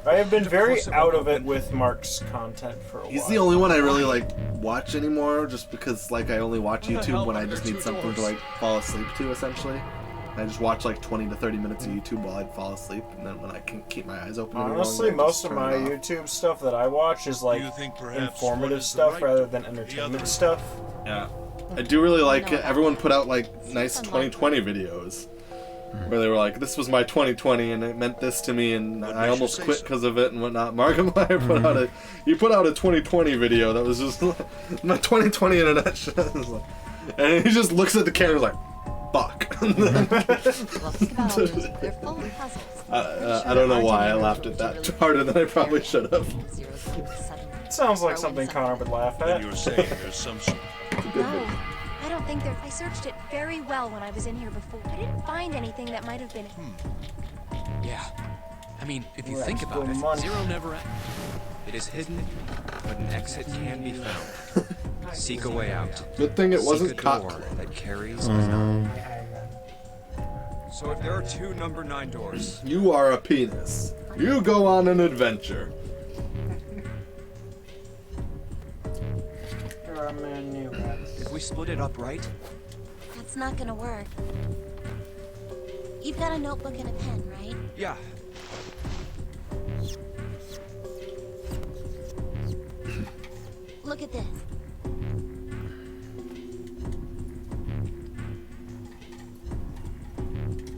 I have been very out of it with Mark's content for a while. He's the only one I really like watch anymore, just because like I only watch What the hell YouTube when I are just there need two something to doors? like fall asleep to, essentially. I just watch like 20 to 30 minutes of YouTube while I fall asleep, and then when I can keep my eyes open. any Honestly, longer, I most just of turn my it off. YouTube stuff that I watch is like You think perhaps one informative is the stuff right rather door, than the entertainment other stuff. Yeah, I do really like No. everyone put out like nice 2020 videos. Where they were like, this was my 2020 and it meant this to me and What I makes you almost say quit so? because of it and whatnot. Markiplier put out a 2020 video that was just my 2020 in a nutshell. And he just looks at the camera like, fuck. They're full of puzzles. I don't know why I laughed at that harder than I probably should have. Sounds like something Connor would laugh Then at. you're saying there's some sort No, I don't think there. I searched it very well when I was in here before. I didn't find anything that might have been. Yeah. I mean, if you Right, think about it, money. zero never ends. It is hidden, but an exit can be found. Seek a way out. Good thing it wasn't Seek a cock. door that carries. So if there are 2 number 9 doors, You are a penis. You go on an adventure. if we split it up, right? That's not gonna work. You've got a notebook and a pen, right? Yeah. Look at this.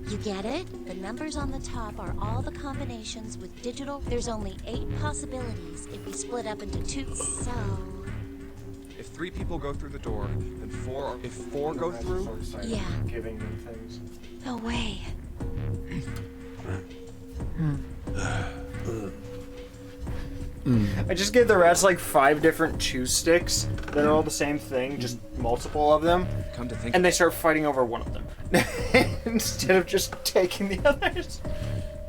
You get it? The numbers on the top are all the combinations with digital. There's only 8 possibilities if we split up into 2. So... If 3 people go through the door, then 4. If 4 go through, yeah. Giving them things. No way. I just gave the rats like 5 different chew sticks that are all the same thing, just multiple of them. Come to think, and they start fighting over one of them instead of just taking the others.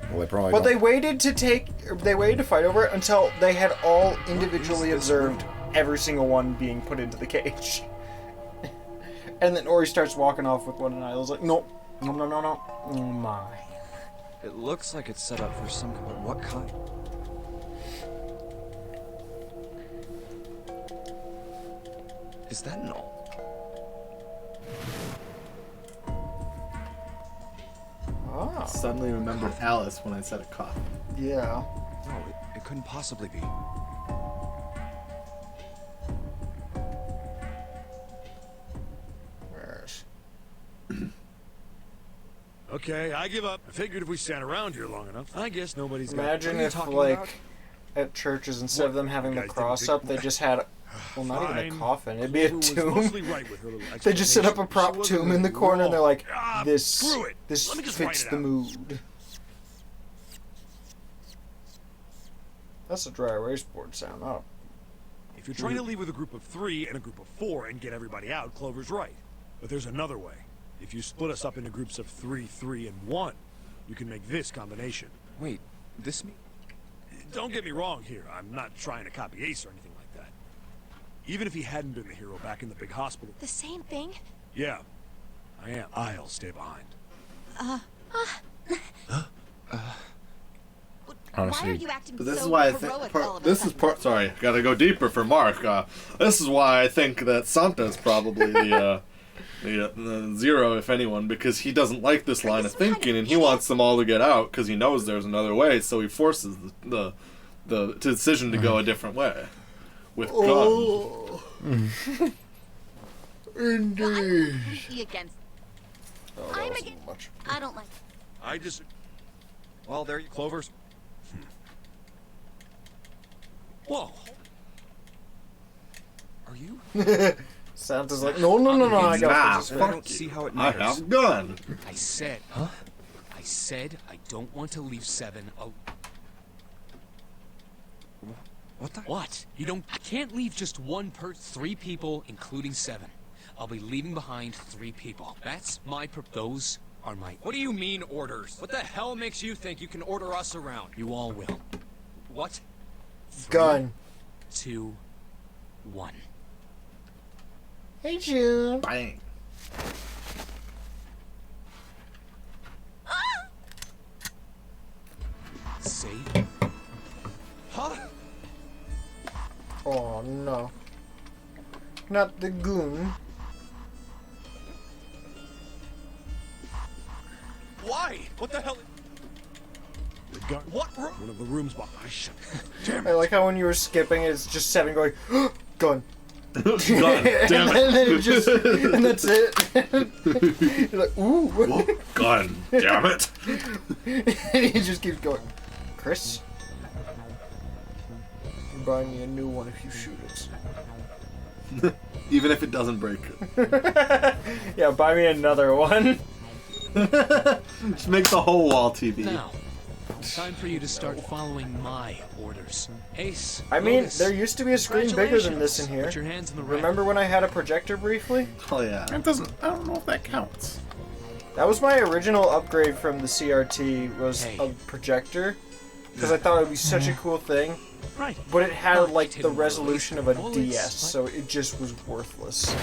Well, they probably. But they waited to fight over it until they had all individually observed every single one being put into the cage. And then Ori starts walking off with one, and I was like, no. Oh my. it looks like it's set up for some. But what kind? Is that an all? Ah. Suddenly remembered Alice when I said a cock. Yeah. No, it couldn't possibly be. Yes. Okay, I give up. I figured if we sat around here long enough, I guess nobody's Imagine got... if, like, at churches, instead of them having the cross up, they just had, well, not even a coffin. It'd be a tomb. They just set up a prop tomb in the corner, and they're like, this fits the mood. That's a dry erase board sound, not a... If you're trying to leave with a group of 3 and a group of 4 and get everybody out, Clover's right. But there's another way. If you split us up into groups of 3, 3, and 1, you can make this combination. Wait, this me? Don't get me wrong here. I'm not trying to copy Ace or anything like that. Even if he hadn't been the hero back in the big hospital. The same thing? Yeah, I am. I'll stay behind. Why are you acting But this so is why I heroic think all of a this is sudden? part. Sorry, gotta go deeper for Mark. This is why I think that Santa's probably the zero, if anyone, because he doesn't like this line of thinking, and he wants them all to get out because he knows there's another way. So he forces the decision to go a different way with gun. Indeed. Against. I'm against. I don't like. I just... Well, there you... Clover's... Whoa. Are you? Santa's like, no, I got this. I don't see how it matters. I have gun. I said, I said I don't want to leave 7 alone. What the? What? You don't... I can't leave just 3 people, including 7. I'll be leaving behind 3 people. That's my those are my... What do you mean, orders? What the hell makes you think you can order us around? You all will. What? 3, Gun. 2, 1. Hey, June. Bang. See? Huh? Oh, no. Not the goon. Why? What the hell? The gun. What room? One of the rooms behind. Damn I like how when you were skipping, it's just 7 going, gun. Gun. Damn it. And then it just, and that's it. You're like, ooh. Whoa, gun. Damn it. And he just keeps going, Chris, you buy me a new one if you shoot it. Even if it doesn't break it. Yeah, buy me another one. Just make the whole wall TV. Now, it's time for you to start following my orders. Ace, I mean, Lotus, there used to be a screen bigger than this in here. Put your hands on the rail. Remember when I had a projector briefly? Oh yeah. That doesn't. I don't know if that counts. That was my original upgrade from the CRT, was Hey. a projector. because I thought it would be such a cool thing. Right. But it had like the resolution of a DS, so it just was worthless.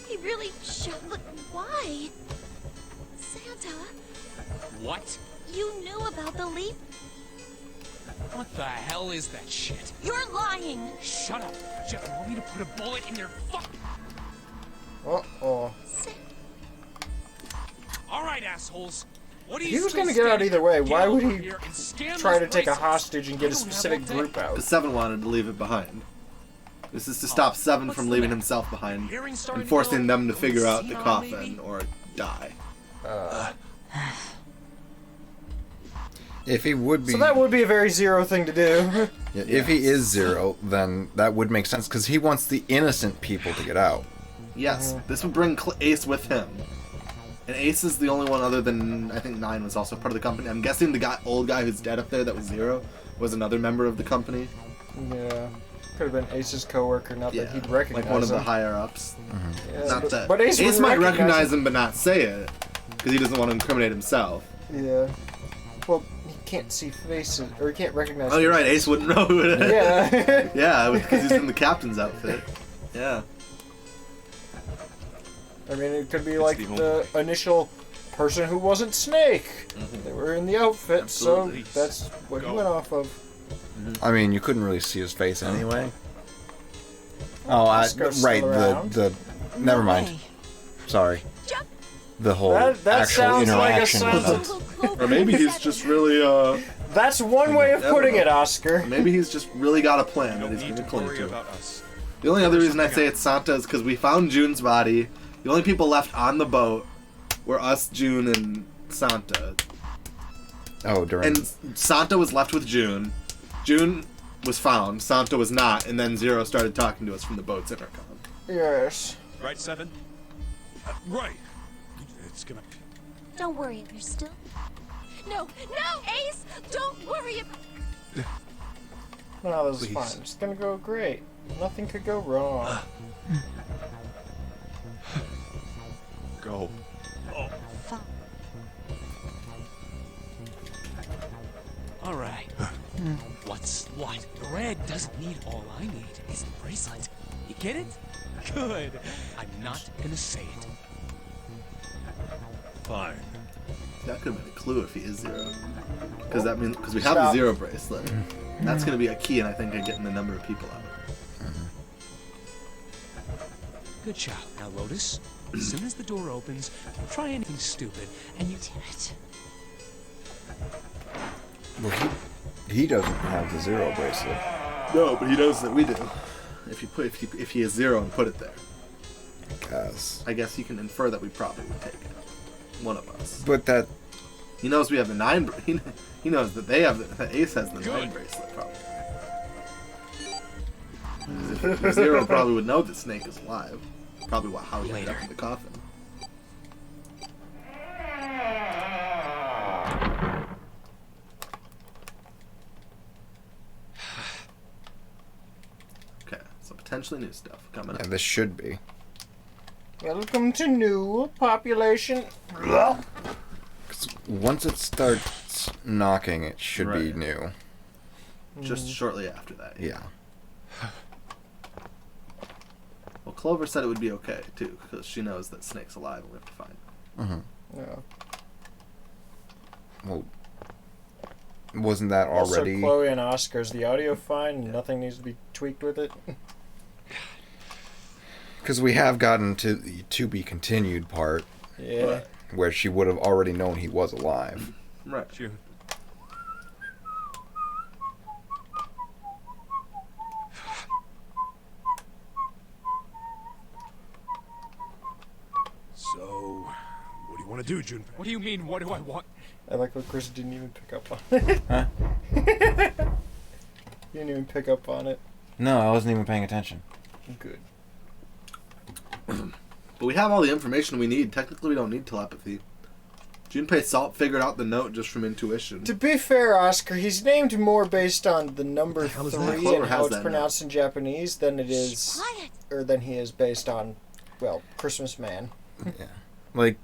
He really should. Look, why? Santa, What? you knew about the leaf. What the hell is that shit? You're lying. Shut up. Jeff, you want me to put a bullet in your fuck? Uh-oh. All right, assholes. What are you He was still going to get out standing either way. for? Why Get would over he here and scan try to those take a bracelets. hostage and get a I don't have specific all day. group out? The 7 wanted to leave it behind. This is to stop 7 from leaving himself behind and forcing them to figure out the coffin or die. If he would be, So that would be a very Zero thing to do. yeah, if he is Zero, then that would make sense because he wants the innocent people to get out. Yes, this would bring Ace with him. And Ace is the only one other than, I think 9 was also part of the company. I'm guessing the old guy who's dead up there that was Zero was another member of the company. Yeah. Could have been Ace's coworker, not that he'd recognize like one of the him. higher ups. Yeah, Not that. but Ace wouldn't might recognize recognize him but not say it because he doesn't want to incriminate himself. Yeah. Well, he can't see faces, or he can't recognize. Oh, you're right. faces. Ace wouldn't know who it is. Yeah. Yeah, because he's in the captain's outfit. Yeah. I mean, it could be like the initial person who wasn't Snake. They were in the outfit, Absolutely. so that's what he went off of. I mean, you couldn't really see his face anyway. Oh, Oscar's right. still around. The never mind. way. Sorry. The whole That actual sounds like a interaction. Santa. Or maybe he's just really, That's one way of Never putting know. it, Oscar. Maybe he's just really got a plan that he's going to cling to. The only other reason I say it's Santa is because we found June's body. The only people left on the boat were us, June, and Santa. Oh, during. And Santa was left with June. June was found. Santa was not. And then Zero started talking to us from the boat's intercom. Yes. Right, 7? Right. It's gonna... Don't worry if you're still. No, Ace! Don't worry about. No, this is Please. fine. It's gonna go great. Nothing could go wrong. Go. All right. What's what? Red doesn't need all I need. It's the bracelet. You get it? Good. I'm not gonna say it. Fine. That could have been a clue if he is Zero. Because that means we have the Zero bracelet. That's going to be a key, and I think, in getting the number of people out. Good job. Now, Lotus, as soon as the door opens, don't try anything stupid, and you did it. Well, he doesn't have the Zero bracelet. No, but he knows that we do. If he is Zero and put it there. I guess you can infer that we probably would take it. One of us. But that... He knows we have the 9... He knows that they have that Ace has the 9 bracelet, probably. If Zero probably would know that Snake is alive. Probably how he ended up in the coffin. Okay, so potentially new stuff coming up. Yeah, this should be. Welcome to new population. Once it starts knocking, it should be Right. new. Just shortly after that. Yeah. Well, Clover said it would be okay, too, because she knows that Snake's alive and we have to find him. Yeah. Well, wasn't that Also, already... Chloe and Oscar's the audio fine? Nothing needs to be tweaked with it? Because we have gotten to the to be continued part. Yeah. Where she would have already known he was alive. Right. June. So, what do you want to do, June? What do you mean, what do I want? I like what Chris didn't even pick up on it. Huh? He didn't even pick up on it. No, I wasn't even paying attention. Good. But we have all the information we need. Technically, we don't need telepathy. Junpei Salt figured out the note just from intuition. To be fair, Oscar, he's named more based on the number 3 Clover and how has it's that pronounced in Japanese than it is, or than he is based on well, Christmas man. Yeah. Like,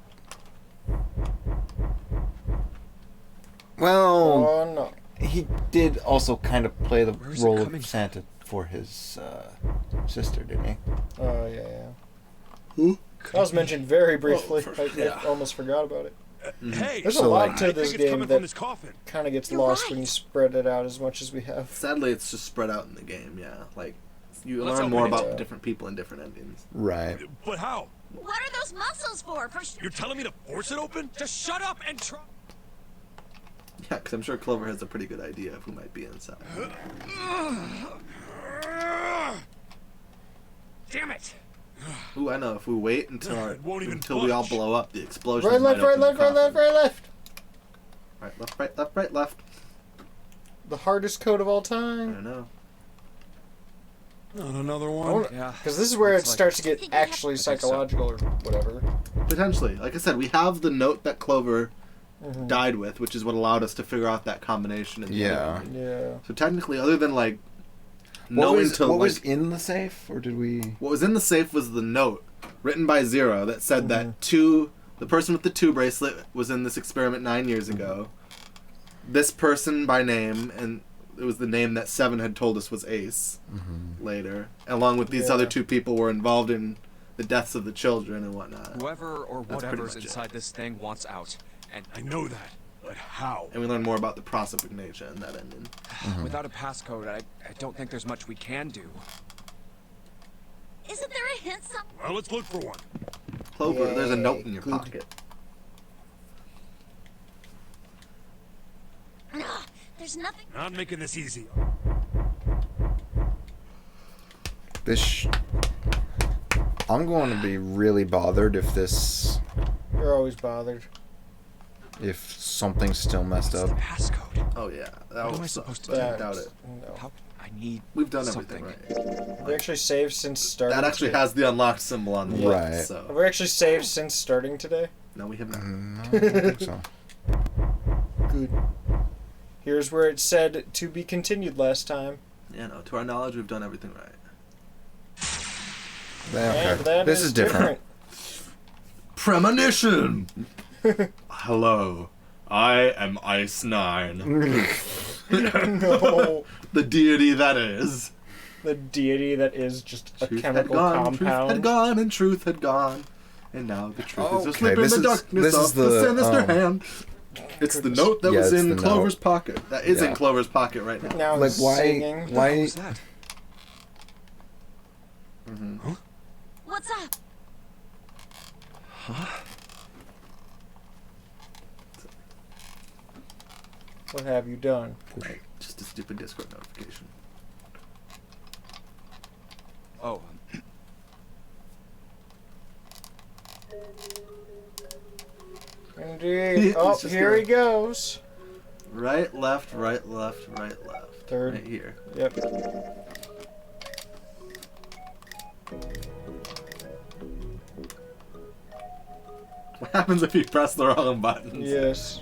well, Oh no. he did also kind of play the Where's it role coming of Santa for his sister, didn't he? Oh yeah. Who? That was mentioned very briefly. yeah. I almost forgot about it. Hey, There's a So, lot like, to I this think it's game coming from that this coffin. kind of gets You're lost right. when you spread it out as much as we have. Sadly, it's just spread out in the game. Yeah, like you Let's learn more open it. about different people and different endings. Right. But how? What are those muscles for? You're telling me to force it open? Just shut up and try. Yeah, because I'm sure Clover has a pretty good idea of who might be inside. Damn it! Ooh, I know. If we wait until It won't even until we all budge. blow up, the explosion. Right, left, might right, open the left, right, left, coffin. right, left. Right, left, right, left, right, left. The hardest code of all I time. don't know. Not another one. Yeah. Because this is where it Looks like starts to Think get you have- actually I think so. psychological or whatever. Potentially. Like I said, we have the note that Clover Mhm. died with, which is what allowed us to figure out that combination. In the Yeah. other one. Yeah. So technically, other than like What knowing was, to what like, was in the safe, or did we? what was in the safe was the note written by Zero that said that the person with the 2 bracelet was in this experiment 9 years ago. This person by name, and it was the name that Seven had told us was Ace later, along with these Yeah. other 2 people were involved in the deaths of the children and whatnot. Whoever or That's pretty whatever's much it. inside this thing wants out. And I know that, but how? And we learn more about the process of nature in that ending. without a passcode, I don't think there's much we can do. Isn't there a hint somewhere? Well, let's look for one. Clover, there's a note in your good. pocket. There's nothing. Not making this easy. This. I'm going to be really bothered if this, You're always bothered. if something's still messed What's up. the passcode? Oh yeah, that What am I was supposed to but do? I doubt it. No. How? I need. We've done something. everything right. Have we actually saved since starting? That actually today? has the unlocked symbol on the Right. left. Have So we actually saved since starting today? no, we have not. No, I don't think so. Good. Here's where it said to be continued last time. Yeah, no. To our knowledge, we've done everything right. Okay. And that This is different. Premonition. Hello, I am Ice 9. No. The deity that is. The deity that is just a Truth had chemical gone, truth had compound. gone, and truth had gone. And now the truth is Okay, asleep in this the is- darkness this of is the the, sinister um, hand. It's the note that Yeah, was it's in the Clover's note. pocket. That is in Yeah. Clover's pocket right now. Now Like, it's why? singing. What Why? was that? What's up? What have you done? Right, just a stupid Discord notification. Oh, Indeed. It's Oh, just here a- he goes. Right, left, right, left, right, left. Third. Right here. Yep. What happens if you press the wrong buttons? Yes.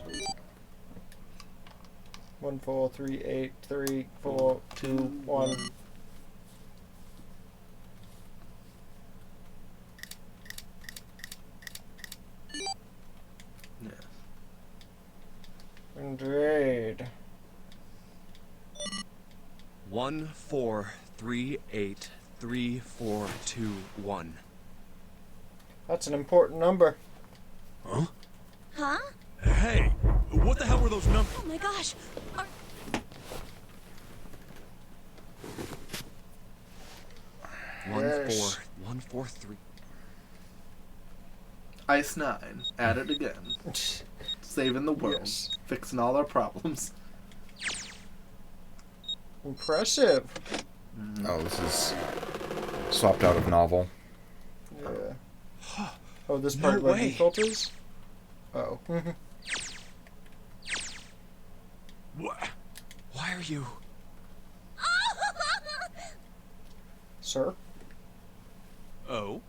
1 4 3 8 3 4 2 1. Yes. Indeed. 1438341. That's an important number. Huh? Huh? Hey, what the hell were those numbers? Oh my gosh. Are- Yes. 14143. Ice 9. At it again. Saving the world. Yes. Fixing all our problems. Impressive. Oh, this is swapped out of novel. Yeah. Oh, this No part where way. default is? Oh. Why are you? Sir? Oh?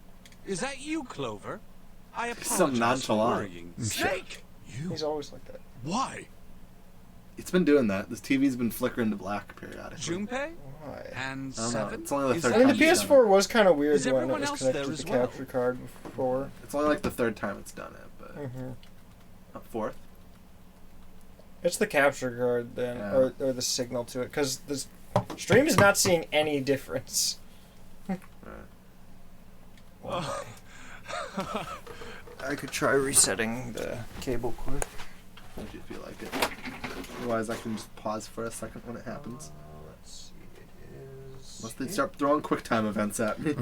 Is that you, Clover? I So apologize for nonchalant. worrying. Snake! You? He's always like that. Why? It's been doing that. This TV's been flickering to black periodically. Junpei? Why? And I don't know. Seven? It's only the Is third I mean, the time it's done PS4 was kind of weird Is when it everyone was else connected there to as the well? capture card before. it. It's only like the third time it's done it, but fourth. It's the capture card then, Yeah. or the signal to it, because the stream is not seeing any difference. I could try resetting the cable cord. If you feel like it. Otherwise, I can just pause for a second when it happens. Let's see, it is. Unless they start throwing QuickTime events at me.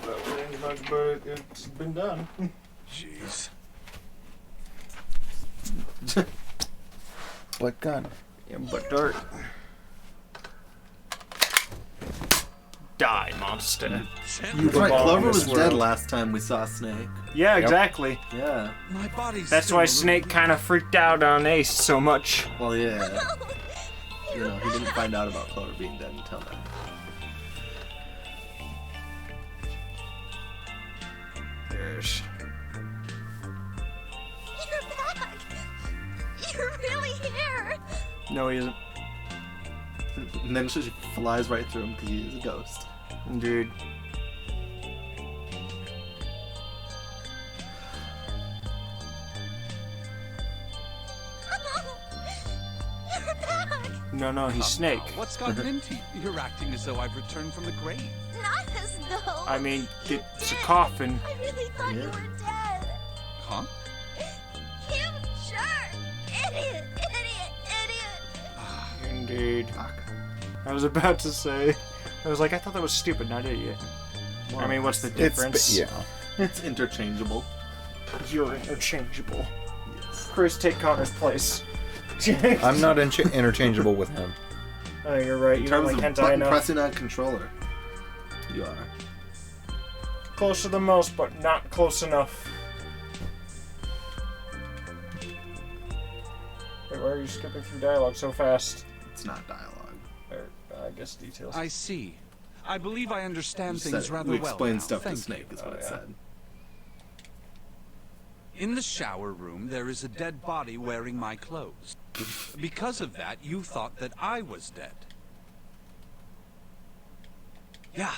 That change much, but it's been done. Jeez. What gun? Yeah, but dirt. Die, monster. That's right, Clover was dead last time we saw Snake. Yeah, exactly. Yeah. My body's That's still why a Snake kind of freaked out on Ace so much. Well, yeah. You know, he didn't find out about Clover being dead until now. Yes. You're back! You're really here! No, he isn't. And then she flies right through him because he is a ghost. Dude. You're back! No, he's Snake. What's gotten into you? You're acting as though I've returned from the grave. Not as though. I mean, it's a coffin. I really thought you were dead. Huh? You jerk! Idiot! Indeed. I was about to say. I was like, I thought that was stupid, not idiot. I mean, what's the difference? It's interchangeable. You're interchangeable. Chris, take Connor's place. I'm not interchangeable with him. Oh, you're right. In You don't terms like of hentai button enough. pressing on controller, you are. Close to the mouse, but not close enough. Wait, why are you skipping through dialogue so fast? It's not dialogue. Or, I guess details. I see. I believe I understand You things said- rather we well. explained now. stuff to Thank Snake, you. is what it said. In the shower room, there is a dead body wearing my clothes. Because of that, you thought that I was dead. Yeah.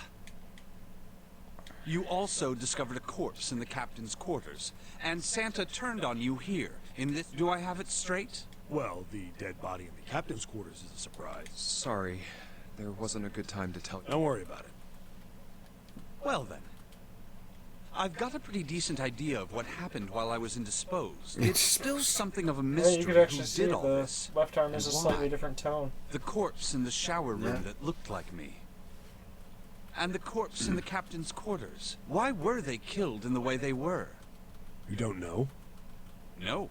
You also discovered a corpse in the captain's quarters, and Santa turned on you here. In this, do I have it straight? Well, the dead body in the captain's quarters is a surprise. Sorry, there wasn't a good time to tell you. Don't worry about it. Well then. I've got a pretty decent idea of what happened while I was indisposed. It's still something of a Yeah, mystery you could who actually see did all the this. left arm is and a slightly why. different tone. The corpse in the shower room Yeah. that looked like me. And the corpse in the captain's quarters. Why were they killed in the way they were? You don't know? No.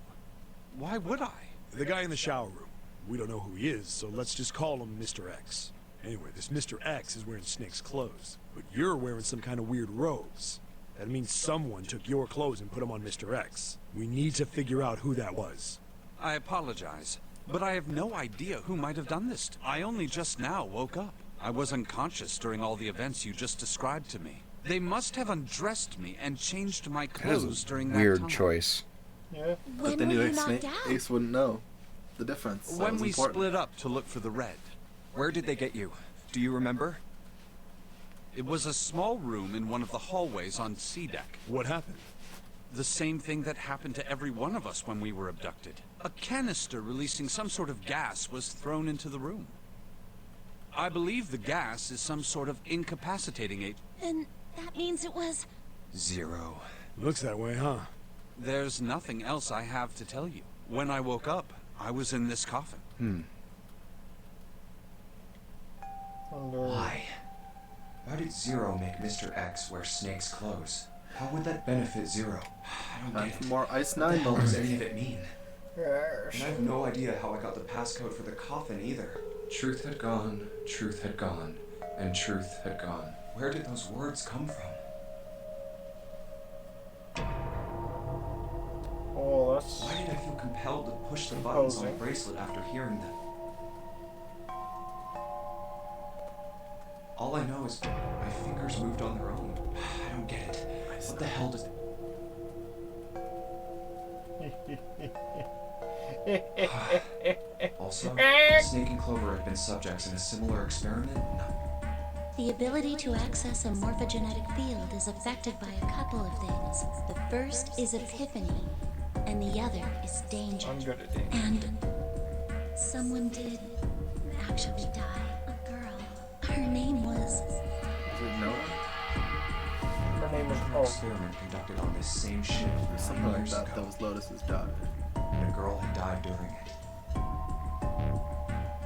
Why would I? The guy in the shower room. We don't know who he is, so let's just call him Mr. X. Anyway, this Mr. X is wearing Snake's clothes, but you're wearing some kind of weird robes. That means someone took your clothes and put them on Mr. X. We need to figure out who that was. I apologize, but I have no idea who might have done this. I only just now woke up. I was unconscious during all the events you just described to me. They must have undressed me and changed my That is clothes a during that weird time. choice. Yeah. But then Ace wouldn't know the difference. That When was we important. split up to look for the red. Where did they get you? Do you remember? It was a small room in one of the hallways on C deck. What happened? The same thing that happened to every one of us when we were abducted. A canister releasing some sort of gas was thrown into the room. I believe the gas is some sort of incapacitating agent. Then that means it was... Zero. Looks that way, huh? There's nothing else I have to tell you. When I woke up, I was in this coffin. Why? Why did Zero make Mr. X wear Snake's clothes? How would that benefit Zero? I don't Time get for it. more Ice What the 9 hell does moments. any of it mean? And I have no idea how I got the passcode for the coffin either. Truth had gone, and truth had gone. Where did those words come from? Oh, that's... Why did I feel compelled to push the buttons on my Composing. bracelet after hearing them? All I know is my fingers moved on their own. I don't get it. What the hell does... Also, Snake and Clover have been subjects in a similar experiment. The ability to access a morphogenetic field is affected by a couple of things. The first is epiphany, and the other is danger. I'm good at danger. And someone did actually die. A girl. Her name was... Is it Noah? Her name is... An experiment conducted on this same ship Something 9 like years that. ago. That was Lotus's daughter. And a girl had died during it.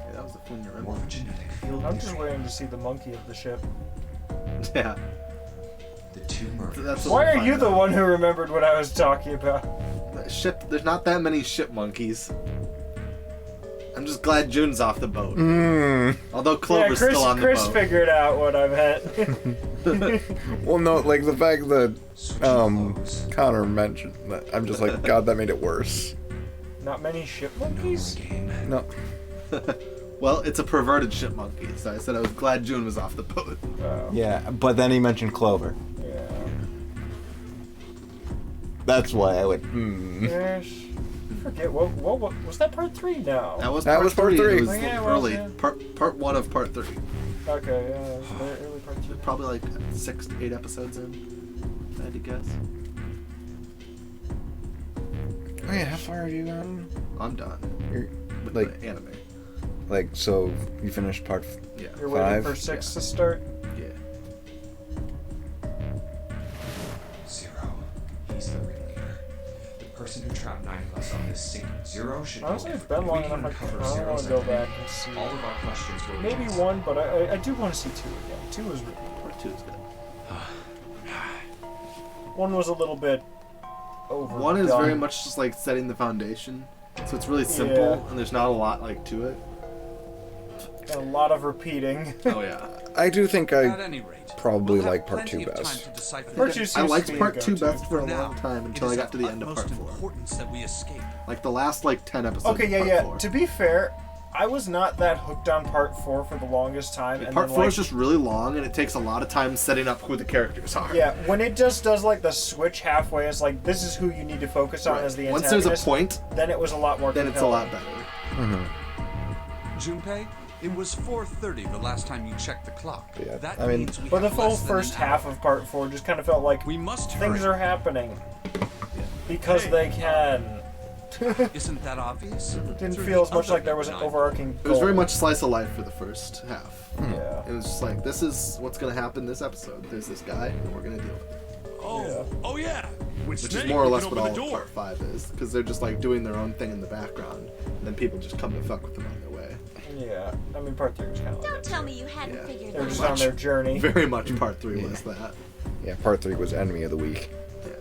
Yeah, that was the thing you remember. Morphogenetic field I'm just waiting to see the monkey of the ship. Yeah. The two murders. That's what Why we'll are you find the out. one who remembered what I was talking about? Ship. There's not that many ship monkeys. I'm just glad June's off the boat. Although Clover's Chris, still on the Chris boat. figured out what I meant. Well, no, like the fact that Connor mentioned that, I'm just like, God, that made it worse. Not many ship monkeys? No. Well, it's a perverted ship monkey, so I said I was glad June was off the boat. Yeah, but then he mentioned Clover. Yeah. That's why I went, Yes. I forget, what was that part 3 now? That was That part was part 3. three. It was Oh, yeah, it was, early. yeah. Part 1 of part 3. Okay, yeah, it was very early part 3. Probably like 6 to 8 episodes in, if I had to guess. Oh yeah, how far are you on? I'm done. You're, With like, the anime. like, so you finished part Yeah. You're waiting 5? for 6 to start? Yeah. Zero. He's the ringleader. The person who trapped 9 of us on this sinking. Zero should Honestly, know it's been long everything. enough. We can I uncover don't want Zero's to go identity. back and see. All of our questions will be Maybe answered. 1, but I do want to see 2 again. 2 was really good. Part 2 is good. 1 was a little bit overdone. 1 is very much just like setting the foundation. So it's really simple, Yeah. and there's not a lot like to it. And a lot of repeating. Oh yeah. I do think At I any rate, probably we'll have like part plenty 2 of time best. to decipher Part the 2 I seems liked to be part a 2 go-to. best for a now. long time It until I is got of to the end of utmost part 4. importance that we escape. Like the last like 10 episodes. Okay, of yeah, part yeah. 4. To be fair, I was not that hooked on part 4 for the longest time. And Part then, 4 like, is just really long, and it takes a lot of time setting up who the characters are. Yeah, when it just does like the switch halfway, it's like this is who you need to focus on Right. as the Once antagonist. there's a point, then it was a lot more. then it's a lot compelling. better. Junpei, it was 4:30 the last time you checked the clock. Yeah, That I mean- means we But the have full less than first an half hour. of part 4 just kind of felt like We must things hurry. are happening because they can. Isn't that obvious? Didn't Through feel the as much other like there was an nine. overarching It was very goal. much slice of life for the first half. Yeah. It was just like, this is what's going to happen this episode. There's this guy, and we're going to deal with it. Oh yeah. With Which Snake, is more or we less can what open all the of door. part 5 is. Because they're just like doing their own thing in the background, and then people just come to fuck with them on their way. Yeah, I mean part 3 was kind of like Don't that. tell me you hadn't Yeah. figured They were that just out. on their journey. Very much part 3 was that. Yeah, part 3 was Enemy of the Week. Yeah.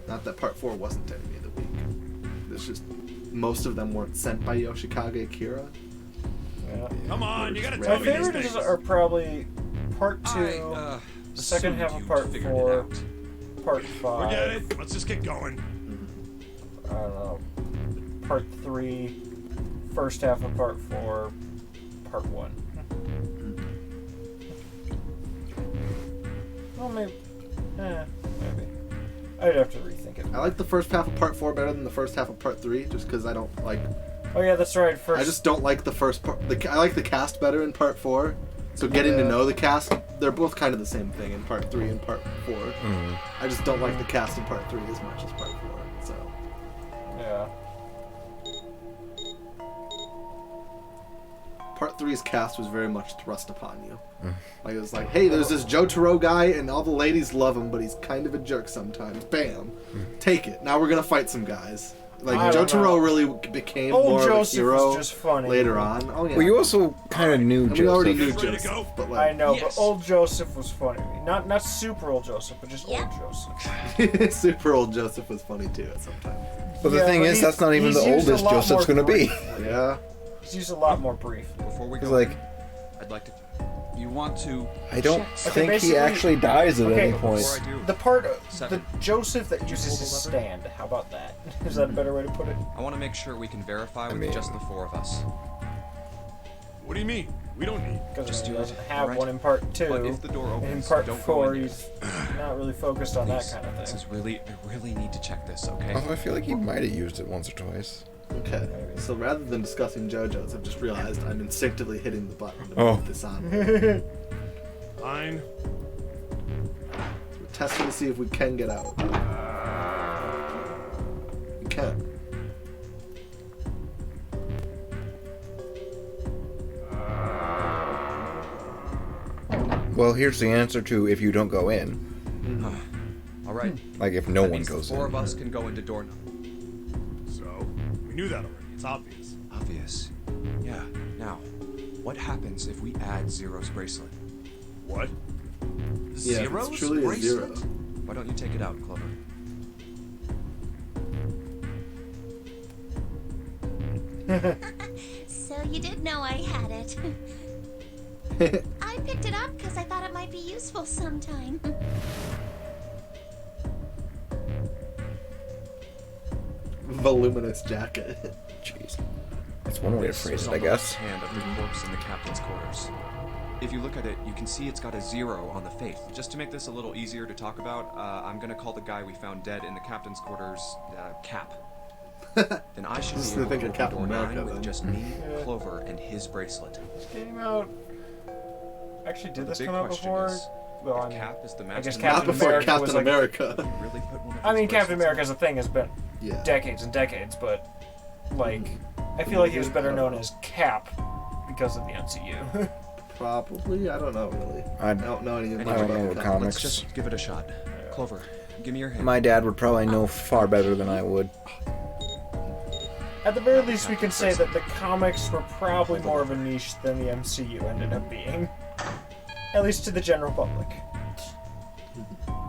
Not that part 4 wasn't Enemy of the Week. It's just most of them weren't sent by Yoshikage Kira. Yeah. Come on, you gotta My tell me these favorites things. are probably part 2, the second assumed half of you'd part figured it 4, out. part 5. Forget it. Let's just get going. I don't know. Part 3, first half of part 4, part 1. Well, maybe. Maybe. I'd have to rethink it. I like the first half of part 4 better than the first half of part 3, just because I don't like. Oh yeah, that's right. First. I just don't like the first part. I like the cast better in part 4. So getting to know the cast, they're both kind of the same thing in part 3 and part 4. I just don't like the cast in part 3 as much as part 4. So. Yeah. Part 3's cast was very much thrust upon you. Like it was like, hey, there's this Jotaro guy, and all the ladies love him, but he's kind of a jerk sometimes. Bam, take it. Now we're gonna fight some guys. Like I don't know. Jotaro really became Old more Joseph of a hero was just funny. later on. Oh yeah. Well, you also kind of knew And we Joseph. already knew Ready to Joseph, go? but like I know, Yes. but old Joseph was funny. Not super old Joseph, but just Yeah. old Joseph. super old Joseph was funny too at some time. But the Yeah, thing but is, that's not even he's the used a oldest lot Joseph's more gonna be. briefly. Yeah. He's used a lot more briefly. Before we He's go, like, in, I'd like to. You want to? I don't check Okay, think he basically- actually dies at okay, any point. Before I do, The part, the Seven. Joseph that uses hold his the lever? stand. How about that? Is that a better way to put it? I want to make sure we can verify with mean- just the 4 of us. What do you mean? We don't need. Because he do doesn't it, have alright? one in part 2. But if the door in opens, part don't go 4, in yet. he's not really focused on that Please, kind of This thing. is really, I really need to check this, okay? Although I feel like he might have used it once or twice. Okay, so rather than discussing JoJo's, I've just realized I'm instinctively hitting the button to Oh. move this on. Fine. So we're testing to see if we can get out. We can. Well, here's the answer to if you don't go in. All right. Like if no That one means goes the four in. of us can go into door number. So, we knew that already. It's obvious. Obvious. Yeah. Now, what happens if we add Zero's bracelet? What? Yeah, Zero's it's truly a bracelet? zero. Why don't you take it out, Clover? So you did know I had it. I picked it up because I thought it might be useful sometime. Voluminous jacket. Jeez. That's one way to This phrase is it, on I the guess. left hand of the corpse in the captain's quarters. If you look at it, you can see it's got a 0 on the face. Just to make this a little easier to talk about, I'm gonna call the guy we found dead in the captain's quarters, Cap. Then I should Just be able think to of open Captain door 9 America, with then. just me, Clover, and his bracelet. This came out. Actually, did The this big come out question before? is, Well, if I mean, Cap is the I guess master Not Captain before America was Captain like. America. really put one of I his mean, Captain bracelets America as a thing has been Yeah. decades and decades, but like, I feel like he was better known as Cap because of the MCU. Probably. I don't know really. I don't know any. I much don't about know the the Let's comics. just give it a shot. Clover, give me your hand. My dad would probably know far better than I would. At the very least, we can say that the comics were probably more of a niche than the MCU ended up being. At least to the general public.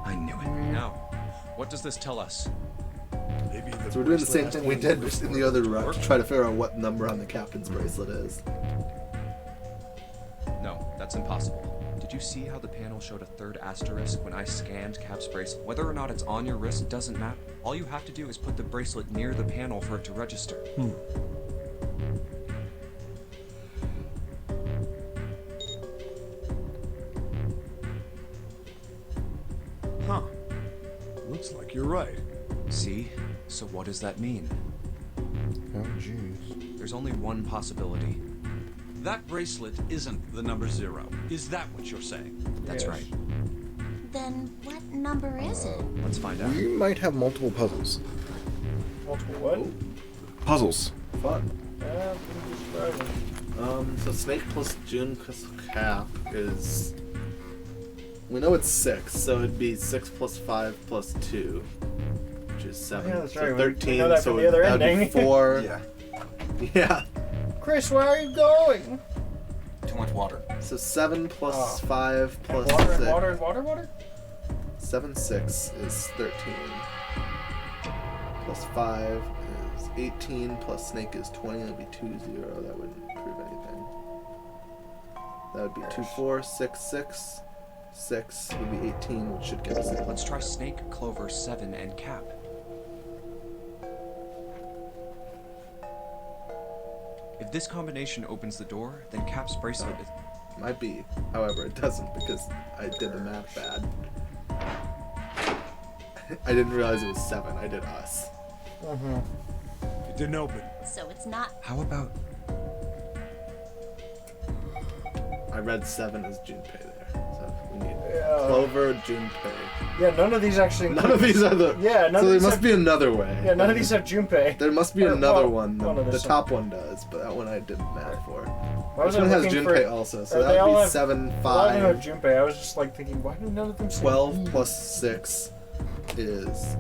I knew it. Now, what does this tell us? Maybe the So we're doing the same bracelet thing we has did to in the other run to try to figure out what number on the captain's bracelet is. No, that's impossible. Did you see how the panel showed a third asterisk when I scanned Cap's bracelet? Whether or not it's on your wrist doesn't matter. All you have to do is put the bracelet near the panel for it to register. Huh. Looks like you're right. See? So what does that mean? Oh, jeez. There's only one possibility. That bracelet isn't the number 0. Is that what you're saying? That's right. Then what number is it? Let's find out. We might have multiple puzzles. Multiple what? Puzzles. Fun. Yeah, pretty describing. So Snake plus June plus Cap is. We know it's 6, so it'd be 6 plus 5 plus 2, which is 7. Yeah, that's so right. We 13. know that so from the other that'd be ending. 4. Yeah. Yeah. Chris, where are you going? Too much water. So 7 plus Oh. 5 plus Water 6. and water and water? 7, 6 is 13. Plus 5 is 18. Plus Snake is 20. That'd be 2, 0. That wouldn't prove anything. That would be 2, 4, 6, 6. 6 would be 18, which should get us in. Let's try Snake, Clover, 7, and Cap. If this combination opens the door, then Cap's bracelet is... Might be. However, it doesn't because I did the math bad. I didn't realize it was 7. I did us. It didn't open. So it's not. How about... I read 7 as Junpei there. So we need Yeah. Clover, Junpei. Yeah, none of these actually. None of these are the. Yeah, none so of there these must have, be another way. Yeah, none of these have Junpei. There must be Or, another well, one. one of The this top one does, but that one I did math for. Why was This I one has looking Junpei for- also, so Or they that all would be have- 7, A lot of them have 5. Junpei. I was just like thinking, why do none of them say 12 plus 6 is.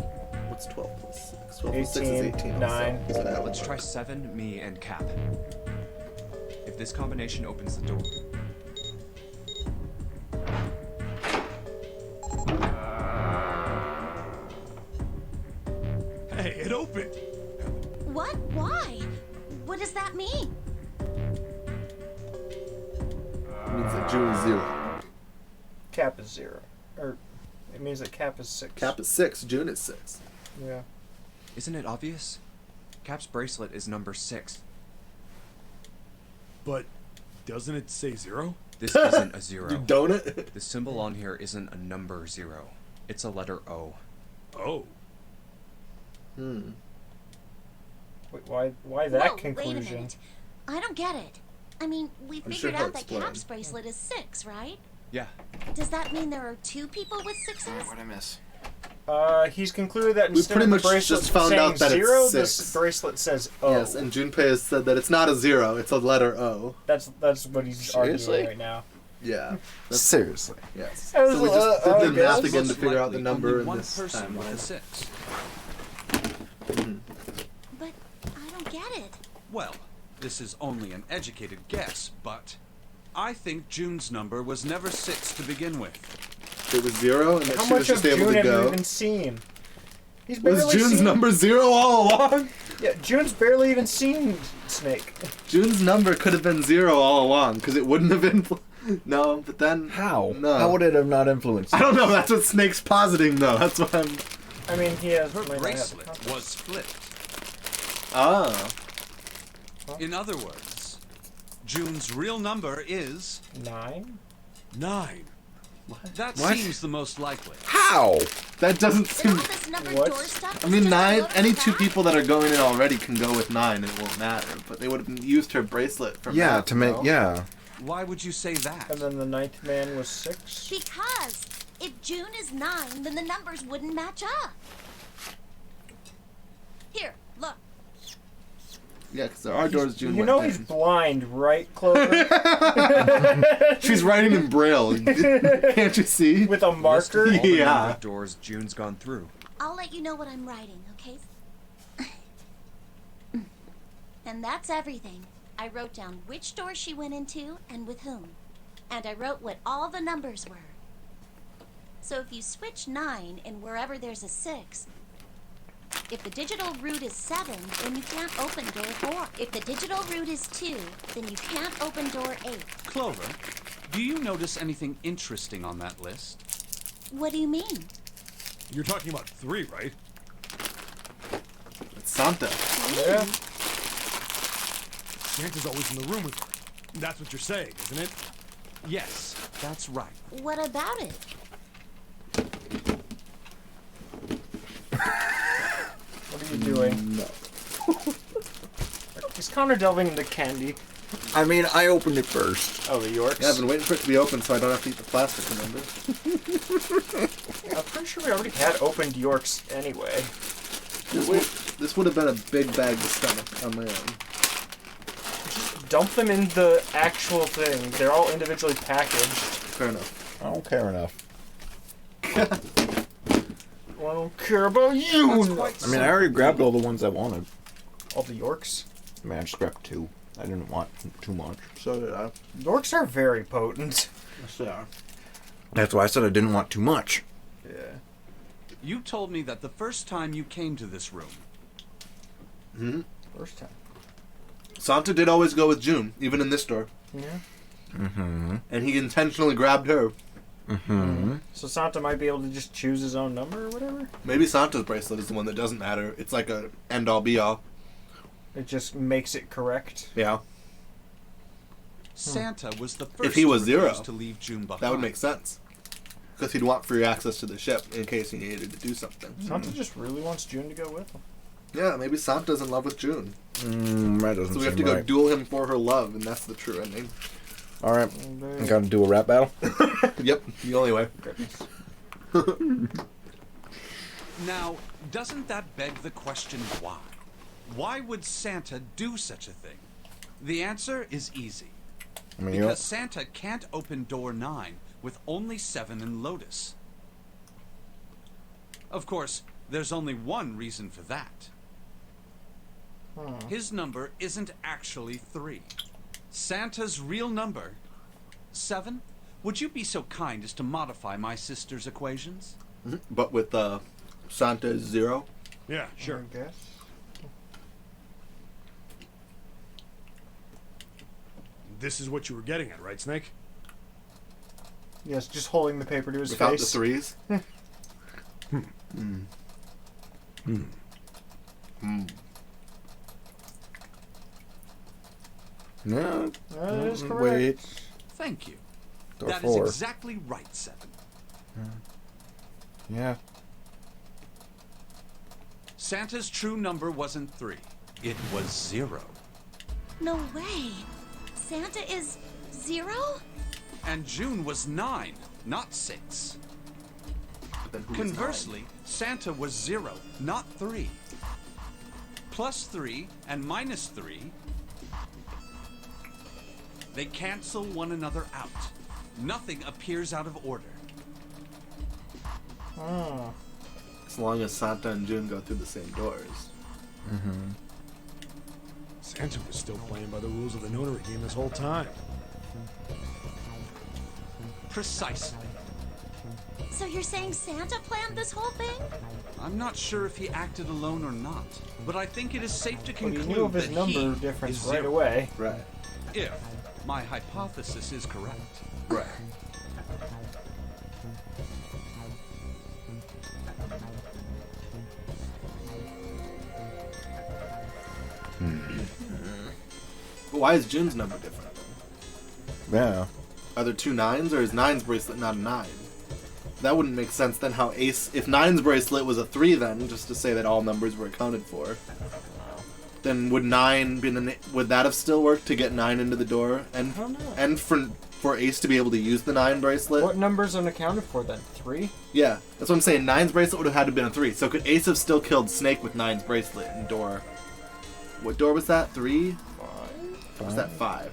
What's 12 plus 6? 12 plus 6 is 18. 9. Also, so that would Let's try 7, me, and Cap. If this combination opens the door... Hey, it opened! What? Why? What does that mean? means that June is 0. Cap is 0. Or it means that Cap is 6. Cap is 6, June is 6. Yeah. Isn't it obvious? Cap's bracelet is number 6. But Doesn't it say 0? This isn't a 0. You don't it? The symbol on here isn't a number 0. It's a letter O. Oh. Wait, why that Whoa, conclusion? wait a minute. I don't get it. I mean, we I'm figured sure he'll out that explain. Cap's bracelet is 6, right? Yeah. Does that mean there are 2 people with 6s? What'd I miss? He's concluded that We instead pretty of the much bracelet just found saying out that it's 0, 6. this bracelet says O. Yes, and Junpei has said that it's not a 0, it's a letter O. That's what he's Seriously? arguing right now. Yeah. Seriously. Yes. That was, So we just did the okay. math again to Most figure out the likely number only in one this person with a timeline. 6. But I don't get it. Well, this is only an educated guess, but I think June's number was never 6 to begin with. It was 0, and that How she was much of just able June to have you go. even seen? He's Was barely June's seen... number 0 all along? Yeah, June's barely even seen Snake. June's number could have been 0 all along, because it wouldn't have been... No, but then... How? No. How would it have not influenced? I don't know, that's what Snake's positing, though. That's what I'm... I mean, he has... Her might not have the bracelet context. was flipped. Ah. In other words, June's real number is 9? 9. That What? seems the most likely. How? That doesn't Then seem... all this numbered What? door stuff I is mean, just 9... all over Any the 2 back? people that are going in already can go with 9, and it won't matter. But they would have used her bracelet for Yeah, math, to make no? yeah. Why would you say that? And then the 9th man was 6? Because if June is 9, then the numbers wouldn't match up. Here, look. Yeah, because there are doors June You went know in. he's blind, right, Clover? She's writing in Braille. Can't you see? With a List of marker? all the Yeah. number of doors June's gone through. I'll let you know what I'm writing, okay? And that's everything. I wrote down which door she went into and with whom. And I wrote what all the numbers were. So if you switch 9 in wherever there's a 6, if the digital root is 7, then you can't open door 4. If the digital root is 2, then you can't open door 8. Clover, do you notice anything interesting on that list? What do you mean? You're talking about 3, right? It's Santa. Yeah. Santa's always in the room with her. That's what you're saying, isn't it? Yes, that's right. What about it? What are you doing? No. Is Connor delving into candy? I mean, I opened it first. Oh, the Yorks? Yeah, I've been waiting for it to be open so I don't have to eat the plastic, remember? I'm pretty sure we already had opened Yorks anyway. This would have been a big bag to stomach on my own. Dump them in the actual thing. They're all individually packaged. Fair enough. I don't care enough. I don't care about you! I mean, I already grabbed all the ones I wanted. All the Yorks? I mean, I just grabbed 2. I didn't want too much. So did I. Yorks are very potent. Yes, they are. That's why I said I didn't want too much. Yeah. You told me that the first time you came to this room. Hmm? First time. Santa did always go with June, even in this door. Yeah. Mm-hmm. And he intentionally grabbed her. Mm-hmm. So Santa might be able to just choose his own number or whatever? Maybe Santa's bracelet is the one that doesn't matter. It's like a end-all, be-all. It just makes it correct. Yeah. Santa was the first If he was to 0, refuse to leave June behind. that would make sense. Because he'd want free access to the ship in case he needed to do something. Santa just really wants June to go with him. Yeah, maybe Santa's in love with June. That doesn't So we have seem to go right. duel him for her love, and that's the true ending. Alright, I gotta do a rap battle. Yep, the only way. Now, doesn't that beg the question why? Why would Santa do such a thing? The answer is easy. I mean, Because Santa can't open door 9 with only 7 in Lotus. Of course, there's only one reason for that. His number isn't actually 3. Santa's real number, 7? Would you be so kind as to modify my sister's equations? But with Santa's 0. Yeah, sure. I guess. This is what you were getting at, right, Snake? Yes, just holding the paper to his Without face. the 3s. No. That is correct. Wait. Thank you. Door That is 4. exactly right, 7. Yeah. Santa's true number wasn't 3. It was 0. No way. Santa is 0? And June was 9, not 6. Conversely, Santa was 0, not 3. Plus 3 and minus 3, they cancel one another out. Nothing appears out of order. As long as Santa and June go through the same doors. Mm-hmm. Santa was still playing by the rules of the notary game this whole time. Precisely. So you're saying Santa planned this whole thing? I'm not sure if he acted alone or not, but I think it is safe to But conclude he knew of his that number he difference is right 0. away. Right. If my hypothesis is correct. Right. But why is June's number different? Yeah. Are there 2 9s, or is 9's bracelet not a 9? That wouldn't make sense then how Ace... If 9's bracelet was a 3 then, just to say that all numbers were accounted for, then would 9 be would that have still worked to get 9 into the door? And for Ace to be able to use the 9 bracelet? What numbers unaccounted for then? 3? Yeah, that's what I'm saying. 9's bracelet would have had to have been a 3. So could Ace have still killed Snake with 9's bracelet and door? What door was that? 3? 5? Or was that 5?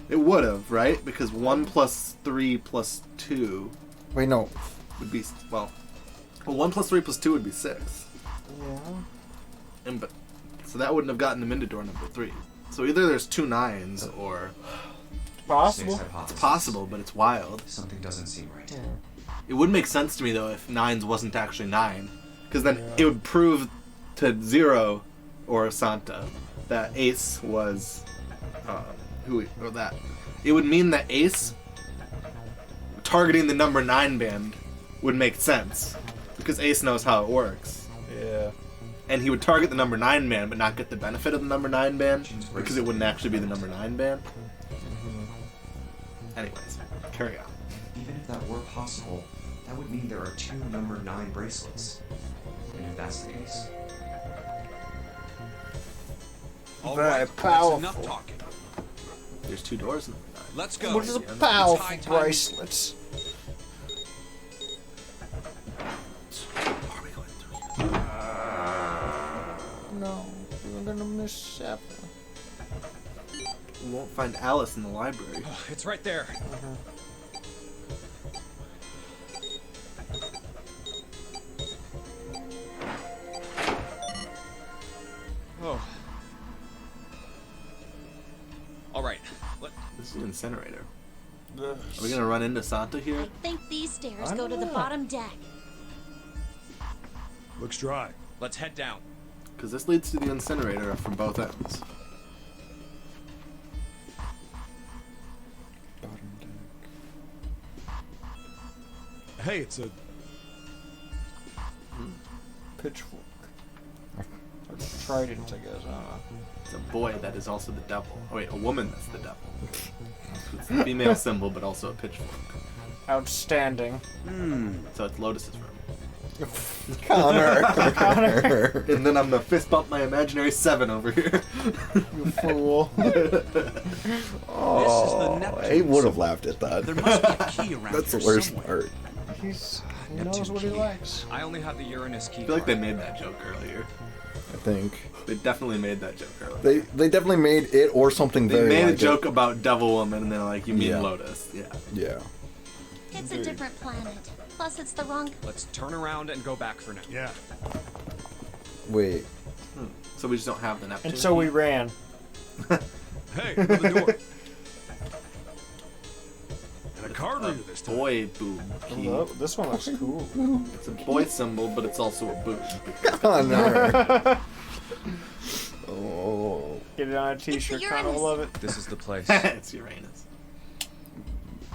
It would have, right? Because 1 plus 3 plus 2... Wait, no. Would be... Well, 1 plus 3 plus 2 would be 6. Yeah. But so that wouldn't have gotten them into door number 3. So either there's 2 9s or... Possible. It's possible, but it's wild. Something doesn't seem right. Yeah. It would make sense to me, though, if 9s wasn't actually 9. Because then it would prove to Zero or Santa that Ace was... It would mean that Ace targeting the number 9 band would make sense. Because Ace knows how it works. Yeah. And he would target the number 9 band, but not get the benefit of the number 9 band, because it wouldn't actually be the number 9 band. Anyways, carry on. Even if that were possible, that would mean there are 2 number 9 bracelets. And if that's the case... All Very right, powerful. that's enough talking. There's 2 doors in the back. Let's go. What is a It's high powerful time- bracelets? No, we're gonna miss 7. We won't find Alice in the library. Oh, it's right there. Oh. All right. This is an incinerator. Are we gonna run into Santa here? I think these stairs I go to don't the know. bottom deck. Looks dry. Let's head down. Because this leads to the incinerator from both ends. Hey, it's a... Pitchfork. Trident, I guess. I don't know. It's a boy that is also the devil. Oh wait, a woman that's the devil. It's a female symbol, but also a pitchfork. Outstanding. So it's Lotus's room. Connor. And then I'm gonna fist bump my imaginary 7 over here. You fool. Oh, he would have laughed at that. There must be a key around That's the here worst somewhere. part. He knows what he likes. I only have the Uranus key. I feel like they made that joke earlier. I think They definitely made that joke earlier. they definitely made it or something They very made a like joke about Devil Woman, and they're like, "You mean Yeah. Lotus?" Yeah. Yeah. It's a different planet. Plus, it's the wrong. Let's turn around and go back for now. Yeah. Wait. So we just don't have the Neptune. And so we ran. Hey, open the door. And a card reader this time. Boy boob key. Oh, this one looks cool. It's a boy symbol, but it's also a boob. Connor. Oh. Get it on a t-shirt. Connor will love it. This is the place. It's Uranus.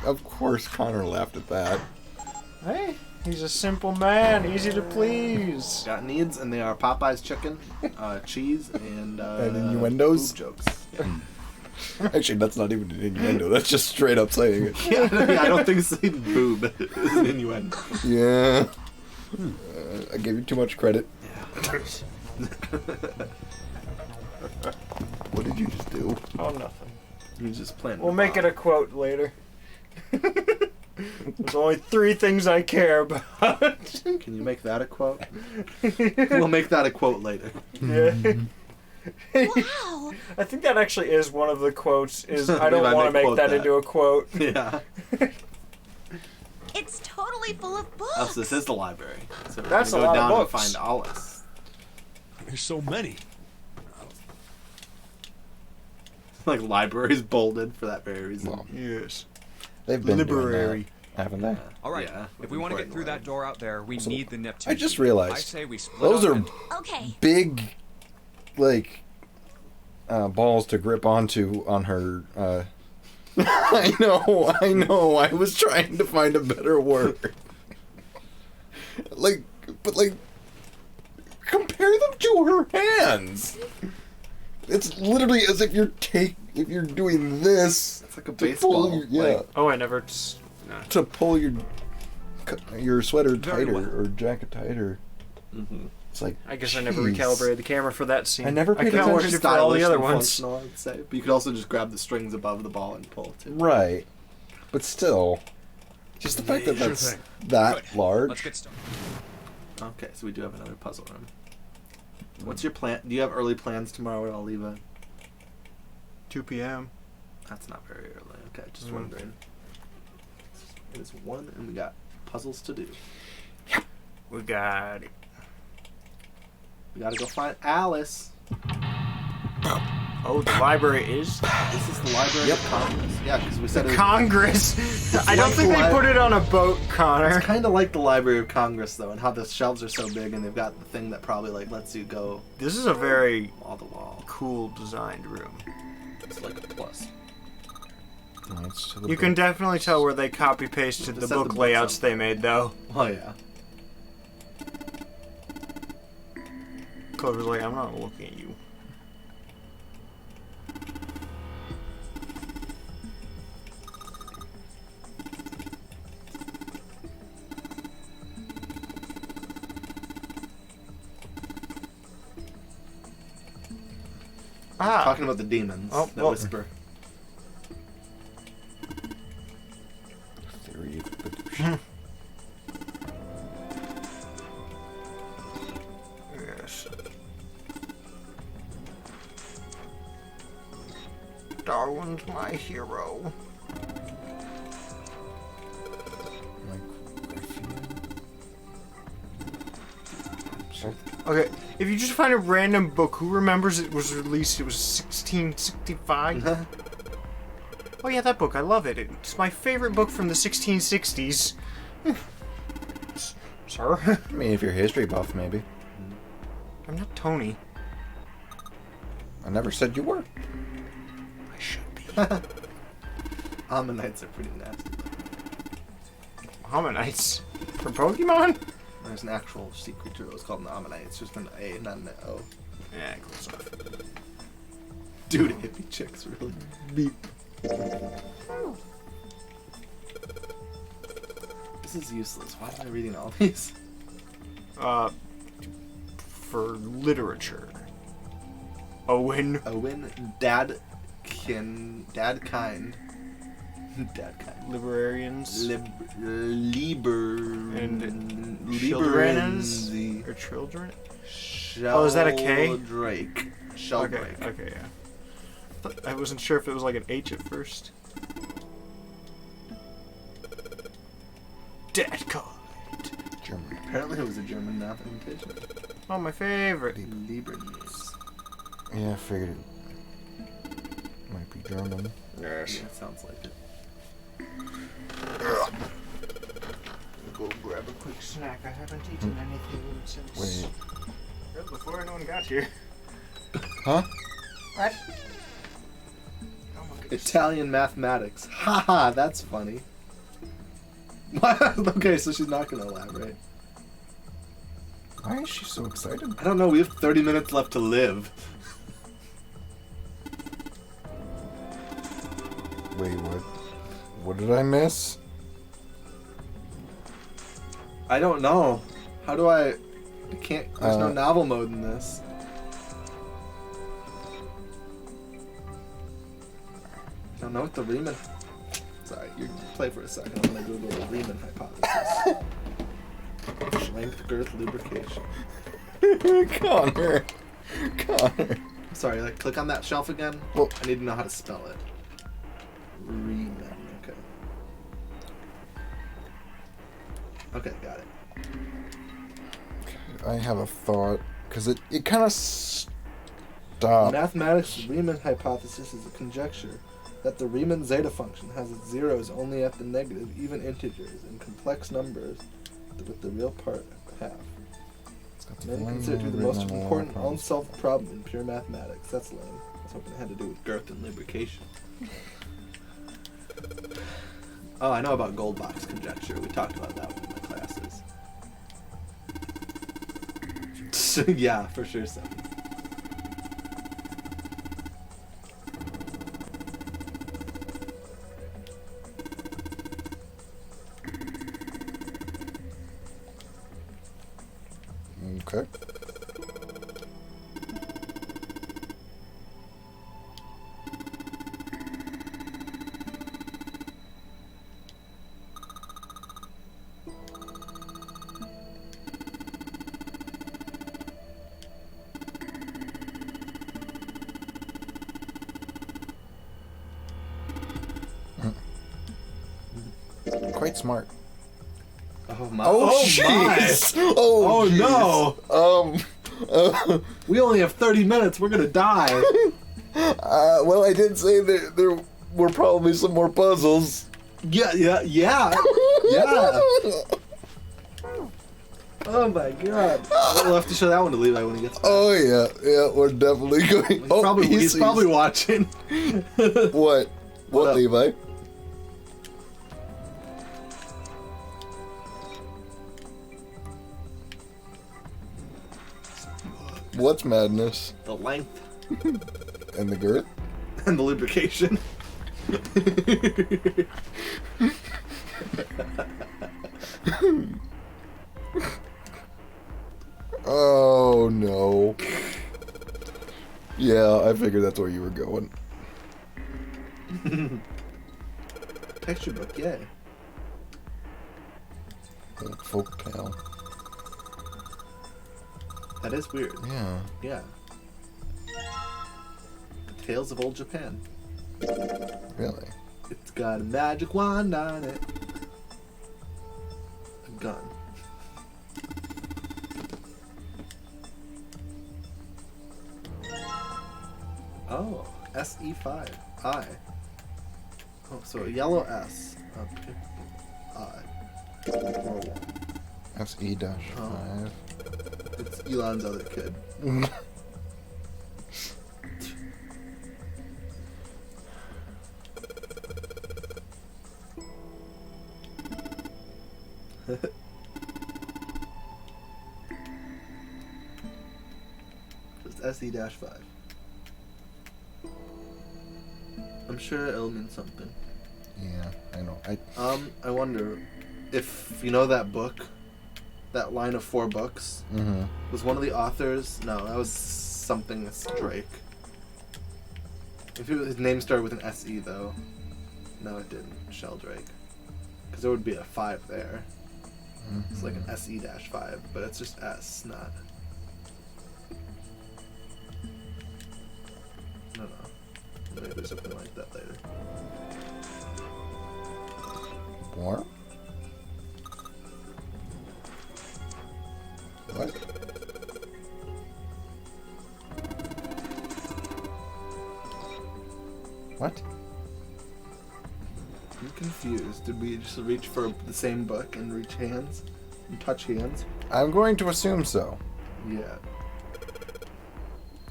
Of course, Connor laughed at that. Hey, he's a simple man, easy to please. Got needs, and they are Popeye's chicken, cheese, and And innuendos? boob jokes. Actually, that's not even an innuendo. That's just straight up saying it. Yeah, I don't think saying boob is an innuendo. Yeah. I gave you too much credit. What did you just do? Oh, nothing. You just planted. We'll make it a quote later. There's only 3 things I care about. Can you make that a quote? We'll make that a quote later. Yeah. Wow. I think that actually is one of the quotes. Is I Maybe don't want to may make quote that into a quote. Yeah. It's totally full of books. Oh, so this is the library. So we're That's gonna a go lot of down and books. find Alice. There's so many. Like libraries bolded for that very reason. Well, Yes. they've been Liberary. doing that, haven't they? All right. Yeah, if we want to get through that door out there, we need the Neptune. I just key. realized I say we split those up are and- Okay. big, like, balls to grip onto on her. I know. I was trying to find a better word. But compare them to her hands. It's literally as if if you're doing this. It's like a to baseball. pull your, Oh, I never. to pull your sweater Very tighter well. or jacket tighter. Mm-hmm. It's like I guess I never jeez. recalibrated the camera for that scene. I never paid can't attention. watch it for all the Stylish other and ones. functional, I'd say. But you could also just grab the strings above the ball and pull too. Right, but still, just the fact that Sure that's thing. that Good. large. Let's get started. Okay, so we do have another puzzle room. What's your plan? Do you have early plans tomorrow at Oliva? 2 p.m. That's not very early. Okay, just Mm. wondering. It is 1, and we got puzzles to do. We got it. We gotta go find Alice. Oh, the library is. This is the Library of Congress. Yeah, because we said it was, Congress. I don't like think the they li- put it on a boat, Connor. It's kind of like the Library of Congress, though, and how the shelves are so big, and they've got the thing that probably lets you go This is a very wall to wall. cool designed room. It's like a plus. It's to the You can definitely tell where they copy pasted the Just set the book books layouts up. they made, though. Oh yeah. Clover's like, I'm not looking at you. Ah, Talking about the demons Oh, that well. whisper. theory of the- yes. Darwin's my hero. Okay, if you just find a random book, who remembers it was released? It was 1665. Oh yeah, that book. I love it. It's my favorite book from the 1660s. Sir, I mean, if you're a history buff, maybe. I'm not Tony. I never said you were. I should be. Ammonites are pretty nasty. Ammonites for Pokemon? There's an actual sea creature that was called an ammonite. It's just an A, not an O. Yeah, close enough. Dude, hippie chicks really beep. This is useless. Why am I reading all these? For literature. Owen. Dadkind. Librarians. And children's or children? Oh, is that a K? Drake. Okay, Sheldrake. okay, yeah. I wasn't sure if it was like an H at first. Dadkind. German. Apparently it was a German mathematician. Oh, my favorite. Leibniz. Yeah, I figured it might be German. Yes. Yeah, sounds like it. Go grab a quick snack. I haven't eaten anything since. Wait. Well, before anyone got here. Huh? What? Italian mathematics. Haha, that's funny. Okay, so she's not gonna elaborate. Why is she so excited? I don't know, we have 30 minutes left to live. Wait, what? What did I miss? I don't know. How do I can't. There's no novel mode in this. I don't know what the Riemann. Sorry, you play for a second. I'm gonna Google the Riemann hypothesis. Length, girth, lubrication. Connor. Sorry, like click on that shelf again. Well, I need to know how to spell it. Riemann. Okay. Okay, got it. I have a thought because it kind of In stopped. mathematics, the Riemann hypothesis is a conjecture that the Riemann zeta function has its zeros only at the negative even integers and complex numbers with the real part half. Men consider it to be the most important unsolved problem in pure mathematics. That's lame. I was hoping it had to do with girth and lubrication. Oh, I know about Goldbach's conjecture. We talked about that one in my classes. Yeah, for sure, 7. Okay. Quite smart. Oh my! Oh jeez! Oh jeez. no! We only have 30 minutes. We're gonna die. Well, I did say there were probably some more puzzles. Yeah. Oh my god! We'll have to show that one to Levi when he gets back. Oh yeah, we're definitely going. He's probably watching. What? What, Levi? What's madness? The length. And the girth? And the lubrication. Oh no. Yeah, I figured that's where you were going. Texture book, yay. Folk tale. That is weird. Yeah. Yeah. The Tales of Old Japan. Really? It's got a magic wand on it. A gun. Oh, SE5. I. Oh, so a yellow S. I. Or 1. SE-5. Oh. It's Elon's other kid. Just SE-5. I'm sure it'll mean something. Yeah, I know. I wonder if you know that book, that line of 4 books. Mm-hmm. Was one of the authors? No, that was something Drake. If his name started with an SE though, no, it didn't. Sheldrake, because there would be a 5 there. Mm-hmm. It's like an SE-5, but it's just S, not. I don't know. Maybe something like that later. More? What? What? I'm confused. Did we just reach for the same book and reach hands? And touch hands? I'm going to assume so. Yeah.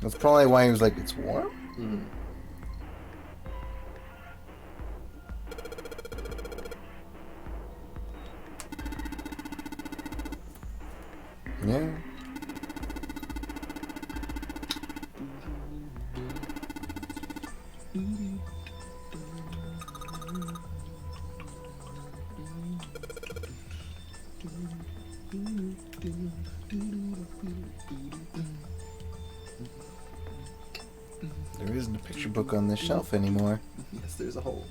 That's probably why he was like, it's warm? Mm. Yeah. isn't a picture book on this shelf anymore. Yes, there's a hole.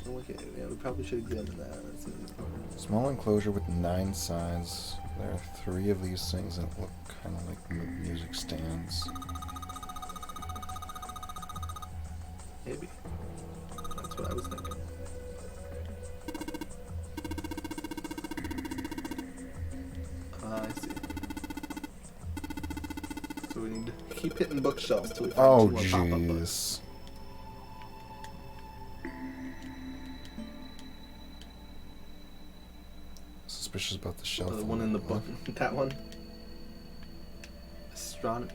Okay, yeah, we probably should examine that. That's important. Small enclosure with 9 sides. There are 3 of these things that look kind of like music stands. Maybe. That's what I was thinking. I see. So we need to keep hitting bookshelves till we find 2 more pop-up books. Suspicious about the shelf. The one in the book. That one. Astronomy.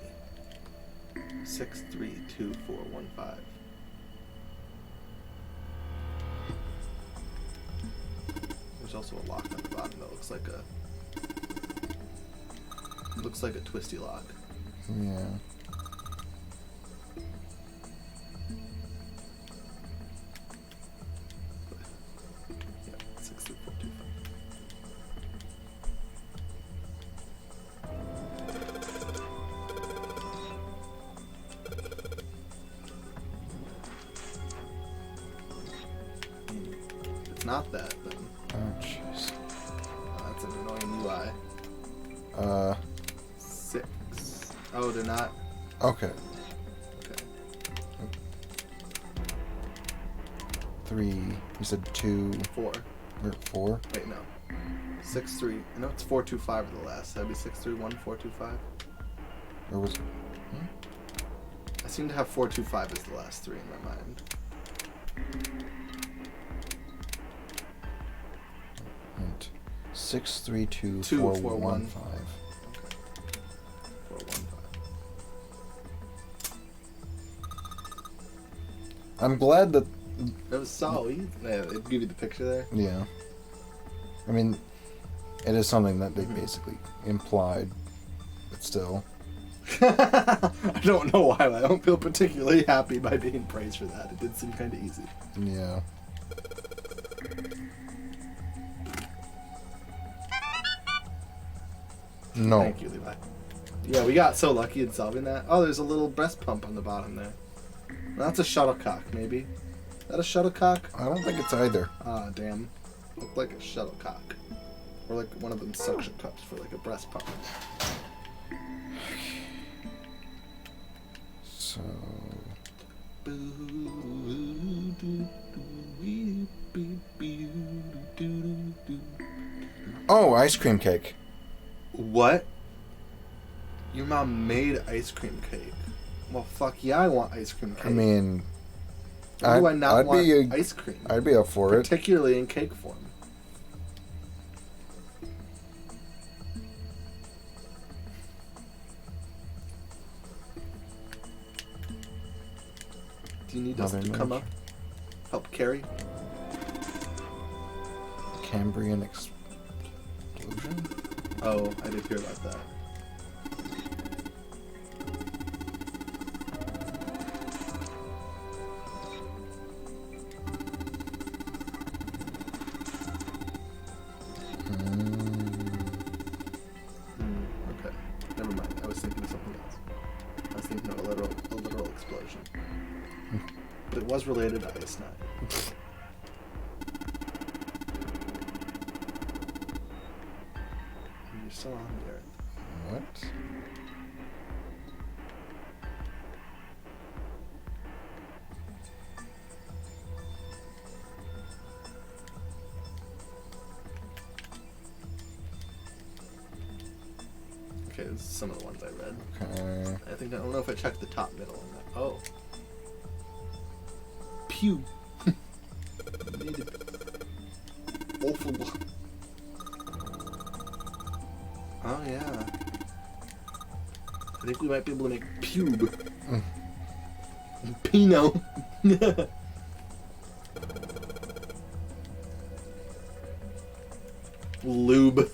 632415. There's also a lock on the bottom that looks like a. Looks like a twisty lock. Yeah. Yeah, 63425. It's not that, then. Oh, jeez. That's an annoying UI. 6. Oh, they're not. Okay. Okay. 3. You said 2. 4. Or 4? Wait, no. 6-3. I know it's 425 at the last. That'd be 6-3-1-4-2-5. Or was it? I seem to have 425 as the last 3 in my mind. And 6, 3, 2, 2, 4, 4, 1, 1. 5. Okay. 4, 1, 5. I'm glad that. That was solid. Yeah, they give you the picture there. Yeah. I mean, it is something that they basically implied, but still. I don't know why, but I don't feel particularly happy by being praised for that. It did seem kind of easy. Yeah. No. Thank you, Levi. Yeah, we got so lucky in solving that. Oh, there's a little breast pump on the bottom there. Well, that's a shuttlecock, maybe. Is that a shuttlecock? I don't think it's either. Ah, damn. Looked like a shuttlecock. Or like one of them suction cups for like a breast pump. So. Oh, ice cream cake. What? Your mom made ice cream cake. Well, fuck yeah, I want ice cream cake. I mean, Why do I not want ice cream? I'd be up for it. Particularly in cake form. Do you need us to come up? Help carry? Cambrian explosion? Oh, I did hear about that. Okay. Never mind. I was thinking of something else. I was thinking of a literal explosion. But it was related to Ice 9. You're still on the earth. What? Okay, this is some of the ones I read. Okay. I don't know if I checked the top middle on that. Oh. Pew. Needed. Awful. Oh yeah. I think we might be able to make pube. Pinot. Lube.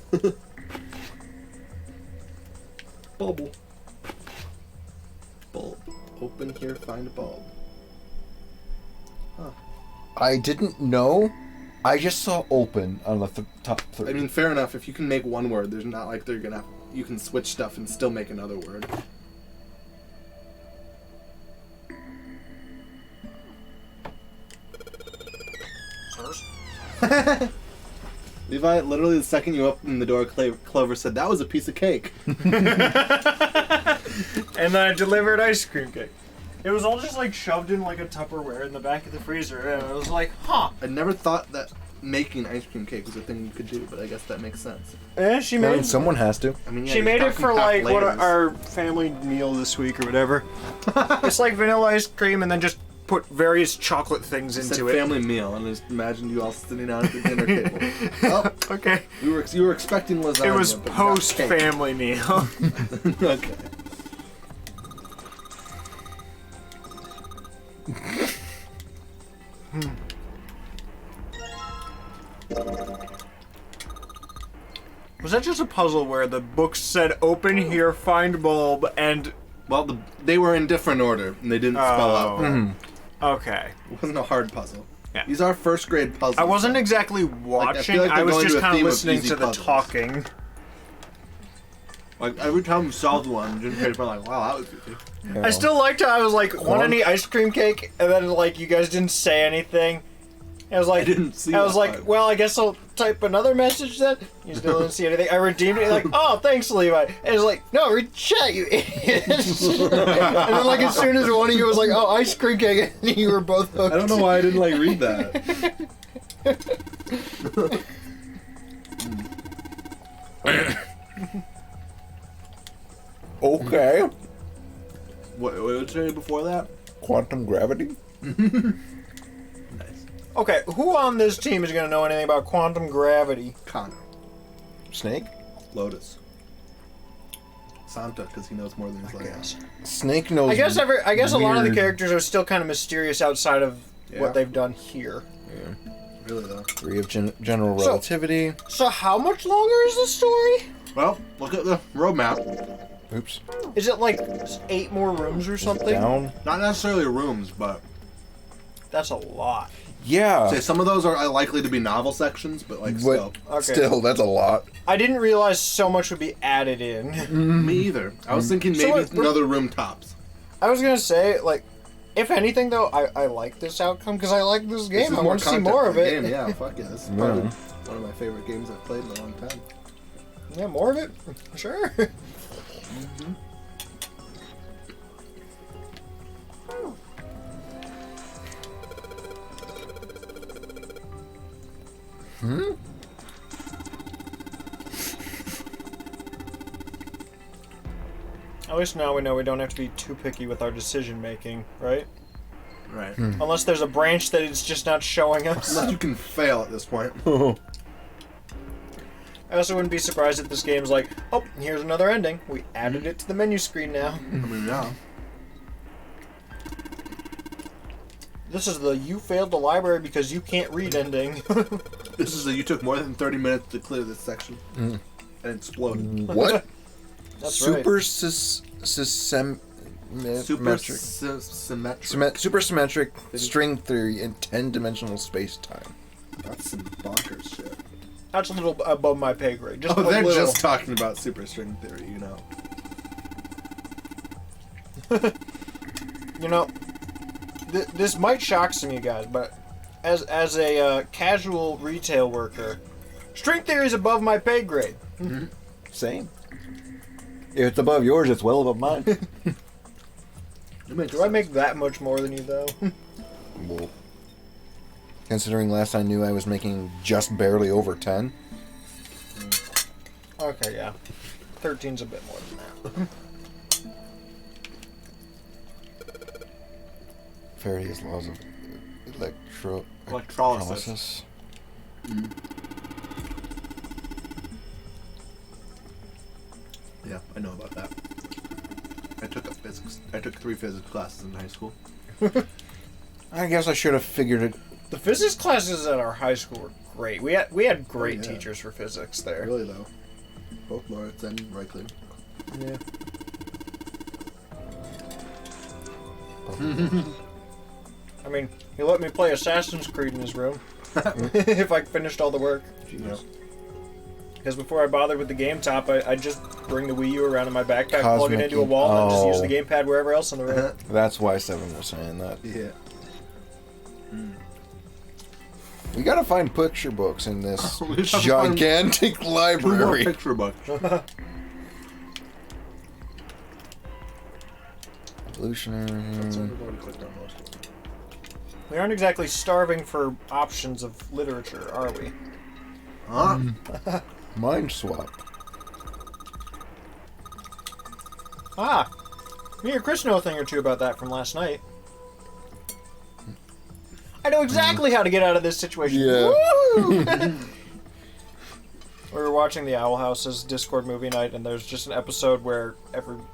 Bubble. Bulb. Open here, find a bulb. Huh. I didn't know. I just saw open on the top 3. I mean, fair enough. If you can make one word, there's not like they're gonna. You can switch stuff and still make another word. first. Levi, literally the second you opened the door, Clover said, "That was a piece of cake." And then I delivered ice cream cake. It was all just like shoved in like a Tupperware in the back of the freezer, and I was like, huh. I never thought that making ice cream cake was a thing you could do, but I guess that makes sense. Yeah, she made. Someone has to. I mean, yeah, She you're made it talking for half like what layers. our family meal this week or whatever. It's like vanilla ice cream and then just put various chocolate things It said into it. family meal, and I just imagined you all sitting down at the dinner table. Oh, okay. You were expecting lasagna. It was but not post cake. family meal. Okay. Was that just a puzzle where the book said "open here, find bulb" and? Well, they were in different order, and they didn't spell out. Okay. It wasn't a hard puzzle. Yeah. These are first grade puzzles. I wasn't exactly Like, watching. like I they're was going just to a kind of theme listening easy to the puzzles. talking. Like every time we solved one, Jim Paper like, "Wow, that was easy." I still liked how I was like, "Want any ice cream cake?" And then like you guys didn't say anything. I was like, I didn't see I was that like, part. well, I guess I'll type another message then. You still didn't see anything. I redeemed it. Like, oh, thanks, Levi. And it's like, no, read chat, you idiot. And then like as soon as one of you was like, oh, ice cream cake, and you were both hooked. I don't know why I didn't like read that. Okay. What did you say before that? Quantum gravity? Okay, who on this team is gonna know anything about quantum gravity? Connor. Snake? Lotus. Santa, because he knows more than his like. Snake knows. I guess a lot of the weird- characters are still kind of mysterious outside of Yeah. what they've done here. Yeah. Really though. Theory of general So- relativity. So how much longer is the story? Well, look at the roadmap. Oops. Is it like 8 more rooms or something? Down. Not necessarily rooms, but That's a lot. Yeah. say some of those are likely to be novel sections, but like still. Okay. Still, that's a lot. I didn't realize so much would be added in. Me either. I was thinking So maybe what- another room tops. I was gonna say, like, if anything though, I like this outcome because I like this This game. is I want to see content more for of the it. Game. Yeah, fuck yeah. This is probably one of my favorite games I've played in a long time. Yeah, more of it. Sure. At least now we know we don't have to be too picky with our decision making, right? Right. Unless there's a branch that it's just not showing us. Unless you can fail at this point. I also wouldn't be surprised if this game's like, oh, here's another ending. We added it to the menu screen now. I mean, yeah. This is the you failed the library because you can't read ending. This is you took more than 30 minutes to clear this section. And exploded. What? That's Super right. symmetric. Symmetric. Supersymmetric string theory in 10-dimensional space-time. That's some bonkers shit. That's a little above my pay grade. Just Oh, a they're little. just talking about superstring theory, you know. You know, this might shock some of you guys, but as a casual retail worker, string theory is above my pay grade. Same. If it's above yours, it's well above mine. Do I make that much more than you, though? Well, considering last I knew I was making just barely over 10. Okay, yeah. 13's a bit more than that. Faraday's laws of Electrolysis. Yeah, I know about that. I took 3 physics classes in high school. I guess I should have figured it. The physics classes at our high school were great. We had great teachers for physics there. Really though. Both Lawrence and Reichley. Yeah. I mean, he let me play Assassin's Creed in his room if I finished all the work. Genius. Because before I bothered with the game top, I just bring the Wii U around in my backpack, plug it Cosmic into a wall, and then just use oh. the gamepad wherever else in the room. That's why Seven was saying that. Yeah. We gotta find picture books in this We have to find gigantic 2 more library. picture books. Evolutionary. We aren't exactly starving for options of literature, are we? Huh? Mind swap. Ah! Me or Chris know a thing or two about that from last night. I know exactly how to get out of this situation. Yeah. Woo! We were watching the Owl House's Discord movie night, and there's just an episode where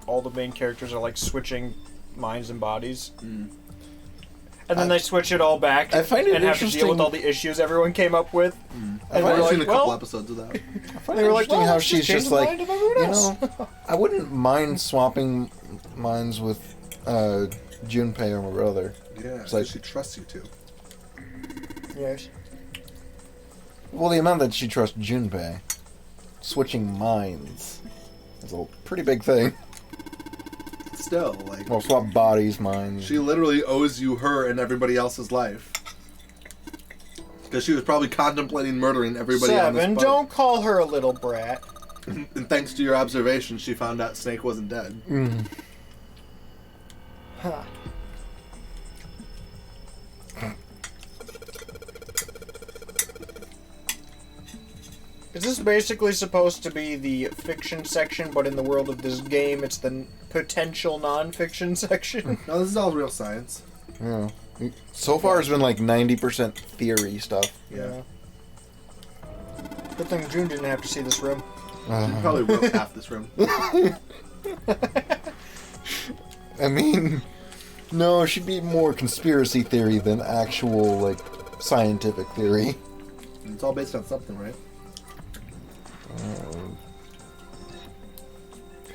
all the main characters are like switching minds and bodies. And then they switch it all back I find it and have to deal with interesting- all the issues everyone came up with. I've And we're only seen like, a couple well, episodes of that. I find They it were like, interesting well, how let's she's change just the like, mind of everyone you else. know, I wouldn't mind swapping minds with Junpei or my brother. Yeah, It's like, she trusts you too. Yes. well, the amount that she trusts Junpei, switching minds, is a pretty big thing. Still, like, Well, swap bodies, minds. she literally owes you her and everybody else's life. Because she was probably contemplating murdering everybody on this Seven, boat. don't call her a little brat. And thanks to your observation, she found out Snake wasn't dead. Huh. Is this basically supposed to be the fiction section, but in the world of this game, it's the potential non-fiction section? No, this is all real science. Yeah. So far, it's been like 90% theory stuff. Yeah. Good thing June didn't have to see this room. She probably wrote half this room. I mean, no, it should be more conspiracy theory than actual, like, scientific theory. It's all based on something, right?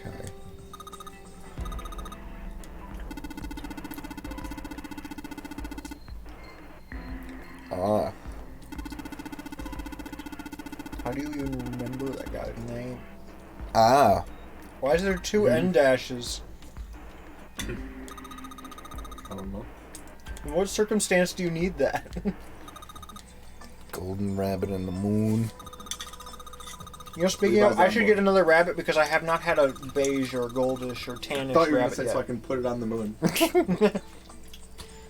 Okay. Ah. How do you even remember that guy's name? Ah. Why is there two N dashes? I don't know. In what circumstance do you need that? Golden rabbit and the moon. You know, speaking of, I should get another rabbit because I have not had a beige or goldish or I tannish thought you were going to rabbit say yet. so I can put it on the moon.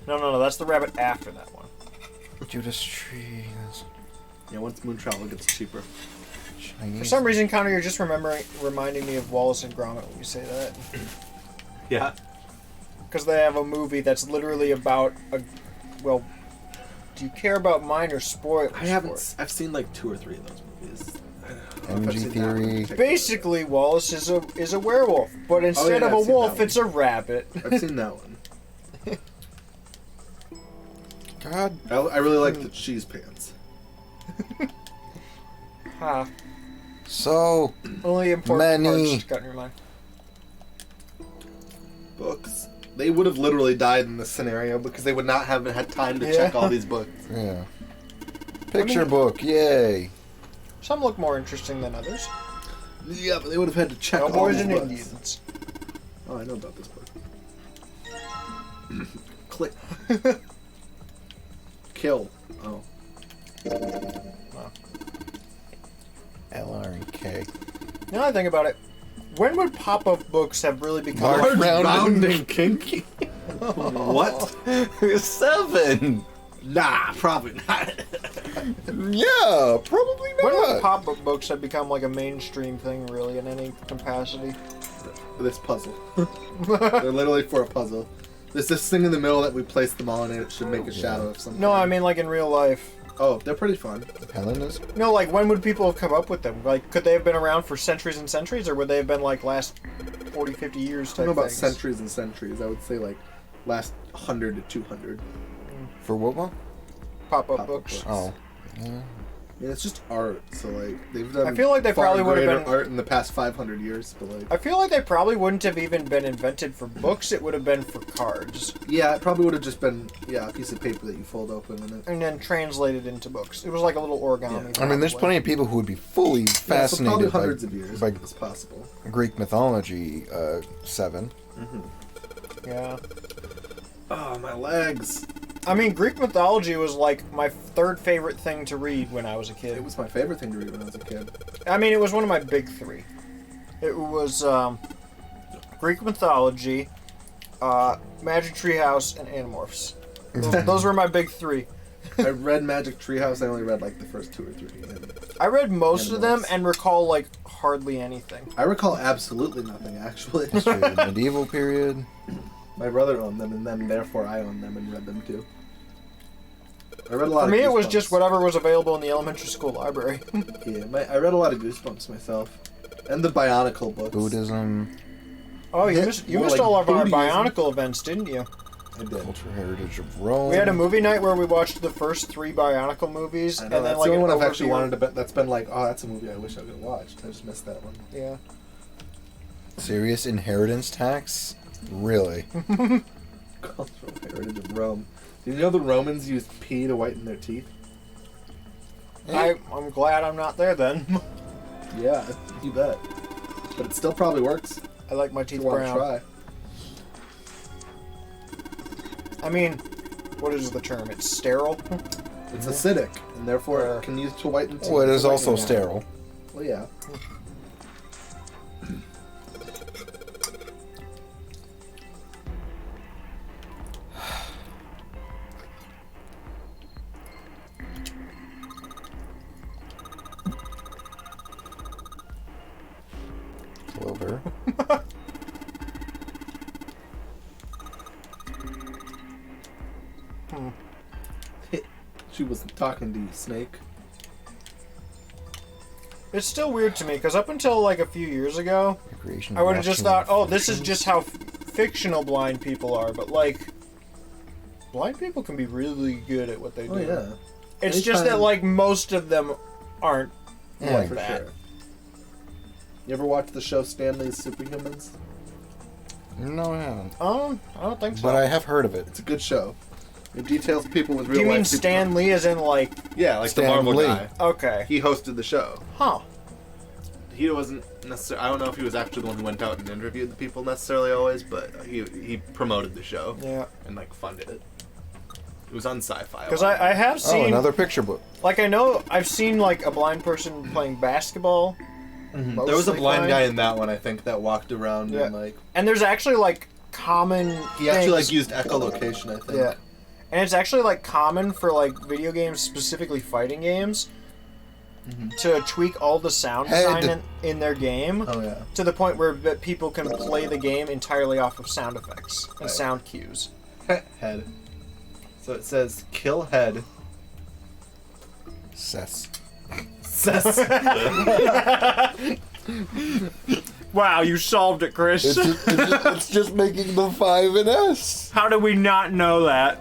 No, that's the rabbit after that one. Judas tree. Yeah, once moon travel gets cheaper. Chinese. For some reason, Connor, you're just reminding me of Wallace and Gromit when you say that. Yeah. Because they have a movie that's literally about a... Well, do you care about minor spoilers? I haven't. I've seen like 2 or 3 of those movies. MG theory. Basically, Wallace is a werewolf, but instead of a wolf, it's a rabbit. I've seen that one. God. I really like the cheese pants. Ha. So Only important many parts got in your mind. Books. They would have literally died in this scenario because they would not have had time to check all these books. Yeah. Picture book, yay. Some look more interesting than others. Yeah, but they would have had to check all Cowboys these and books. Indians. Oh, I know about this book. Click. Kill. Oh. LR and K. Now I think about it, when would pop-up books have really become Large, round, and kinky? What? 7. Nah, probably not. Yeah, probably not. When would pop-up books have become like a mainstream thing, really, in any capacity? This puzzle. They're literally for a puzzle. There's this thing in the middle that we place them all in, and it should make a shadow of something. No, I mean like in real life. Oh, they're pretty fun. Helen is? No, like when would people have come up with them? Like, could they have been around for centuries and centuries, or would they have been like last 40, 50 years I type don't know about things? centuries and centuries. I would say like last 100 to 200. For what one? Pop-up books. Oh. Yeah. Yeah, it's just art, so like they've done. I feel like they far probably would have greater been- art in the past 500 years, but like. I feel like they probably wouldn't have even been invented for books. It would have been for cards. Yeah, it probably would have just been a piece of paper that you fold open and it. And then translated into books. It was like a little origami. I mean, there's plenty of people who would be fully Yeah, so fascinated probably hundreds of years by is possible. Greek mythology. 7. Yeah. Oh, my legs. I mean, Greek mythology was like my third favorite thing to read when I was a kid. It was my favorite thing to read when I was a kid. I mean, it was one of my big three. It was Greek mythology, Magic Treehouse, and Animorphs. Those were my big three. I read Magic Treehouse. I only read like the first 2 or 3. And I read most of them Animorphs. and recall like hardly anything. I recall absolutely nothing, actually. History of the medieval period. My brother owned them, and then therefore I owned them and read them too. I read a lot For of me, it was Goosebumps. just whatever was available in the elementary school library. Yeah, I read a lot of Goosebumps myself. And the Bionicle books. Buddhism. Oh, you Yeah, missed more all like of our Buddhism. Bionicle events, didn't you? I did. Cultural heritage of Rome. We had a movie night where we watched the first 3 Bionicle movies, I and know, then that's like the an only one I've actually overview. wanted to. That's been like, oh, that's a movie I wish I would have watched. I just missed that one. Yeah. Serious inheritance tax? Really? Cultural heritage of Rome. Do you know the Romans used pee to whiten their teeth? I'm glad I'm not there then. Yeah, you bet. But it still probably works. I like my If teeth you want to brown. try. I mean, what is the term? It's sterile. It's acidic, and therefore it can use to whiten teeth. Well, it is to also whiten them. sterile. Well, yeah. Clover. She wasn't talking to you, Snake. It's still weird to me because up until like a few years ago, Recreation I would have just vaccine thought, oh, this is just how fictional blind people are. But like, blind people can be really good at what they do. Oh yeah. It's just that Anytime- like most of them aren't Yeah, like for that. sure. You ever watch the show Stanley's Superhumans? No, I haven't. I don't think so. But I have heard of it. It's a good show. It details people with Do real you mean life Stan Lee as in like? Yeah, like Stan the Marvel Lee. guy. Okay. He hosted the show. Huh. He wasn't necessarily. I don't know if he was actually the one who went out and interviewed the people necessarily always, but he promoted the show. Yeah. And like funded it. It was on Sci-Fi. Because I have seen Oh, another picture book. like I know I've seen like a blind person playing basketball. There was a mostly blind blind. guy in that one, I think, that walked around Yeah. and like And there's actually like common. he actually like things- used echolocation, I think. Yeah. And it's actually like common for like video games, specifically fighting games, to tweak all the sound Head. design in their game Oh yeah. to the point where that people can play the game entirely off of sound effects and Right. sound cues. Head. So it says kill head. Cess. Wow, you solved it, Chris. It's just making the 5 and S. How did we not know that?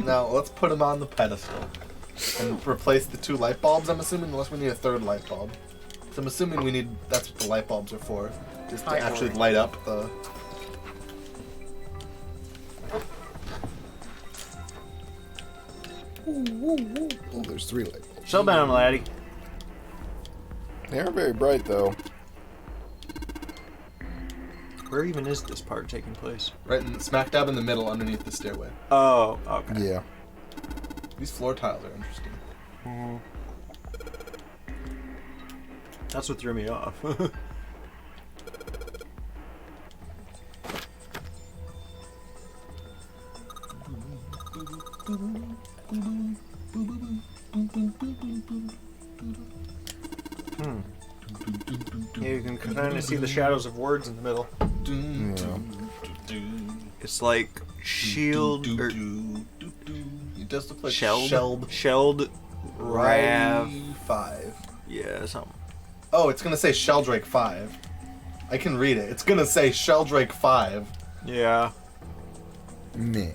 Now let's put him on the pedestal and replace the 2 light bulbs. I'm assuming, unless we need a 3rd light bulb. So I'm assuming we need. That's what the light bulbs are for, just to Hi, actually Ori. light up the. Oh, there's 3 light bulbs. Slow down, laddie. They aren't very bright, though. Where even is this part taking place? Right in smack dab in the middle, underneath the stairway. Oh, okay. Yeah. These floor tiles are interesting. That's what threw me off. Yeah, you can kind of see the shadows of words in the middle. Yeah. It's like shield or It does look like shelled Rav. 5. Yeah, something. Oh, it's gonna say Sheldrake 5. I can read it. It's gonna say Sheldrake 5. Yeah. Meh.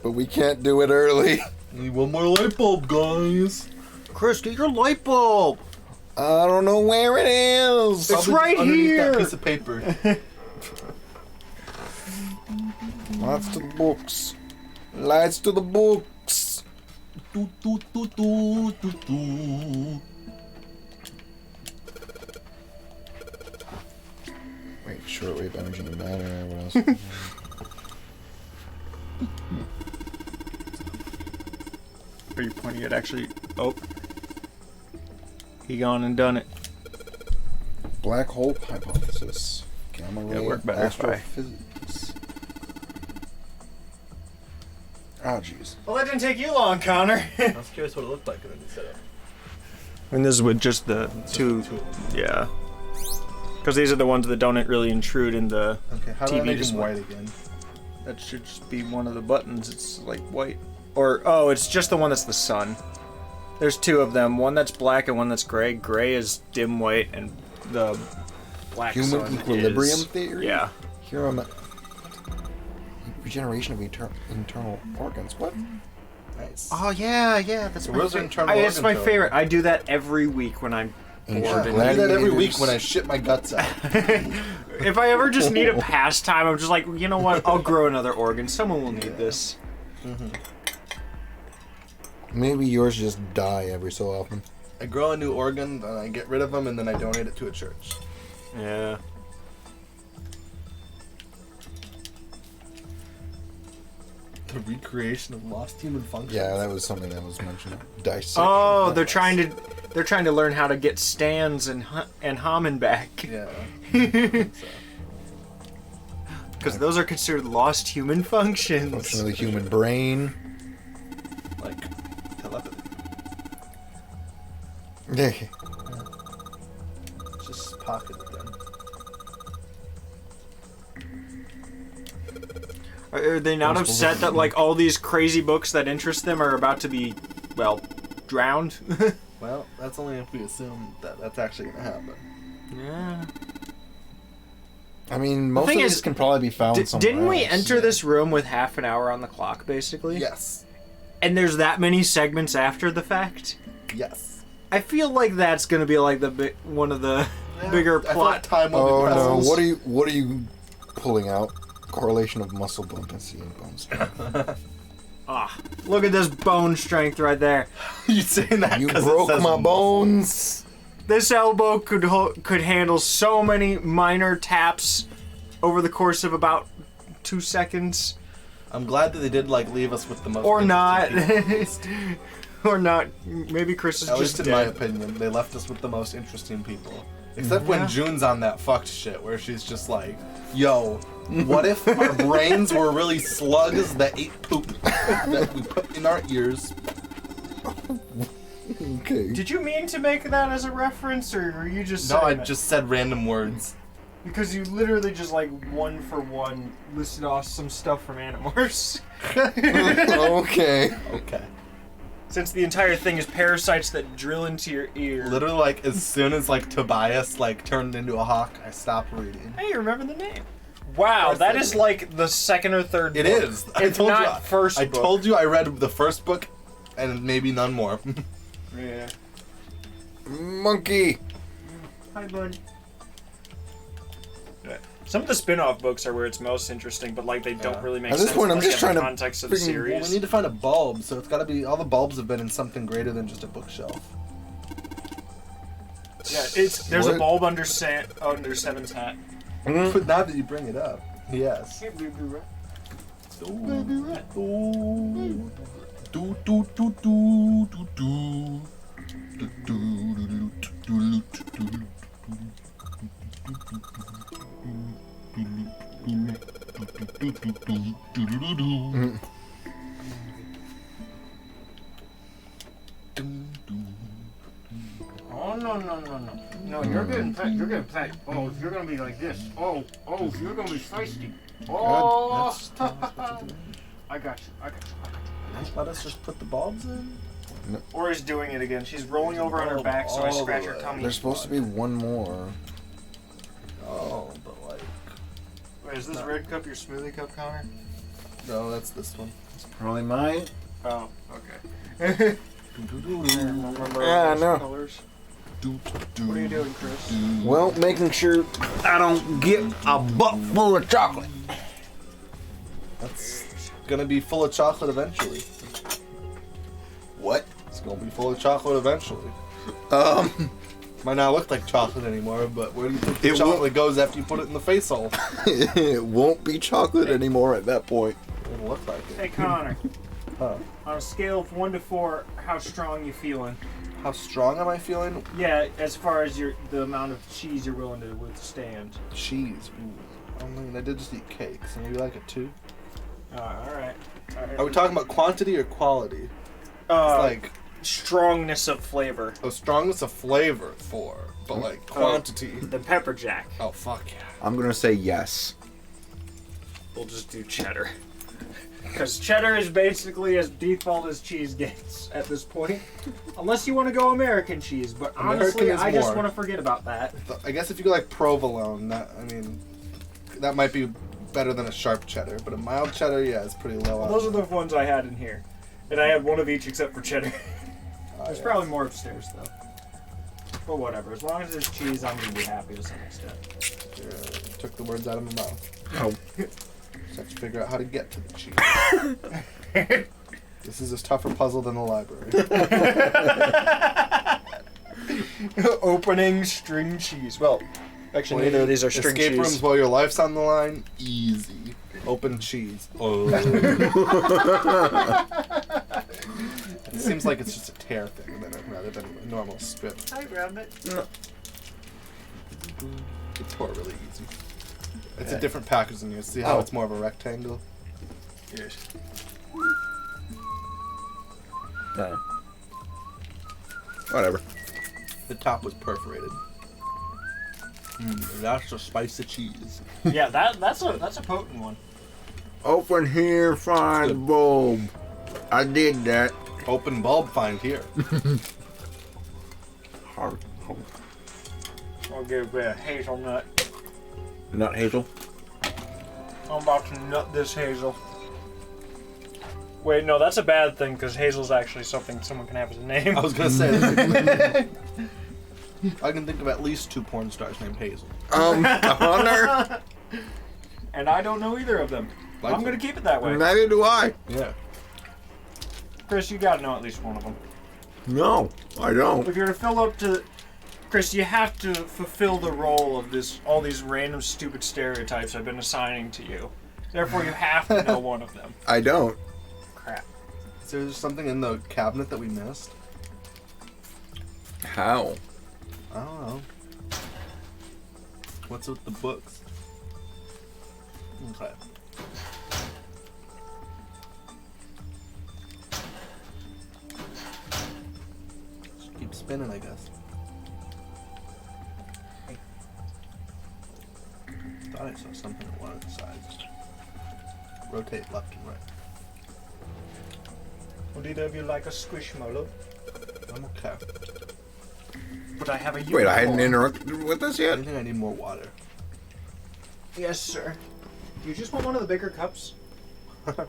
But we can't do it early. Need one more light bulb, guys. Chris, get your light bulb. I don't know where it is. It's Probably right underneath here. That piece of paper. Lights to the books. Lights to the books. Wait, shortwave energy and matter. What else? Are you pointing at actually? Oh. He gone and done it. Black hole hypothesis. Gamma ray work better if I- astrophysics. Oh, jeez. Well, that didn't take you long, Connor. I was curious what it looked like in the setup. And this is with just the two. Yeah. Because these are the ones that don't really intrude in the Okay, how do I TV make display. them white again? That should just be one of the buttons. It's like white. Or, oh, it's just the one that's the sun. There's two of them. One that's black and one that's gray. Gray is dim white and the black Human sun equilibrium is, theory? Yeah. Here I'm at regeneration of internal organs. What? Nice. Oh, yeah, that's So my where's the favorite. internal It's my organs favorite. I do that every week when I'm Ancient bored. I and- do that every week gladiators. when I shit my guts out. If I ever just need a pastime, I'm just like, you know what? I'll grow another organ. Someone will need this. Maybe yours just die every so often. I grow a new organ, and I get rid of them, and then I donate it to a church. Yeah. The recreation of lost human functions. Yeah, that was something that was mentioned. Dissection. Oh, they're trying to learn how to get stands and Hammond back. Yeah. Because those are considered lost human functions. Function of the human brain. Like telepathy. Yeah. Just pocket it then. Are they not upset that like all these crazy books that interest them are about to be, well, drowned? Well, that's only if we assume that that's actually going to happen. Yeah. I mean, most of thing these is, can probably be found somewhere Didn't we else. enter this room with half an hour on the clock, basically? Yes. And there's that many segments after the fact? Yes. I feel like that's gonna be like the one of the bigger I feel like plot. time will Oh be no! present. What are you pulling out? Correlation of muscle buoyancy and bone strength. Ah, look at this bone strength right there. You saying that? You 'cause it broke says my muscle. bones. This elbow could handle so many minor taps over the course of about 2 seconds. I'm glad that they did like leave us with the most. Or not. interesting people. Or not. Maybe Chris is At just least in my dead. opinion, they left us with the most interesting people. Except Yeah. when June's on that fucked shit where she's just like, yo, what if our brains were really slugs that ate poop that we put in our ears? Okay. Did you mean to make that as a reference, or were you just No, I saying it? just said random words. Because you literally just like one for one listed off some stuff from Animorphs. Okay. Okay. Since the entire thing is parasites that drill into your ear. Literally, like, as soon as, like, Tobias, like, turned into a hawk, I stopped reading. Hey, you remember the name? Wow, that is like the second or third It book. is. It's not first I book. told you I read the first book, and maybe none more. Yeah. Monkey. Hi, bud. Some of the spin-off books are where it's most interesting, but like they don't really make At this sense point, I'm like, just in trying the to context of the freaking- series. Well, we need to find a bulb, so it's gotta be, all the bulbs have been in something greater than just a bookshelf. Yeah, there's What? a bulb under Seven's hat. But now that you bring it up, yes. Hey, baby rat. Oh, baby rat. Oh. Do, do, do, do, do, do. Do, do, do, do, do, do, do. Oh no no no no! No, you're getting pet. Oh, you're gonna be like this. Oh, you're gonna be feisty. Oh, I got you. Let us just put the bulbs in. Or is doing it again. She's rolling over on her back, so I all scratch the her way. tummy. There's supposed to be one more. Oh, but like, Wait, is this red cup your smoothie cup, Connor? no, that's this one. It's probably mine. Oh, okay. Remember Yeah, I those know. colors? What are you doing, Chris? Well, making sure I don't get a butt full of chocolate. That's gonna be full of chocolate eventually. What? It's gonna be full of chocolate eventually. Might not look like chocolate anymore, but where do you think the It chocolate won't- goes after you put it in the face hole? It won't be chocolate anymore at that point. Doesn't look like Hey it. Connor, Huh. on a scale of 1 to 4, how strong you feeling? How strong am I feeling? Yeah, as far as the amount of cheese you're willing to withstand. Cheese. Ooh. I mean, I did just eat cake, so maybe like a 2. Alright. Are we talking about quantity or quality? It's like strongness of flavor. Oh, strongness of flavor 4, but like quantity. The pepper jack. Oh fuck yeah. I'm gonna say yes. We'll just do cheddar. Because cheddar is basically as default as cheese gets at this point. Unless you want to go American cheese, but honestly, American is I just more. want to forget about that. I guess if you go like provolone, that might be better than a sharp cheddar, but a mild cheddar, yeah, is pretty low. Well, those are the ones I had in here. And I had one of each except for cheddar. There's probably more upstairs, though. But whatever. As long as there's cheese, I'm going to be happy to some extent. You took the words out of my mouth. Oh. Just have to figure out how to get to the cheese. This is a tougher puzzle than the library. Opening string cheese. Well, actually, neither of these are string Escape cheese. rooms while your life's on the line, easy. Open cheese. Oh. It seems like it's just a tear thing rather than a normal strip. I grabbed it. It tore really easy. It's a different package than you. See how it's more of a rectangle? Yes. Whatever. The top was perforated. That's a spicy cheese. Yeah, that's a potent one. Open here, find bulb. I did that. Open bulb, find here. Hard. I'll give it a hazelnut. Nut hazel. I'm about to nut this hazel. Wait, no, that's a bad thing because hazel's actually something someone can have as a name. I was gonna say. I can think of at least 2 porn stars named Hazel. Connor. And I don't know either of them. Like I'm gonna keep it that way. Neither do I. Yeah. Chris, you gotta know at least one of them. No, I don't. If you're to fill up to, Chris, you have to fulfill the role of all these random stupid stereotypes I've been assigning to you. Therefore, you have to know one of them. I don't. Crap. Is there something in the cabinet that we missed? How? I don't know. What's with the books? Okay. Just keep spinning, I guess. Thought I saw something at one of the sides. Rotate left and right. Would either of you like a squishmallow? I'm okay. But I have a Wait, I hadn't unicorn. interrupted with this yet? I think I need more water. Yes, sir. You just want one of the bigger cups? I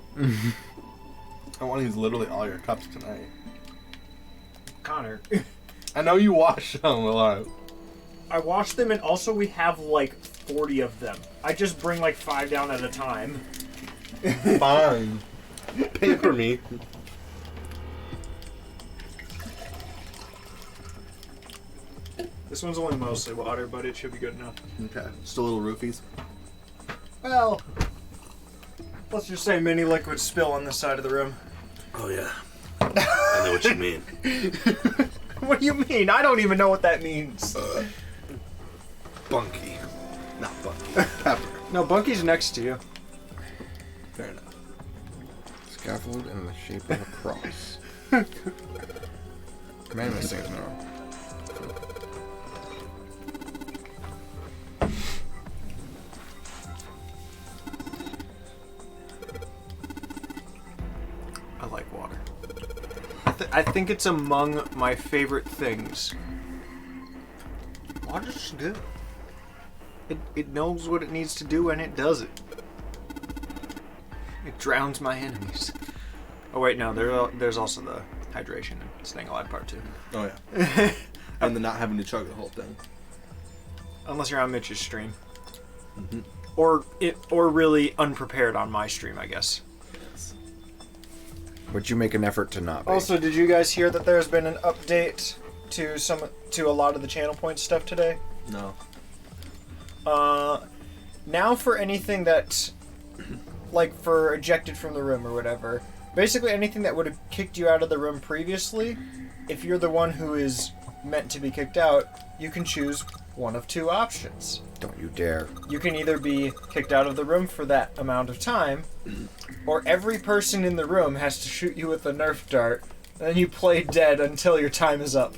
want to use literally all your cups tonight. Connor. I know you wash them a lot. I wash them, and also we have like 40 of them. I just bring like 5 down at a time. Fine. Pamper me. This one's only mostly water, but it should be good enough. Okay. Just a little roofies. Well, let's just say mini liquid spill on this side of the room. Oh yeah. I know what you mean. What do you mean? I don't even know what that means. Bunky. Not Bunky. Pepper. No, Bunky's next to you. Fair enough. Scaffold in the shape of a cross. Man, this thing's wrong. I like water. I think it's among my favorite things. Water's just good. It knows what it needs to do and it does it. It drowns my enemies. Oh wait, no, there's also the hydration and staying alive part too. Oh yeah. And then not having to chug the whole thing. Unless you're on Mitch's stream. Mm-hmm. Or really unprepared on my stream, I guess. Would you make an effort to not be? Also, did you guys hear that there's been an update to a lot of the channel point stuff today? No. Now for anything that like for ejected from the room or whatever, basically anything that would have kicked you out of the room previously, if you're the one who is meant to be kicked out, you can choose one of two options. Don't you dare. You can either be kicked out of the room for that amount of time, or every person in the room has to shoot you with a Nerf dart, and then you play dead until your time is up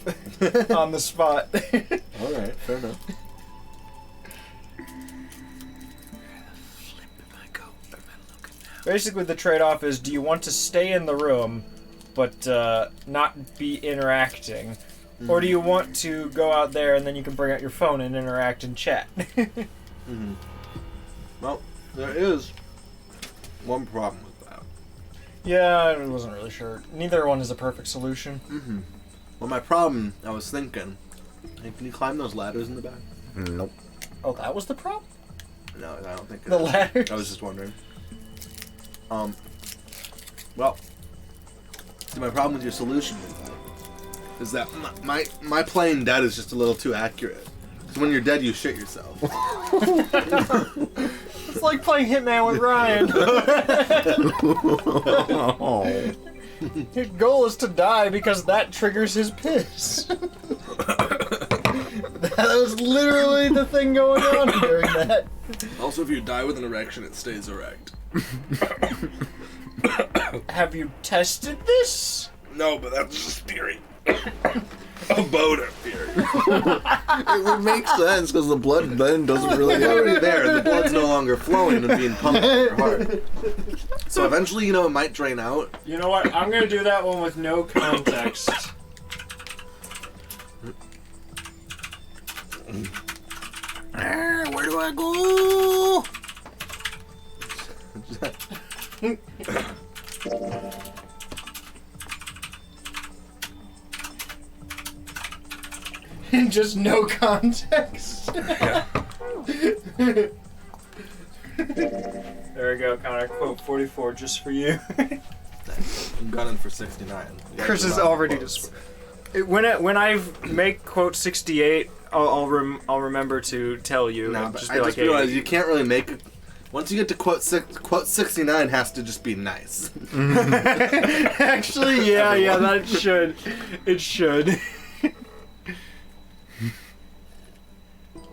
on the spot. Alright, fair enough. Basically, the trade-off is, do you want to stay in the room, but not be interacting? Or do you want to go out there and then you can bring out your phone and interact and chat? Well, there is one problem with that. Yeah, I wasn't really sure. Neither one is a perfect solution. Well, my problem, I was thinking, hey, can you climb those ladders in the back? Nope. Oh, that was the problem? No, I don't think it The is. ladders? I was just wondering. Well, see, my problem with your solution is that my playing dead is just a little too accurate. Because when you're dead, you shit yourself. It's like playing Hitman with Ryan. His goal is to die because that triggers his piss. That was literally the thing going on during that. Also, if you die with an erection, it stays erect. Have you tested this? No, but that's just theory. A boner theory. It would make sense because the blood then doesn't really. It's already there. The blood's no longer flowing and being pumped in your heart. So eventually, it might drain out. You know what? I'm gonna do that one with no context. Where do I go? Just no context. Yeah. There we go, Connor. Quote 44 just for you. I'm gunning for 69. Chris is already just. When I make quote 68, I'll remember to tell you. No, and but just I be just like, realized hey. you can't really make it. Once you get to quote 69 has to just be nice. Actually, yeah, that should. It should.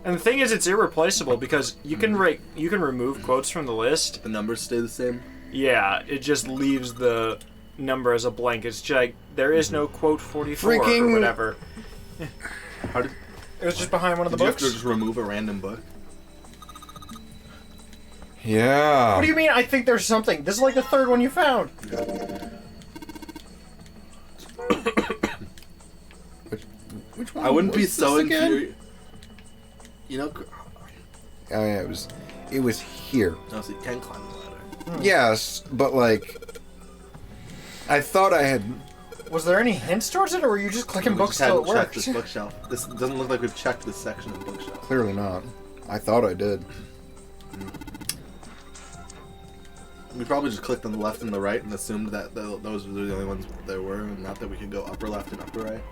And the thing is, it's irreplaceable because you can remove quotes from the list. The numbers stay the same. Yeah, it just leaves the number as a blank. It's just like there is no quote 44 or whatever. How did? It was just behind one of the Did books. you have to just remove a random book? Yeah. What do you mean? I think there's something. This is like the third one you found. Which one? I wouldn't be was so this again? infuriated. You know. Oh yeah, it was here. No, so you can climb the ladder. Yes, but like, I thought I had. Was there any hints towards it, or were you just clicking We books just till hadn't it checked worked? this bookshelf. This doesn't look like we've checked this section of the bookshelf. Clearly not. I thought I did. We probably just clicked on the left and the right and assumed that those were the only ones there were, and not that we could go upper left and upper right.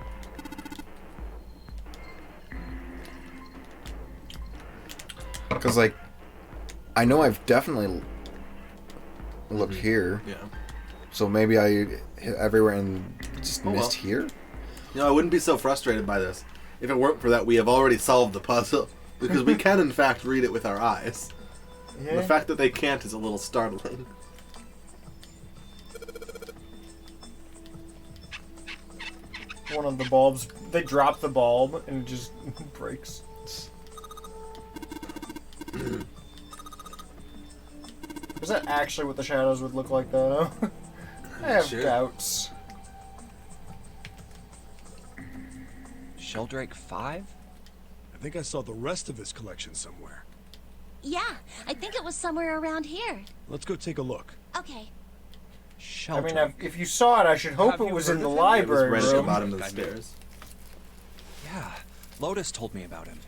Because like, I know I've definitely looked here. Yeah. So maybe I hit everywhere and just missed here. You know, I wouldn't be so frustrated by this if it weren't for that we have already solved the puzzle, because we can in fact read it with our eyes. Yeah. The fact that they can't is a little startling. One of the bulbs, they drop the bulb and it just breaks. Is that actually what the shadows would look like, though? I have Sure. doubts. Sheldrake 5? I think I saw the rest of his collection somewhere. Yeah, I think it was somewhere around here. Let's go take a look. Okay. I mean, if you saw it, I should hope it was in the library It was right at room. the bottom of the stairs. Yeah, Lotus told me about him.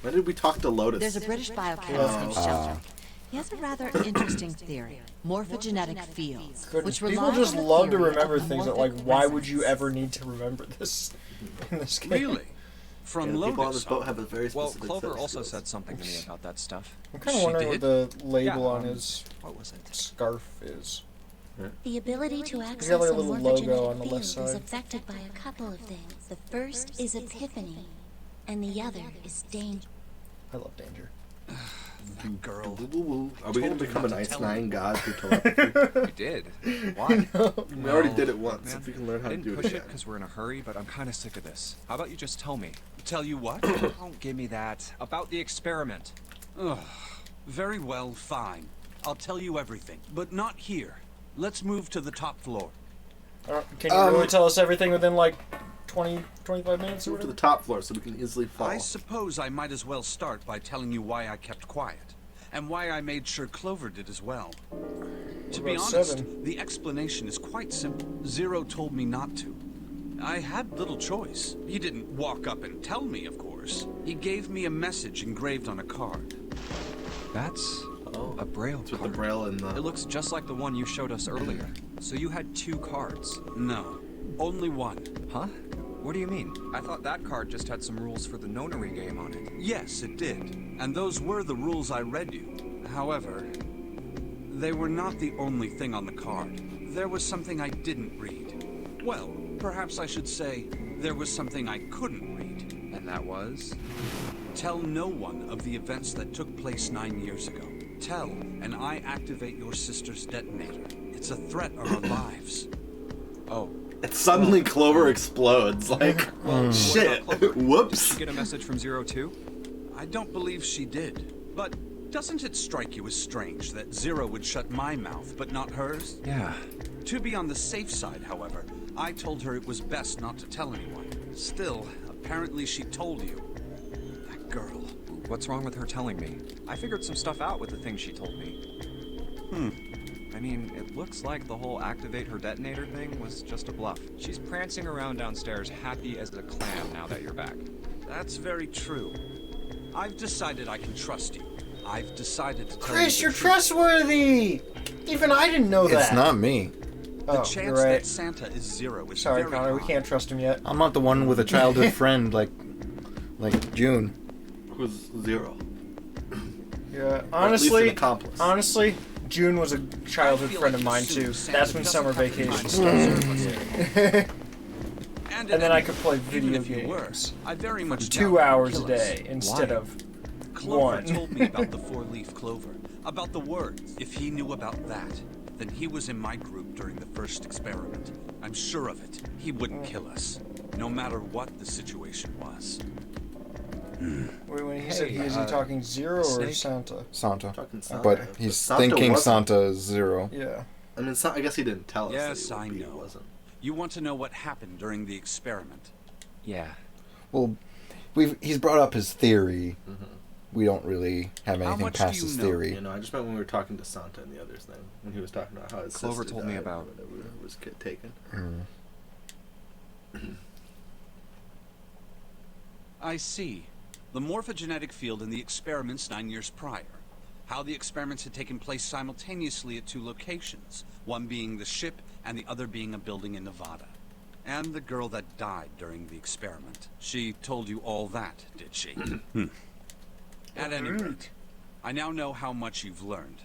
When did we talk to Lotus? There's a British biochemist named Oh. Sheldrake. He has a rather interesting theory: morphogenetic fields, which People rely just on the love to theory of remember things that, like, morphic why would you resonance. ever need to remember this in this game? Really? From the people on Lotus, this boat have a very Well, specific Clover set of also skills. said something to me about that stuff. I'm kind of She wondering what did? the label Yeah, on his what was it? scarf is. The ability to got, access like, a a little logo morphogenetic on the left field is side. affected by a couple of things. The first is epiphany, and the other is danger. I love danger. That girl. Are we going to become an Ice 9 god through telepathy? We did. Why? We already did it once. Man, If we can learn how I to didn't do it push again. it because we're in a hurry, but I'm kind of sick of this. How about you just tell me? Tell you what? Don't give me that. About the experiment. Ugh. Very well, fine. I'll tell you everything, but not here. Let's move to the top floor. Can you really tell us everything within like 20, 25 minutes or Move to whatever? the top floor so we can easily fall. I suppose I might as well start by telling you why I kept quiet, and why I made sure Clover did as well. To be about honest, 7? the explanation is quite simple. Zero told me not to. I had little choice. He didn't walk up and tell me, of course. He gave me a message engraved on a card. That's a braille With the card. braille and It the... looks just like the one you showed us earlier. So you had 2 cards. No, only one. Huh? What do you mean? I thought that card just had some rules for the nonary game on it. Yes, it did. And those were the rules I read you. However, they were not the only thing on the card. There was something I didn't read. Well, perhaps I should say, there was something I couldn't read. And that was? Tell no one of the events that took place 9 years ago. Tell, and I activate your sister's detonator. It's a threat on our lives. Oh. And suddenly Clover explodes. Like, shit. Whoops. Did you get a message from Zero too? I don't believe she did. But doesn't it strike you as strange that Zero would shut my mouth, but not hers? Yeah. To be on the safe side, however, I told her it was best not to tell anyone. Still, apparently she told you. That girl. What's wrong with her telling me? I figured some stuff out with the things she told me. I mean, it looks like the whole activate her detonator thing was just a bluff. She's prancing around downstairs happy as a clam now that you're back. That's very true. I've decided I can trust you. I've decided to tell Chris, you you're the truth. trustworthy! Even I didn't know that. It's not me. The Oh, chance you're right. that Santa is Zero is Sorry, very Connor, we high. can't trust him yet. I'm not the one with a childhood friend like June. Who's Zero? Yeah, Or at least an honestly, accomplice. honestly, June was a childhood friend of mine too. That's when summer vacation started. And then I could play Even video if you were, games I very much for doubt 2 you'd hours kill a us. day instead of Clover 1. told me about the 4-leaf clover, about the words. If he knew about that, then he was in my group during the first experiment. I'm sure of it. He wouldn't kill us, no matter what the situation was. Wait, when he said is he talking Zero or Snake? Santa? Santa. Talking Santa. But But he's Santa thinking wasn't. Santa is Zero. Yeah. I mean, I guess he didn't tell us Yes, that I he would be, know. wasn't. You want to know what happened during the experiment? Yeah. Well, he's brought up his theory. We don't really have anything much past do you his know? theory. You know, I just meant when we were talking to Santa and the others thing, when he was talking about how his Clover sister told me died about- whenever it was taken. I see. The morphogenetic field in the experiments 9 years prior. How the experiments had taken place simultaneously at 2 locations, one being the ship and the other being a building in Nevada. And the girl that died during the experiment. She told you all that, did she? At any rate, I now know how much you've learned.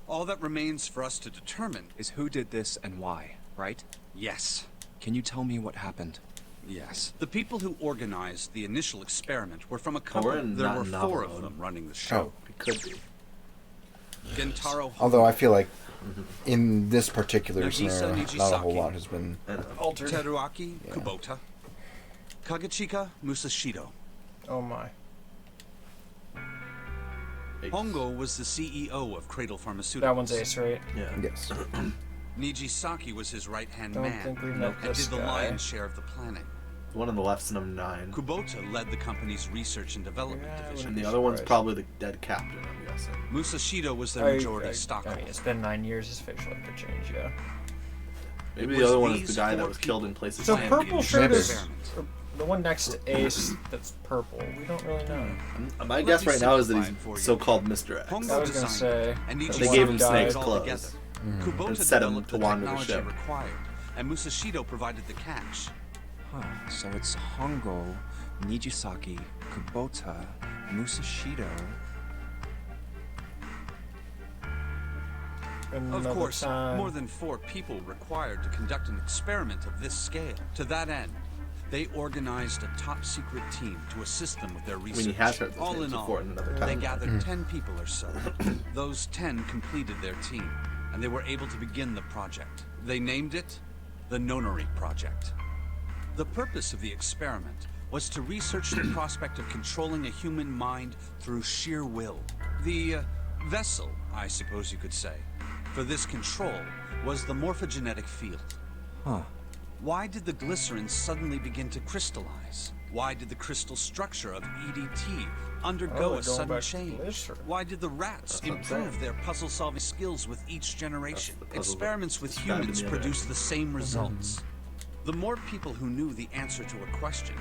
All that remains for us to determine Is who did this and why, right? yes. Can you tell me what haped? Yes. The people who organized the initial experiment were from a we're company. in There not were novel 4 of mode. them running the show. It could be. Gentaro. Although I feel like in this particular Nagisa scenario, not a whole Nijisaki. lot has been. Altered. Teruaki Kubota. Kagechika Musashido. Oh my. Hongo was the CEO of Cradle Pharmaceuticals. That one's Ace, right? Yeah. Yes. Nijisaki was his right-hand Don't man think we met and this did the guy. lion's share of the planning. The one on the left's number 9. Kubota led the company's research and development division. And the other one's probably the dead captain, I'm guessing. Musashido was their majority stockholder. I mean, it's been 9 years. His facial hair could change, yeah. Maybe It the was other one is these the guy that 4 was killed in place of So Sam. purple shirt Maybe. is the one next to Ace. That's purple. We don't really know. My Let guess me right now is that simplify it he's for you. so-called Mr. X. Hongo I was gonna designed say, it, and they Nijisaki gave him put it Snake's all clothes. together. And Kubota set him developed to the wander the technology ship. required, and Musashido provided the cash. Huh. So it's Hongo, Nijisaki, Kubota, Musashido. Of Another course, time. more than 4 people required to conduct an experiment of this scale. To that end, they organized a top-secret team to assist them with their research. he has heard this all name in all, before in another they time. gathered 10 people or so. Those 10 completed their team, and they were able to begin the project. They named it the Nonary Project. The purpose of the experiment was to research the prospect of controlling a human mind through sheer will. The vessel, I suppose you could say, for this control was the morphogenetic field. Huh. Why did the glycerin suddenly begin to crystallize? Why did the crystal structure of EDT undergo a sudden change? Why did the rats improve their puzzle-solving skills with each generation? Experiments with humans produced the same results. The more people who knew the answer to a question,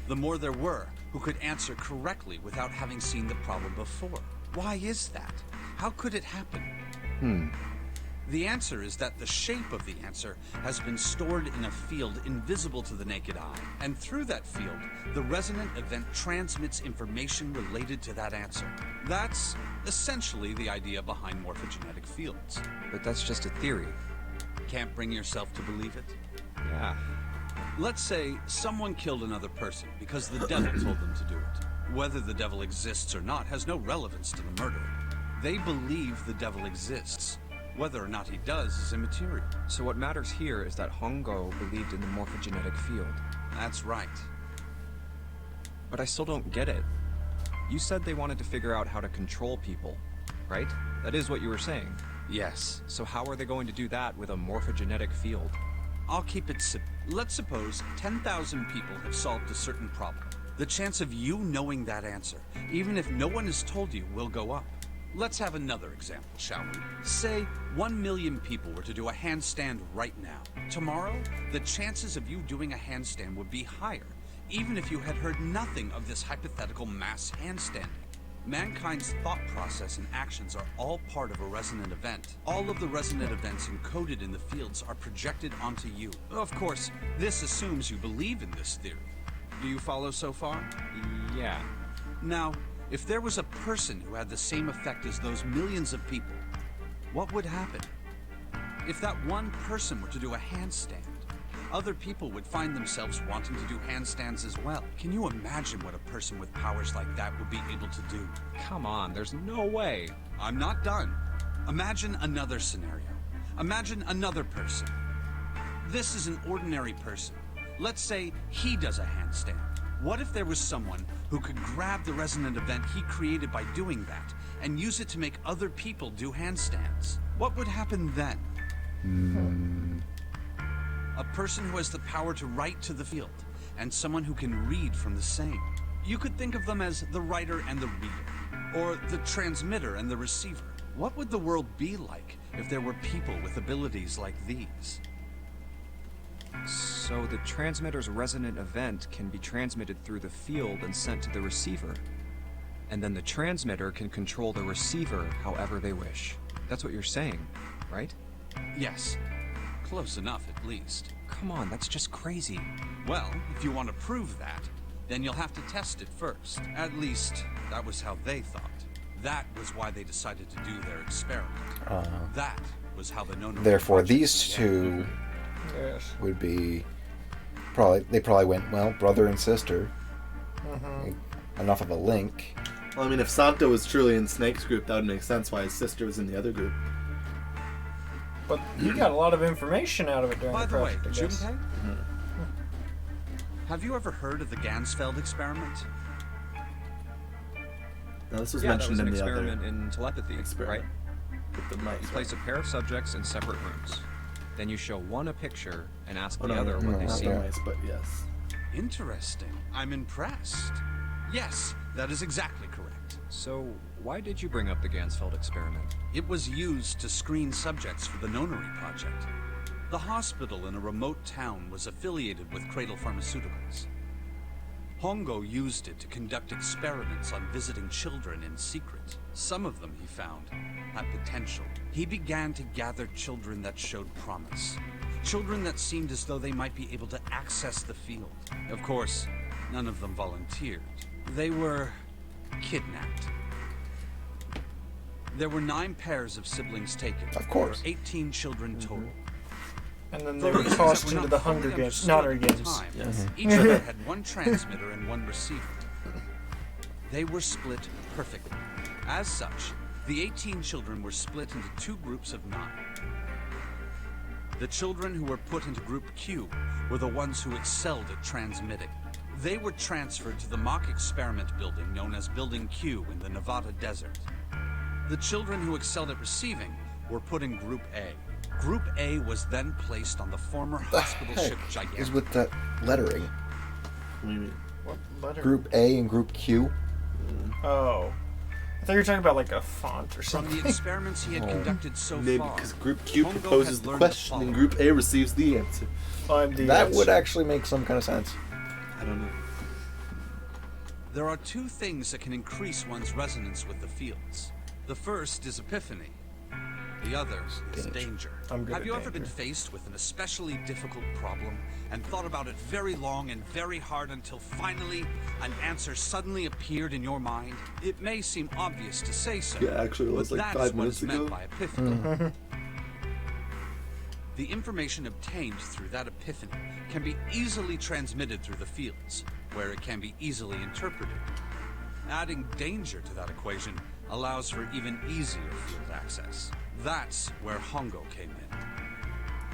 the more there were who could answer correctly without having seen the problem before. Why is that? How could it happen? The answer is that the shape of the answer has been stored in a field invisible to the naked eye, and through that field, the resonant event transmits information related to that answer. That's essentially the idea behind morphogenetic fields. But that's just a theory. Can't bring yourself to believe it? Yeah. Let's say someone killed another person because the devil told them to do it. Whether the devil exists or not has no relevance to the murderer. They believe the devil exists. Whether or not he does is immaterial. So what matters here is that Hongo believed in the morphogenetic field. That's right. But I still don't get it. You said they wanted to figure out how to control people, right? That is what you were saying. Yes. So how are they going to do that with a morphogenetic field? I'll keep it simple. Let's suppose 10,000 people have solved a certain problem. The chance of you knowing that answer, even if no one has told you, will go up. Let's have another example, shall we? Say 1 million people were to do a handstand right now. Tomorrow, the chances of you doing a handstand would be higher, even if you had heard nothing of this hypothetical mass handstanding. Mankind's thought process and actions are all part of a resonant event. All of the resonant events encoded in the fields are projected onto you. Of course, this assumes you believe in this theory. Do you follow so far? Yeah. Now, if there was a person who had the same effect as those millions of people, what would happen? If that one person were to do a handstand, other people would find themselves wanting to do handstands as well. Can you imagine what a person with powers like that would be able to do? Come on, there's no way. I'm not done. Imagine another scenario. Imagine another person. This is an ordinary person. Let's say he does a handstand. What if there was someone who could grab the resonant event he created by doing that and use it to make other people do handstands? What would happen then? A person who has the power to write to the field, and someone who can read from the same. You could think of them as the writer and the reader, or the transmitter and the receiver. What would the world be like if there were people with abilities like these? So the transmitter's resonant event can be transmitted through the field and sent to the receiver. And then the transmitter can control the receiver however they wish. That's what you're saying, right? Yes. Close enough, at least. Come on, that's just crazy. Well, if you want to prove that, then you'll have to test it first. At least, that was how they thought. That was why they decided to do their experiment. That was how the Nonary Therefore, Project these began. two would be they probably went, well, brother and sister. Enough of a link. Well, I mean, if Santo was truly in Snake's group, that would make sense why his sister was in the other group. But you got a lot of information out of it during By the the way, project, I guess. Junpei, have you ever heard of the Gansfeld experiment? No, this was Yeah, that mentioned was an in the experiment other in telepathy, experiment. right? With the mice. You place a pair of subjects in separate rooms. Then you show one a picture and ask Oh, the no, other no, what they not see. the mice, but yes. Interesting. I'm impressed. Yes, that is exactly correct. So, why did you bring up the Gansfeld experiment? It was used to screen subjects for the Nonary Project. The hospital in a remote town was affiliated with Cradle Pharmaceuticals. Hongo used it to conduct experiments on visiting children in secret. Some of them, he found, had potential. He began to gather children that showed promise. Children that seemed as though they might be able to access the field. Of course, None of them volunteered. They were kidnapped. There were 9 pairs of siblings taken. Of course. There were 18 children total. And then they were tossed into the Hunger Games. Not Hunger Games. Yes. Each of them had 1 transmitter and 1 receiver. They were split perfectly. As such, the 18 children were split into 2 groups of 9. The children who were put into Group Q were the ones who excelled at transmitting. They were transferred to the mock experiment building known as Building Q in the Nevada desert. The children who excelled at receiving were put in Group A. Group A was then placed on the former hospital ship Gigantic. Is with that lettering. What do you mean? What letter? Group A and Group Q. Oh. I thought you were talking about like a font or From something. the experiments he had conducted so Maybe far, because Group Q Hongo proposes had the learned question the and Group A receives the answer. That would actually make some kind of sense. I don't know. There are 2 things that can increase one's resonance with the fields. The first is epiphany. The other is danger. Have you ever been faced with an especially difficult problem and thought about it very long and very hard until finally an answer suddenly appeared in your mind? It may seem obvious to say so, Yeah, actually, it was but like that's 5 what minutes is meant ago. by epiphany. The information obtained through that epiphany can be easily transmitted through the fields, where it can be easily interpreted. Adding danger to that equation allows for even easier field access. That's where Hongo came in.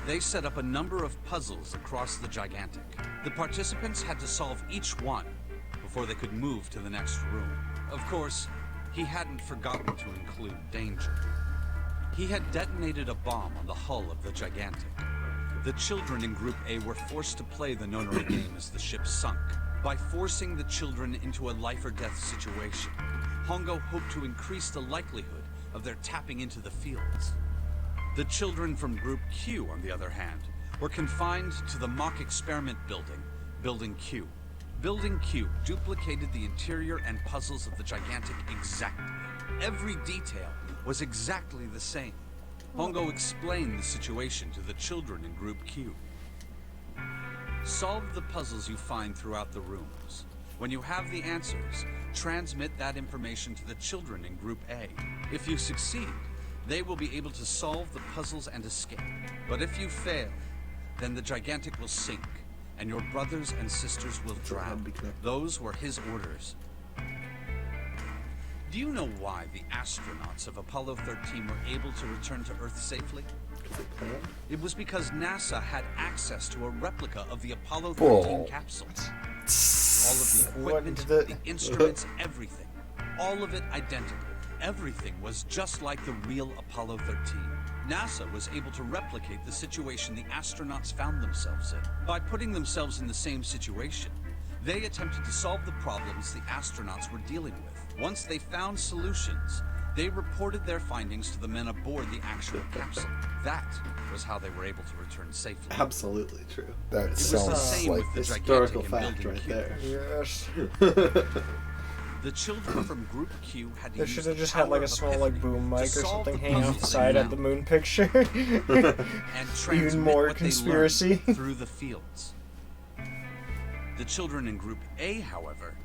They set up a number of puzzles across the Gigantic. The participants had to solve each one before they could move to the next room. Of course, he hadn't forgotten to include danger. He had detonated a bomb on the hull of the Gigantic. The children in Group A were forced to play the nonary game as the ship sunk. By forcing the children into a life-or-death situation, Hongo hoped to increase the likelihood of their tapping into the fields. The children from Group Q, on the other hand, were confined to the mock experiment building, Building Q. Building Q duplicated the interior and puzzles of the Gigantic exactly. Every detail was exactly the same. Hongo explained the situation to the children in Group Q. Solve the puzzles you find throughout the rooms. When you have the answers, transmit that information to the children in Group A. If you succeed, they will be able to solve the puzzles and escape. But if you fail, then the Gigantic will sink, and your brothers and sisters will drown. Those were his orders. Do you know why the astronauts of Apollo 13 were able to return to Earth safely? It was because NASA had access to a replica of the Apollo 13 capsule. All of the equipment, the instruments, everything. All of it identical. Everything was just like the real Apollo 13. NASA was able to replicate the situation the astronauts found themselves in. By putting themselves in the same situation, they attempted to solve the problems the astronauts were dealing with. Once they found solutions, they reported their findings to the men aboard the actual capsule. That was how they were able to return safely. Absolutely true. That It was sounds the same like with the historical Gigantic fact and right Building there. Q. Yes. The children from Group Q had to They use should the have just had power like a of small epiphany like boom mic or to solve something the hanging off puzzles the they side of found. the moon picture. And transmit Even more what they conspiracy. learned through the fields. The children in Group A, however,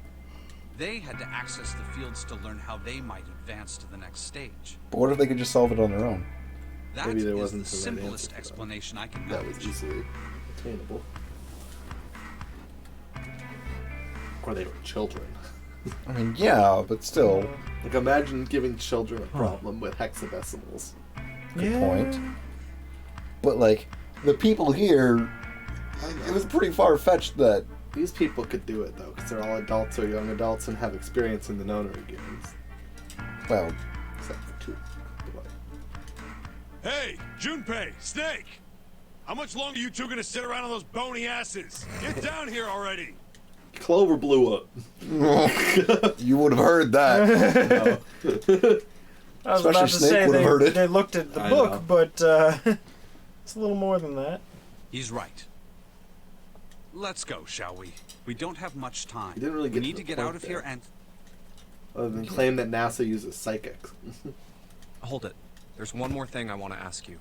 they had to access the fields to learn how they might advance to the next stage. But what if they could just solve it on their own? That Maybe there is wasn't the the right simplest answer for that. explanation I can That manage. was easily attainable. Or they were children. I mean, yeah, but still. Like, imagine giving children a problem with hexadecimals. Good point. But, like, the people here, it was pretty far-fetched that... These people could do it, though, because they're all adults or young adults and have experience in the nonary games. Well... Except for two. Hey, Junpei, Snake! How much longer are you two gonna sit around on those bony asses? Get down here already! Clover blew up. You would have heard that. I was Especially about to Snake say would have heard it. they looked at the I book, know. but it's a little more than that. He's right. Let's go, shall we? We don't have much time. You didn't really we get need to to the get point out of there. here and... Other than claim that NASA uses psychics. Hold it. There's one more thing I want to ask you.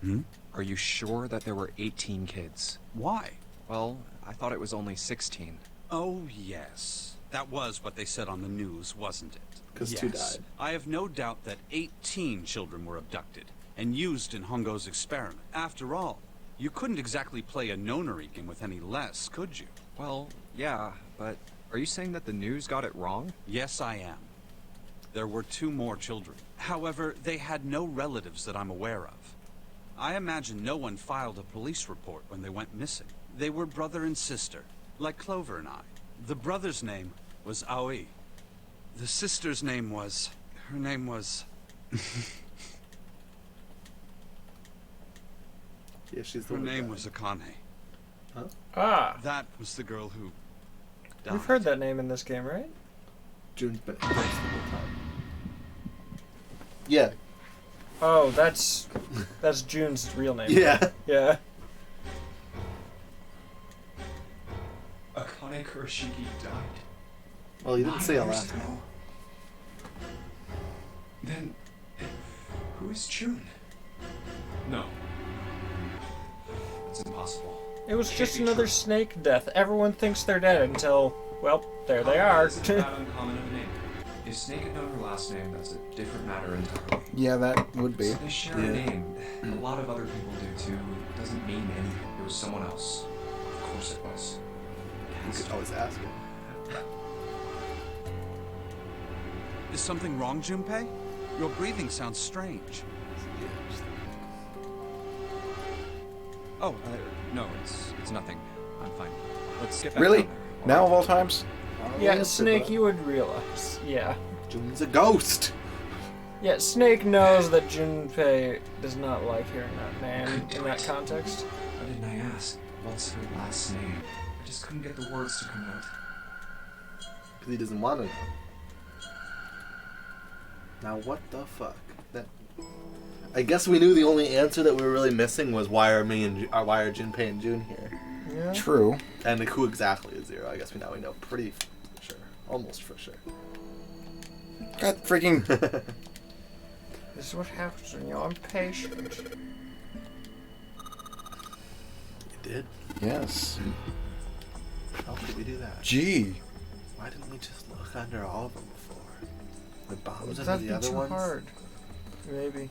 Hmm? Are you sure that there were 18 kids? Why? Well, I thought it was only 16. Oh, yes. That was what they said on the news, wasn't it? 'Cause yes. 2 died. I have no doubt that 18 children were abducted and used in Hongo's experiment. After all, you couldn't exactly play a nonary game with any less, could you? Well, yeah, but are you saying that the news got it wrong? Yes, I am. There were 2 more children. However, they had no relatives that I'm aware of. I imagine no one filed a police report when they went missing. They were brother and sister, like Clover and I. The brother's name was Aoi. The sister's name was... Her name was... Yeah, she's the Her one who name died. was Akane. Huh? Ah. That was the girl who died. We've heard that name in this game, right? June's been close the whole time. Yeah. Oh, that's June's real name. Yeah. Yeah. Akane Kurashiki died. Well, you didn't say a last name. Then, who is June? No. It's impossible. It was Can't just be another true. snake death. Everyone thinks they're dead until, well, there they are. Isn't that uncommon of a name? If Snake had known her last name, that's a different matter entirely. Yeah, that would be. They share a name. A lot of other people do too. It doesn't mean anything. It was someone else. Of course it was. You could always ask her. Is something wrong, Junpei? Your breathing sounds strange. Oh, no, it's nothing. I'm fine. Let's get back Really? down there. Now of all times? Yeah, Snake, you would realize. Yeah. June's a ghost. Yeah, Snake knows that Junpei does not like hearing that name in that context. Why didn't I ask? What's her last name? I just couldn't get the words to come out. Because he doesn't want to know. Now what the fuck? That. I guess we knew the only answer that we were really missing was why are Junpei and June here? Yeah. True. And who exactly is Zero? I guess we know pretty for sure, almost for sure. God freaking. This is what happens when you're impatient. You did? Yes. How could we do that? Gee. Why didn't we just look under all of them before? The bombs under That'd the be other too ones? hard. Maybe.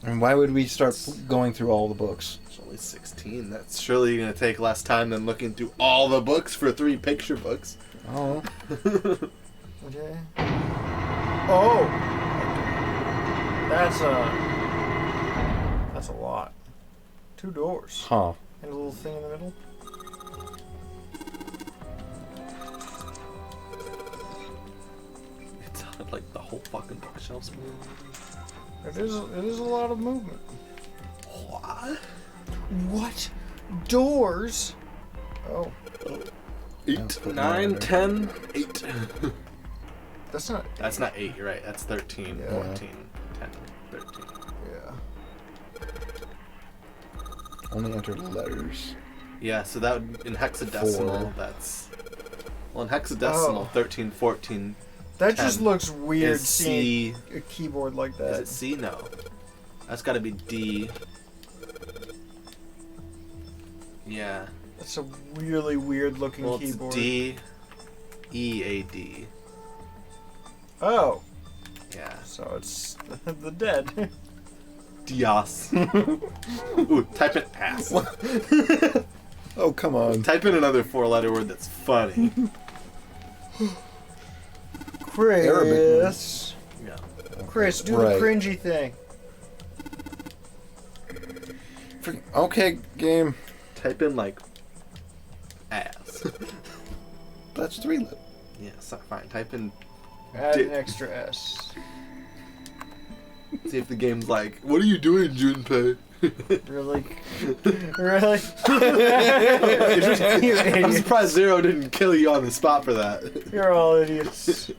And why would we start going through all the books? It's only 16. That's surely going to take less time than looking through all the books for 3 picture books. Oh. Okay. Oh! That's a lot. 2 doors. Huh. And a little thing in the middle. It's like the whole fucking bookshelf's moving. It is a lot of movement. What? What? Doors? Oh. 8, 9, 10, 8. That's not 8, you're right. That's 13, Yeah. 14, 10, 13. Yeah. Only enter letters. Yeah, so that would, in hexadecimal, 4. that's... Well, in hexadecimal, Oh. 13, 14, That 10 just looks weird is seeing C. a keyboard like Is that. it C? No. That's gotta be D. Yeah. That's a really weird looking Well, keyboard. it's D, E, A, D. Oh. Yeah. So it's the dead. Dios. Ooh, type in ass. Oh, come on. Type in another 4-letter word that's funny. Chris. Yeah. Chris, do Right. the cringy thing. Okay, game. Type in, like, ass. That's 3 letters. Yeah, so, fine. Type in Add Dick. an extra S. See if the game's like, what are you doing, Junpei? Really? Really? I'm surprised Zero didn't kill you on the spot for that. You're all idiots.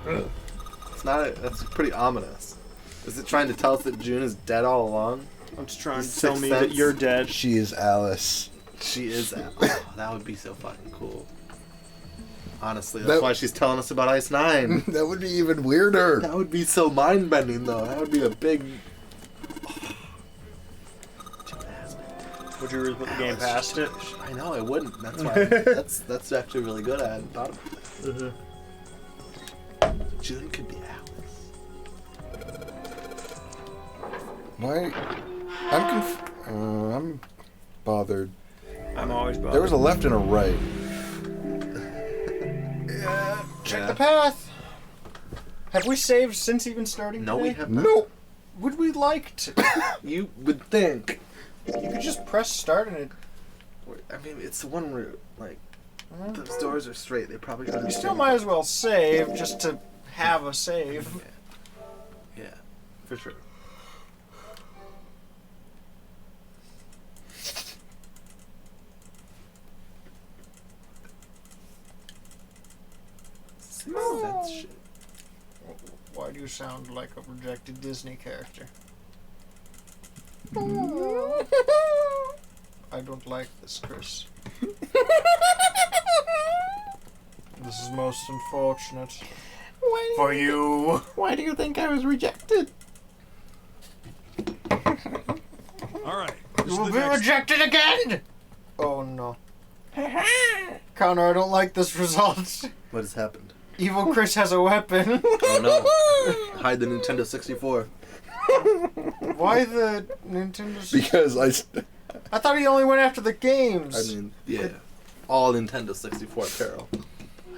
It's not. That's pretty ominous. Is it trying to tell us that June is dead all along? I'm just trying to Sixth tell me that Sense? you're dead. She is Alice. She is. Oh, that would be so fucking cool. Honestly, that's That- why she's telling us about Ice 9. That would be even weirder. That would be so mind-bending, though. That would be a big... Would you really put the game past it? I know I wouldn't. That's why. that's actually really good. I hadn't thought of it. June could be Alice. Why? I'm bothered. I'm always bothered. There was a left and a right. Check the path. Have we saved since even starting No, today? we have not. Nope. Would we like to? You would think. You could just press start and it... I mean, it's the one where, like, those doors are straight. They probably could have... You still might as well save just to have a save. Yeah, for sure. That's shit. Why do you sound like a rejected Disney character? I don't like this, Chris. This is most unfortunate. For you. Why do you think I was rejected? Alright. You will be rejected again! Oh no. Connor, I don't like this result. What has happened? Evil Chris has a weapon. Oh no. Hide the Nintendo 64. Why the Nintendo 64? Because I thought he only went after the games. I mean, yeah. All Nintendo 64 apparel.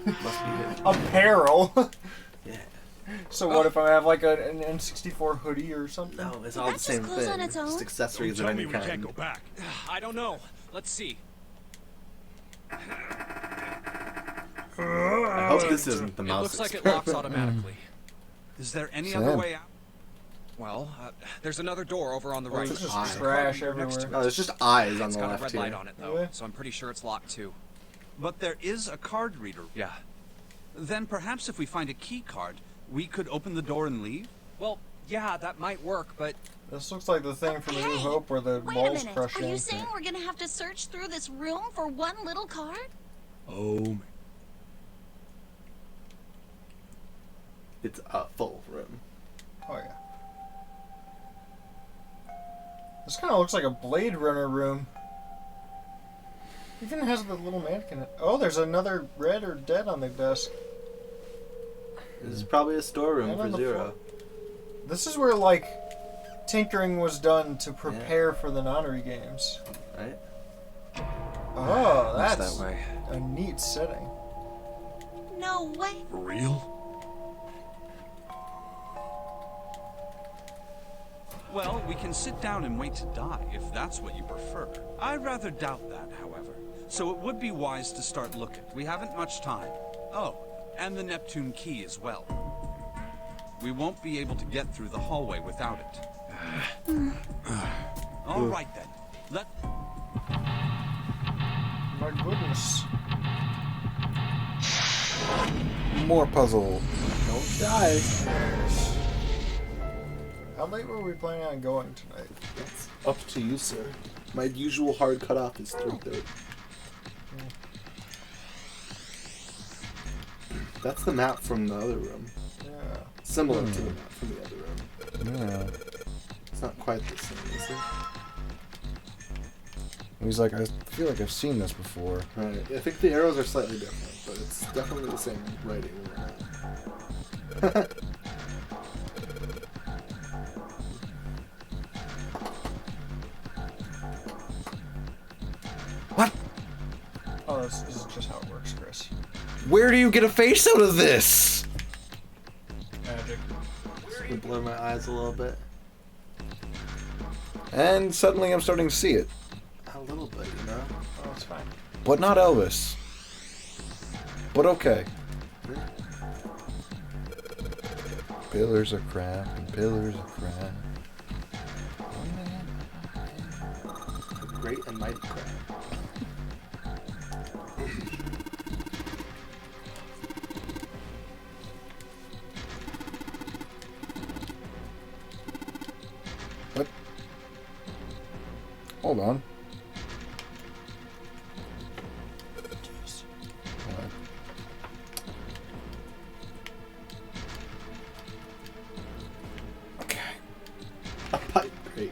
Must be hidden. Apparel? Yeah. So what if I have like an N64 hoodie or something? No, it's all the same close on thing. its own? Just accessories Don't of tell any me we can't kind. go back. I don't know. Let's see. I hope this isn't the It mouse looks like it experiment. locks automatically. Is there any Sam. other way out? Well, there's another door over on the right. There's just Eye. trash Next to everywhere. it. No, there's just eyes on It's the got a left red here. light on it though, Yeah. so I'm pretty sure it's locked too. But there is a card reader. Yeah. Then perhaps if we find a key card, we could open the door and leave? Well, yeah, that might work, but This looks like the thing from A New Hey, Hope where the Wait a walls minute. crush Are you in. saying we're gonna have to search through this room for one little card? Oh, man. It's a full room. Oh yeah. This kind of looks like a Blade Runner room. Even has the little mannequin. Oh, there's another red or dead on the desk. This is probably a storeroom And for on the Zero. floor. This is where like tinkering was done to prepare for the Nonary games. Right? Oh, Looks that's that way. a neat setting. No way. For real? Well, we can sit down and wait to die, if that's what you prefer. I rather doubt that, however. So it would be wise to start looking. We haven't much time. Oh, and the Neptune key as well. We won't be able to get through the hallway without it. All right then. My goodness. More puzzle. Don't die. How late were we planning on going tonight? It's up to you, sir. My usual hard cutoff is 3:30. That's the map from the other room. Yeah. Similar to the map from the other room. Yeah. It's not quite the same, is it? He's like, I feel like I've seen this before. Right. I think the arrows are slightly different, but it's definitely the same writing. What? Oh, this is just how it works, Chris. Where do you get a face out of this? Magic. Just gonna blur my eyes a little bit. And suddenly I'm starting to see it. A little bit, you know? Oh, it's fine. But not Elvis. But okay. Pillars of crap and pillars of crap. Great and mighty crap. What? Hold on. A pipe, great.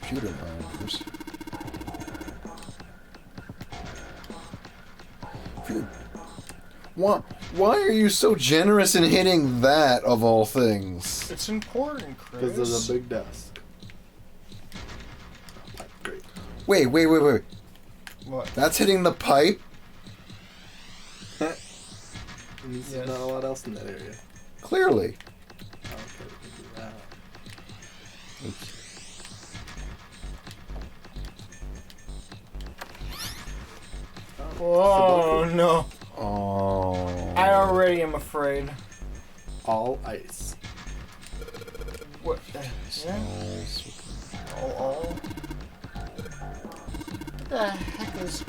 computer monitors. Why are you so generous in hitting that, of all things? It's important, Chris. Because there's a big desk. Great. Wait. What? That's hitting the pipe? And there's not a lot else in that area. Clearly. Okay, we can do that. Oops. Oh, no. Oh. I already am afraid. All ice. What? Yeah? All. What the heck is...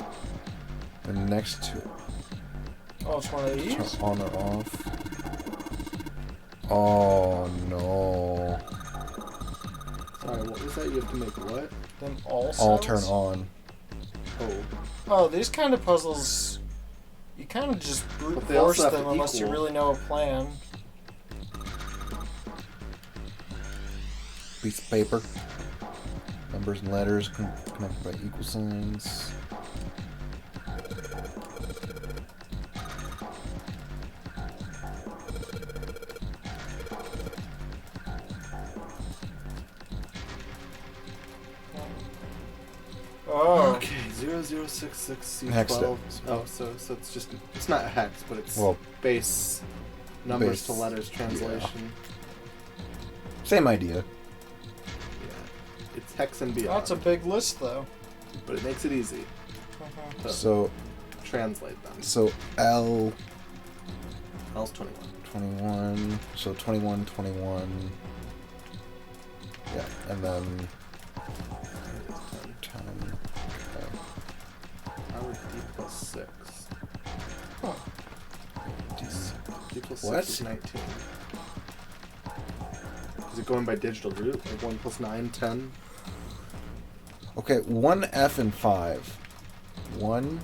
The next two. Oh, it's one of these? Turn on or off. Oh, no. Sorry, what was that? You have to make what? Them all All cells? turn on. Oh. Oh, these kind of puzzles... You kind of just brute But they force also have them to unless you equal. really know a plan. Piece of paper. Numbers and letters connected by equal signs. Oh. Okay, 0066C12. Hex it. Oh, so it's just, it's not a hex, but it's Well, base numbers base, to letters translation. Same idea. Yeah. It's hex and beyond. That's a big list, though. But it makes it easy to So translate them. So L. L's 21. 21. So 21, 21. Yeah, and then 10. Okay. How would D plus 6? Huh. D plus What? 6 is 19. Is it going by digital root? Like 1 plus 9, 10? Okay, 1 F and 5. 1,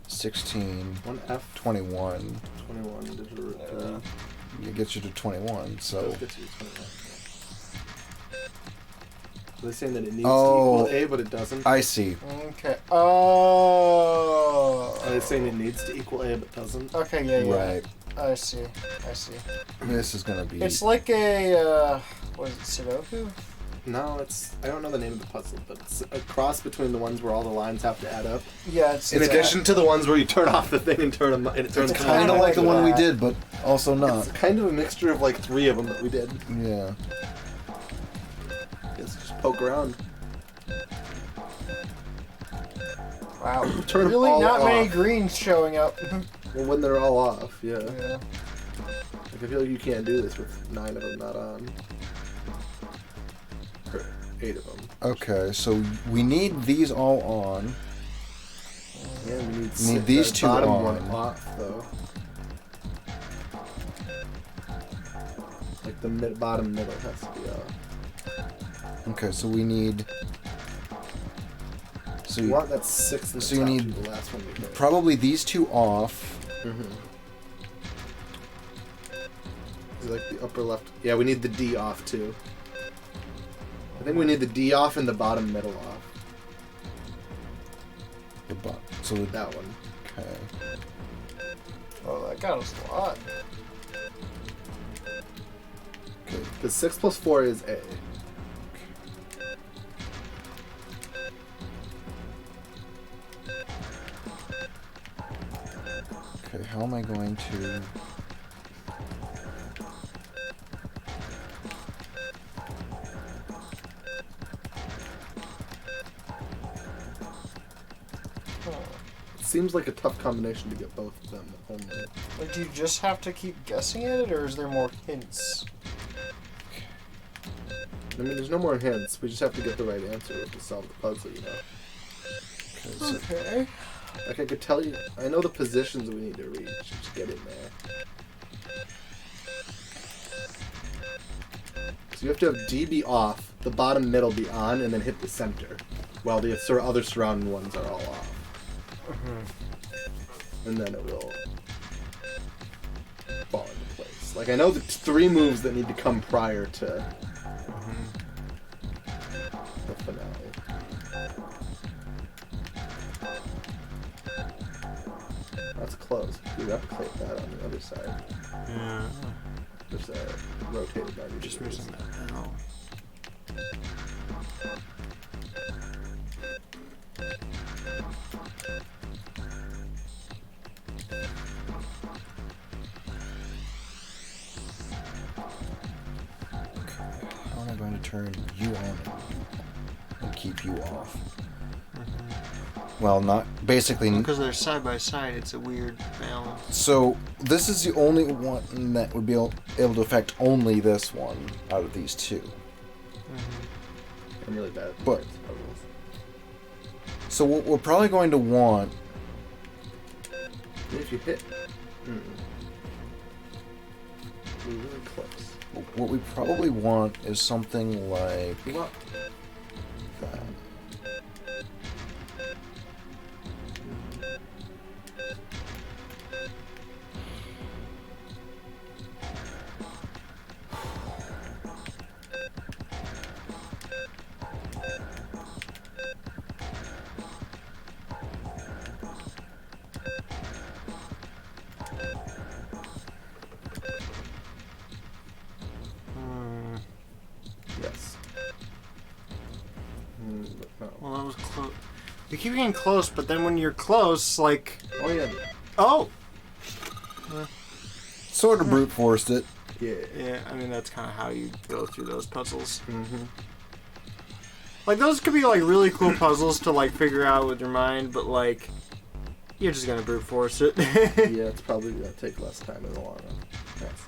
16. 1 F. 21. 21 digital root 3. It gets you to 21, so. Does get you to 21. So they're saying that it needs Oh, to equal A, but it doesn't. I see. Okay. Oh. Are they saying it needs to equal A, but doesn't? Okay, yeah. Right. I see. This is gonna be. It's like a, what is it, Sudoku? No, it's, I don't know the name of the puzzle, but it's a cross between the ones where all the lines have to add up. Yeah, it's... In addition to the ones where you turn off the thing and turn them, and it turns It's kind of like the one we did, but also not. It's kind of a mixture of like 3 of them that we did. Yeah. Just poke around. Wow. Turn them really all not many off. greens showing up. Well, when they're all off, yeah. Yeah. Like, I feel like you can't do this with 9 of them not on. Or 8 of them. Okay, so we need these all on. Yeah, we need, these that two bottom on. one off, though. Like the bottom middle has to be off. Okay, so we need. So You want that 6 in the so you top, need the last one we did. probably these two off. Is it like the upper left? Yeah, we need the D off too. I think we need the D off and the bottom middle off. The so that one. Okay. Oh, that got us a lot. Okay. Because 6 plus 4 is A. Okay, how am I going to? It seems like a tough combination to get both of them only. Like, do you just have to keep guessing at it, or is there more hints? I mean, there's no more hints. We just have to get the right answer to solve the puzzle, you know. Okay. So Okay. Like I could tell you, I know the positions we need to reach. Just get in there. So you have to have D be off, the bottom middle be on, and then hit the center, while the other surrounding ones are all off. And then it will fall into place. Like I know the 3 moves that need to come prior to the close. You replicate that on the other side. Yeah. Just rotated 90 Just degrees. missing that L. How am I going to turn you on and keep you off? Well, not basically. Because they're side by side, it's a weird balance. So this is the only one that would be able to affect only this one out of these two. I'm really bad at But puzzles. so what we're probably going to want. If you hit. We're really close. What we probably want is something like What? that. Yes. No. Well, that was close. You keep getting close, but then when you're close, like... Oh, yeah. Oh! Sort of brute forced it. Yeah. Yeah, I mean, that's kind of how you go through those puzzles. Like, those could be, like, really cool puzzles to, like, figure out with your mind, but, like, you're just gonna brute force it. Yeah, it's probably gonna take less time in the long run. Yes.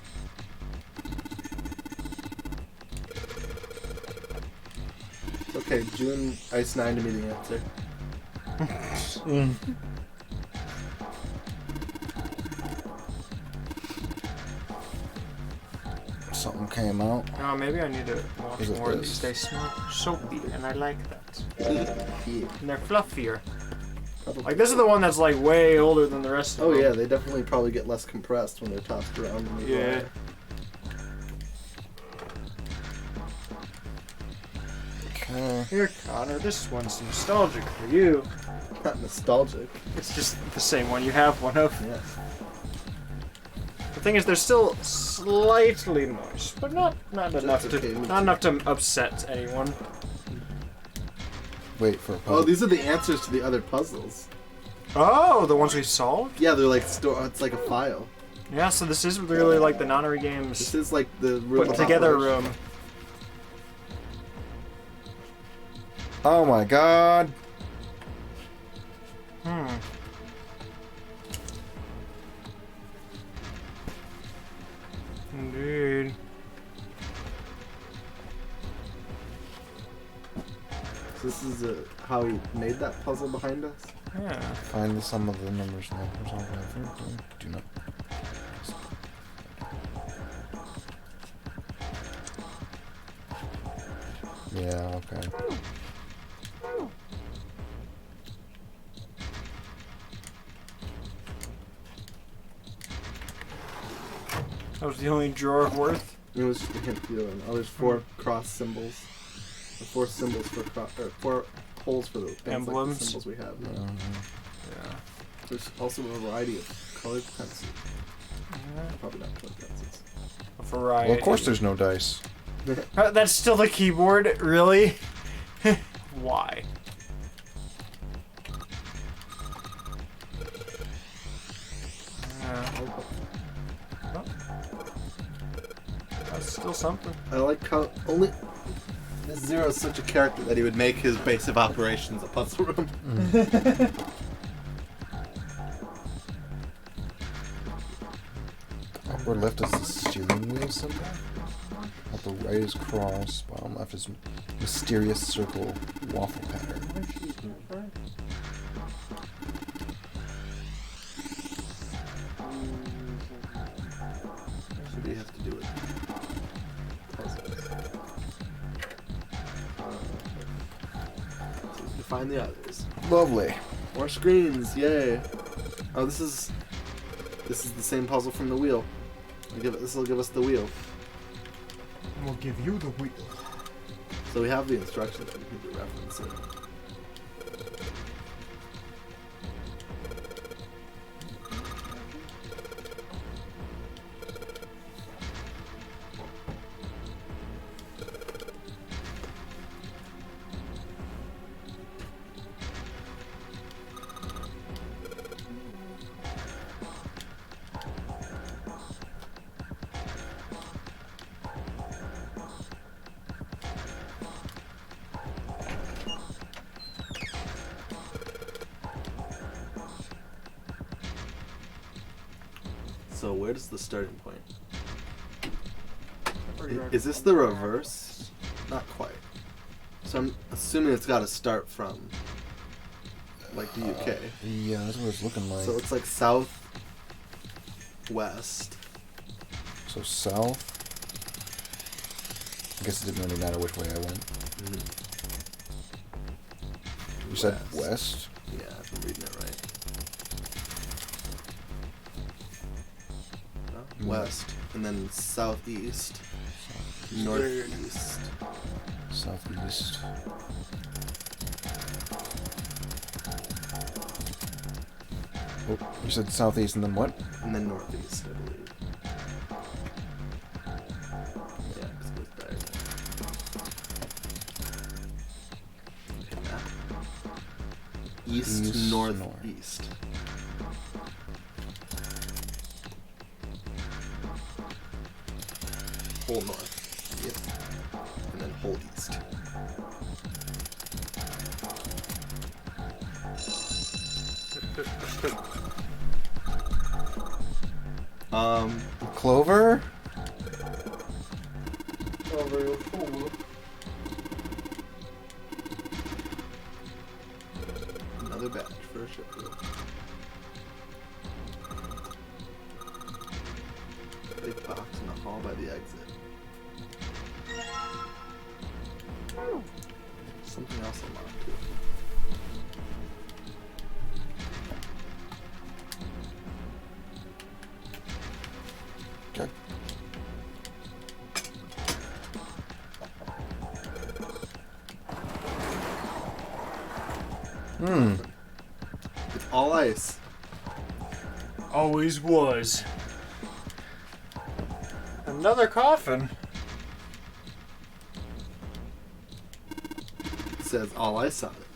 It's okay, June Ice 9 to me the answer. Something came out. Oh, maybe I need to wash Is it more of this? these. They smell soapy, and I like that. Yeah. And they're fluffier. Like, this is the one that's, like, way older than the rest of Oh them. yeah, they definitely probably get less compressed when they're tossed around in the Yeah. dryer. Okay. Here, Connor, this one's nostalgic for you. Not nostalgic. It's just the same one you have one of. Yes. The thing is, they're still slightly moist, but not enough okay, to me not too. enough to upset anyone. Wait for a puzzle. Oh, these are the answers to the other puzzles. Oh, the ones we solved? Yeah, they're like it's like a file. Yeah, so this is really like the Nonary games This is like the room put of together operation. room. Oh my god. Indeed. So this is how he made that puzzle behind us. Yeah. Find the sum of the numbers now. Do not. Yeah, okay. That was the only drawer worth. It was just a hint to the other one. Oh, there's 4 cross symbols. Or 4 symbols for or 4 holes for the things Emblems. like the symbols we have. Yeah. There's also a variety of colored pencils. Probably not colored pencils. A variety. Well, of course there's no dice. That's still the keyboard, really? Why? Well, that's still something. I like how only this Zero is such a character that he would make his base of operations a puzzle room. Upper left is the steering wheel symbol. Upper right is cross. Bottom left is mysterious circle waffle pattern. What do you have to do with puzzles? So you find the others. Lovely. More screens, yay! Oh, this is the same puzzle from the wheel. This will give us the wheel. We'll give you the wheel. So we have the instructions that we can do referencing. So where does the starting point? Is this the reverse? Not quite. So I'm assuming it's got to start from, like, the UK. Yeah, that's what it's looking like. So it's like south, west. So south. I guess it didn't really matter which way I went. You said west? Yeah, if I'm reading it right. No? West, and then southeast, northeast. Southeast. Oh, you said southeast and then what? And then northeast, I believe. Yeah, because it goes diagonal. Okay, map. East, northeast. Whole north. Yep. And then whole east. Clover? Over your fool. Another batch for a ship deal. Big box in the hall by the exit. Something else unlocked too. Okay. It's all ice. Always was. Another coffin. It says all ice on it.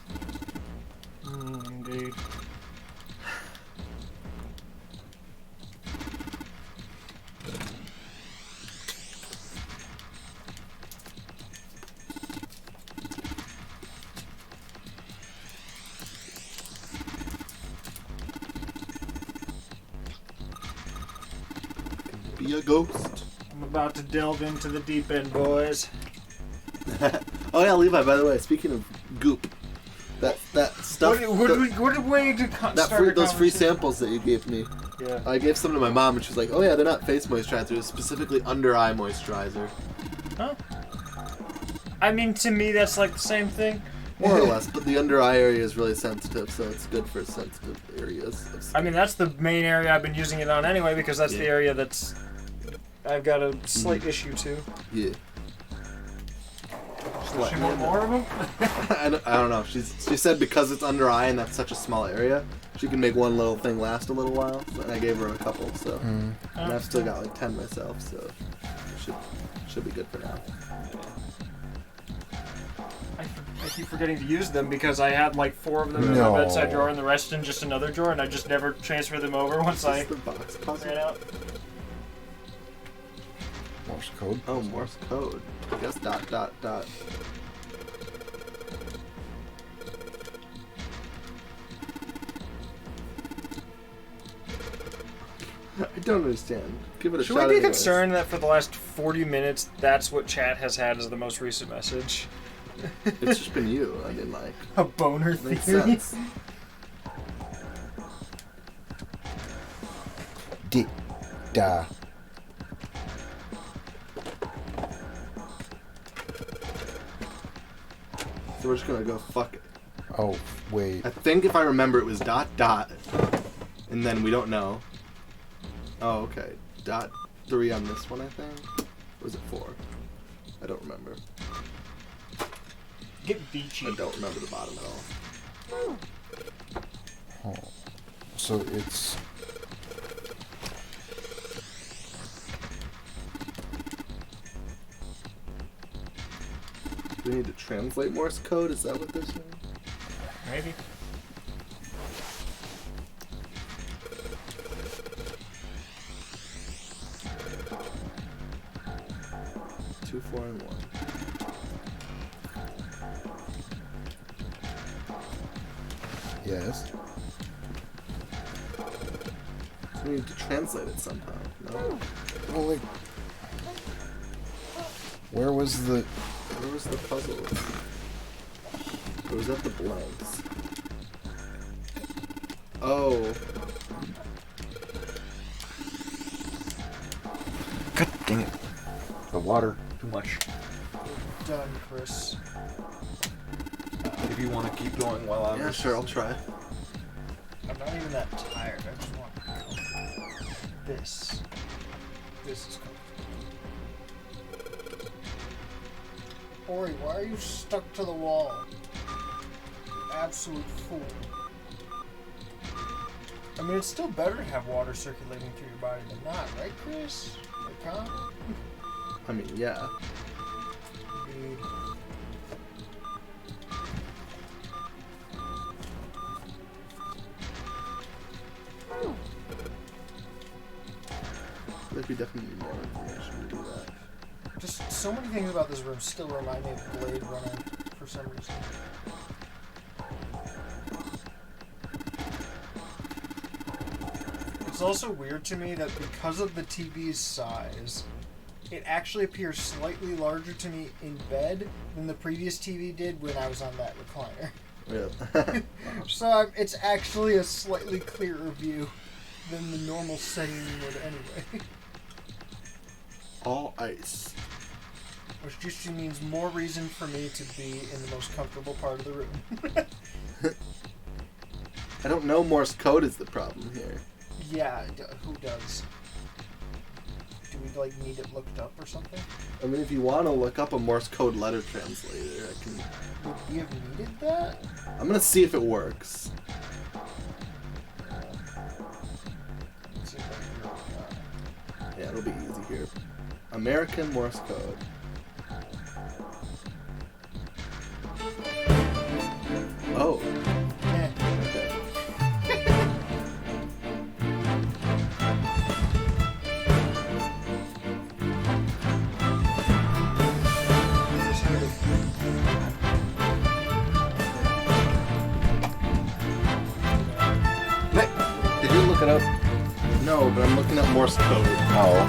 Indeed. Be a ghost. I'm about to delve into the deep end, boys. Oh yeah, Levi. By the way, speaking of goop, that stuff. What a way to start those free samples that you gave me. Yeah. I gave some to my mom, and she's like, "Oh yeah, they're not face moisturizer, it's specifically under eye moisturizer." Huh? I mean, to me, that's like the same thing. More or less, but the under eye area is really sensitive, so it's good for sensitive areas. I mean, that's the main area I've been using it on anyway, because that's the area that's I've got a slight issue to. Yeah. She want more of them? I don't know. She said because it's under eye and that's such a small area, she can make one little thing last a little while. So, and I gave her a couple, so and I've still got like 10 myself, so it should be good for now. I keep forgetting to use them because I had like 4 of them in my bedside drawer and the rest in just another drawer, and I just never transferred them over once I ran out. Morse code. Oh, Morse code. I guess dot. I don't understand. Give it a Should shot. we be anyways. concerned that for the last 40 minutes, that's what chat has had as the most recent message? It's just been you. I mean, like a boner makes theory. sense. Da. So we're just gonna go fuck it. Oh, wait. I think if I remember, it was dot, and then we don't know. Oh, okay. Dot 3 on this one, I think. Or was it 4? I don't remember. Get beachy. I don't remember the bottom at all. Oh. So it's... Do we need to translate Morse code? Is that what they're saying? Maybe. Two, 4, and 1. Yes. So We need to translate it somehow. No? Well, like, where was the puzzle? Or was that the blanks? Oh. God dang it. The water. Too much. Done, Chris. If you want to keep going while I'm... Yeah, sure, I'll try. I'm not even that tired. I just want this. This is comfortable. Ori, why are you stuck to the wall? You absolute fool. I mean, it's still better to have water circulating through your body than not, right, Chris? Like, huh? I mean, yeah. Dude. We definitely need more information to do that. Just so many things about this room still remind me of Blade Runner for some reason. It's also weird to me that because of the TV's size, it actually appears slightly larger to me in bed than the previous TV did when I was on that recliner. Yeah. So it's actually a slightly clearer view than the normal setting would anyway. All ice. Which just means more reason for me to be in the most comfortable part of the room. I don't know Morse code is the problem here. Yeah, who does? Do we, like, need it looked up or something? I mean, if you want to look up a Morse code letter translator, I can... Would we have needed that? I'm gonna see if it works. Let's see if I can work Yeah, it'll be easy here. American Morse code. Oh. Eh. Okay. Did you look it up? No, but I'm looking at Morse code. Oh.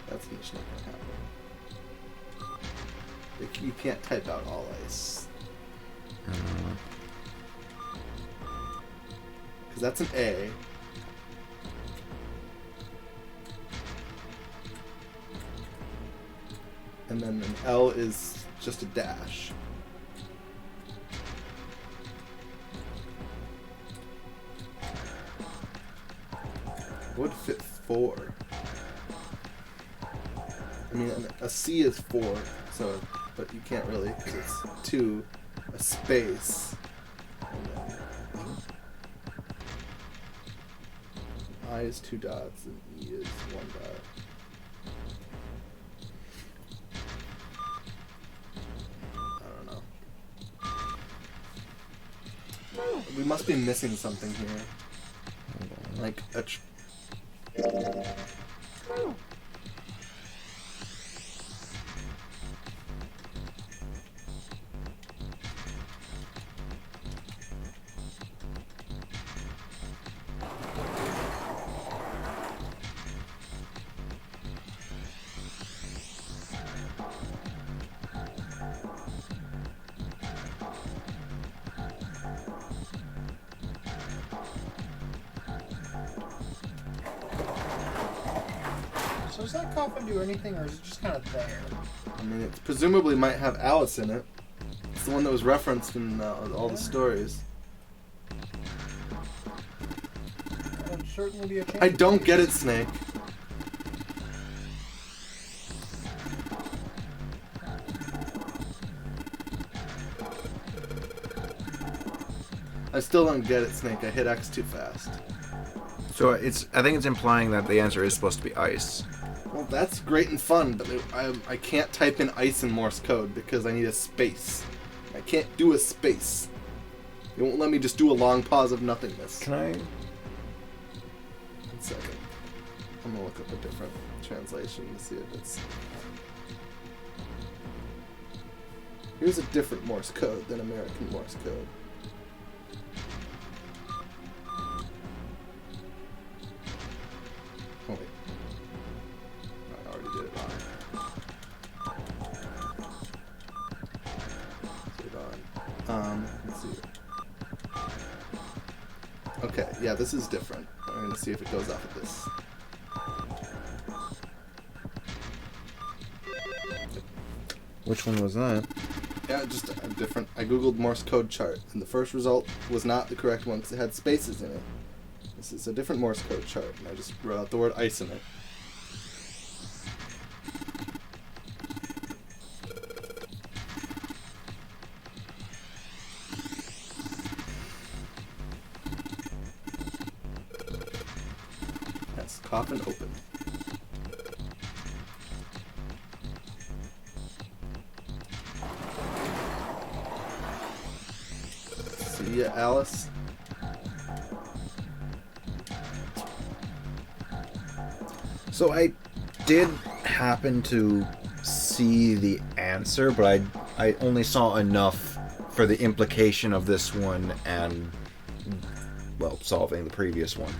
That's just not gonna happen. You can't type out all ice. Because that's an A. And then an L is just a dash. Would fit 4. I mean, a C is 4, so, but you can't really, because it's 2, a space. And then I is 2 dots, and E is 1 dot. We must be missing something here. Like a So does that coffin do anything, or is it just kind of there? I mean, it presumably might have Alice in it. It's the one that was referenced in all the stories. That would certainly be a chance. I don't get it, Snake. I still don't get it, Snake. I hit X too fast. So I think it's implying that the answer is supposed to be ice. Well, that's great and fun, but I can't type in ice in Morse code because I need a space. I can't do a space. It won't let me just do a long pause of nothingness. Can I? 1 second. I'm gonna look up a different translation to see if it's... Here's a different Morse code than American Morse code. Oh wait. I already did it wrong. Let's see. Okay, yeah, this is different. I'm gonna see if it goes off of this. Which one was that? Yeah, just a different. I googled Morse code chart, and the first result was not the correct one because it had spaces in it. This is a different Morse code chart, and I just wrote out the word ice in it. Yes, coffin open. See ya, Alice. So I did happen to see the answer, but I only saw enough for the implication of this one and, well, solving the previous one.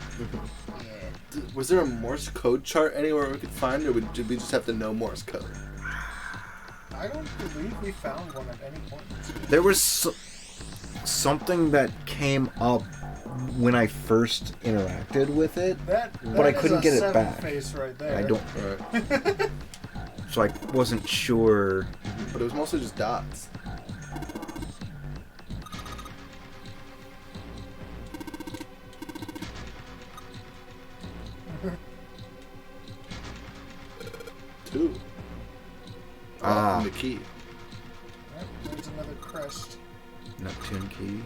Was there a Morse code chart anywhere we could find, or did we just have to know Morse code? I don't believe we found one at any point. There was something that came up when I first interacted with it, but I couldn't get it back. Face right there. I don't. So I wasn't sure. But it was mostly just dots. Two. And the key. Yep, there's another crest. Neptune key.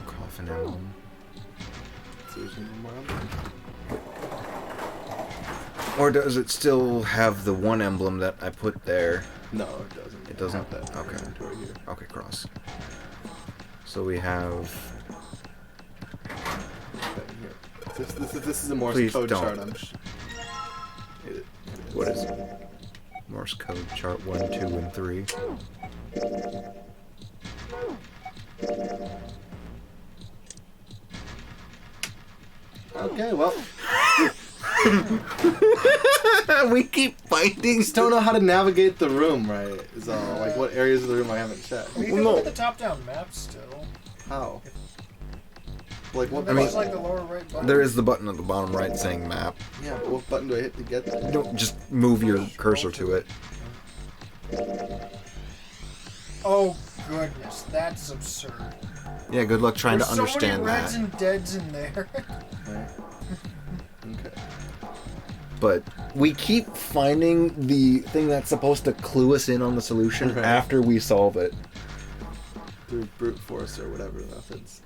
Coffin emblem. So there's no more emblem. Or does it still have the one emblem that I put there? No, it doesn't. It doesn't? Have that Okay. inventory here. Okay, cross. So we have... This is a Morse Please code don't. chart. What is it? Morse code chart 1, 2, and 3. Okay, well. We keep finding. Just don't know how to navigate the room right. Is all. Like what areas of the room I haven't checked. We can look at the top-down map still. How? Like what? I mean, like the lower right button. there is the button at the bottom right saying map. Yeah, but what button do I hit to get there? Don't just move your cursor to it. Oh goodness, that's absurd. Yeah, good luck trying to understand There's so many that. reds and deads in there. Right. Okay. But we keep finding the thing that's supposed to clue us in on the solution Right. after we solve it. Through brute force or whatever methods.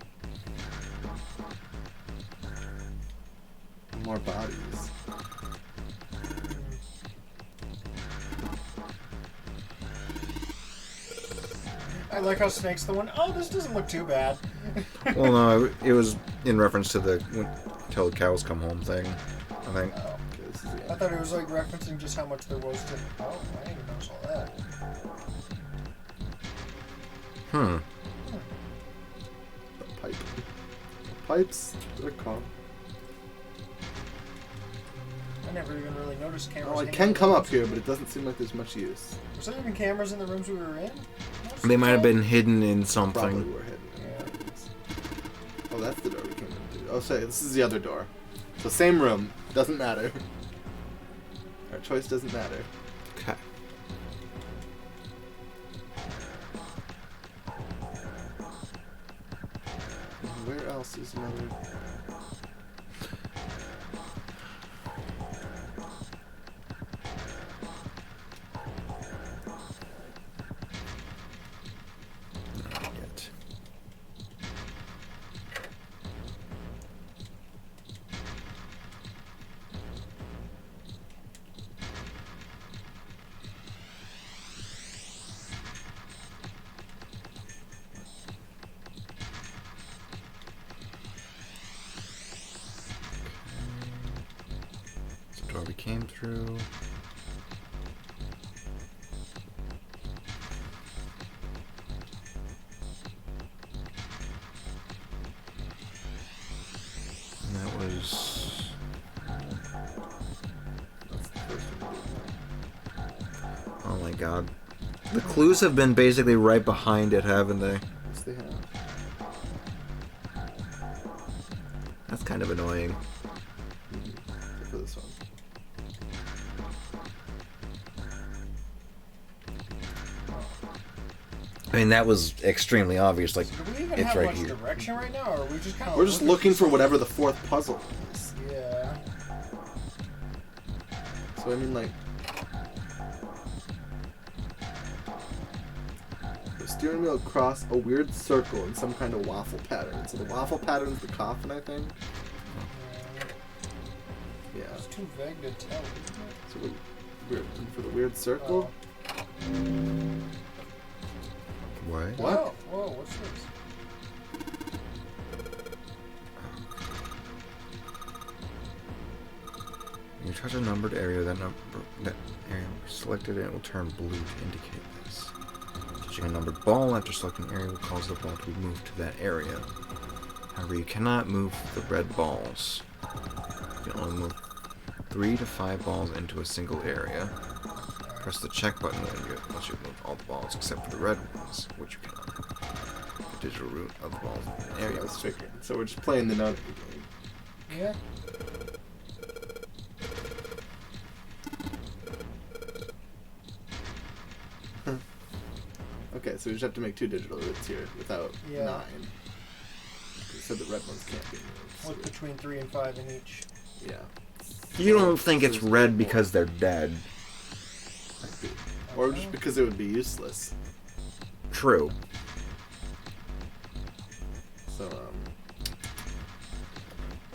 More bodies. I like how Snake's the one. Oh, this doesn't look too bad. Well, no, it was in reference to the "till the cows come home" thing, I think. Oh, I thought it was like referencing just how much there was to. Oh, I didn't even notice all that. The pipe. The pipes are calm. I never even really noticed cameras. Oh, it hanging can in come the up rooms. here, but it doesn't seem like there's much use. Was there even cameras in the rooms we were in? They might have been hidden in something. Probably were hidden. Oh, that's the door we came into. Oh, sorry, this is the other door. So same room. Doesn't matter. Our choice doesn't matter. Okay. Where else is another? Not yet. came through. And that was... Oh my god. The clues have been basically right behind it, haven't they? Yes, they have. That's kind of annoying. For this one. I mean, that was extremely obvious. Like, Do we even it's have right much here. direction right now, or are we just kind of? We're just looking for whatever the fourth puzzle is. Yeah. So I mean, like, the steering wheel across a weird circle in some kind of waffle pattern. So the waffle pattern's the coffin, I think. Yeah. It's too vague to tell, isn't it? So we're looking for the weird circle. What? Whoa, whoa, what's this? You touch a numbered area, that area selected and it will turn blue to indicate this. Touching a numbered ball after selecting an area will cause the ball to be moved to that area. However, you cannot move the red balls. You can only move 3 to 5 balls into a single area. Press the check button once you've moved all the balls except for the red ones, which you cannot. The digital root of the balls in the area. I was figuring. So we're just playing the nut game. Yeah. Okay, so we just have to make 2 digital roots here without 9. You said the red ones can't be moved. With between 3 and 5 in each. Yeah. You don't think it's red because they're dead. Or just because it would be useless. True. So,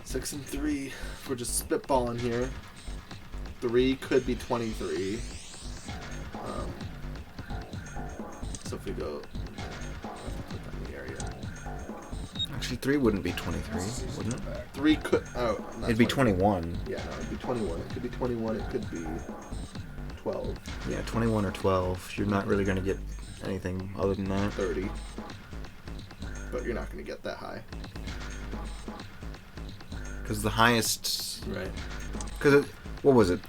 6 and 3. If we're just spitballing here. 3 could be 23. So if we go... Click on the area. Actually, 3 wouldn't be 23, wouldn't it? 3 could... Oh, not It'd be 20. 21. Yeah, no, it'd be 21. It could be 21, it could be 12. Yeah, 21 or 12. You're not really going to get anything other than that. 30. But you're not going to get that high. Because the highest... Right. Because what was it?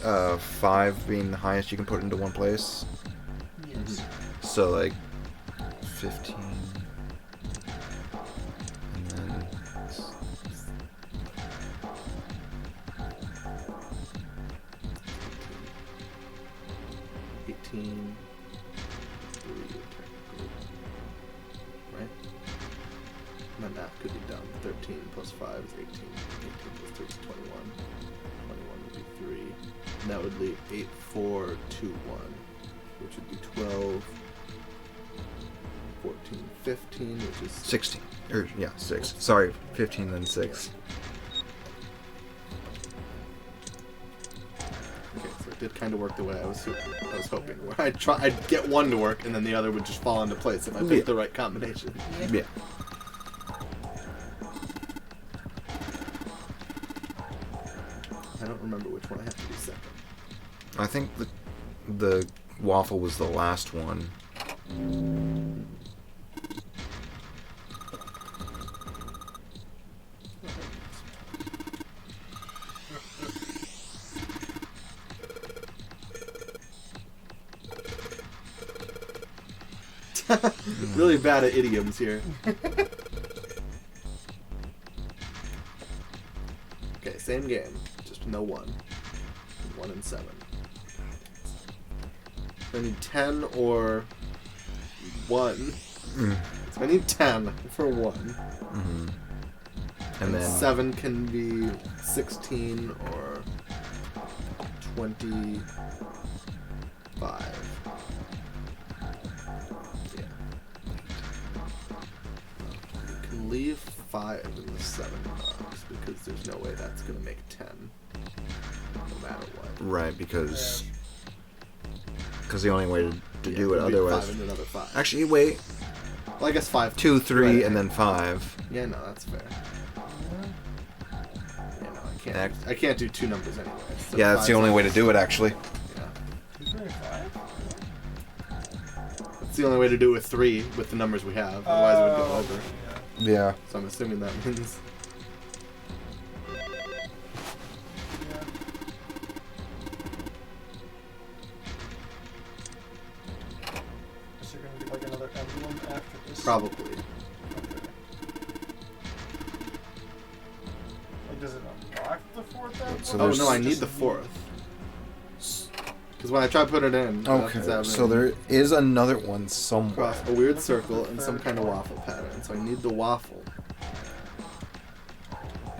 5 being the highest you can put into one place? Yes. So, like, 15... And then... 18... 3, technically. Right? My math could be dumb. 13 plus 5 is 18. 18 plus 3 is 21. 21 would be 3. And that would leave 8, 4, 2, 1. Which would be 12, 14, 15, which is 16. Or, yeah, 6. Sorry, 15 then 6. Okay, so it did kind of work the way I was hoping. Where I'd get one to work, and then the other would just fall into place if I picked the right combination. Yeah. I don't remember which one I have to do second. I think the waffle was the last one. Really bad at idioms here. Okay, same game, just no 1. 1 and 7. I need 10 or 1. So I need 10 for 1. Mm-hmm. And then 7 can be 16 or 25. Yeah. You can leave 5 in the 7 box because there's no way that's going to make 10. No matter what. right, because the only way to do it it'd be otherwise. 5 and another 5. Actually, wait. Well, I guess 5. 2, 3, right, and then 5. Yeah, no, that's fair. Yeah, no, I I can't do 2 numbers anyway. So Yeah, that's the only way to do it, actually. Yeah. 2, 3, 5? That's the only way to do it with 3 with the numbers we have. Otherwise, it would go over. Yeah. So I'm assuming that means. Is there going to be like another emblem after this? Probably. Like, does it unlock the 4th emblem? So Oh no, I need the 4th. Because when I try to put it in, Okay, so there is another one somewhere. Across a weird circle and some kind of waffle pattern. So I need the waffle.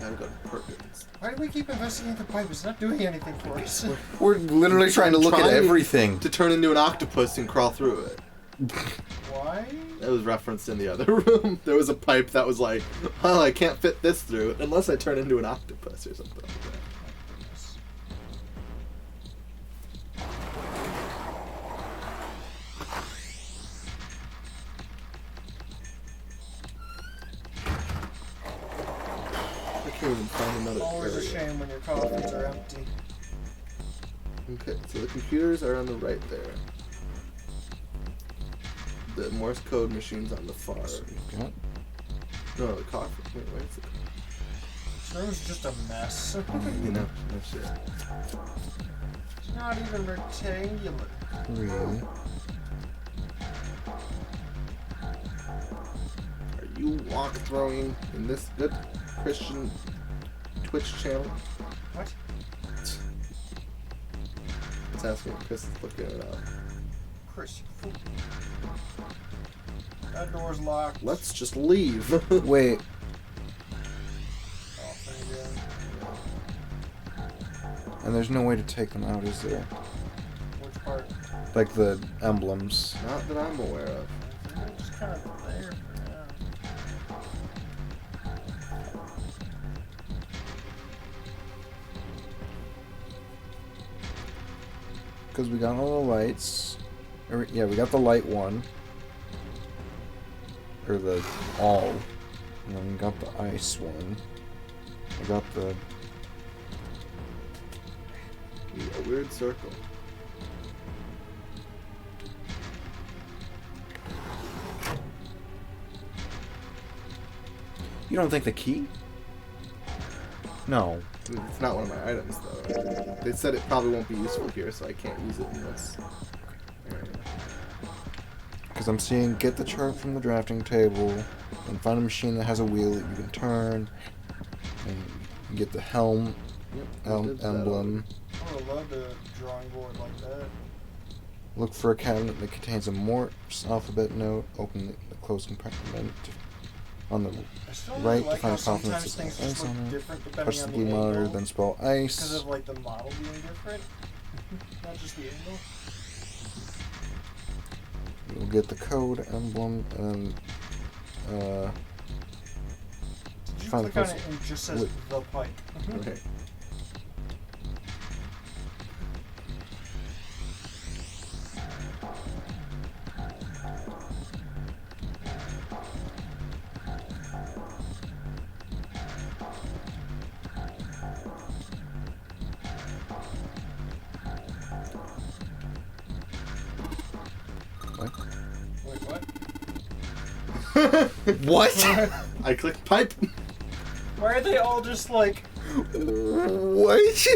Gotta go to Perkins. Why do we keep investigating the pipe? It's not doing anything for us. We're literally trying to look at everything. To turn into an octopus and crawl through it. Why? That was referenced in the other room. There was a pipe that was like, oh, I can't fit this through it unless I turn into an octopus or something like that. I can't even find another Always a area. shame when your coffins are empty. Okay, so the computers are on the right there. The Morse code machine's on the far. No, the coffee. Wait, where's the coffee? This room's just a mess. You know, no shit. It's not even rectangular. Really? Are you walk throwing in this good Christian Twitch channel? What? It's asking if Chris is looking it up. Chris, you fool. That door's locked. Let's just leave. Wait. Off again. And there's no way to take them out, is there? Which part? Like the emblems. Not that I'm aware of. They're just kind of there for now. Because we got all the lights. Yeah, we got the light one. Or the all. And then we got the ice one. We got the... A weird circle. You don't think the key? No. It's not one of my items, though. They said it probably won't be useful here, so I can't use it in this area. Because I'm seeing get the chart from the drafting table, and find a machine that has a wheel that you can turn, and you get the helm emblem. I would have loved a drawing board like that. Look for a cabinet that contains a Morse alphabet note. Open the closed compartment on the still right really like to find how a confidence sometimes things with just ice look on it. different depending Touch the on key the monitor, angle. then spell Because ice. of like the model being different. Not just the angle. You'll get the code emblem and Did you find the click on puzzle. it and it just says Wait. the pipe? Okay. Wait, what? What? I clicked pipe. Why are they all just like... What?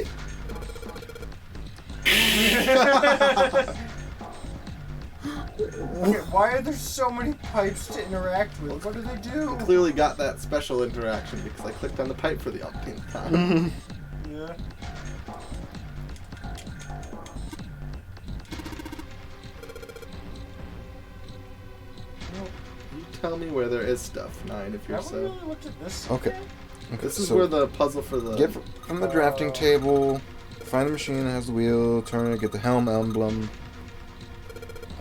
Okay, why are there so many pipes to interact with? What do they do? I clearly got that special interaction because I clicked on the pipe for the umpteenth time. Yeah. You tell me where there is stuff, 9, if you're Have we so... really looked at this? Okay. yet? Okay, This is so where the puzzle for the... get from the drafting table, find the machine that has the wheel, turn it, get the helm emblem,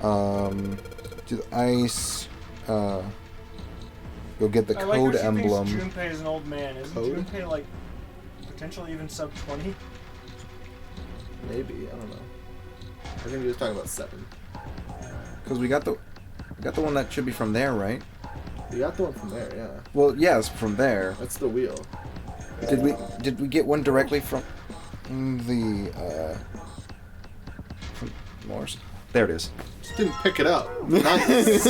do the ice, you'll get the I like how code she thinks emblem. Junpei is an old man. Isn't Code? Junpei like potentially even sub 20? Maybe, I don't know. I think he was talking about 7. Because we got the one that should be from there, right? You got the one from there, yeah. Well, yes, from there. That's the wheel. Did we get one directly from the from Morse? There it is. Just didn't pick it up. Nice.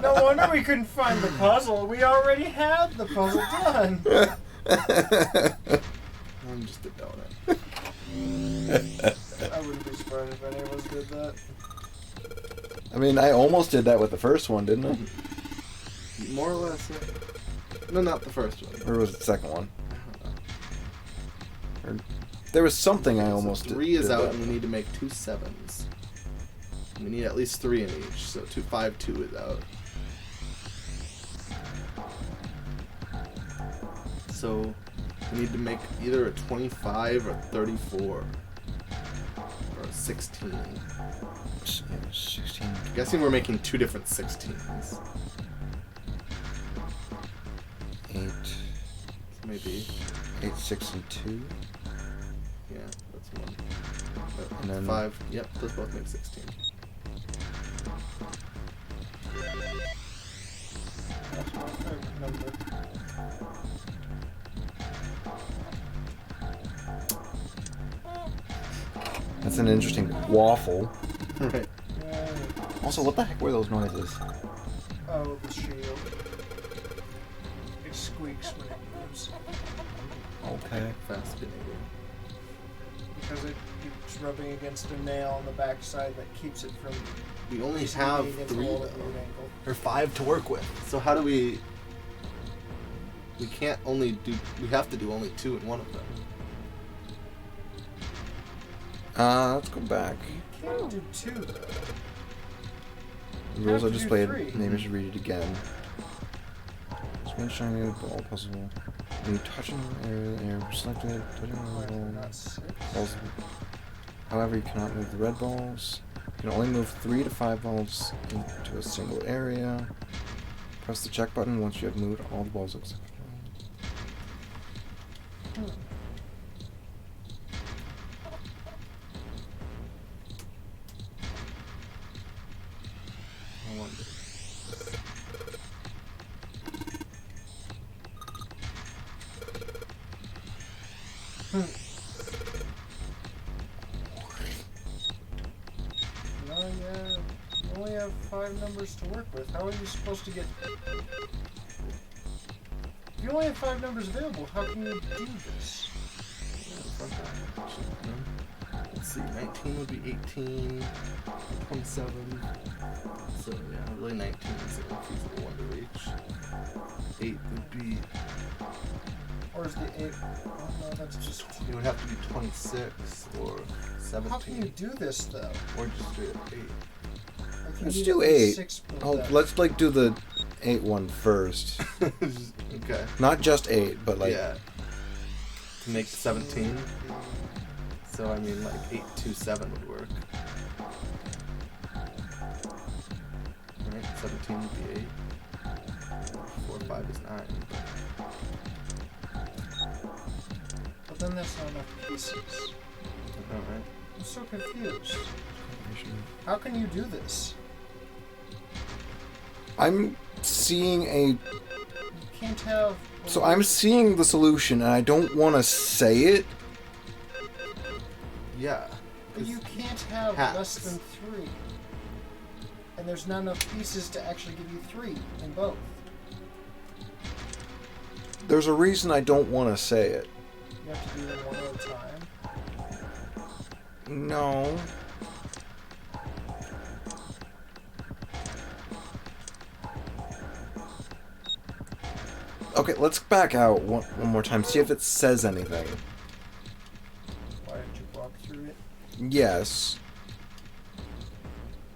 No wonder we couldn't find the puzzle. We already had the puzzle done. I'm just a donut. I wouldn't be surprised if any of us did that. I mean, I almost did that with the first one, didn't I? More or less. No, not the first one. Or was it the second one? Or, there was something I almost did. 3 is did out, that. and we need to make 2 7s. We need at least 3 in each, so 2 5 2 is out. So we need to make either a 25 or 34 or a 16. Yeah, 16. I'm guessing we're making 2 different 16s. 8. Maybe. 8, 6, and 2. Yeah, that's one. And then 5. Yep, those both make 16. That's my favorite number. That's an interesting waffle. Right. Also, what the heck were those noises? Oh, the shield. It squeaks when it moves. Okay. Fascinating. Because it keeps rubbing against a nail on the backside that keeps it from... We only squeaking have against a 3 wall at though. your ankle. Or 5 to work with. So how do we... We can't only do... We have to do only 2 in one of them. Let's go back. You can't do 2, though. The rules I have to just do played. 3. Maybe I should read it again. Spin shiny ball puzzle. When you touch an area, select it, touching the ball. Balls. However, you cannot move the red balls. You can only move 3 to 5 balls into a single area. Press the check button once you have moved all the balls except for I wonder. No, yeah. You only have 5 numbers to work with. How are you supposed to get... If you only have 5 numbers available, how can you do this? Let's see, 19 would be 18, 27. So yeah, really 19 is a feasible one to reach. 8 would be... Or is the 8... Oh no, that's just... It would have to be 26 or 17. How can you do this, though? Or just straight up 8. Like, you Let's need do at least 8. 6 of Oh, that. let's like do the 8 one first. Okay. Not just 8, but like Yeah. To make 17. So I mean like 8, 2, 7 would work. Right? 17 would be 8. 4, 5 is 9. But then that's not enough pieces. Alright. I'm so confused. How can you do this? I'm seeing a. You can't have... So I'm seeing the solution, and I don't want to say it. Yeah. But you can't have hats. less than 3. And there's not enough pieces to actually give you 3 in both. There's a reason I don't want to say it. You have to do them one at a time. No. Okay, let's back out one more time, see if it says anything. Why didn't you walk through it? Yes.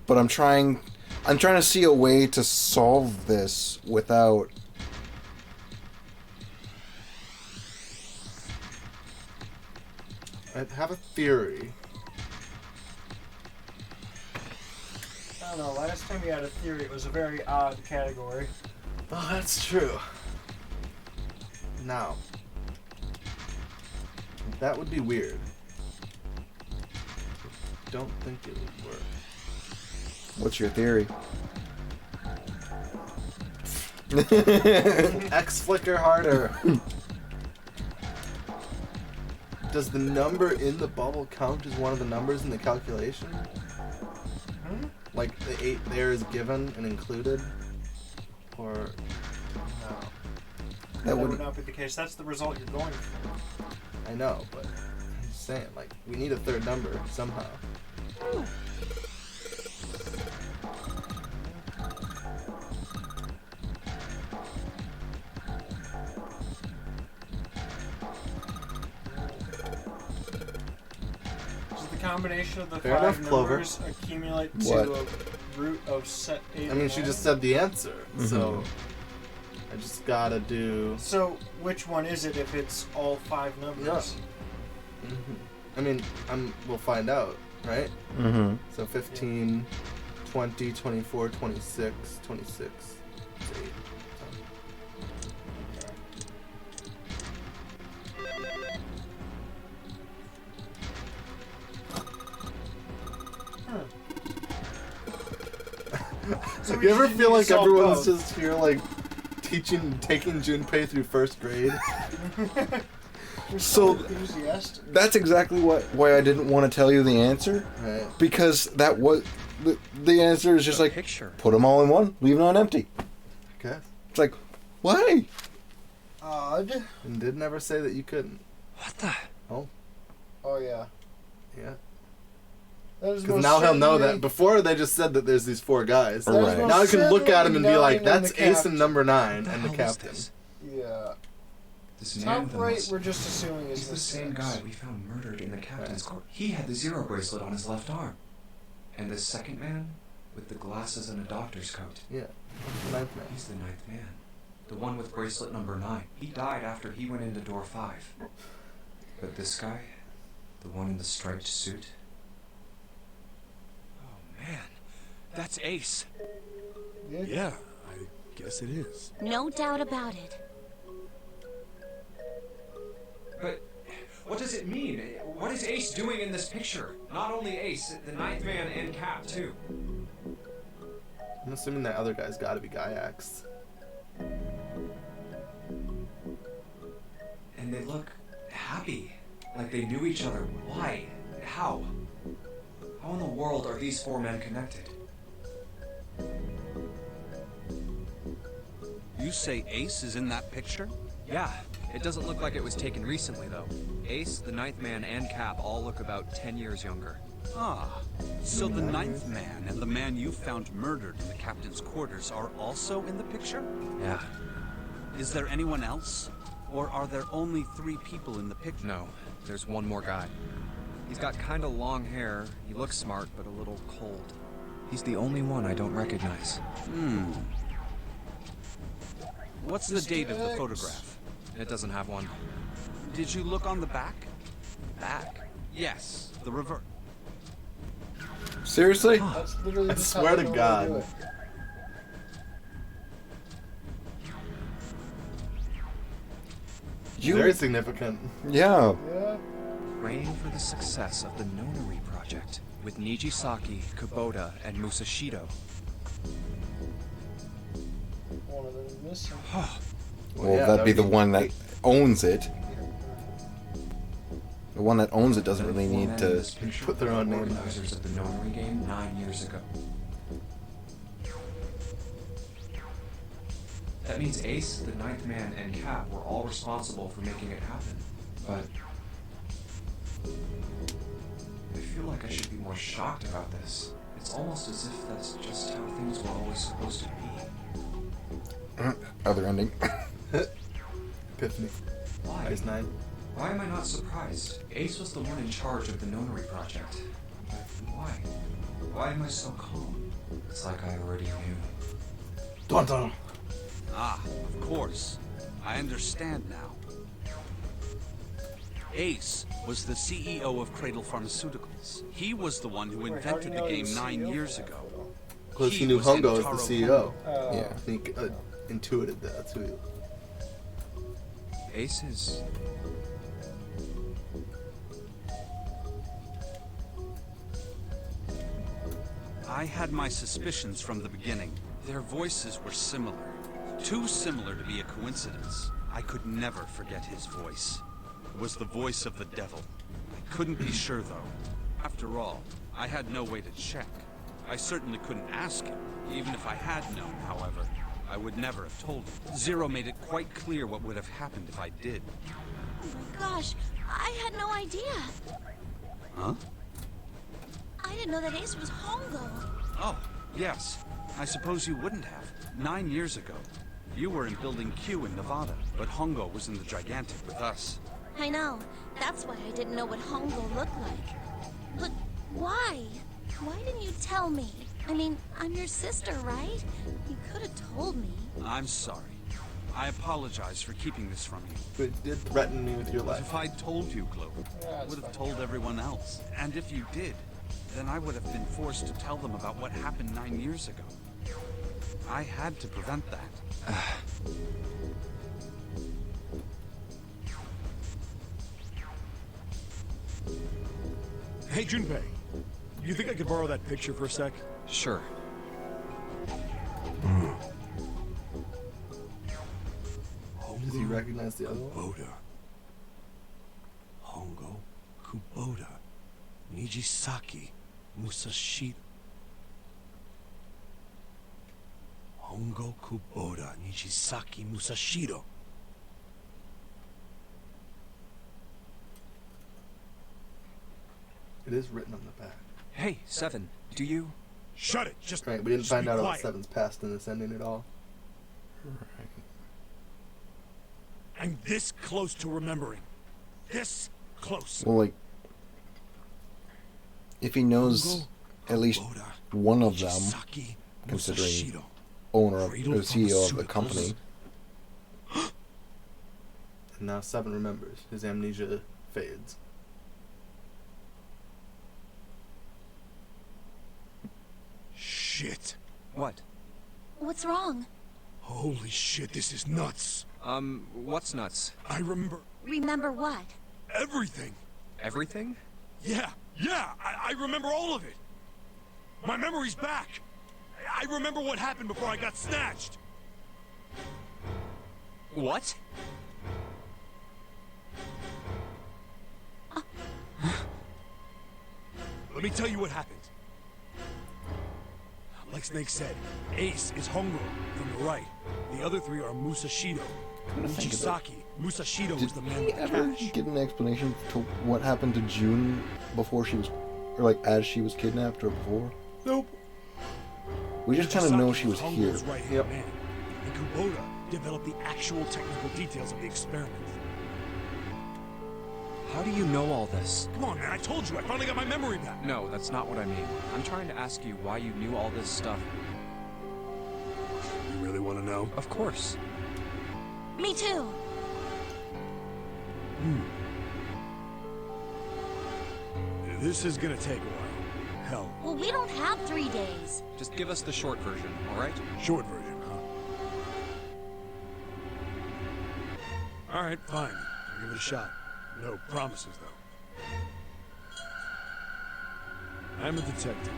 But I'm trying to see a way to solve this without... I have a theory. I don't know, last time you had a theory, it was a very odd category. Oh, that's true. Now, that would be weird. I don't think it would work. What's your theory? X flicker harder. Does the number in the bubble count as one of the numbers in the calculation? Like the 8 there is given and included? Or No. That That would would not be the case. That's the result you're going for. I know, but I'm just saying, like, we need a third number somehow. Does the combination of the Fair 5 enough, Clover. numbers accumulate What? to a root of set 8? I mean, she just said the answer, so I just gotta do. So, which one is it if it's all 5 numbers? Yeah. I mean, we'll find out, right? Mm-hmm. So 15, 20, 24, 26, 26. It's 8. So Do we you ever just feel need to like solve everyone's both. just here, like, taking Junpei through first grade? You're So- enthusiastic. That's exactly why I didn't want to tell you the answer. Right. Because that was the answer is just like Picture. put them all in one, leave none empty. Okay. It's like, why? Odd. And did never say that you couldn't. What the? Oh, Oh, yeah. yeah. That is Because most now he'll know certainly- that. Before they just said that there's these 4 guys. That is Right. Now most I can look at him and be certainly like, nine and that's the Ace captain. and number 9 What the and the hell is captain. this? Yeah. This man Top with the right, most- we're just assuming is He's the same guy we found murdered in the captain's court. He had the 0 bracelet on his left arm. And the second man with the glasses and a doctor's coat. Yeah. The 9th man. He's the 9th man. The one with bracelet number 9. He died after he went into door 5. But this guy, the one in the striped suit. Oh man, that's Ace. Yeah, I guess it is. No doubt about it. But what does it mean? What is Ace doing in this picture? Not only Ace, the 9th man and Cap too. I'm assuming that other guy's gotta be Gaiax. And they look happy, like they knew each other. Why? How? How in the world are these 4 men connected? You say Ace is in that picture? Yeah, it doesn't look like it was taken recently, though. Ace, the 9th man, and Cap all look about 10 years younger. Ah, so the 9th man and the man you found murdered in the captain's quarters are also in the picture? Yeah. Is there anyone else? Or are there only 3 people in the picture? No, there's one more guy. He's got kinda long hair, he looks smart, but a little cold. He's the only one I don't recognize. What's the date of the photograph? It doesn't have one. Did you look on the back? Back? Yes, the reverse. Seriously? That's literally I just swear how to they God. do it. Very significant. Yeah. Yeah. Praying for the success of the Nonary project with Nijisaki, Kubota, and Musashido. One of them is missing. Well, yeah, that'd be that the would one that owns it. The one that owns it doesn't really The 4 need men in to. this picture put their were own the name. organizers of the Nonary game 9 years ago. That means Ace, the 9th man, and Cap were all responsible for making it happen. But I feel like I should be more shocked about this. It's almost as if that's just how things were always supposed to be. Other ending. Epiphany. Why? Ice 9. Why am I not surprised? Ace was the one in charge of the Nonary project. But why? Why am I so calm? It's like I already knew. Dun dun. Ah, of course. I understand now. Ace was the CEO of Cradle Pharmaceuticals. He was the one who Wait, how do invented you the know game he's 9 CEO years for ago. Because he He knew was Hongo Entaro as the CEO. Yeah. I think intuited that. That's who he. Ace is... I had my suspicions from the beginning. Their voices were similar. Too similar to be a coincidence. I could never forget his voice. was the voice of the devil. I couldn't be sure, though. After all, I had no way to check. I certainly couldn't ask him. Even if I had known, however, I would never have told him. Zero made it quite clear what would have happened if I did. Oh my gosh, I had no idea. Huh? I didn't know that Ace was Hongo. Oh, yes. I suppose you wouldn't have. 9 years ago, you were in Building Q in Nevada, but Hongo was in the Gigantic with us. I know. That's why I didn't know what Hongo looked like. But why? Why didn't you tell me? I mean, I'm your sister, right? You could have told me. I'm sorry. I apologize for keeping this from you. But did threaten me with your life. If I'd told you, Chloe, I would have told everyone else. And if you did, then I would have been forced to tell them about what happened 9 years ago. I had to prevent that. Hey, Junpei. You think I could borrow that picture for a sec? Sure. Does he recognize the other one? Kubota. Hongo Kubota. Nijisaki Musashi. Hongo Kubota Nijisaki Musashido. It is written on the back. Hey, Seven, do you... Shut it! Just Right, we didn't just find be out about quiet. Seven's past in this ending at all. I'm this close to remembering. This close. Well, like, if he knows at least one of them, considering owner of, or CEO of the company. And now Seven remembers. His amnesia fades. Shit. What? What's wrong? Holy shit, this is nuts. What's nuts? I remember Remember what? everything. Everything? Yeah, I remember all of it. My memory's back. I remember what happened before I got snatched. What? Let me tell you what happened. Like Snake said, Ace is Hongo from the right. The other three are Musashido. Uchisaki. Musashido was the man Did with he the ever cash. get an explanation to what happened to June before she was, or like as she was kidnapped or before? Nope. We just kind of know she was here. Hongo's right-hand man. And Kubota developed the actual technical details of the experiment. How do you know all this? Come on, man, I told you, I finally got my memory back. No, that's not what I mean. I'm trying to ask you why you knew all this stuff. You really want to know? Of course. Me too. This is gonna take a while. Hell, Well, we don't have 3 days. Just give us the short version, all right? short version, huh? Alright, fine. I'll give it a shot. No promises, though. I'm a detective.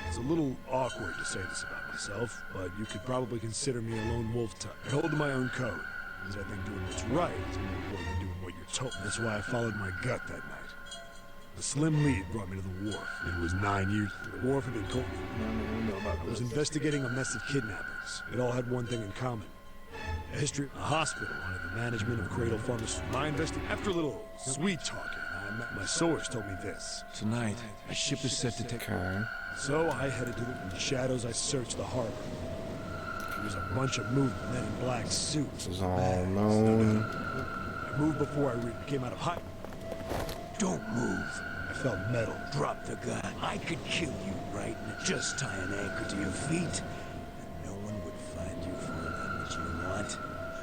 It's a little awkward to say this about myself, but you could probably consider me a lone wolf type. I hold to my own code, because I think doing what's right is more important than doing what you're told. That's why I followed my gut that night. The slim lead brought me to the wharf. It was 9 years. The wharf had been told me. No, about I was this. investigating a mess of kidnappings. It all had one thing in common. A history of a hospital under the management of Cradle Pharmacy. My after a little sweet talking, my source told me this. Tonight, a ship is set to take So I headed to the shadows. I searched the harbor. There was a bunch of movement, men in black suits. This is all known. I moved before I came out of hiding. Don't move. I felt metal. Drop the gun. I could kill you right now. Just tie an anchor to your feet, and no one would find you for an image you want.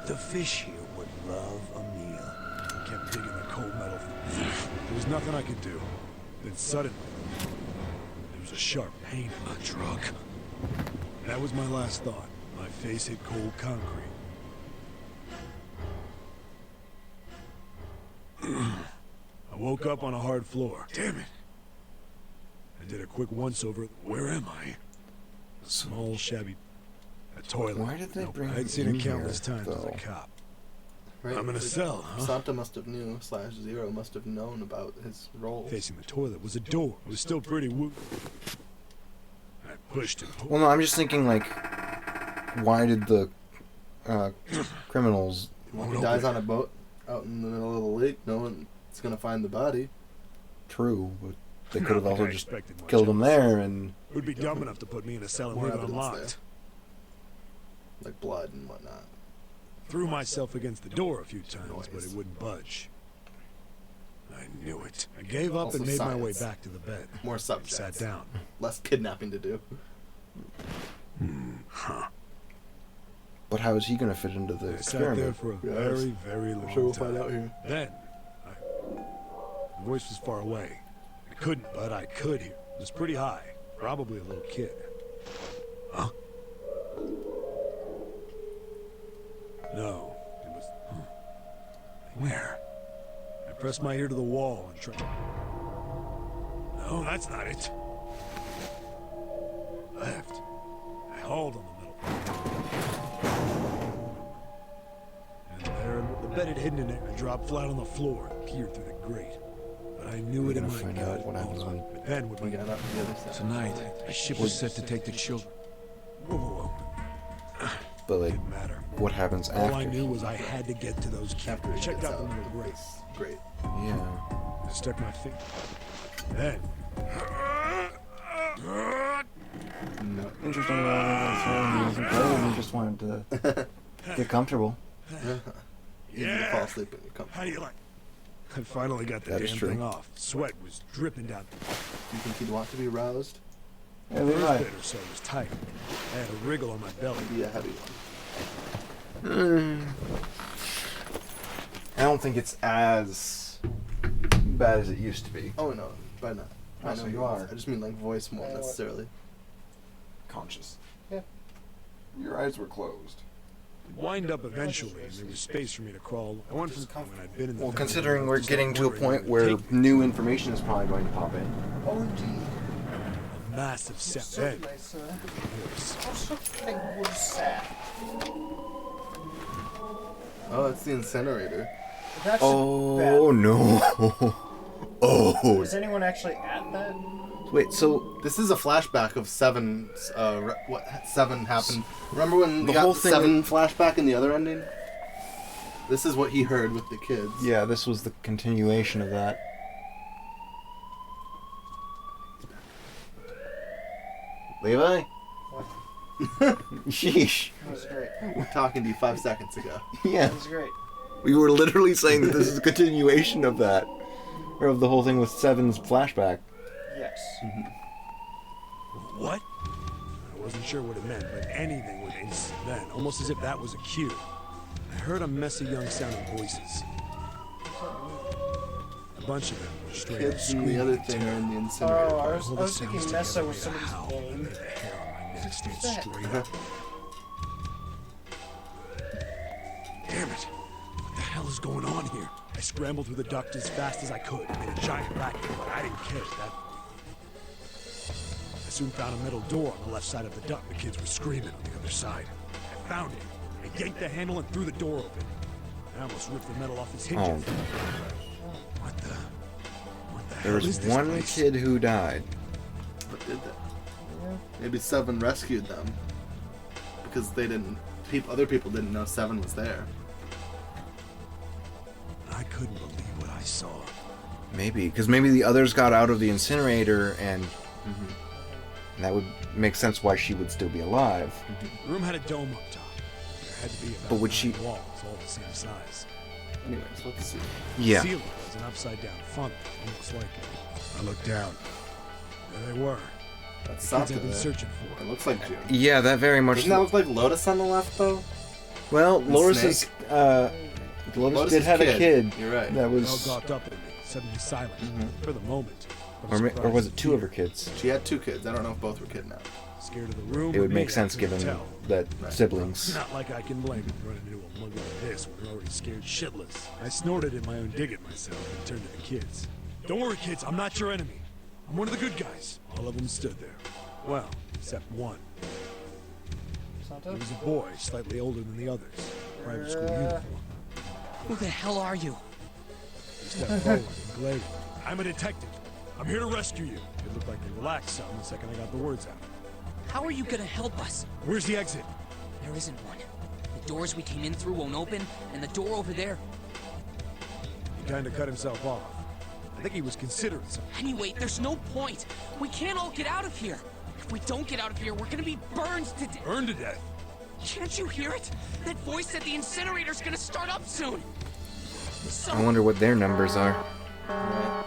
The fish here would love a meal. I kept digging the cold metal. There was nothing I could do. Then suddenly, there was a sharp pain in my trunk. That was my last thought. My face hit cold concrete. I woke up on a hard floor. Damn it. I did a quick once-over. Where am I? A small, shabby... A toilet. Why did they bring I'd seen him it countless here, times as though? a cop. Right? I'm in a cell, huh? Santa must have knew, /0 must have known about his role. Facing the toilet was a door. It was still pretty I pushed and pulled. Well, no, I'm just thinking, like, why did the criminals... When he dies on a boat out in the middle of the lake, no one's going to find the body. True, but they could have Not also like I just expected much killed him else. there and... Who'd be dumb enough to put me in a cell and More leave it evidence unlocked? Like blood and whatnot. Threw myself against the door a few times, but it wouldn't budge. I knew it. I gave up Also and made my way science. back to the bed. More subjects. Sat down. Less kidnapping to do. Huh. But how is he going to fit into the I sat there experiment? for a very, very long Sure, we'll time. find out here. Then, the voice was far away. I couldn't, but I could hear. It was pretty high. Probably a little kid. Huh? No, it was... Where? I pressed my ear to the wall and tried... No, that's not it. Left. I hauled on the middle. And there, the bed had hidden in it. I dropped flat on the floor and peered through the grate. But I knew We're it in gonna my find gut. out what happens when... But then would We my... got up the other side. Tonight, the ship was set to take the children. Whoa. But, like, Didn't matter. what happens All I after? knew was I had to get to those kids. After I he checked gets out the out. middle grate. Great. Yeah. I stuck my finger. Then... No. Interesting. He wasn't cold. He just wanted to get comfortable. Easy to fall asleep in your comfort. How do you like? I finally got the That is damn true. thing off. Sweat was dripping down. Do you think he'd want to be roused? Yeah, The they first lie. bit or so was tight. I had a wriggle on my belly. Be a heavy one. I don't think it's as bad as it used to be. Oh no, by not. Oh, I so know you he are. is. I just mean like voice more necessarily. Conscious. Yeah. Your eyes were closed. It wind up eventually, and there was space for me to crawl. I went from when I'd been in the Well, vent, considering I we're just getting to a wondering point where where it'd take me. new information is probably going to pop in. Oh, indeed. A massive sound. So Then, nice, sir. voice. What's a big wood sack? Oh, it's the incinerator. That's Oh bad. no! Oh. Is anyone actually at that? Wait, so This is a flashback of Seven's. What Seven happened? Remember when The we got whole the thing- Seven flashback in the other ending? This is what he heard with the kids. yeah, this was the continuation of that. Levi? Sheesh. That was great. We're talking to you 5 seconds ago. Yeah. That was great. We were literally saying that this is a continuation of that. Or of the whole thing with Seven's flashback. Yes. What? I wasn't sure what it meant, but anything would instant then, almost as if that was a cue. I heard a messy young sounding voices. A bunch of them were straight up Kids and the screaming other in thing are terror. in the incinerator. Oh, I part. was, All I the was thinking sounds Mesa together was made a somebody's howl, name. made the hair on my neck stand What's that? straight up. Damn it! What the hell is going on here? I scrambled through the duct as fast as I could, made a giant racket, but I didn't care at that point. I soon found a metal door on the left side of the duct. The kids were screaming on the other side. I found it. I yanked the handle and threw the door open. I almost ripped the metal off its hinges. What the There hell is was this one place? kid who died. What did that? Maybe Seven rescued them because they didn't. Other people didn't know Seven was there. I couldn't believe what I saw. Maybe, because maybe the others got out of the incinerator and that would make sense why she would still be alive. The room had a dome up top. There had to be about But would 9 she- walls, all the same size. Anyways, let's see. Yeah. The ceiling was an upside down funnel, almost like it. I looked down. There they were. That's The kids Santa I've been there. searching for. It looks like June. Yeah, that very much. Doesn't that look like Lotus on the left, though? Well, And Lotus's Snake? Lotus Lotus's did have a kid. You're right. That They all was, gawked up at me, suddenly silent, for the moment. or was it two of her kids? She had 2 kids. I don't know if both were kidnapped. Scared of the room. It or would me, make I sense couldn't given tell. that Right. siblings. Not like I can blame them running into a mug like this when they're already scared shitless. I snorted in my own dig at myself and turned to the kids. Don't worry, kids, I'm not your enemy. I'm one of the good guys. All of them stood there. Well, except one. Santa? He was a boy, slightly older than the others. Private school uniform. Who the hell are you? Step forward and glare. I'm a detective. I'm here to rescue you. It looked like they relaxed some the second I got the words out. How are you gonna help us? Where's the exit? There isn't one. The doors we came in through won't open, and the door over there... He kinda cut himself off. I think he was considering something. Anyway, there's no point. We can't all get out of here. If we don't get out of here, we're gonna be burned to death. Burned to death? Can't you hear it? That voice said the incinerator's gonna start up soon. So... I wonder what their numbers are. Well,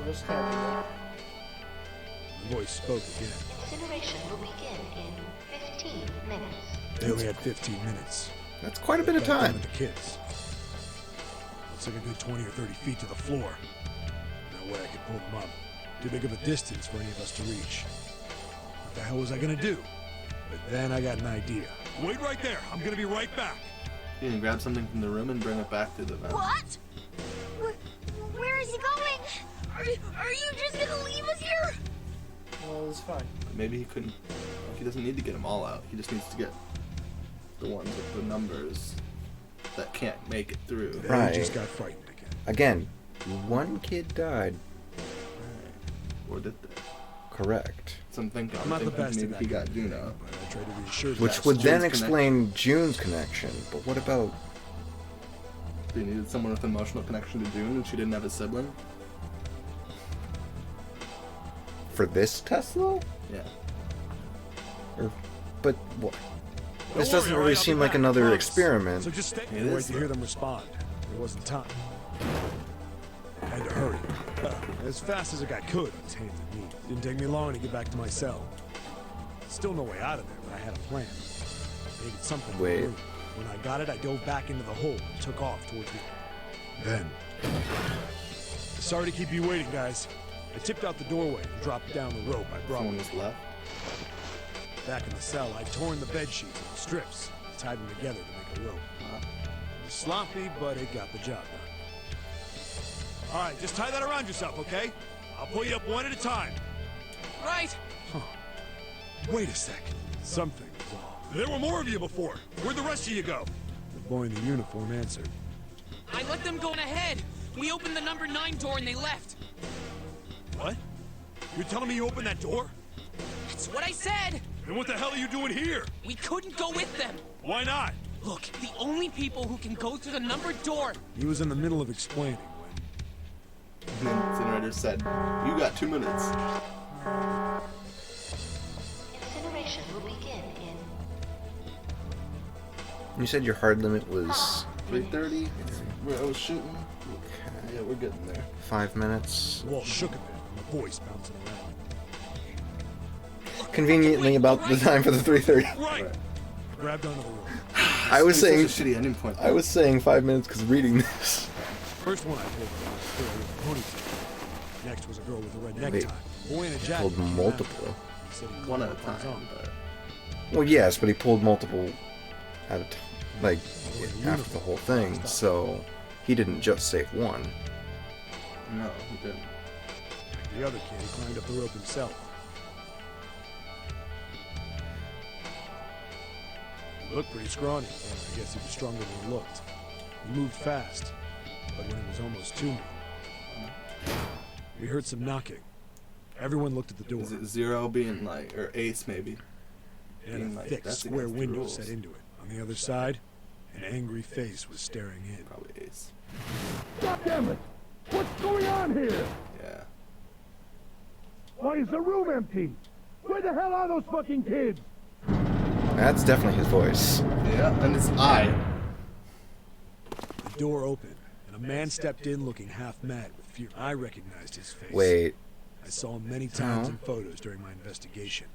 this can't be good. The voice spoke again. Incineration will begin in 15 minutes. They only had 15 minutes. That's quite a bit of time. With the kids. Looks like a good 20 or 30 feet to the floor. No way I could pull them up. Too big of a distance for any of us to reach. What the hell was I gonna do? But then I got an idea. Wait right there. I'm gonna be right back. You can grab something from the room and bring it back to the vent. What? Where is he going? Are you just gonna leave us here? Well, it's fine. Maybe he couldn't. He doesn't need to get them all out. He just needs to get the ones with the numbers that can't make it through. Right. Just got frightened again. Again, one kid died. Or did they? Correct. So I'm thinking I'm not the best maybe at he that got game, Juno. but I tried to reassure them. Which would then June's explain June's connection. But what about... They needed someone with emotional connection to June and she didn't have a sibling? For this Tesla? Yeah. But what? Don't This worry, doesn't all really right, I'll seem be like back, another promise. experiment. So just stay It and wait is, to though. hear them respond. There wasn't time. I had to hurry. As fast as I could on his hands and knees. Didn't take me long to get back to my cell. Still no way out of there, but I had a plan. Needed something to Wait. do. When I got it, I dove back into the hole and took off towards the... Then... Sorry to keep you waiting, guys. I tipped out the doorway and dropped down the rope I brought Someone with was me. left. Back in the cell, I'd torn the bed sheets into strips, tied them together to make a rope. It was sloppy, but it got the job done. All right, just tie that around yourself, okay? I'll pull you up one at a time. Right. Huh. Wait a sec. Something was off. There were more of you before. Where'd the rest of you go? The boy in the uniform answered. I let them go in ahead. We opened the number 9 door and they left. What? You're telling me you opened that door? That's what I said. Then what the hell are you doing here? We couldn't go with them. Why not? Look, the only people who can go through the numbered door. He was in the middle of explaining when... The incinerator said, "You got 2 minutes." Incineration will begin in... You said your hard limit was 3:30. Where I was shooting. Yeah, we're getting there. 5 minutes. The wall shook a bit and the voice bouncing around. Conveniently about the time for the 3:30. Right. Grabbed onto the rope. I was saying Such a shitty ending point. I was saying 5 minutes because reading this. First one I pulled was a girl with a ponytail. Next was a girl with a red Wait, necktie. Boy in a jacket. pulled came after multiple. her. He said he One at climbed a up on his time. own. But Well, yes, but he pulled multiple at a time, like after the whole thing. So he didn't just save one. no, he didn't. The other kid, he climbed up the rope himself. He looked pretty scrawny. I guess he was stronger than he looked. He moved fast, but when it was almost to me, we heard some knocking. Everyone looked at the door. Is it 0 being like, or Ace maybe? It had being a like, thick, that's square against the window rules. set into it. On the other side, an angry face was staring in. Probably Ace. God damn it! What's going on here? Yeah. Why is the room empty? Where the hell are those fucking kids? That's definitely his voice. Yeah, and his eye. The door opened, and a man stepped in looking half mad with fear. I recognized his face. Wait. I saw him many times No. in photos during my investigation.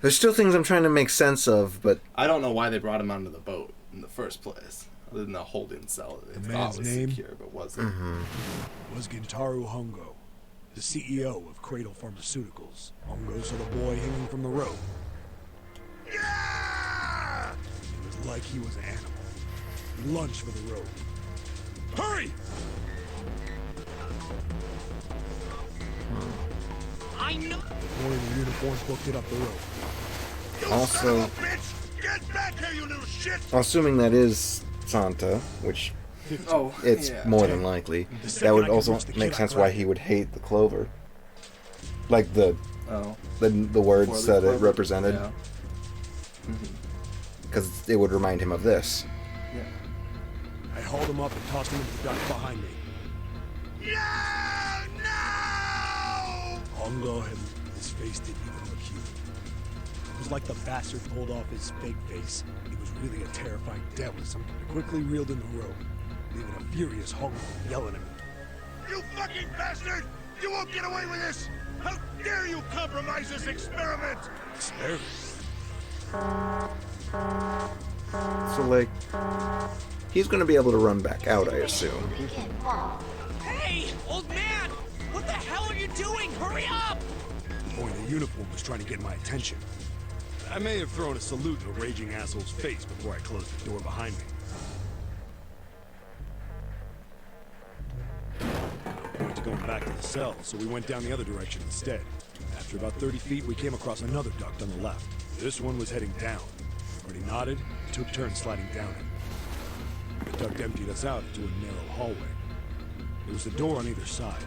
There's still things I'm trying to make sense of, but I don't know why they brought him onto the boat in the first place. Other than the holding cell that they thought man's was name? secure, but wasn't. Was Gintaro Hongo, the CEO of Cradle Pharmaceuticals. Hongo saw the boy hanging from the rope. Yeah! It was like he was an animal. He lunged for the rope. Hurry! I know. The boy in the uniform booked it up the rope. also Get back here, you little shit! Assuming that is Santa, which it's more than likely. That would also make sense why he would hate the clover. Like the words that it represented. Because it would remind him of this. Yeah. I hauled him up and tossed him into the duct behind me. Hongo had his face didn't even look human. It was like the bastard pulled off his fake face. He was really a terrifying devil. I quickly reeled in the rope, leaving a furious Hongo yelling at me. You fucking bastard! You won't get away with this! How dare you compromise this experiment! Experiment? So, like, he's gonna be able to run back out, I assume. Hey, old man! What the hell are you doing? Hurry up! The boy in the uniform was trying to get my attention. I may have thrown a salute in a raging asshole's face before I closed the door behind me. I went to going back to the cell, so we went down the other direction instead. After about 30 feet, we came across another duct on the left. This one was heading down. Already nodded, and took turns sliding down it. The duct emptied us out into a narrow hallway. There was a door on either side.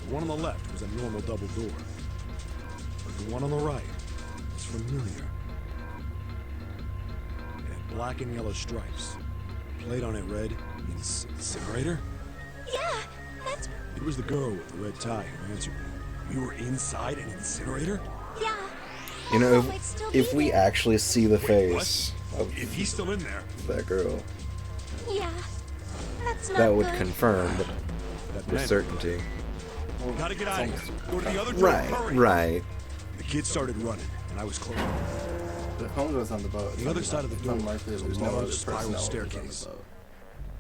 The one on the left was a normal double door. But the one on the right was familiar. It had black and yellow stripes. The plate on it read, Incinerator? Yeah, that's... It was the girl with the red tie who answered me. We were inside an incinerator? Yeah. You know, if we actually see the face of if he's still in there, that girl, yeah, that's not that would good. confirm with certainty. Gotta get out of here. Go to the other door. Right, Hurry. right. The kid started running, and I was close. The Hongo's on the boat. The other side of the door unlikely was a there's no large other spiral personnel staircase. on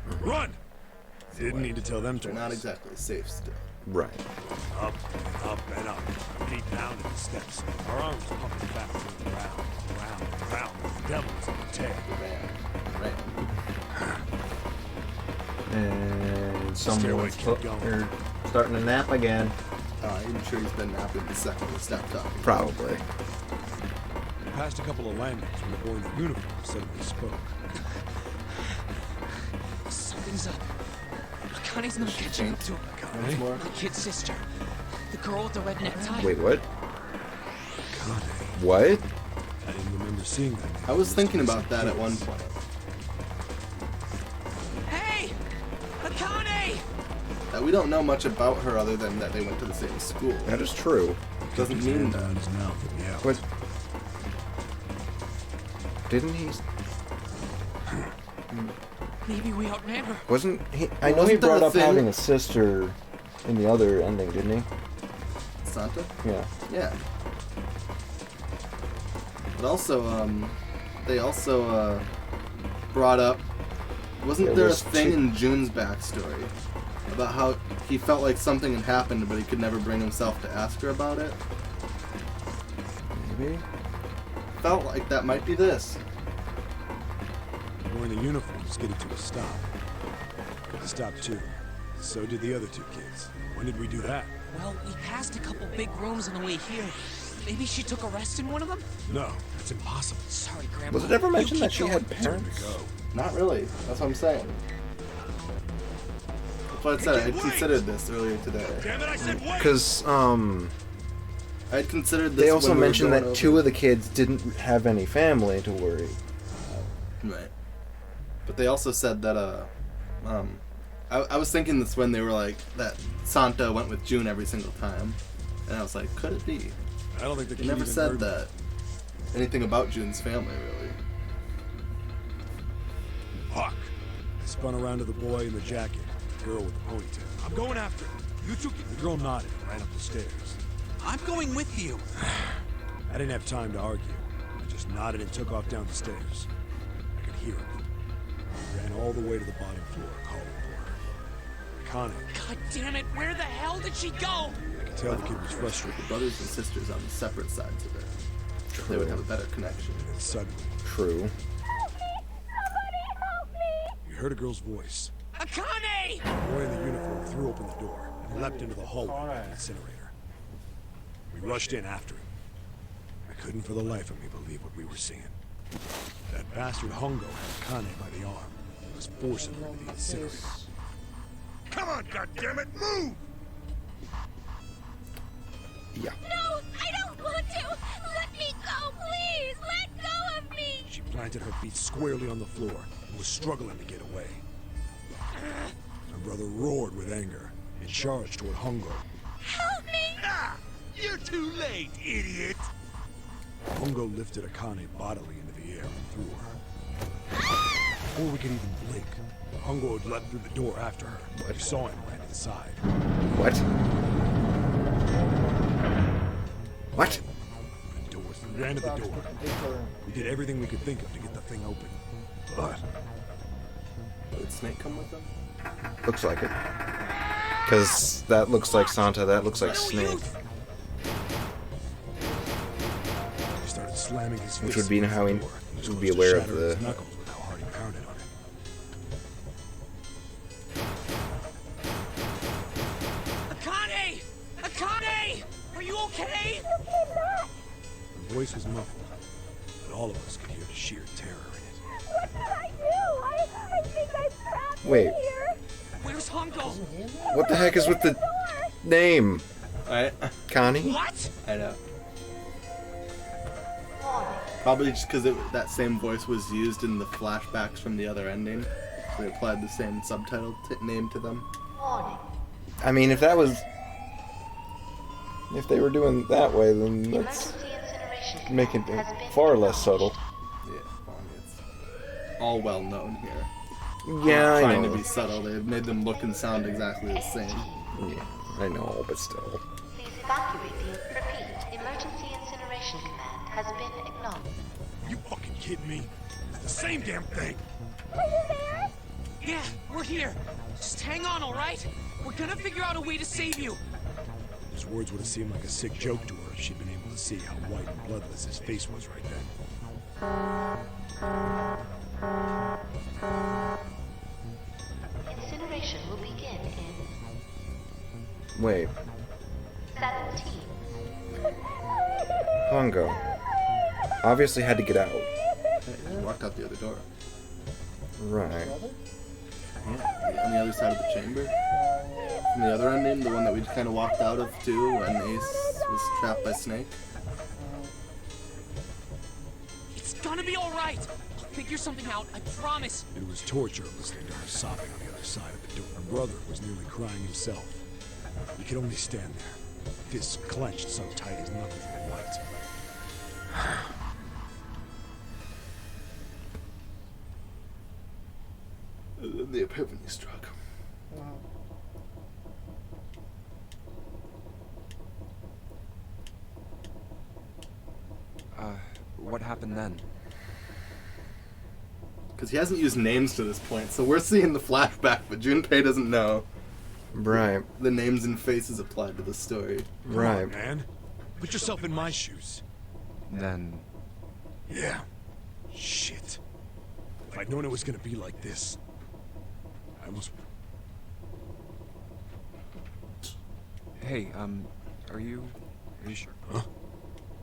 the boat. Run! Didn't need to tell them They're twice. not exactly safe still. Right. Up, up, and up. Feet down to the steps. Our arms pumping back to the ground, round, round. The devil was on the tail. And Stairway someone's kept going. starting to nap again. I'm sure he's been napping the second he stepped up. Probably. We passed a couple of landings when the boy in the uniform suddenly spoke. Something's up. Connie's not catching up to him. Connie? The kid's sister. The girl with the red necktie. Wait, what? Connie. What? I didn't remember seeing that. I was thinking about that at one point. Hey! Akane! We don't know much about her other than that they went to the same school. That is true. Doesn't mean that. But didn't he? Maybe we outran her. Wasn't he? I know he brought up having a sister in the other ending, didn't he? Santa? Yeah. Yeah. But also, they also brought up. Wasn't there a thing in June's backstory about how he felt like something had happened, but he could never bring himself to ask her about it? Maybe. Felt like that might be this. Wearing the uniform skidded to a stop. I stopped too. So did the other two kids. When did we do that? Well, we passed a couple big rooms on the way here. Maybe she took a rest in one of them? No, that's impossible. Sorry, Grandma. Was it ever mentioned You that keep she had going. parents? Not really. That's what I'm saying. That's what I said. I had considered this earlier today. Damn it, I said wait! Because I had considered this. they also when we were mentioned going that over. two of the kids didn't have any family to worry. Right. But they also said that I was thinking this when they were like that Santa went with June every single time, and I was like, could it be? I don't think the They kid never even said heard that anything about June's family really. Fuck. I spun around to the boy in the jacket, the girl with the ponytail. I'm going after him. You two. The girl nodded and ran up the stairs. I'm going with you. I didn't have time to argue. I just nodded and took off down the stairs. I could hear him. He ran all the way to the bottom floor, calling for her. Connie. God damn it, where the hell did she go? I could tell the kid was frustrated. The brothers and sisters on the separate sides of it. They would have a better connection. And then suddenly, True. we heard a girl's voice. Akane! The boy in the uniform threw open the door and leapt into the hallway of the incinerator. We rushed in after him. I couldn't for the life of me believe what we were seeing. That bastard Hongo had Akane by the arm. He was forcing her to the incinerator. Come on, goddammit, move! Yeah. No, I don't want to! Let me go, please! Let go of me! She planted her feet squarely on the floor and was struggling to get away. My brother roared with anger and charged toward Hongo. Help me! Ah! You're too late, idiot! Hongo lifted Akane bodily into the air and threw her. Before we could even blink, Hongo had leapt through the door after her. We saw him land inside. What? What? We ran to the door. We did everything we could think of to get the thing open. But Did Snake come with them? Looks like it. Because that looks like Santa, that looks like Snake. he started slamming his Which fists would be against how the he door, as would close be to aware of shattering his the... knuckles with how hard he pounded on it. Akane! Akane! Are you okay? Her voice was muffled, but all of us could hear the sheer terror in it. What did I do? I think I'm trapped Wait. here. Where's Hongo? What the heck is with the name? Right? Connie? What? I know. Probably just because that same voice was used in the flashbacks from the other ending. So they applied the same subtitle name to them. I mean, if that was... If they were doing it that way, then let's make it far less subtle. Yeah, well, I mean, it's all well known here. Yeah, I Trying know. to be subtle, they've made them look and sound exactly the same. Yeah, I know, but still. Please evacuate the... Repeat. Emergency incineration command has been acknowledged. You fucking kidding me? It's the same damn thing. Are you there? Yeah, we're here. Just hang on, all right? We're gonna figure out a way to save you. His words would have seemed like a sick joke to her if she'd been able to see how white and bloodless his face was right then. Incineration will begin in Wait, 17. Hongo. Obviously had to get out. He walked out the other door. Right. Yeah, on the other side of the chamber. From the other ending, the one that we kind of walked out of too, when Ace was trapped by Snake. It's gonna be all right. I'll figure something out. I promise. It was torture listening to her sobbing on the other side of the door. Her brother was nearly crying himself. He could only stand there, fists clenched so tight his knuckles were white. And then the epiphany struck. What happened then? Because he hasn't used names to this point, so we're seeing the flashback, but Junpei doesn't know. Right. The names and faces applied to the story. Right. Come on, man. Put yourself in my shoes. Then... Yeah. Shit. If I'd known it was gonna be like this, I almost... Hey, are you sure? Huh?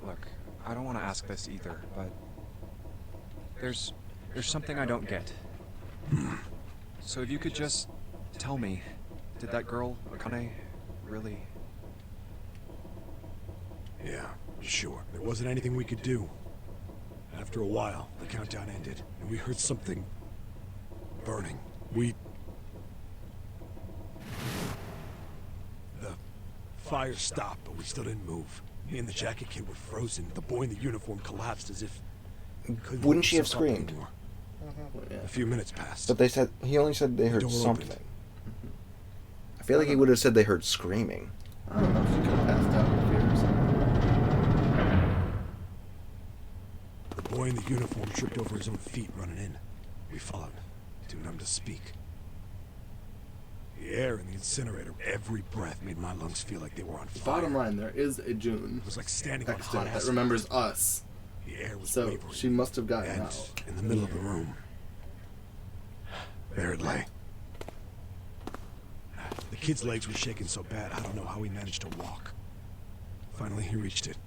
Look, I don't want to ask this either, but... There's something I don't get. So if you could just tell me, did that girl, Akane, really... Yeah, sure. There wasn't anything we could do. After a while, the countdown ended, and we heard something... burning. The fire stopped, but we still didn't move. Me and the jacket kid were frozen. The boy in the uniform collapsed as if... Wouldn't she have screamed? A few minutes passed. But they said he only said they heard door something. opened. I feel like he would have said they heard screaming. I don't know if she could have passed out in fear or something. The boy in the uniform tripped over his own feet running in. We followed, too numb to speak. The air in the incinerator, every breath made my lungs feel like they were on fire. Bottom line, there is a June. It was like standing on hot extant that asphalt. remembers us. The air was So wavering. she must have gotten And out. in the middle of the room, there it lay. The kid's legs were shaking so bad, I don't know how he managed to walk. Finally, he reached it.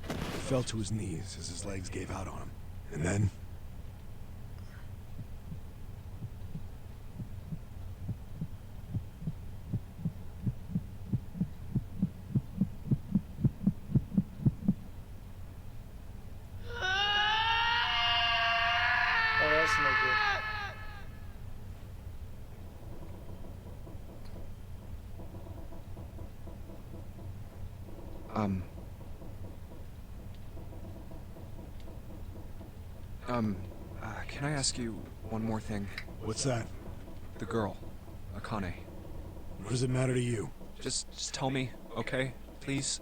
He fell to his knees as his legs gave out on him. And then, That's no good. Can I ask you one more thing? What's that? The girl, Akane. What does it matter to you? Just tell me, okay? Please?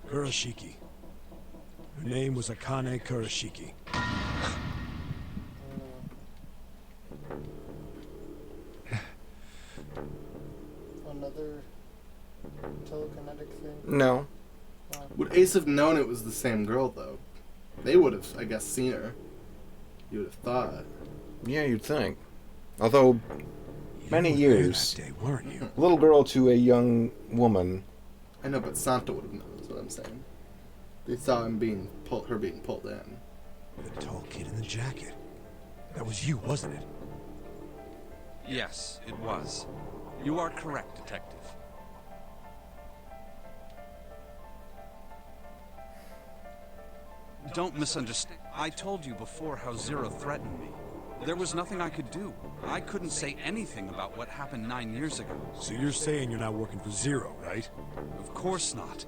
Kurashiki. Her name was Akane Kurashiki. Another telekinetic thing? No. Would Ace have known it was the same girl, though? They would have, I guess, seen her. You would have thought. Yeah, you'd think. Although, many years. That day, weren't you? Little girl to a young woman. I know, but Santa would have known, is what I'm saying. They saw him being pulled in. The tall kid in the jacket. That was you, wasn't it? Yes, it was. You are correct, Detective. Don't misunderstand. I told you before how Zero threatened me. There was nothing I could do. I couldn't say anything about what happened 9 years ago. So you're saying you're not working for Zero, right? Of course not.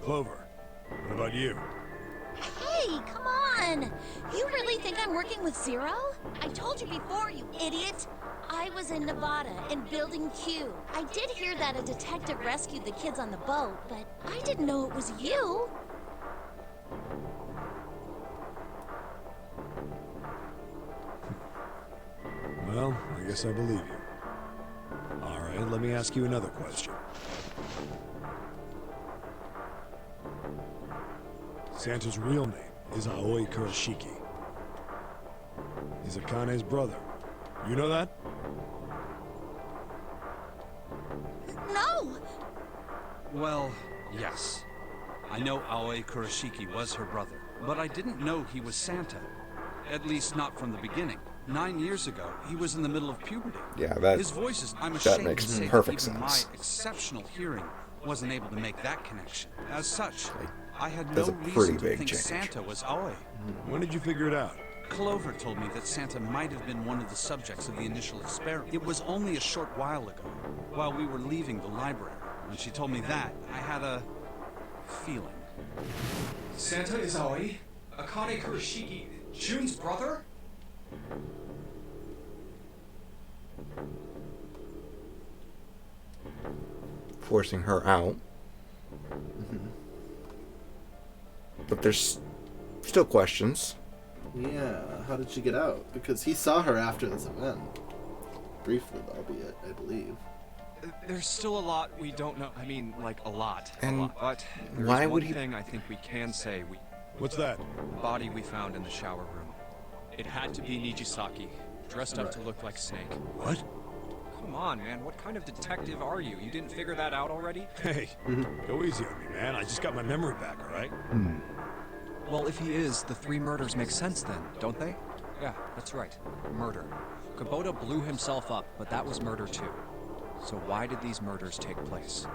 Clover, what about you? Hey, come on! You really think I'm working with Zero? I told you before, you idiot! I was in Nevada, in Building Q. I did hear that a detective rescued the kids on the boat, but I didn't know it was you. Well, I guess I believe you. Alright, let me ask you another question. Santa's real name is Aoi Kurashiki. He's Akane's brother. You know that? No! Well, yes. I know Aoi Kurashiki was her brother, but I didn't know he was Santa. At least not from the beginning. 9 years ago, he was in the middle of puberty. Yeah, that, his voice is, I'm that ashamed makes to say perfect that even sense. my exceptional hearing wasn't able to make that connection. As such, I had no That's a reason pretty to big think change. Santa was Aoi. When did you figure it out? Clover told me that Santa might have been one of the subjects of the initial experiment. It was only a short while ago, while we were leaving the library. When she told me that, I had a feeling. Santa is Aoi? Akane Kurashiki, June's brother? Forcing her out. But there's still questions. Yeah, how did she get out? Because he saw her after this event. Briefly, albeit, I believe. There's still a lot we don't know. I mean, like, a lot. And But there's why one would he... thing I think we can say. What's that? The body we found in the shower room. It had to be Nijisaki, dressed up to look like Snake. What? Come on, man. What kind of detective are you? You didn't figure that out already? Hey, go easy on me, man. I just got my memory back, all right? Well, if he is, the 3 murders make sense then, don't they? Yeah, that's right. Murder. Kubota blew himself up, but that was murder too. So why did these murders take place?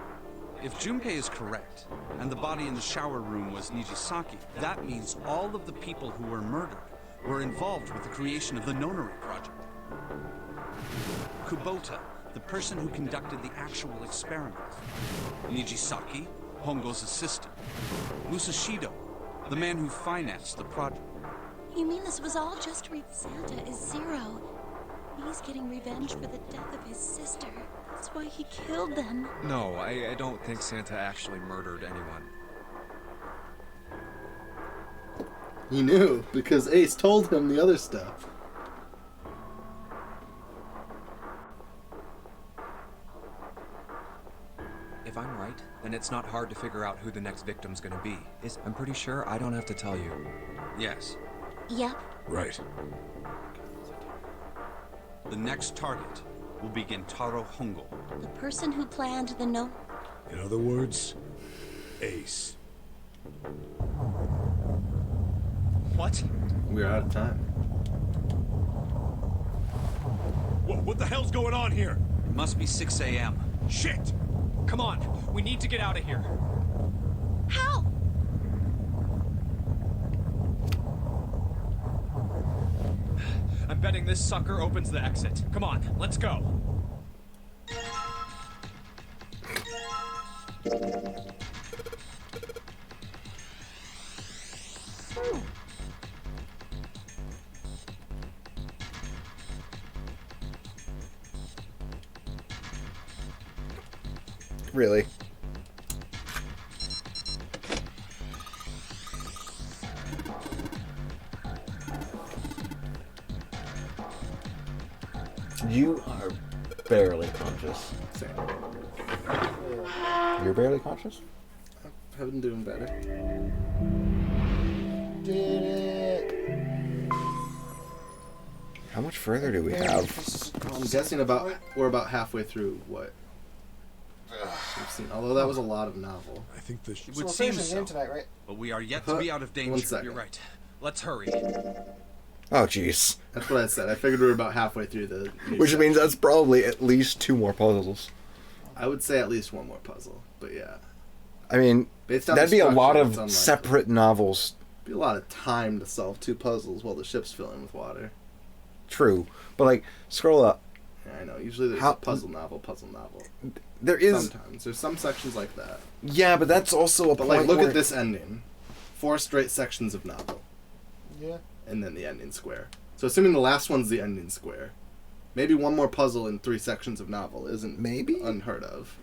If Junpei is correct, and the body in the shower room was Nijisaki, that means all of the people who were murdered were involved with the creation of the Nonary Project. Kubota, the person who conducted the actual experiment. Nijisaki, Hongo's assistant. Musashido, the man who financed the project. You mean this was all just Santa is Zero? He's getting revenge for the death of his sister. That's why he killed them. No, I don't think Santa actually murdered anyone. He knew, because Ace told him the other stuff. If I'm right, then it's not hard to figure out who the next victim's gonna be. I'm pretty sure I don't have to tell you. Yes. Yep. Right. The next target will be Gentaro Hongo. The person who planned the no... In other words, Ace. What? We're out of time. What the hell's going on here? It must be 6 a.m. Shit! Come on, we need to get out of here. How? betting this sucker opens the exit. Come on, let's go. Really? You are barely conscious. Same. You're barely conscious? I've been doing better. Did it. How much further do we have? I'm guessing we're about halfway through what we've seen. Although that was a lot of novel. I think this It So would we're seem finishing the so. game tonight, right? But we are yet to be out of danger. 1 second. You're right. Let's hurry. Oh, jeez. That's what I said. I figured we were about halfway through the new Which section. means that's probably at least 2 more puzzles. I would say at least 1 more puzzle, but yeah. I mean, Based on that'd the be a lot structure, of it's unlikely. separate novels. Be a lot of time to solve 2 puzzles while the ship's filling with water. True. But, like, scroll up. Yeah, I know. Usually there's a puzzle novel. There is... Sometimes. There's some sections like that. Yeah, but that's also a But, point like, look where... at this ending. 4 straight sections of novel. Yeah. And then the ending square. So assuming the last one's the ending square, maybe 1 more puzzle in 3 sections of novel isn't unheard of.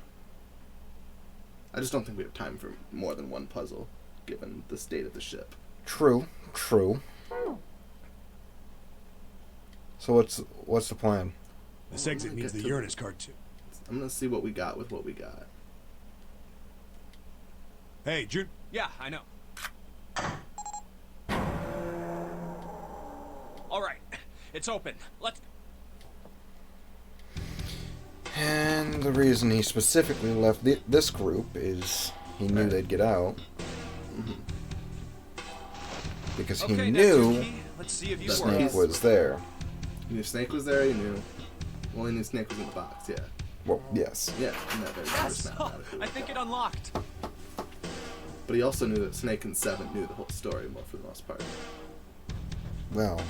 I just don't think we have time for more than 1 puzzle, given the state of the ship. True. So what's the plan? This exit needs the Uranus card too. I'm gonna see what we got with what we got. Hey, June. Yeah, I know. All right, it's open. Let's. And the reason he specifically left this group is he knew they'd get out. Because he knew Let's see if you Snake was there. You knew Snake was there, you knew... Well, you knew Snake was in the box, yeah. Well, yes. Yeah, and that very Yes. first mathematically. I think it unlocked. But he also knew that Snake and Seven knew the whole story, more for the most part. Well,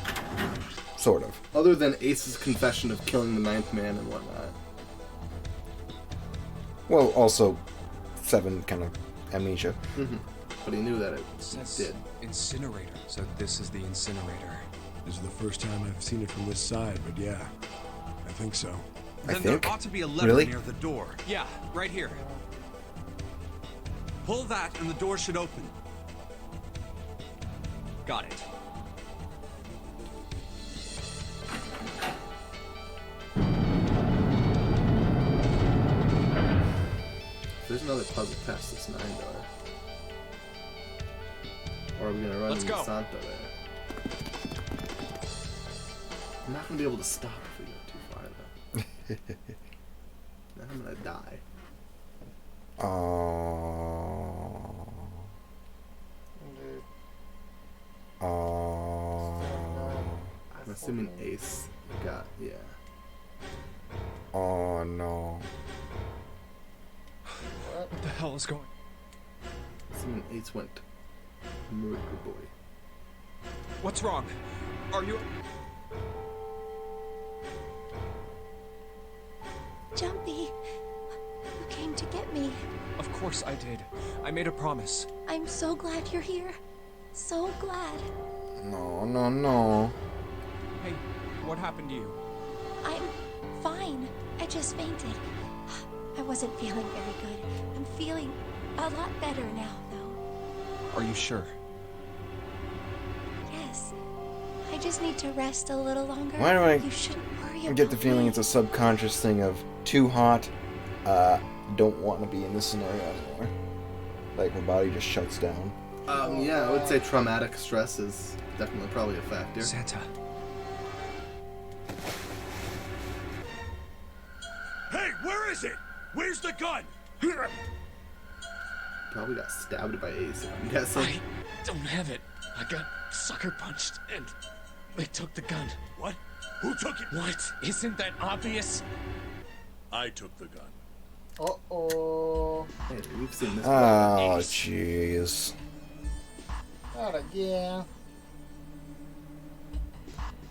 sort of. Other than Ace's confession of killing the 9th man and whatnot. Well, also, 7 kind of amnesia. But he knew that it did. Incinerator. So this is the incinerator. This is the first time I've seen it from this side, but yeah, I think so. Then there ought to be a lever Really? near the door. Yeah, right here. Pull that and the door should open. Got it. There's another puzzle past this 9 door. Or are we gonna run Let's into go. Santa there? I'm not gonna be able to stop if we go too far though. Then I'm gonna die. I'm assuming Ace got, yeah. Oh no. What the hell is going? Assuming Ace went murder boy. What's wrong? Are you? Jumpy, you came to get me. Of course I did. I made a promise. I'm so glad you're here. So glad. No. Hey, what happened to you? I'm fine. I just fainted. I wasn't feeling very good. I'm feeling a lot better now, though. Are you sure? Yes. I just need to rest a little longer. Why do You shouldn't worry I about get the feeling me. it's a subconscious thing of too hot, don't want to be in this scenario anymore. Like my body just shuts down. Yeah, I would say traumatic stress is definitely probably a factor. Santa. Hey, where is it? Where's the gun? Probably got stabbed by Ace, I'm guessing. I don't have it. I got sucker punched and they took the gun. What? Who took it? What? Isn't that obvious? I took the gun. Uh-oh. Hey, we've seen this. Oh, jeez. Not again.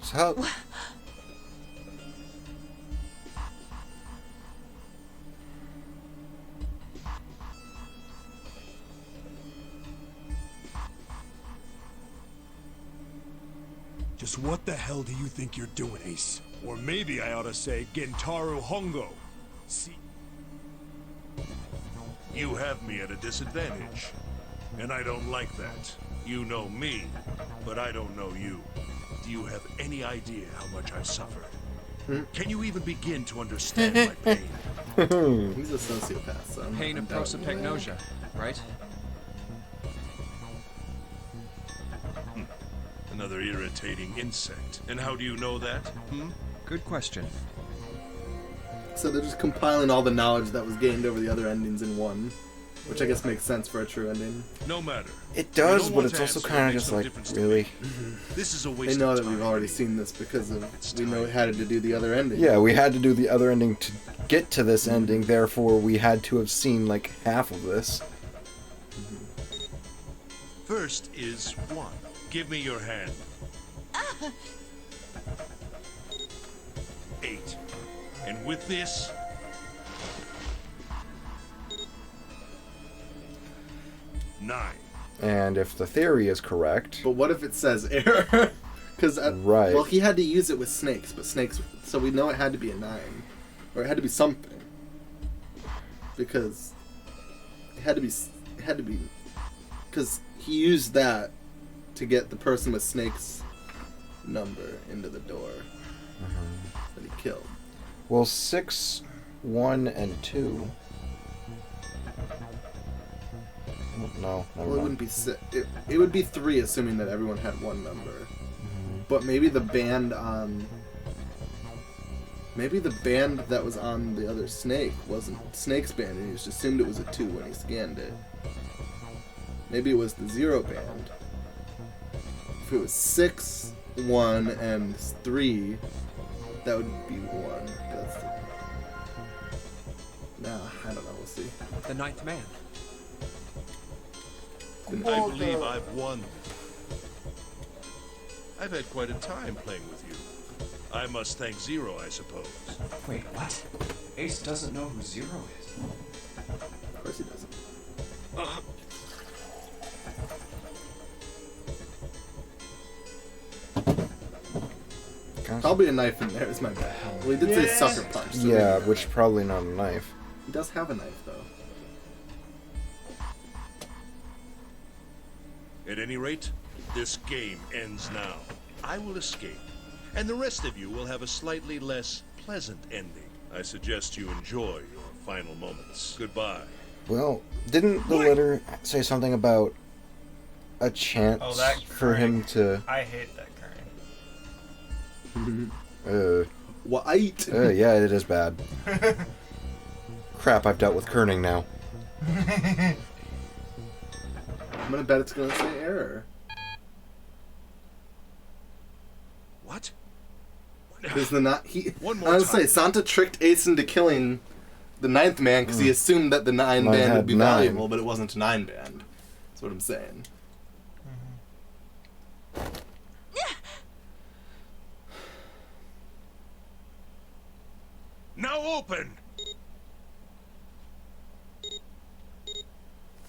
So Just what the hell do you think you're doing, Ace? Or maybe I ought to say Gentaro Hongo. See? You have me at a disadvantage. And I don't like that. You know me, but I don't know you. Do you have any idea how much I've suffered? Can you even begin to understand my pain? He's a sociopath, so Pain of prosopagnosia, right? Another irritating insect. And how do you know that? Good question. So they're just compiling all the knowledge that was gained over the other endings in one, which I guess makes sense for a true ending. No matter. It does, but it's also kind of just like, really? This is a They waste know of that time. we've already seen this because of we know we had to do the other ending. Yeah, we had to do the other ending to get to this ending, therefore we had to have seen like half of this. First is 1. Give me your hand. 8. And with this... Nine. And if the theory is correct... But what if it says error? Because right. Well, he had to use it with snakes, but snakes. So we know it had to be a 9, or it had to be something. Because it had to be. Because he used that to get the person with snakes number into the door that he killed. Well, 6, 1, and 2. No, never Well, it wouldn't be it would be 3, assuming that everyone had one number. But maybe the band on... Maybe the band that was on the other snake wasn't Snake's band, and he just assumed it was a 2 when he scanned it. Maybe it was the 0 band. If it was 6, 1, and 3, that would be 1. That's... Nah, I don't know, we'll see. The 9th man. I believe I've won. I've had quite a time playing with you. I must thank Zero, I suppose. Wait, what? Ace doesn't know who Zero is. Of course he doesn't. Probably a knife in there is my bad. Well, he did say sucker punch. So yeah, maybe which probably not a knife. he does have a knife, though. At any rate, this game ends now. I will escape, and the rest of you will have a slightly less pleasant ending. I suggest you enjoy your final moments. Goodbye. Well, didn't the letter say something about a chance for him to... I hate that White. Yeah, it is bad. Crap, I've dealt with kerning now. I'm gonna bet it's gonna say error. What? Because the not he. One more I was time. say Santa tricked Ace into killing the 9th man because he assumed that the 9 Mine band had would be 9. valuable, but it wasn't a 9 band. That's what I'm saying. Now open!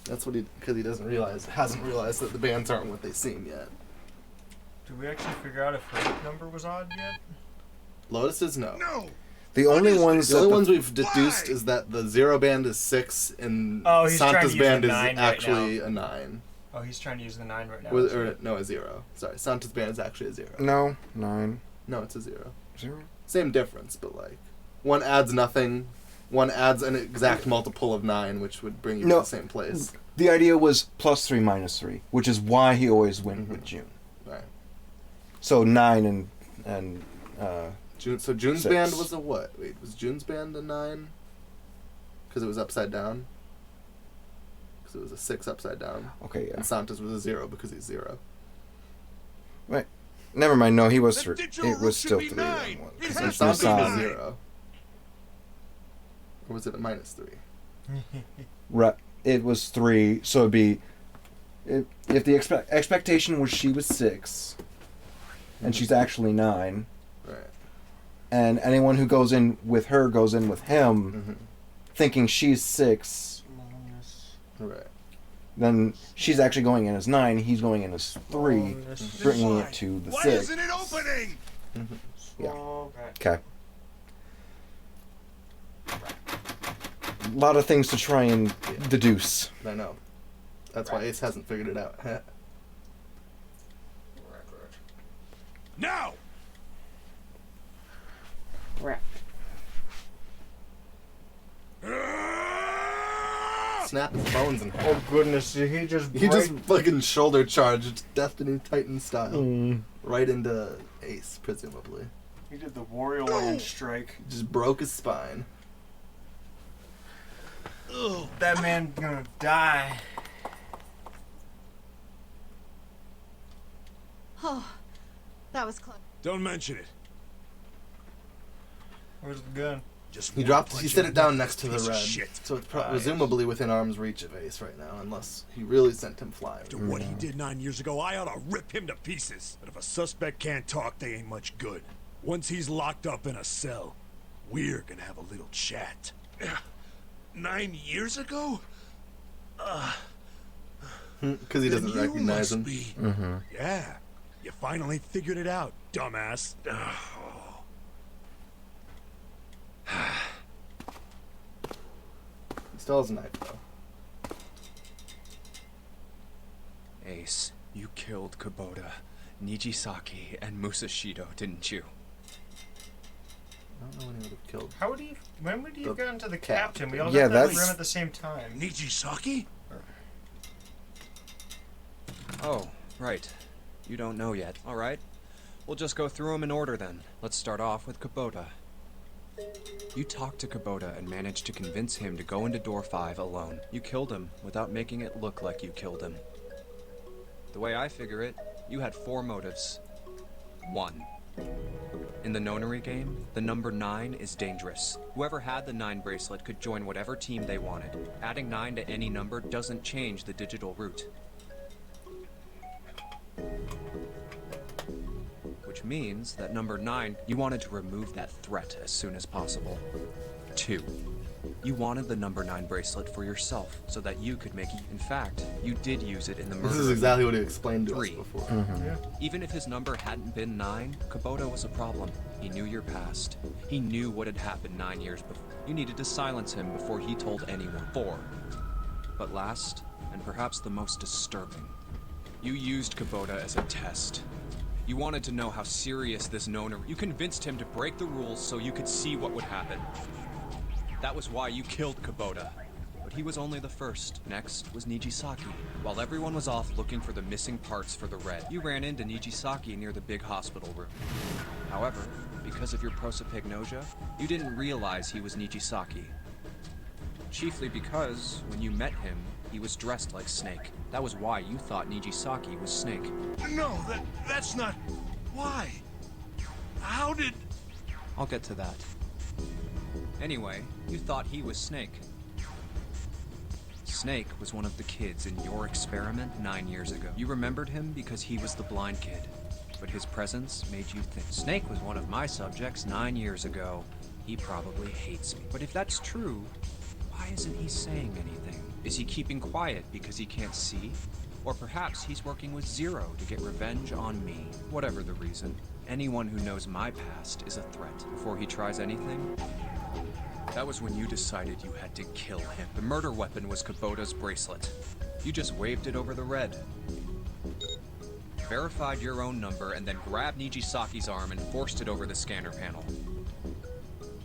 That's what because he hasn't realized that the bands aren't what they seem yet. Did we actually figure out if her number was odd yet? Lotus is no. The only ones we've deduced is that the 0 band is 6 and he's trying to Santa's use band a is 9 right actually now. a 9. Oh, he's trying to use the 9 right now. No, a 0. Sorry, Santa's band is actually a 0. No, 9. No, it's a 0. 0? Same difference, but like one adds nothing, one adds an exact multiple of 9, which would bring you to the same place. The idea was +3 -3, which is why he always went with June. Right. So 9 and June. So June's 6. band was a what? Wait, was June's band a 9? Because it was upside down. Because it was a 6 upside down. Okay, yeah. And Santa's was a 0 because he's 0. Right. Never mind. No, he was 3. It was still 3. And Santa's was 0. Or was it a -3? Right. It was 3. So it'd be if the expectation was she was 6, and she's actually 9. Right. And anyone who goes in with her goes in with him, thinking she's 6. Right. Then she's actually going in as 9. He's going in as 3, bringing it to the 6. Why isn't it opening? Yeah. Okay. A lot of things to try and deduce. I know. That's why Ace hasn't figured it out. Now! Right. Snap his bones and Oh goodness, did he just He break? just fucking shoulder charged Destiny Titan style. Mm. Right into Ace, presumably. He did the Warrior Land strike. Just broke his spine. Ugh, that man gonna die. Oh, that was close. Don't mention it. Where's the gun? Just He one dropped. punch He set in it down the next to the piece of red, shit. so it's presumably within arm's reach of Ace right now, unless he really sent him flying. After what he did 9 years ago, I ought to rip him to pieces. But if a suspect can't talk, they ain't much good. Once he's locked up in a cell, we're gonna have a little chat. 9 years ago? Because he doesn't Then you recognize him. must be- Yeah, you finally figured it out, dumbass. He still has a knife though. Ace, you killed Kubota, Nijisaki, and Musashido, didn't you? I don't know when he would have killed. How would he? When would he have The gotten to the captain. captain? We all Yeah, got that that's- room at the same time. Nijisaki? Oh, right. You don't know yet. Alright. We'll just go through them in order then. Let's start off with Kubota. You talked to Kubota and managed to convince him to go into door 5 alone. You killed him without making it look like you killed him. The way I figure it, you had 4 motives. 1. In the nonary game, the number 9 is dangerous. Whoever had the 9 bracelet could join whatever team they wanted. Adding 9 to any number doesn't change the digital route. Which means that number 9, you wanted to remove that threat as soon as possible. 2. You wanted the number 9 bracelet for yourself, so that you could make it. In fact, you did use it in the murder. This is exactly what he explained to 3. us before. Even if his number hadn't been 9, Kubota was a problem. He knew your past. He knew what had happened 9 years before. You needed to silence him before he told anyone. 4. But last, and perhaps the most disturbing, you used Kubota as a test. You wanted to know how serious this nonary. You convinced him to break the rules so you could see what would happen. That was why you killed Kubota. But he was only the first. Next was Nijisaki. While everyone was off looking for the missing parts for the red, you ran into Nijisaki near the big hospital room. However, because of your prosopagnosia, you didn't realize he was Nijisaki. Chiefly because, when you met him, he was dressed like Snake. That was why you thought Nijisaki was Snake. No, that's not... Why? How did... I'll get to that. Anyway, you thought he was Snake. Snake was one of the kids in your experiment 9 years ago. You remembered him because he was the blind kid, but his presence made you think. Snake was one of my subjects 9 years ago. He probably hates me. But if that's true, why isn't he saying anything? Is he keeping quiet because he can't see? Or perhaps he's working with Zero to get revenge on me. Whatever the reason, anyone who knows my past is a threat. Before he tries anything, that was when you decided you had to kill him. The murder weapon was Kubota's bracelet. You just waved it over the red. Verified your own number and then grabbed Nijisaki's arm and forced it over the scanner panel.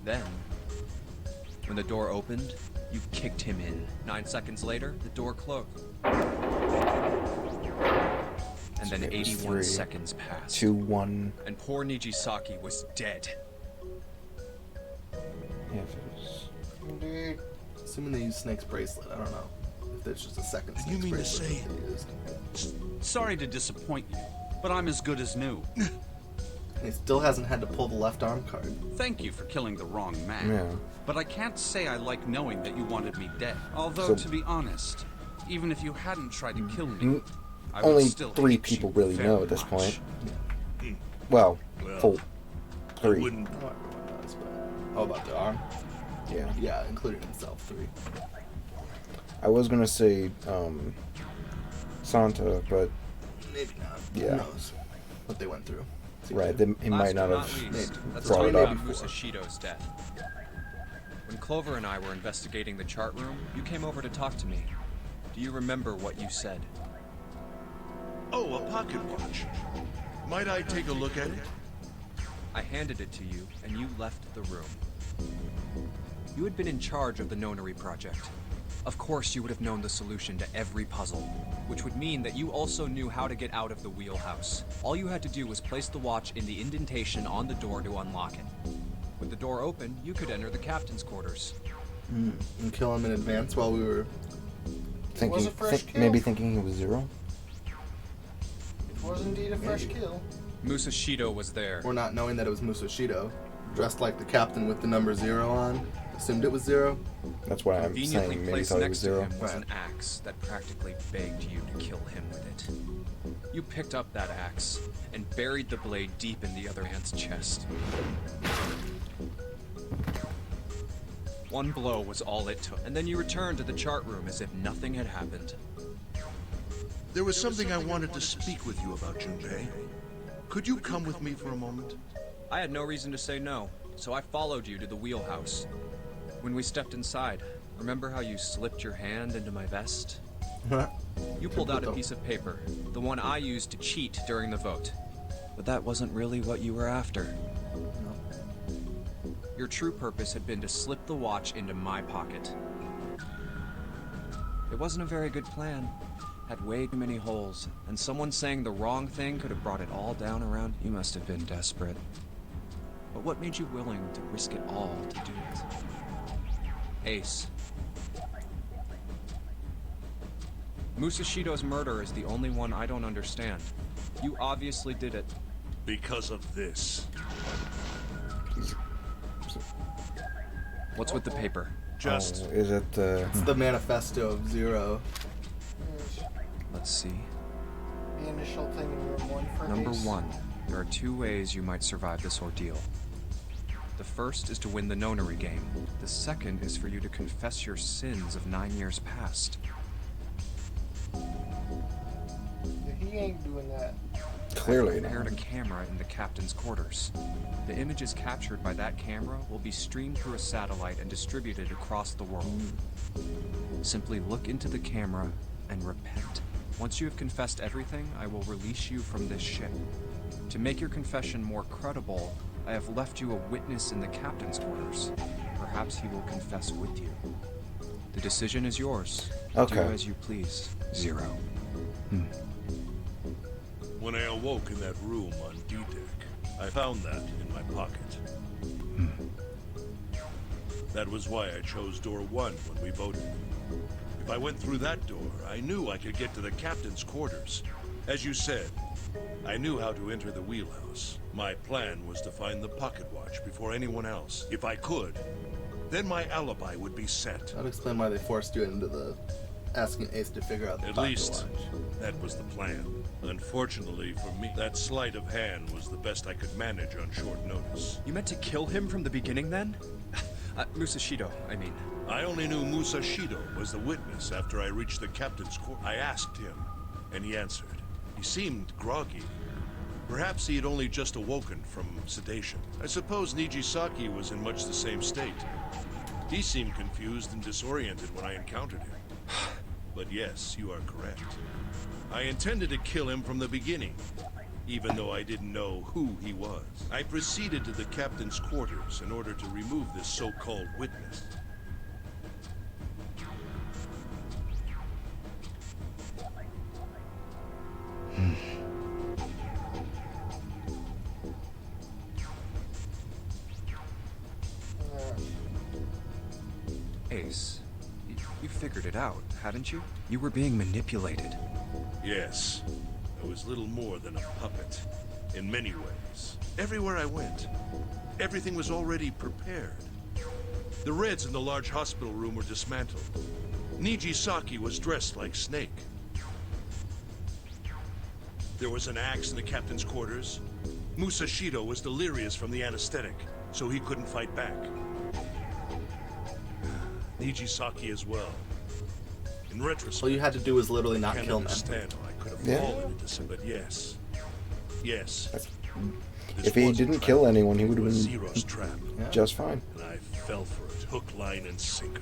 Then, when the door opened, you kicked him in. 9 seconds later, the door closed. And then 81 seconds passed. 2, 1. And poor Nijisaki was dead. Yeah, if it was... Indeed. Assuming they use Snake's bracelet, I don't know if there's just a second Snake's You mean to bracelet say- that they used. Sorry to disappoint you, but I'm as good as new. He still hasn't had to pull the left arm card. Thank you for killing the wrong man. Yeah. But I can't say I like knowing that you wanted me dead. Although, So- to be honest, even if you hadn't tried to kill me, Mm, I would Only still 3 hate people you really very know at this much. point. Well, full 3. I don't know what everyone knows, but... Oh, about the arm? Yeah. Yeah, including himself, 3. I was gonna say, Santa, but Maybe not. Yeah. Who knows what they went through? right, he might not have Let's brought talk it up. about Musashido's death. When Clover and I were investigating the chart room, you came over to talk to me. Do you remember what you said? Oh, a pocket watch. Might I take a look at it? I handed it to you, and you left the room. You had been in charge of the Nonary project. Of course you would have known the solution to every puzzle, which would mean that you also knew how to get out of the wheelhouse. All you had to do was place the watch in the indentation on the door to unlock it. With the door open, you could enter the captain's quarters. And kill him in advance while we were... Was a fresh kill. Maybe thinking he was 0? It was indeed a fresh kill. Musashido was there. Or not knowing that it was Musashido. Dressed like the captain with the number 0 on. Assumed it was 0. That's why I'm saying Conveniently maybe placed thought he next was to 0. him was an axe that practically begged you to kill him with it. You picked up that axe and buried the blade deep in the other man's chest. One blow was all it took, and then you returned to the chart room as if nothing had happened. There was something I wanted to speak with you about, Junpei. Could you come with me for a moment? I had no reason to say no, so I followed you to the wheelhouse. When we stepped inside, remember how you slipped your hand into my vest? You pulled out a piece of paper, the one I used to cheat during the vote. But that wasn't really what you were after. Your true purpose had been to slip the watch into my pocket. It wasn't a very good plan. Had way too many holes, and someone saying the wrong thing could have brought it all down around. You must have been desperate. But what made you willing to risk it all to do it? Ace. Musashido's murder is the only one I don't understand. You obviously did it. Because of this. What's with the paper? Just... is it It's the manifesto of 0. Let's see. The initial thing in room 1 for Number Ace. 1. There are 2 ways you might survive this ordeal. The first is to win the Nonary game. The second is for you to confess your sins of 9 years past. He ain't doing that. Clearly I prepared a camera in the captain's quarters. The images captured by that camera will be streamed through a satellite and distributed across the world. Simply look into the camera and repent. Once you have confessed everything, I will release you from this ship. To make your confession more credible, I have left you a witness in the captain's quarters. Perhaps he will confess with you. The decision is yours. Okay. Do as you please, 0. When I awoke in that room on D-Deck, I found that in my pocket. That was why I chose door 1 when we voted. If I went through that door, I knew I could get to the captain's quarters. As you said, I knew how to enter the wheelhouse. My plan was to find the pocket watch before anyone else. If I could, then my alibi would be set. That'd explain why they forced you into the asking Ace to figure out the At pocket least, watch. that was the plan. Unfortunately for me, that sleight of hand was the best I could manage on short notice. You meant to kill him from the beginning then? Musashido, I mean. I only knew Musashido was the witness after I reached the captain's court. I asked him, and he answered. He seemed groggy. Perhaps he had only just awoken from sedation. I suppose Nijisaki was in much the same state. He seemed confused and disoriented when I encountered him. But yes, you are correct. I intended to kill him from the beginning, even though I didn't know who he was. I proceeded to the captain's quarters in order to remove this so-called witness. Ace, you figured it out, hadn't you? You were being manipulated. Yes, I was little more than a puppet, in many ways. Everywhere I went, everything was already prepared. The Reds in the large hospital room were dismantled. Nijisaki was dressed like Snake. There was an axe in the captain's quarters. Musashido was delirious from the anesthetic, so he couldn't fight back. Nijisaki as well. In retrospect, All you had to do was literally not I can't kill them. understand how I could have Yeah. fallen into some, but yes. Yes. This If he was a didn't trap. kill anyone, he would It have was been Zero's trap. just fine. And I fell for it, hook, line, and sinker.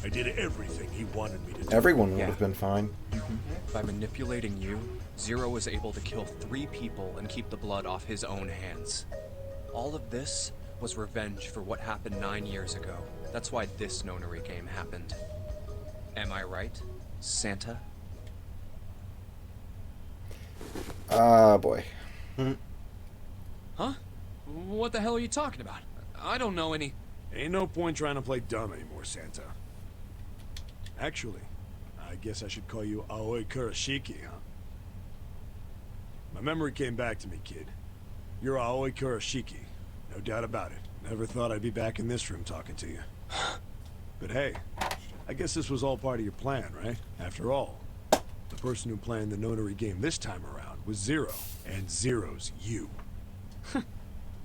I did everything he wanted me to do. Everyone would have been fine. By manipulating you, Zero was able to kill 3 people and keep the blood off his own hands. All of this was revenge for what happened 9 years ago. That's why this nonary game happened. Am I right, Santa? Ah, boy. Huh? What the hell are you talking about? I don't know any... Ain't no point trying to play dumb anymore, Santa. Actually, I guess I should call you Aoi Kurashiki, huh? My memory came back to me, kid. You're Aoi Kurashiki. No doubt about it. Never thought I'd be back in this room talking to you. But hey, I guess this was all part of your plan, right? After all, the person who planned the nonary game this time around was Zero, and Zero's you.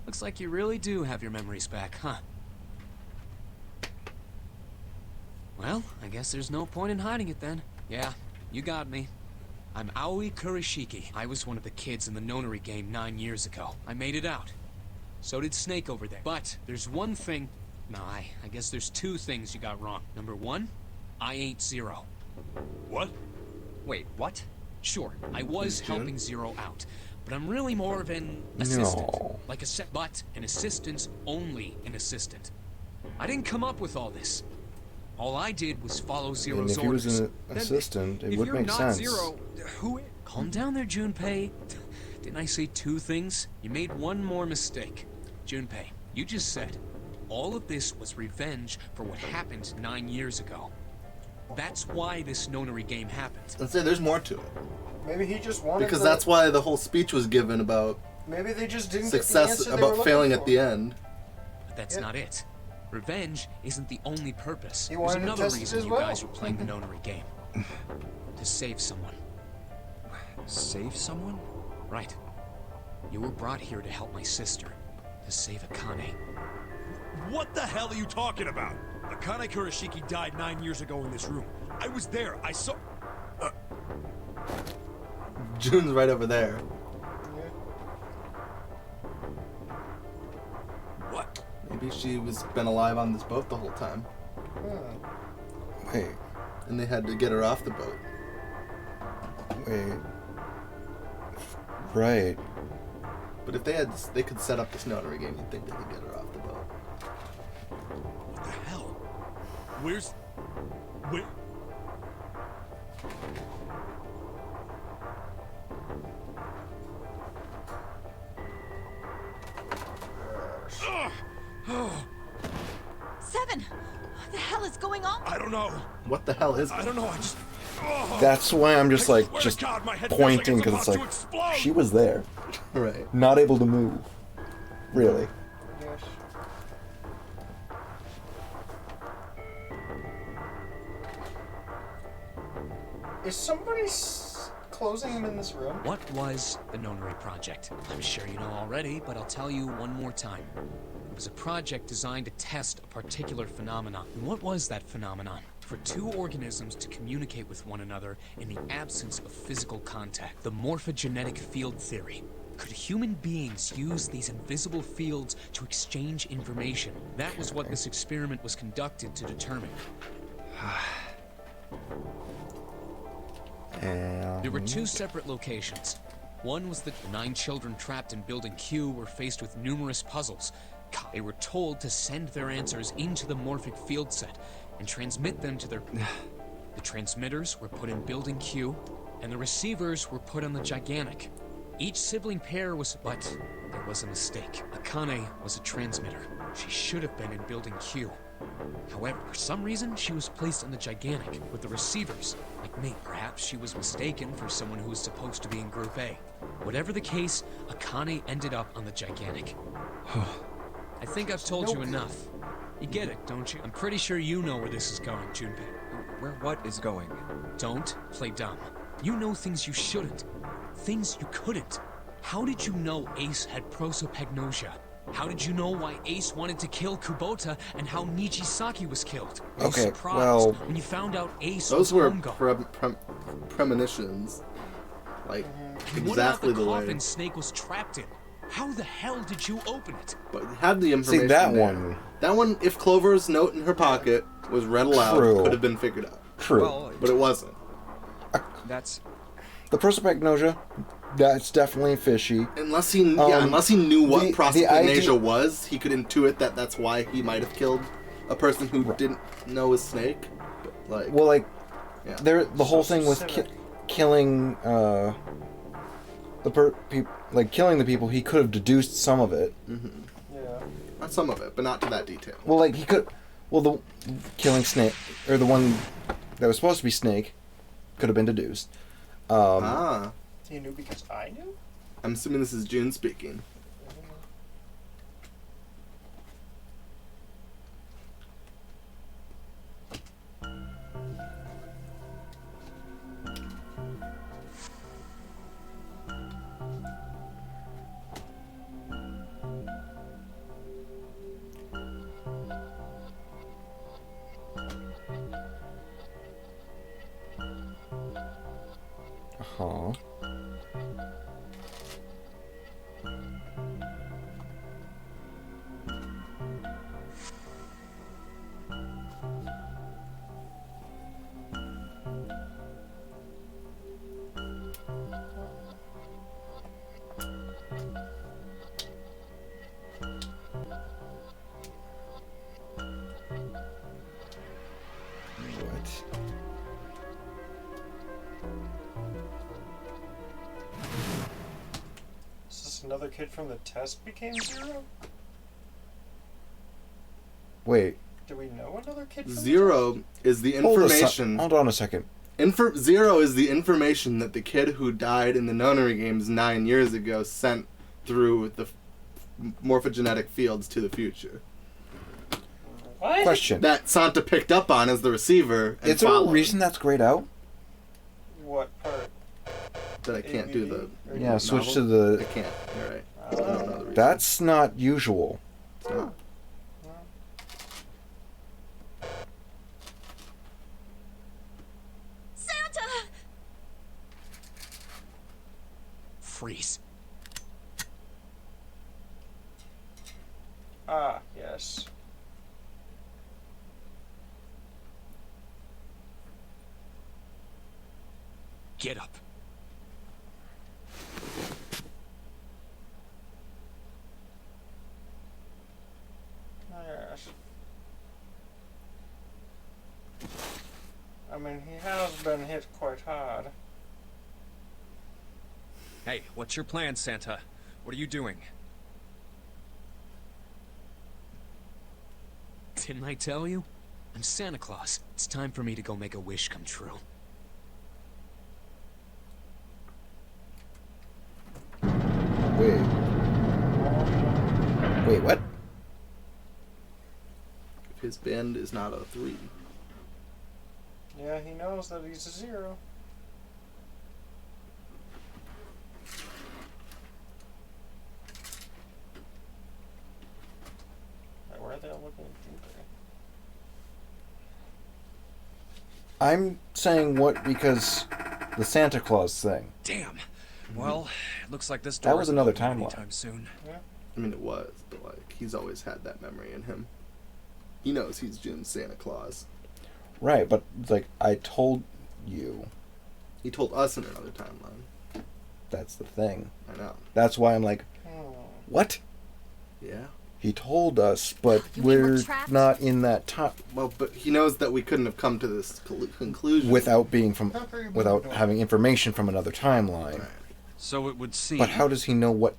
Looks like you really do have your memories back, huh? Well, I guess there's no point in hiding it then. Yeah, you got me. I'm Aoi Kurashiki. I was one of the kids in the nonary game 9 years ago. I made it out. So did Snake over there. But there's one thing... No, I guess there's 2 things you got wrong. Number 1, I ain't Zero. What? Wait, what? Sure, I was helping Zero out. But I'm really more of an assistant. No. Like but an assistant's only an assistant. I didn't come up with all this. All I did was follow Zero's if he was orders. an Then, assistant, it if would you're make not sense. Zero, who? Calm down there, Junpei. Didn't I say 2 things? You made one more mistake. Junpei, you just said all of this was revenge for what happened 9 years ago. That's why this nonary game happened. Let's say there's more to it. Maybe he just wanted Because the- that's why the whole speech was given about Maybe they just didn't success, get the answer they were about failing looking at the end. But that's not it. Revenge isn't the only purpose. He There's wanted to another test it reason as you well. guys were playing the nonary game. To save someone. Save someone? Right. You were brought here to help my sister. To save Akane. What the hell are you talking about? Akane Kurashiki died 9 years ago in this room. I was there. I saw... June's right over there. What? Maybe she was been alive on this boat the whole time. Wait. And they had to get her off the boat. Wait. Right. But if they could set up this notary game, you'd think they could get her off the boat. What the hell? Where's... Where... Seven! What the hell is going on? I don't know. What the hell is I don't know. I just... That's why I'm just like, swear to just God, my head feels like pointing, it's because it's about like, to explode. she was there. Right. Not able to move. Really. Is somebody closing him in this room? What was the Nonary Project? I'm sure you know already, but I'll tell you one more time. It was a project designed to test a particular phenomenon. And what was that phenomenon? For 2 organisms to communicate with one another in the absence of physical contact. The morphogenetic field theory. Could human beings use these invisible fields to exchange information? That was what this experiment was conducted to determine. There were 2 separate locations. One was that 9 children trapped in Building Q were faced with numerous puzzles. They were told to send their answers into the morphic field set and transmit them to their... The transmitters were put in Building Q, and the receivers were put on the Gigantic. Each sibling pair was... But there was a mistake. Akane was a transmitter. She should have been in Building Q. However, for some reason, she was placed on the Gigantic with the receivers, like me. Perhaps she was mistaken for someone who was supposed to be in Group A. Whatever the case, Akane ended up on the Gigantic. I think I've told you enough. You get it, don't you? I'm pretty sure you know where this is going, Junpei. Where what is going? Don't play dumb. You know things you shouldn't. Things you couldn't. How did you know Ace had prosopagnosia? How did you know why Ace wanted to kill Kubota and how Nijisaki was killed? Were you Okay, surprised well... when you found out Ace Those was were homegoing? premonitions. Like, And what exactly about the the coffin way. Snake was trapped in? How the hell did you open it? But you had the information. See, that there. one... That one, if Clover's note in her pocket was read aloud, True. could have been figured out. True. Well, But it wasn't. That's... The prosopagnosia, that's definitely fishy. Unless he knew what the prosopagnosia was, he could intuit that that's why he might have killed a person who didn't know his snake. But, like, well, like, yeah. the whole thing with killing killing the people, he could have deduced some of it. Mm-hmm. Yeah. Not some of it, but not to that detail. Well, like, he could... Well, the killing Snake, or the one that was supposed to be Snake, could have been deduced. He knew because I knew? I'm assuming this is June speaking. Uh-huh. What? Is this another kid from the test became Zero? Wait. Do we know another kid from Zero is the information. Hold on a second. Zero is the information that the kid who died in the nunnery games 9 years ago sent through the morphogenetic fields to the future. What? Question. That Santa picked up on as the receiver. And Is there a followed. reason that's grayed out? What part? That I can't do the. Yeah, switch novel? to the... I can't. You're right. I don't know the reason. That's not usual. It's not. Santa! Freeze. Ah, yes. Get up. Yes. I mean, he has been hit quite hard. Hey, what's your plan, Santa? What are you doing? Didn't I tell you? I'm Santa Claus. It's time for me to go make a wish come true. Wait, what? If his band is not a 3. Yeah, he knows that he's a 0. Like, where are they all looking at Jupiter? I'm saying what because the Santa Claus thing. Damn. Well, it looks like this That door was isn't another opening timeline. anytime soon. Yeah. I mean, it was, but like he's always had that memory in him. He knows he's June's Santa Claus. Right, but like I told you. He told us in another timeline. That's the thing. I know. That's why I'm like, what? Yeah. He told us, but You mean we're we're trapped? not in that time. Well, but he knows that we couldn't have come to this conclusion Without having information from another timeline. So it would seem. But how does he know what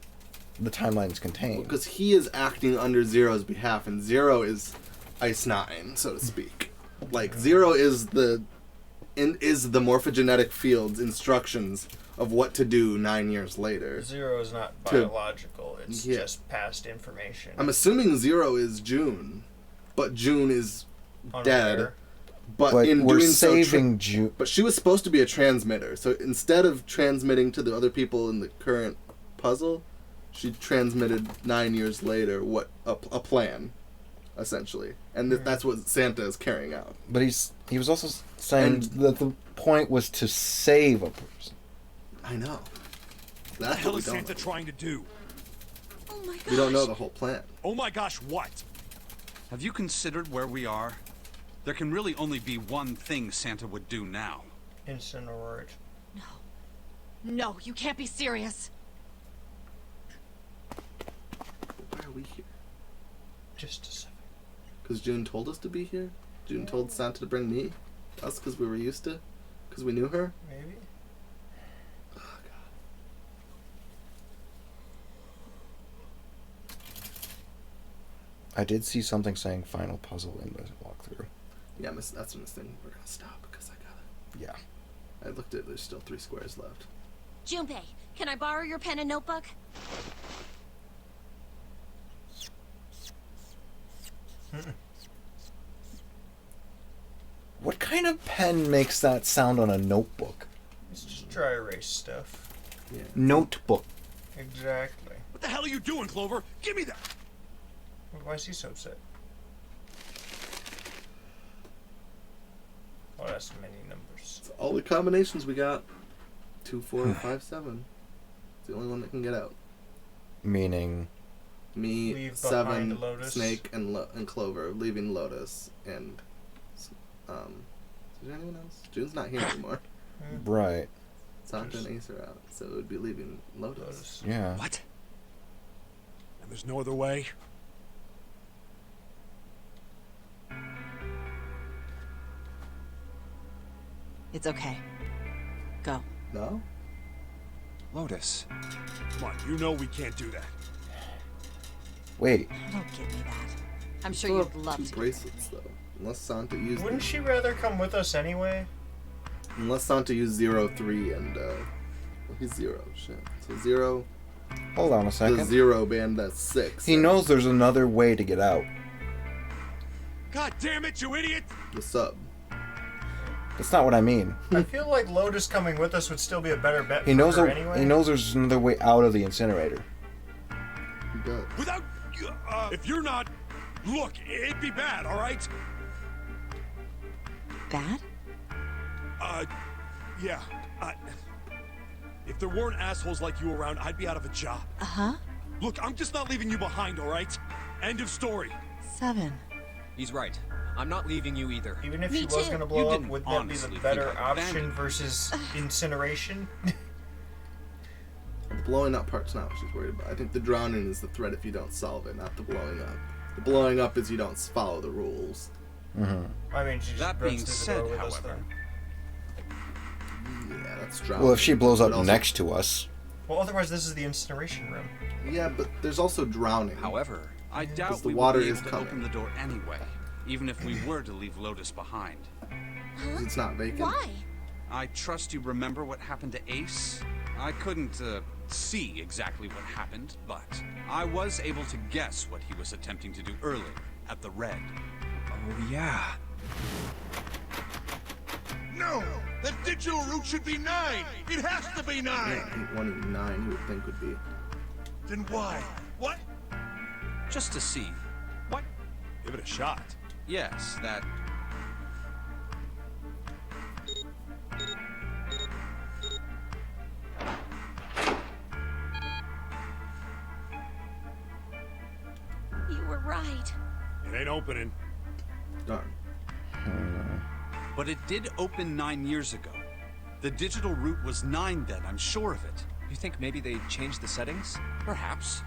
the timelines contain? Because he is acting under Zero's behalf, and Zero is Ice 9, so to speak. Like Zero is the morphogenetic field's instructions of what to do 9 years later. 0 is not To- biological, it's just past information. I'm assuming Zero is June, but June is dead. Unaware. But in we're doing so, saving June. But she was supposed to be a transmitter, so instead of transmitting to the other people in the current puzzle, She transmitted 9 years later what a plan, essentially, and that's what Santa is carrying out. But he was also saying that the point was to save a person. I know. What That's the hell what is we don't Santa know. trying to do? Oh my gosh. We don't know the whole plan. Oh my gosh, what? Have you considered where we are? There can really only be one thing Santa would do now. Incinerate. No, you can't be serious. Why are we here? Just a second. Because June told us to be here? June told Santa to bring us because we were used to, because we knew her? Maybe. I did see something saying final puzzle in the walkthrough. Yeah, that's when this thing, we're going to stop because I got it. Yeah. I looked at it, there's still 3 squares left. Junpei, can I borrow your pen and notebook? What kind of pen makes that sound on a notebook? It's just dry erase stuff. Yeah. Notebook. Exactly. What the hell are you doing, Clover? Give me that! Why is he so upset? Oh, that's many numbers. It's all the combinations we got. 2, 4, and 5, 7. It's the only one that can get out. Meaning? Me, Leave 7, behind Lotus. Snake, and Clover, leaving Lotus, and is there anyone else? June's not here anymore. Right. Santa and Ace are out, so it would be leaving Lotus. Yeah. What? And there's no other way? It's okay. Go. No? Lotus. Come on, you know we can't do that. Wait. Don't give me that. I'm sure Still you'd have love 2 to. bracelets, though. Unless Santa used Wouldn't she rather come with us anyway? Unless Santa used 0, 3, and, well, he's 0, shit. So 0... Hold on a second. The 0 band, that's 6. He knows there's another way to get out. God damn it, you idiot! The sub. That's not what I mean. I feel like Lotus coming with us would still be a better bet He for knows her a, anyway. he knows there's another way out of the incinerator. He does. Without... if you're not... Look, it'd be bad, alright? Bad? Yeah. If there weren't assholes like you around, I'd be out of a job. Uh-huh. Look, I'm just not leaving you behind, alright? End of story. 7. He's right. I'm not leaving you either. Even if Me she was too. going to blow You up, didn't wouldn't that be honestly the think better I'd option abandon versus incineration? The blowing up part's not what she's worried about. I think the drowning is the threat if you don't solve it, not the blowing up. The blowing up is you don't follow the rules. Mm-hmm. I mean, she just That runs being through the said, door with us however, then. Yeah, that's drowning. Well, if she blows up But also- next to us. Well, otherwise this is the incineration room. Yeah, but there's also drowning. However, I doubt the we water would be is able to coming. open the door anyway, even if we were to leave Lotus behind. It's not vacant. Why? I trust you remember what happened to Ace? I couldn't, see exactly what happened, but I was able to guess what he was attempting to do earlier at the Red. Oh, yeah. No! The digital route should be 9! It has to be 9! Yeah, I think 1 in 9 you would think would be. Then why? What? Just to see. What? Give it a shot. Yes, that... You were right. It ain't opening. Darn. But it did open 9 years ago. The digital route was 9 then, I'm sure of it. You think maybe they changed the settings? Perhaps.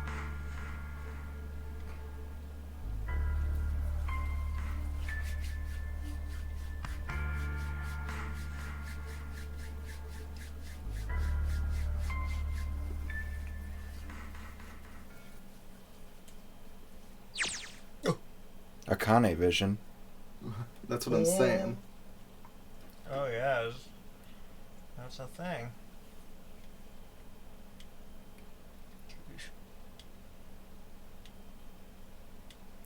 Akane vision. That's what I'm saying. Oh yeah, that's a thing.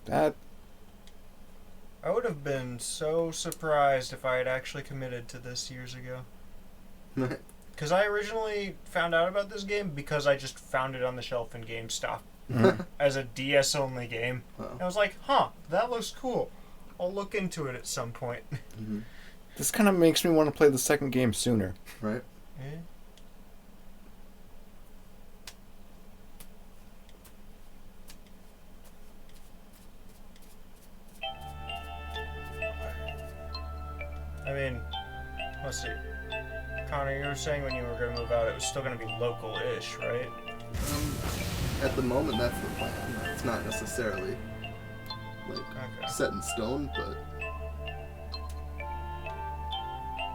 That I would have been so surprised if I had actually committed to this years ago. Because I originally found out about this game because I just found it on the shelf in GameStop as a DS only game. I was like, huh, that looks cool. I'll look into it at some point. This kind of makes me want to play the second game sooner. Right. Yeah. I mean, let's see. Connor, you were saying when you were going to move out, it was still going to be local-ish, right? At the moment, that's the plan. It's not necessarily set in stone, but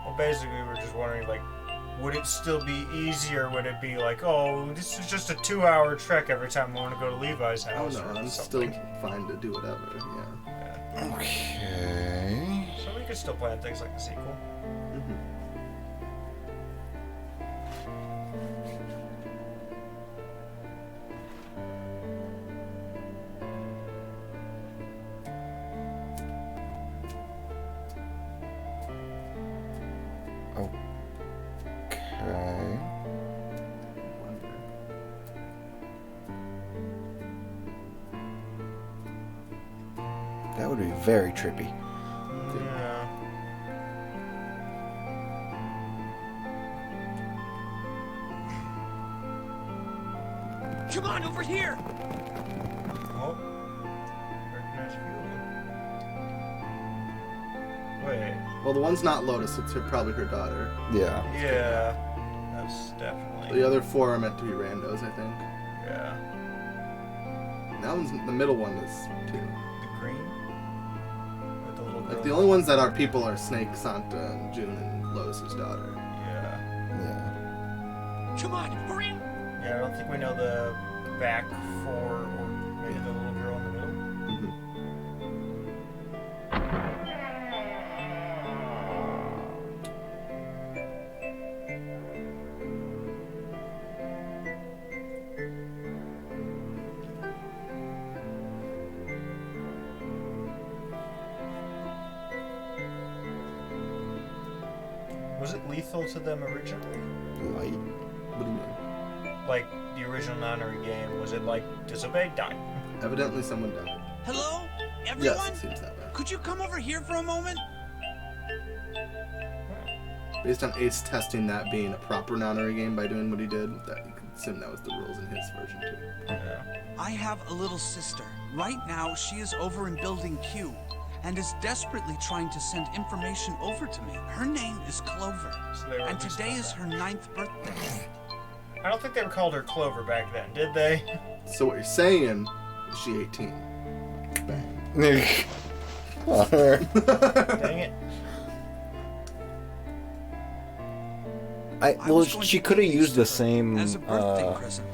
Well, basically, we were just wondering, like, would it still be easier? Would it be like, oh, this is just a 2-hour trek every time I want to go to Levi's house? oh no, or I'm something? still fine to do whatever. Yeah. Okay. So we could still plan things like the sequel. Okay. That would be very trippy. Yeah. Come on, over here! Oh. Recognize fuel. Wait. Well, the one's not Lotus. It's probably her daughter. Yeah. Yeah. That's definitely... The other 4 are meant to be randos, I think. Yeah. That one's the middle one is 2. The green? With the little girl? Like the only ones that are people are Snake, Santa, and June, and Lotus's daughter. Yeah. Yeah. Come on, hurry! Yeah, I don't think we know the back 4 or maybe the little girl in the middle. Was it lethal to them originally? Light. What do you mean? Like the original Nonary game, was it like disobey, die? Evidently someone died. Hello? Everyone? Yes, it seems that way. Could you come over here for a moment? Based on Ace testing that being a proper nonary game by doing what he did, that you could assume that was the rules in his version too. I have a little sister. Right now, she is over in Building Q and is desperately trying to send information over to me. Her name is Clover, and today is her 9th birthday. I don't think they called her Clover back then, did they? So what you're saying is she 18. Bang. Dang it. Well, she could have used the same As a birthday present.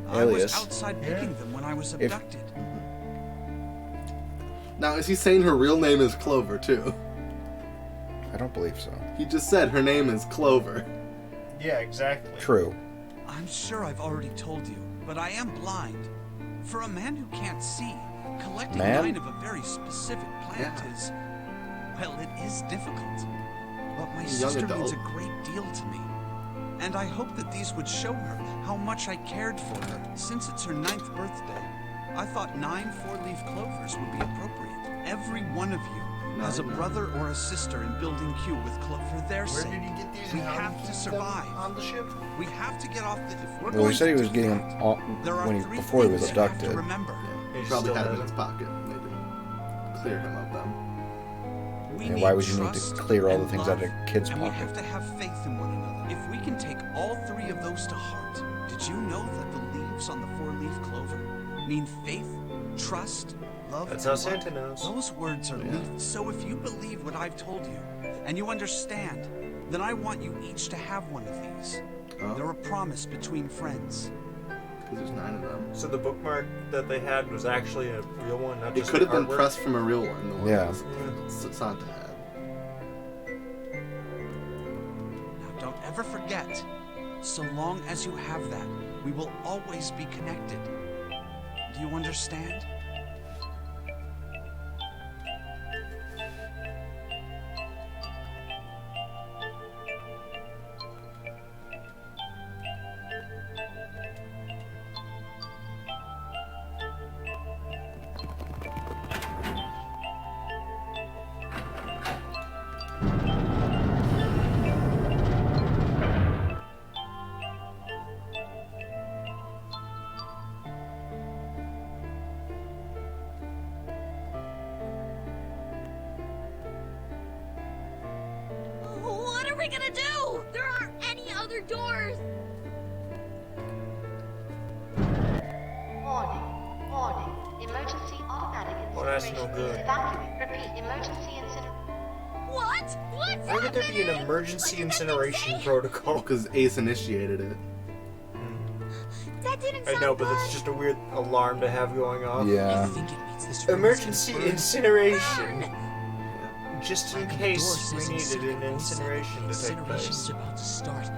I alias. was outside picking them when I was abducted. Now, is he saying her real name is Clover too? I don't believe so. He just said her name is Clover. Yeah, exactly. True. I'm sure I've already told you, but I am blind. For a man who can't see, collecting 9 of a very specific plant is, well, it is difficult. But my sister means a great deal to me. And I hope that these would show her how much I cared for her. Since it's her 9th birthday, I thought 9 4-leaf clovers would be appropriate. Every one of you has a brother or a sister in Building Q with for their sake. Where did you get these? We have to survive. On the ship? We have to get off the... If we're Well, he going said he to was do getting that, them there are when 3 before he was things you have abducted. to remember. He probably had it in his pocket. They didn't clear him of them. And why would you need to clear all the things out of a kid's and pocket? we have to have faith in one another. If we can take all 3 of those to heart, did you know that the leaves on the 4-leaf clover mean faith, trust, love, That's and how Santa light? knows. Those words are leaves. So if you believe what I've told you, and you understand, then I want you each to have one of these. They're a promise between friends. Because there's 9 of them. So the bookmark that they had was actually a real one, not It just could have been artwork? pressed from a real one. The one Yeah. that Santa had. Now, don't ever forget, so long as you have that, we will always be connected. Do you understand? we gonna do? There aren't any other doors. Warning. Warning. Emergency automatic Oh, that's incineration. no good. Evacuate. Repeat. Emergency incineration. What? What's Why would there be an emergency incineration protocol? Because Ace initiated it. That didn't I sound know, but good. it's just a weird alarm to have going off. Yeah. Emergency incineration. Just in case we needed an incineration to take place. About to start.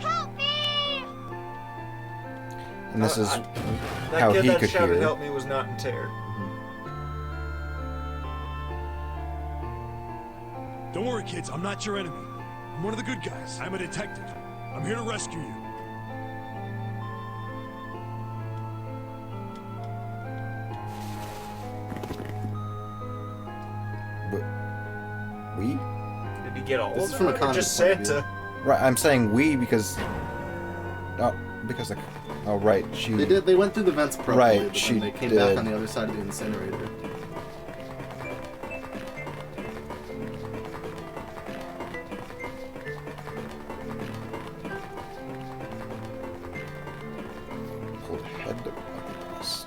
Help me! And this is That how kid he that could shouted hear. help me was not in terror. Don't worry, kids. I'm not your enemy. I'm one of the good guys. I'm a detective. I'm here to rescue you. But we? Did he get all This of is from a them? Or just comic point of Santa? Right, I'm saying we because. Oh, because the. Oh, right. She. They did. They went through the vents properly, Right, but she then they came back did. on the other side of the incinerator. Pulled head of the list.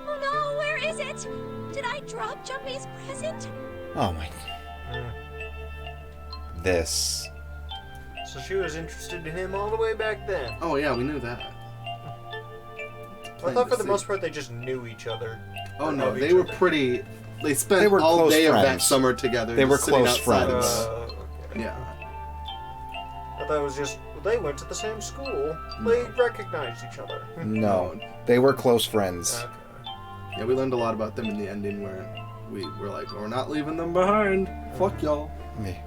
Oh no, where is it? Did I drop Jumpy's present? Oh my. This. So she was interested in him all the way back then. Oh yeah, we knew that. I thought for the most part they just knew each other. Oh Or no, of they each were other. pretty. They spent They were all close day of that friends. summer together. They were just sitting close outside. friends. Okay. Yeah. I thought it was just they went to the same school. They recognized each other. No, they were close friends. Yeah, we learned a lot about them in the ending where we were like, we're not leaving them behind. Fuck y'all. Me.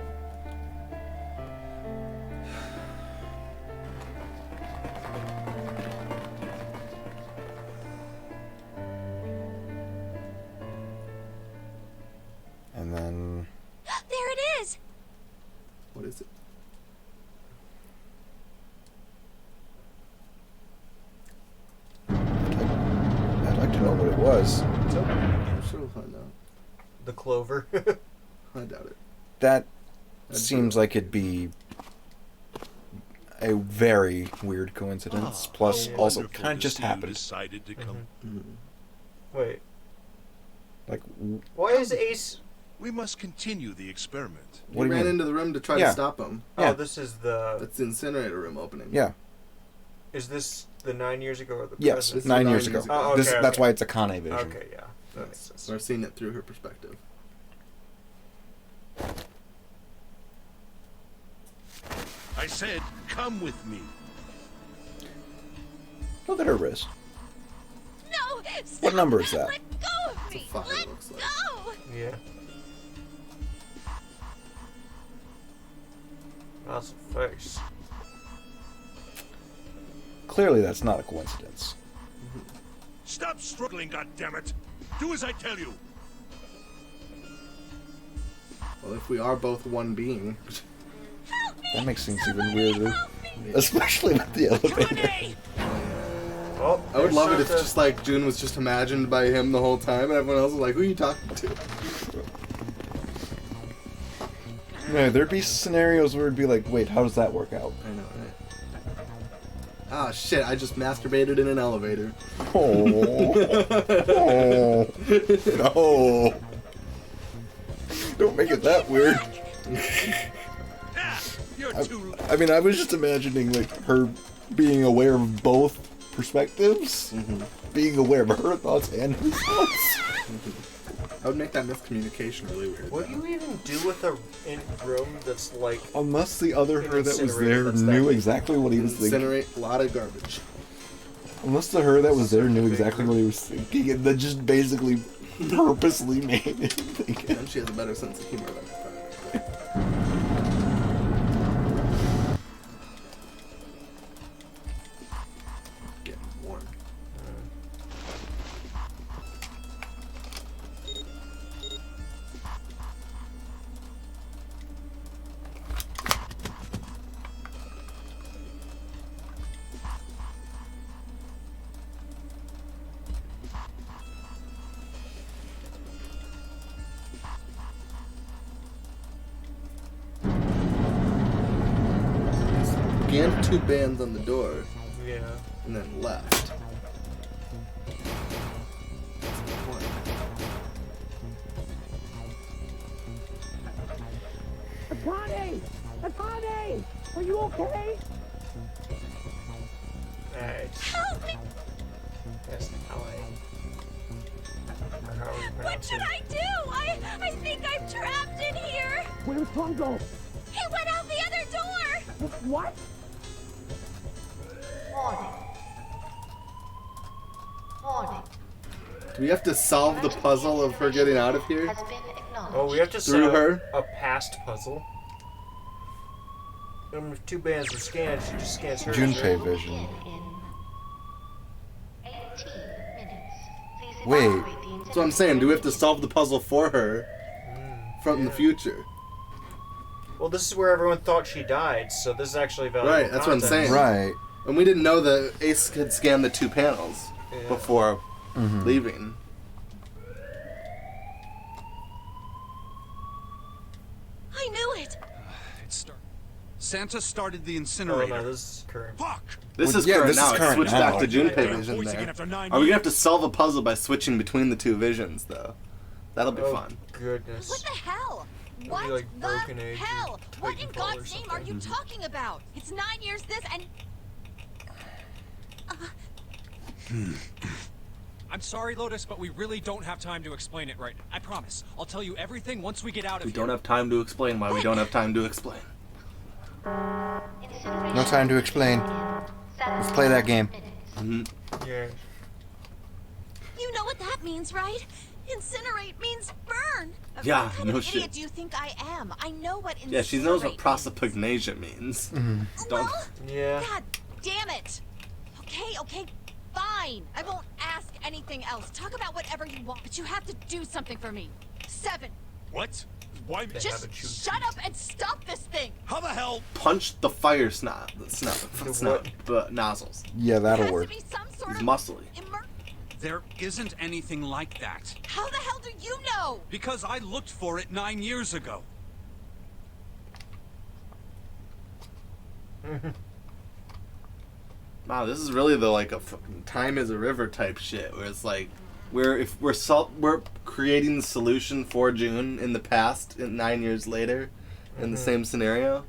And then. There it is! What is it? I'd like to know what it was. I'm sure we'll find out. The clover. I doubt it. That seems like it'd be a very weird coincidence. Plus, How also wonderful kind of to just see you happened. decided to come. Wait. Like, Why is Ace? We must continue the experiment. We ran into the room to try Yeah. to stop him. Oh, this is the. That's the incinerator room opening. Yeah. Is this the 9 years ago or the Yes, present? 9 years ago. Oh, okay, That's okay. why it's a Kane vision. Okay, yeah. That makes sense. We're seeing it through her perspective. I said, come with me. Look at her wrist. No! What number is that? Let go of me! Fire Let looks like. go! Yeah. That's a face. Clearly, that's not a coincidence. Stop struggling, goddammit! Do as I tell you. Well, if we are both one being. That makes things even weirder. Especially with the elevator. Oh, I would there's love it if Santa. just like June was just imagined by him the whole time and everyone else was like, who are you talking to? No, there'd be scenarios where it'd be like, wait, how does that work out? I know, right? Ah, shit, I just masturbated in an elevator. Oh. Oh. No. Don't make it that weird. I mean, I was just imagining like her being aware of both perspectives, being aware of her thoughts and his thoughts. I would make that miscommunication really weird. What do you even do with a room that's like? Unless the other her that was Incinerator, there that's knew that- exactly what he was thinking. Incinerate a lot of garbage. Unless the her that was there knew exactly what he was thinking and then just basically purposely made him think it. And she has a better sense of humor than I. Getting warm. scanned 2 bands on the door. Yeah. And then left. Akane! Akane! Are you okay? Help me! That's What should I do? I think I'm trapped in here. Where's Hongo? He went out the other door. What? Warning. Do we have to solve the puzzle of her getting out of here? Oh, we have to Through solve her? a past puzzle. And if 2 bands were scanned, she just scans her. Junpei vision. Wait. That's what I'm saying. Do we have to solve the puzzle for her from the future? Well, this is where everyone thought she died, so this is actually valuable. Right, that's what I'm content. saying. Right. And we didn't know that Ace could scan the 2 panels before leaving. I knew it. Santa started the Oh incinerator. no, this is current. Fuck! This is current now. It's switched back to Junpei vision there. Are we gonna have to solve a puzzle by switching between the 2 visions, though? That'll be fun. Goodness. What the hell? It'll What be like the Broken Age or hell? What in Titanfall or God's name are you something. talking about? It's 9 years this and... I'm sorry, Lotus, but we really don't have time to explain it right now. I promise. I'll tell you everything once we get out of We here. don't have time to explain why we don't have time to explain. No time to explain. Let's play that game. Yeah. You know what that means, right? Incinerate means burn. Yeah, what kind no of shit. idiot do you think I am? I know what incinerate Yeah, she knows what means. prosopagnasia means. Don't. Yeah. God damn it. Okay, fine. I won't ask anything else. Talk about whatever you want, but you have to do something for me. 7. What? Why? Just shut up and stop this thing. How the hell? Punch the fire nozzles. Yeah, that'll work. He's muscly. There isn't anything like that. How the hell do you know? Because I looked for it 9 years ago. Wow, this is really the fucking time is a river type shit, where it's like we're creating the solution for June in the past, 9 years later, in the same scenario.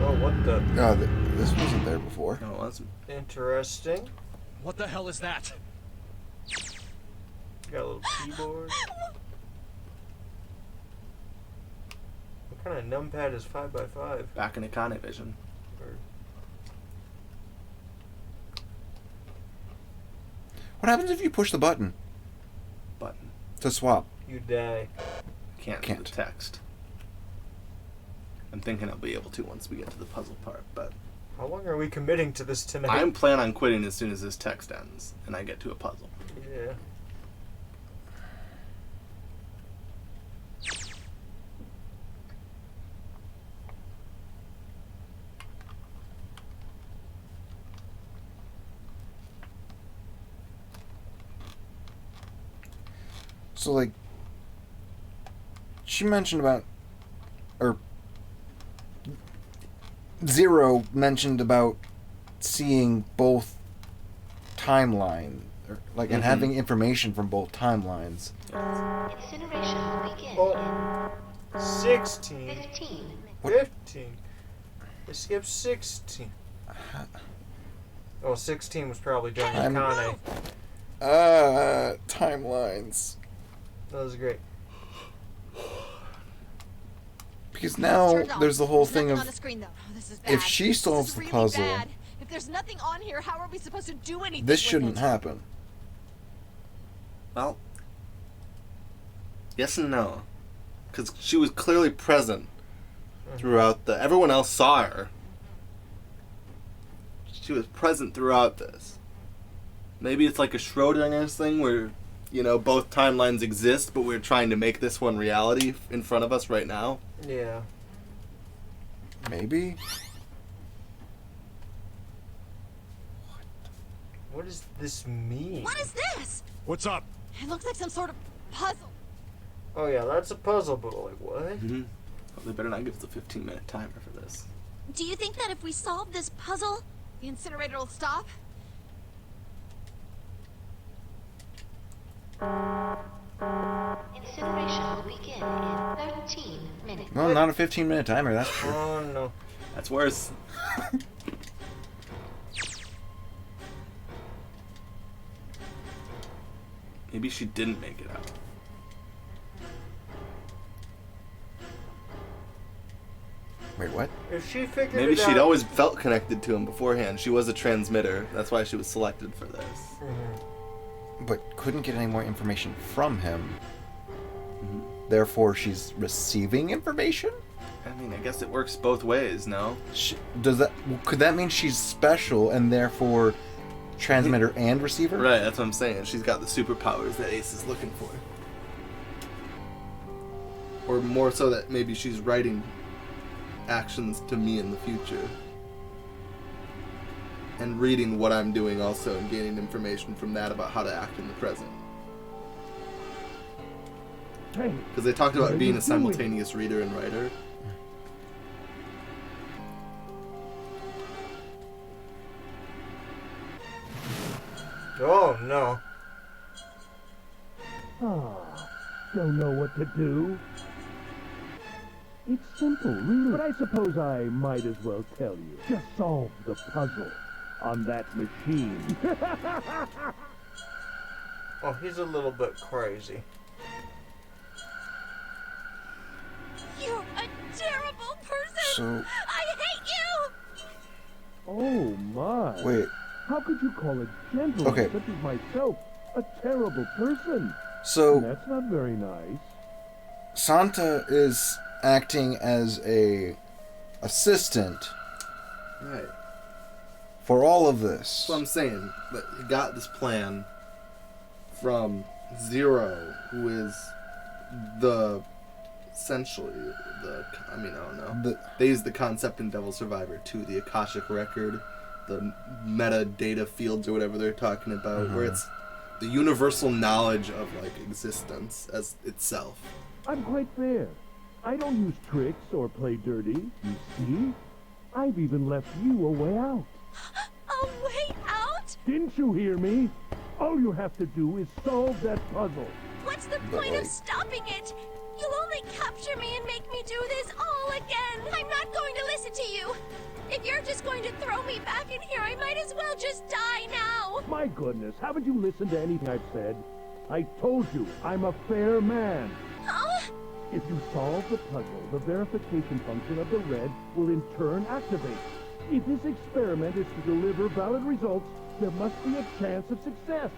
Oh, what the? Oh, this wasn't there before. No, it wasn't. Interesting. What the hell is that? Got a little keyboard. What kind of numpad is 5x5? Back in Akane vision. What happens if you push the button Button. to swap? You die. Can't. The text. I'm thinking I'll be able to once we get to the puzzle part, but How long are we committing to this tonight? I'm planning on quitting as soon as this text ends and I get to a puzzle. Yeah. So, like, she mentioned about, or Zero mentioned about seeing both timeline, or, like, and having information from both timelines. Incineration will begin Oh, 16. 15. 15. They skipped 16. Oh, 16 was probably during Akane. Timelines. That was great. Because now Turned on. there's the whole There's thing nothing of on the screen, though. Oh, this is bad. if she solves This the is really puzzle, bad. If there's nothing on here, how are we supposed to do anything? this with shouldn't it? happen. Well, yes and no. Because she was clearly present throughout the... Everyone else saw her. She was present throughout this. Maybe it's like a Schrodinger's thing where, both timelines exist, but we're trying to make this one reality in front of us right now. Yeah. Maybe? What does this mean? What is this? What's up? It looks like some sort of puzzle. Oh yeah, that's a puzzle, but like what? Well, they better not give us a 15-minute timer for this. Do you think that if we solve this puzzle, The incinerator will stop? Incineration will begin in 13 minutes. Well, not a 15-minute timer, that's true. Oh no. That's worse. Maybe she didn't make it out. Wait, what? If she figured Maybe it she'd out, always felt connected to him beforehand. She was a transmitter. That's why she was selected for this. But couldn't get any more information from him. Therefore, she's receiving information? I mean, I guess it works both ways, no? Could that mean she's special and therefore transmitter and receiver? Right, that's what I'm saying. She's got the superpowers that Ace is looking for. Or more so that maybe she's writing actions to me in the future. And reading what I'm doing also and gaining information from that about how to act in the present. Because they talked about being a simultaneous reader and writer. oh no. Don't know what to do. It's simple, really. But I suppose I might as well tell you. Just solve the puzzle on that machine. Oh, he's a little bit crazy. you're a terrible person! So- I hate you! Oh my. Wait. How could you call a gentleman Okay. such as myself a terrible person? So- That's not very nice. Santa is acting as a assistant Right. for all of this. That's what I'm saying. But he got this plan from Zero, who is essentially I don't know. They use the concept in Devil Survivor too, the Akashic Record, the metadata fields or whatever they're talking about, where it's the universal knowledge of existence as itself. I'm quite fair. I don't use tricks or play dirty. You see? I've even left you a way out. A way out? Didn't you hear me? All you have to do is solve that puzzle. What's the point of stopping it? You'll only capture me and make me do this all again. I'm not going to listen to you. If you're just going to throw me back in here, I might as well just die now. My goodness, haven't you listened to anything I've said? I told you, I'm a fair man. Huh? If you solve the puzzle, the verification function of the red will in turn activate. If this experiment is to deliver valid results, there must be a chance of success.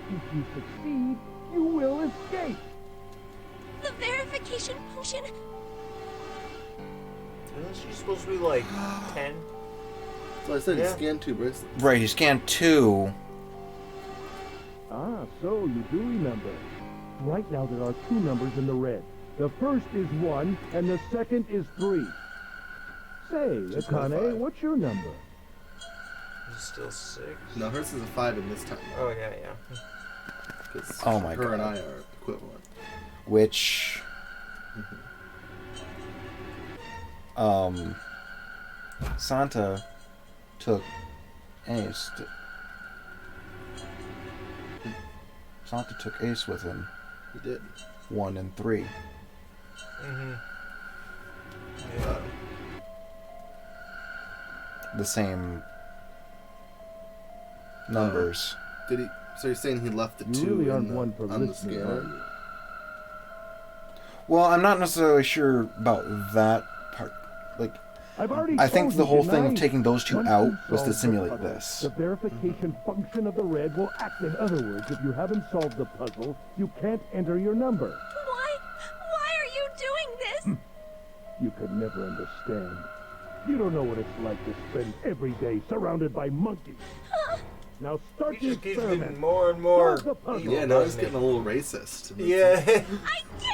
If you succeed, you will escape. The verification function? Isn't she supposed to be like 10? So I said he Yeah. scanned 2 bracelets. Right, he scanned 2. Ah, so you do remember. Right now there are 2 numbers in the red. The first is 1, and the second is 3. Say, Just Akane, 5. what's your number? Is it still 6? No, hers is a 5 in this time. Oh, yeah. Because Oh my her and God. I are equivalent. Which... Santa took Ace. Santa took Ace with him. He did. 1 and 3. Mm-hmm. Yeah. The same numbers. Did he? So you're saying he left the You 2 really in aren't the, one for on the listening, scanner? are you? Well, I'm not necessarily sure about that part. Like, I've already I think told the you, whole didn't thing I? of taking those 2 Once out you was to solve the simulate puzzle, this. The verification function of the red will act. In other words, if you haven't solved the puzzle, you can't enter your number. Why are you doing this? You could never understand. You don't know what it's like to spend every day surrounded by monkeys. Now start He the just keeps experiment. getting more and more Solve the puzzle. Yeah, now he's getting a little racist. Yeah.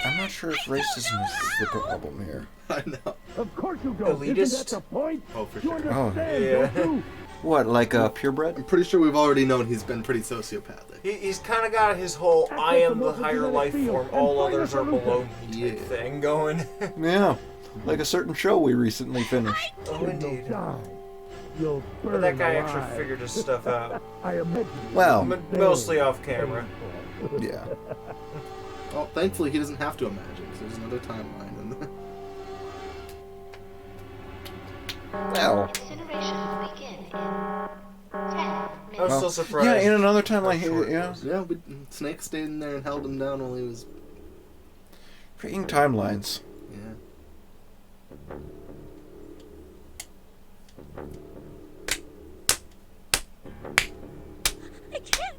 I'm not sure if racism is the problem here. I know. Of course you don't. Isn't Elitist? that the point? Oh, for You sure. understand, Yeah. don't you? What, like purebred? I'm pretty sure we've already known he's been pretty sociopathic. He's kind of got his whole "I am the higher life form, all others are below me" type thing going. Yeah. Like a certain show we recently finished. Oh, indeed. You'll But burn that guy alive. actually figured his stuff out. I imagine. Well, Mostly off camera. Yeah. Well, thankfully he doesn't have to imagine, because there's another timeline in there. Well. Incineration will begin in 10 I was minutes. still surprised. Yeah, in another timeline, yeah. Snake stayed in there and held him down while he was... Freaking timelines. Yeah. I can't.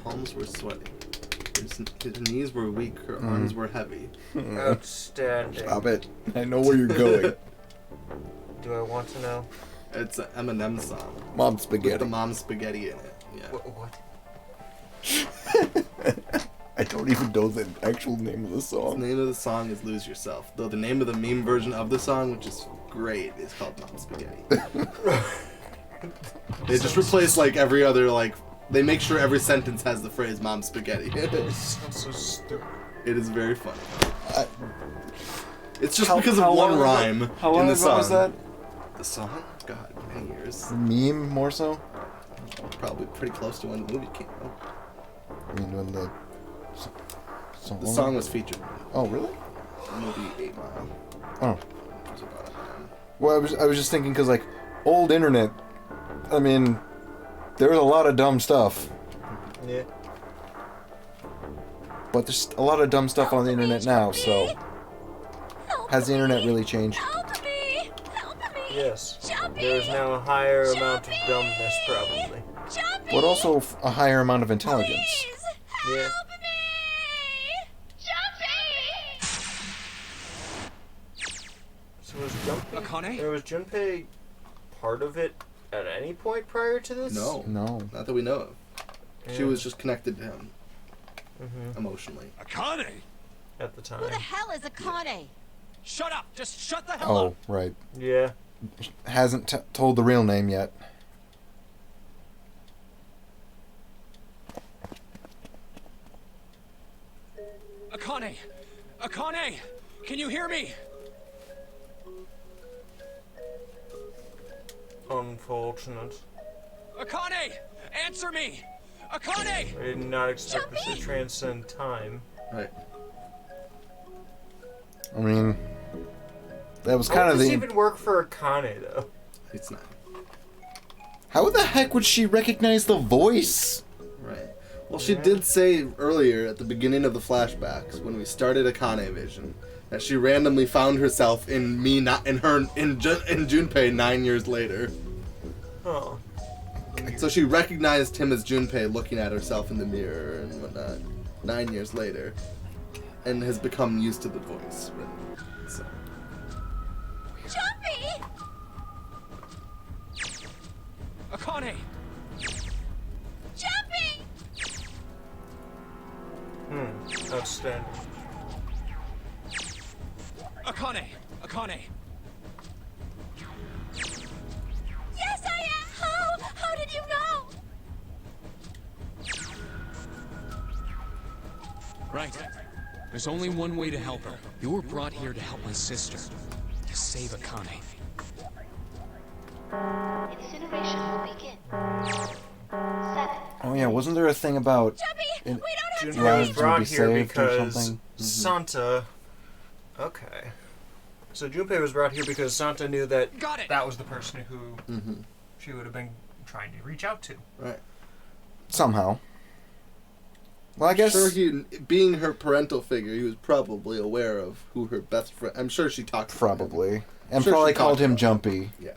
Palms were sweaty. His knees were weak, her arms were heavy. Outstanding. Stop it. I know where you're going. Do I want to know? It's an Eminem song. Mom Spaghetti. With the Mom Spaghetti in it. Yeah. What? I don't even know the actual name of the song. The name of the song is Lose Yourself. Though the name of the meme version of the song, which is great, is called Mom Spaghetti. They just replace like every other like... They make sure every sentence has the phrase Mom Spaghetti. It sounds so stupid. It is very funny. It's just How- because of how one long rhyme ago- how long in the ago song. was that? The song? God, many years. Meme, more so? Probably pretty close to when the movie came out. I mean, when the The song was featured. Oh, really? The movie 8 Mile. Oh. Which was about Well, I was just thinking because like old internet. I mean, there's a lot of dumb stuff, Yeah. but there's a lot of dumb stuff on the internet now. So, has the internet really changed? Yes. There is now a higher amount of dumbness, probably. But also a higher amount of intelligence. Yeah. So was Junpei part of it at any point prior to this? No. Not that we know of. She Yeah. was just connected to him. Mhm. Emotionally. Akane! At the time. Who the hell is Akane? Shut up! Just shut the hell Oh, up! right. Yeah. Hasn't told the real name yet. Akane! Akane! Can you hear me? Unfortunate. Akane! Answer me! Akane! I did not expect this to transcend time. Right. I mean, that was How kind would of this the. even work for Akane, though? It's not. How the heck would she recognize the voice? Right. Well, she did say earlier at the beginning of the flashbacks when we started Akane Vision that she randomly found herself in Junpei 9 years later. Oh. So she recognized him as Junpei looking at herself in the mirror and whatnot 9 years later, and has become used to the voice. So. Jumpy! Akane! Jumpy! Outstanding. Akane! Akane! Yes, I am! How did you know? Right. There's only one way to help her. You were brought here to help my sister. To save Akane. Incineration will begin. 7. Oh yeah, wasn't there a thing about Junpei lives was would brought be here saved or because something? Santa. Okay. So Junpei was brought here because Santa knew that that was the person who she would have been trying to reach out to. Right. Somehow. Well, I guess. Sure, being her parental figure, he was probably aware of who her best friend. I'm sure she talked. Probably. And Sure, probably she called talked him about Jumpy. Yeah.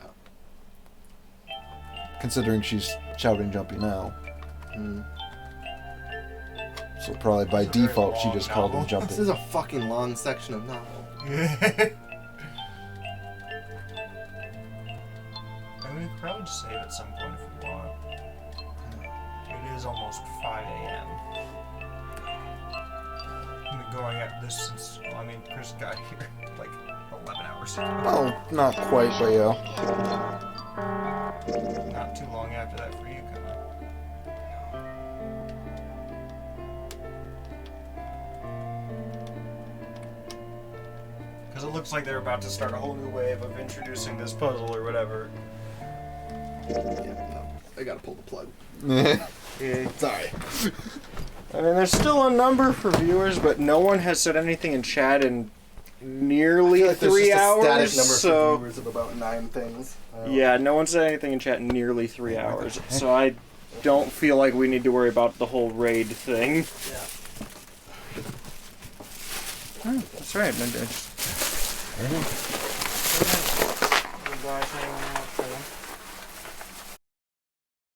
Considering she's shouting Jumpy now. So probably by default she just called him Jumpy. This is a fucking long section of novel. I mean, we could probably just save at some point if we want. It is almost 5 a.m. I've been going at this since, well, I mean, Chris got here like 11 hours ago. Well, not quite, but yeah. Not too long after that for you, Kyle. looks like they're about to start a whole new wave of introducing this puzzle or whatever. Yeah, no. I gotta pull the plug. Yeah. Sorry. I mean, there's still a number for viewers, but no one has said anything in chat in nearly 3 hours. Static number so for viewers of about 9 things. yeah, no one said anything in chat in nearly 3 hours. So I don't feel like we need to worry about the whole raid thing. Yeah. Oh, that's right. I just...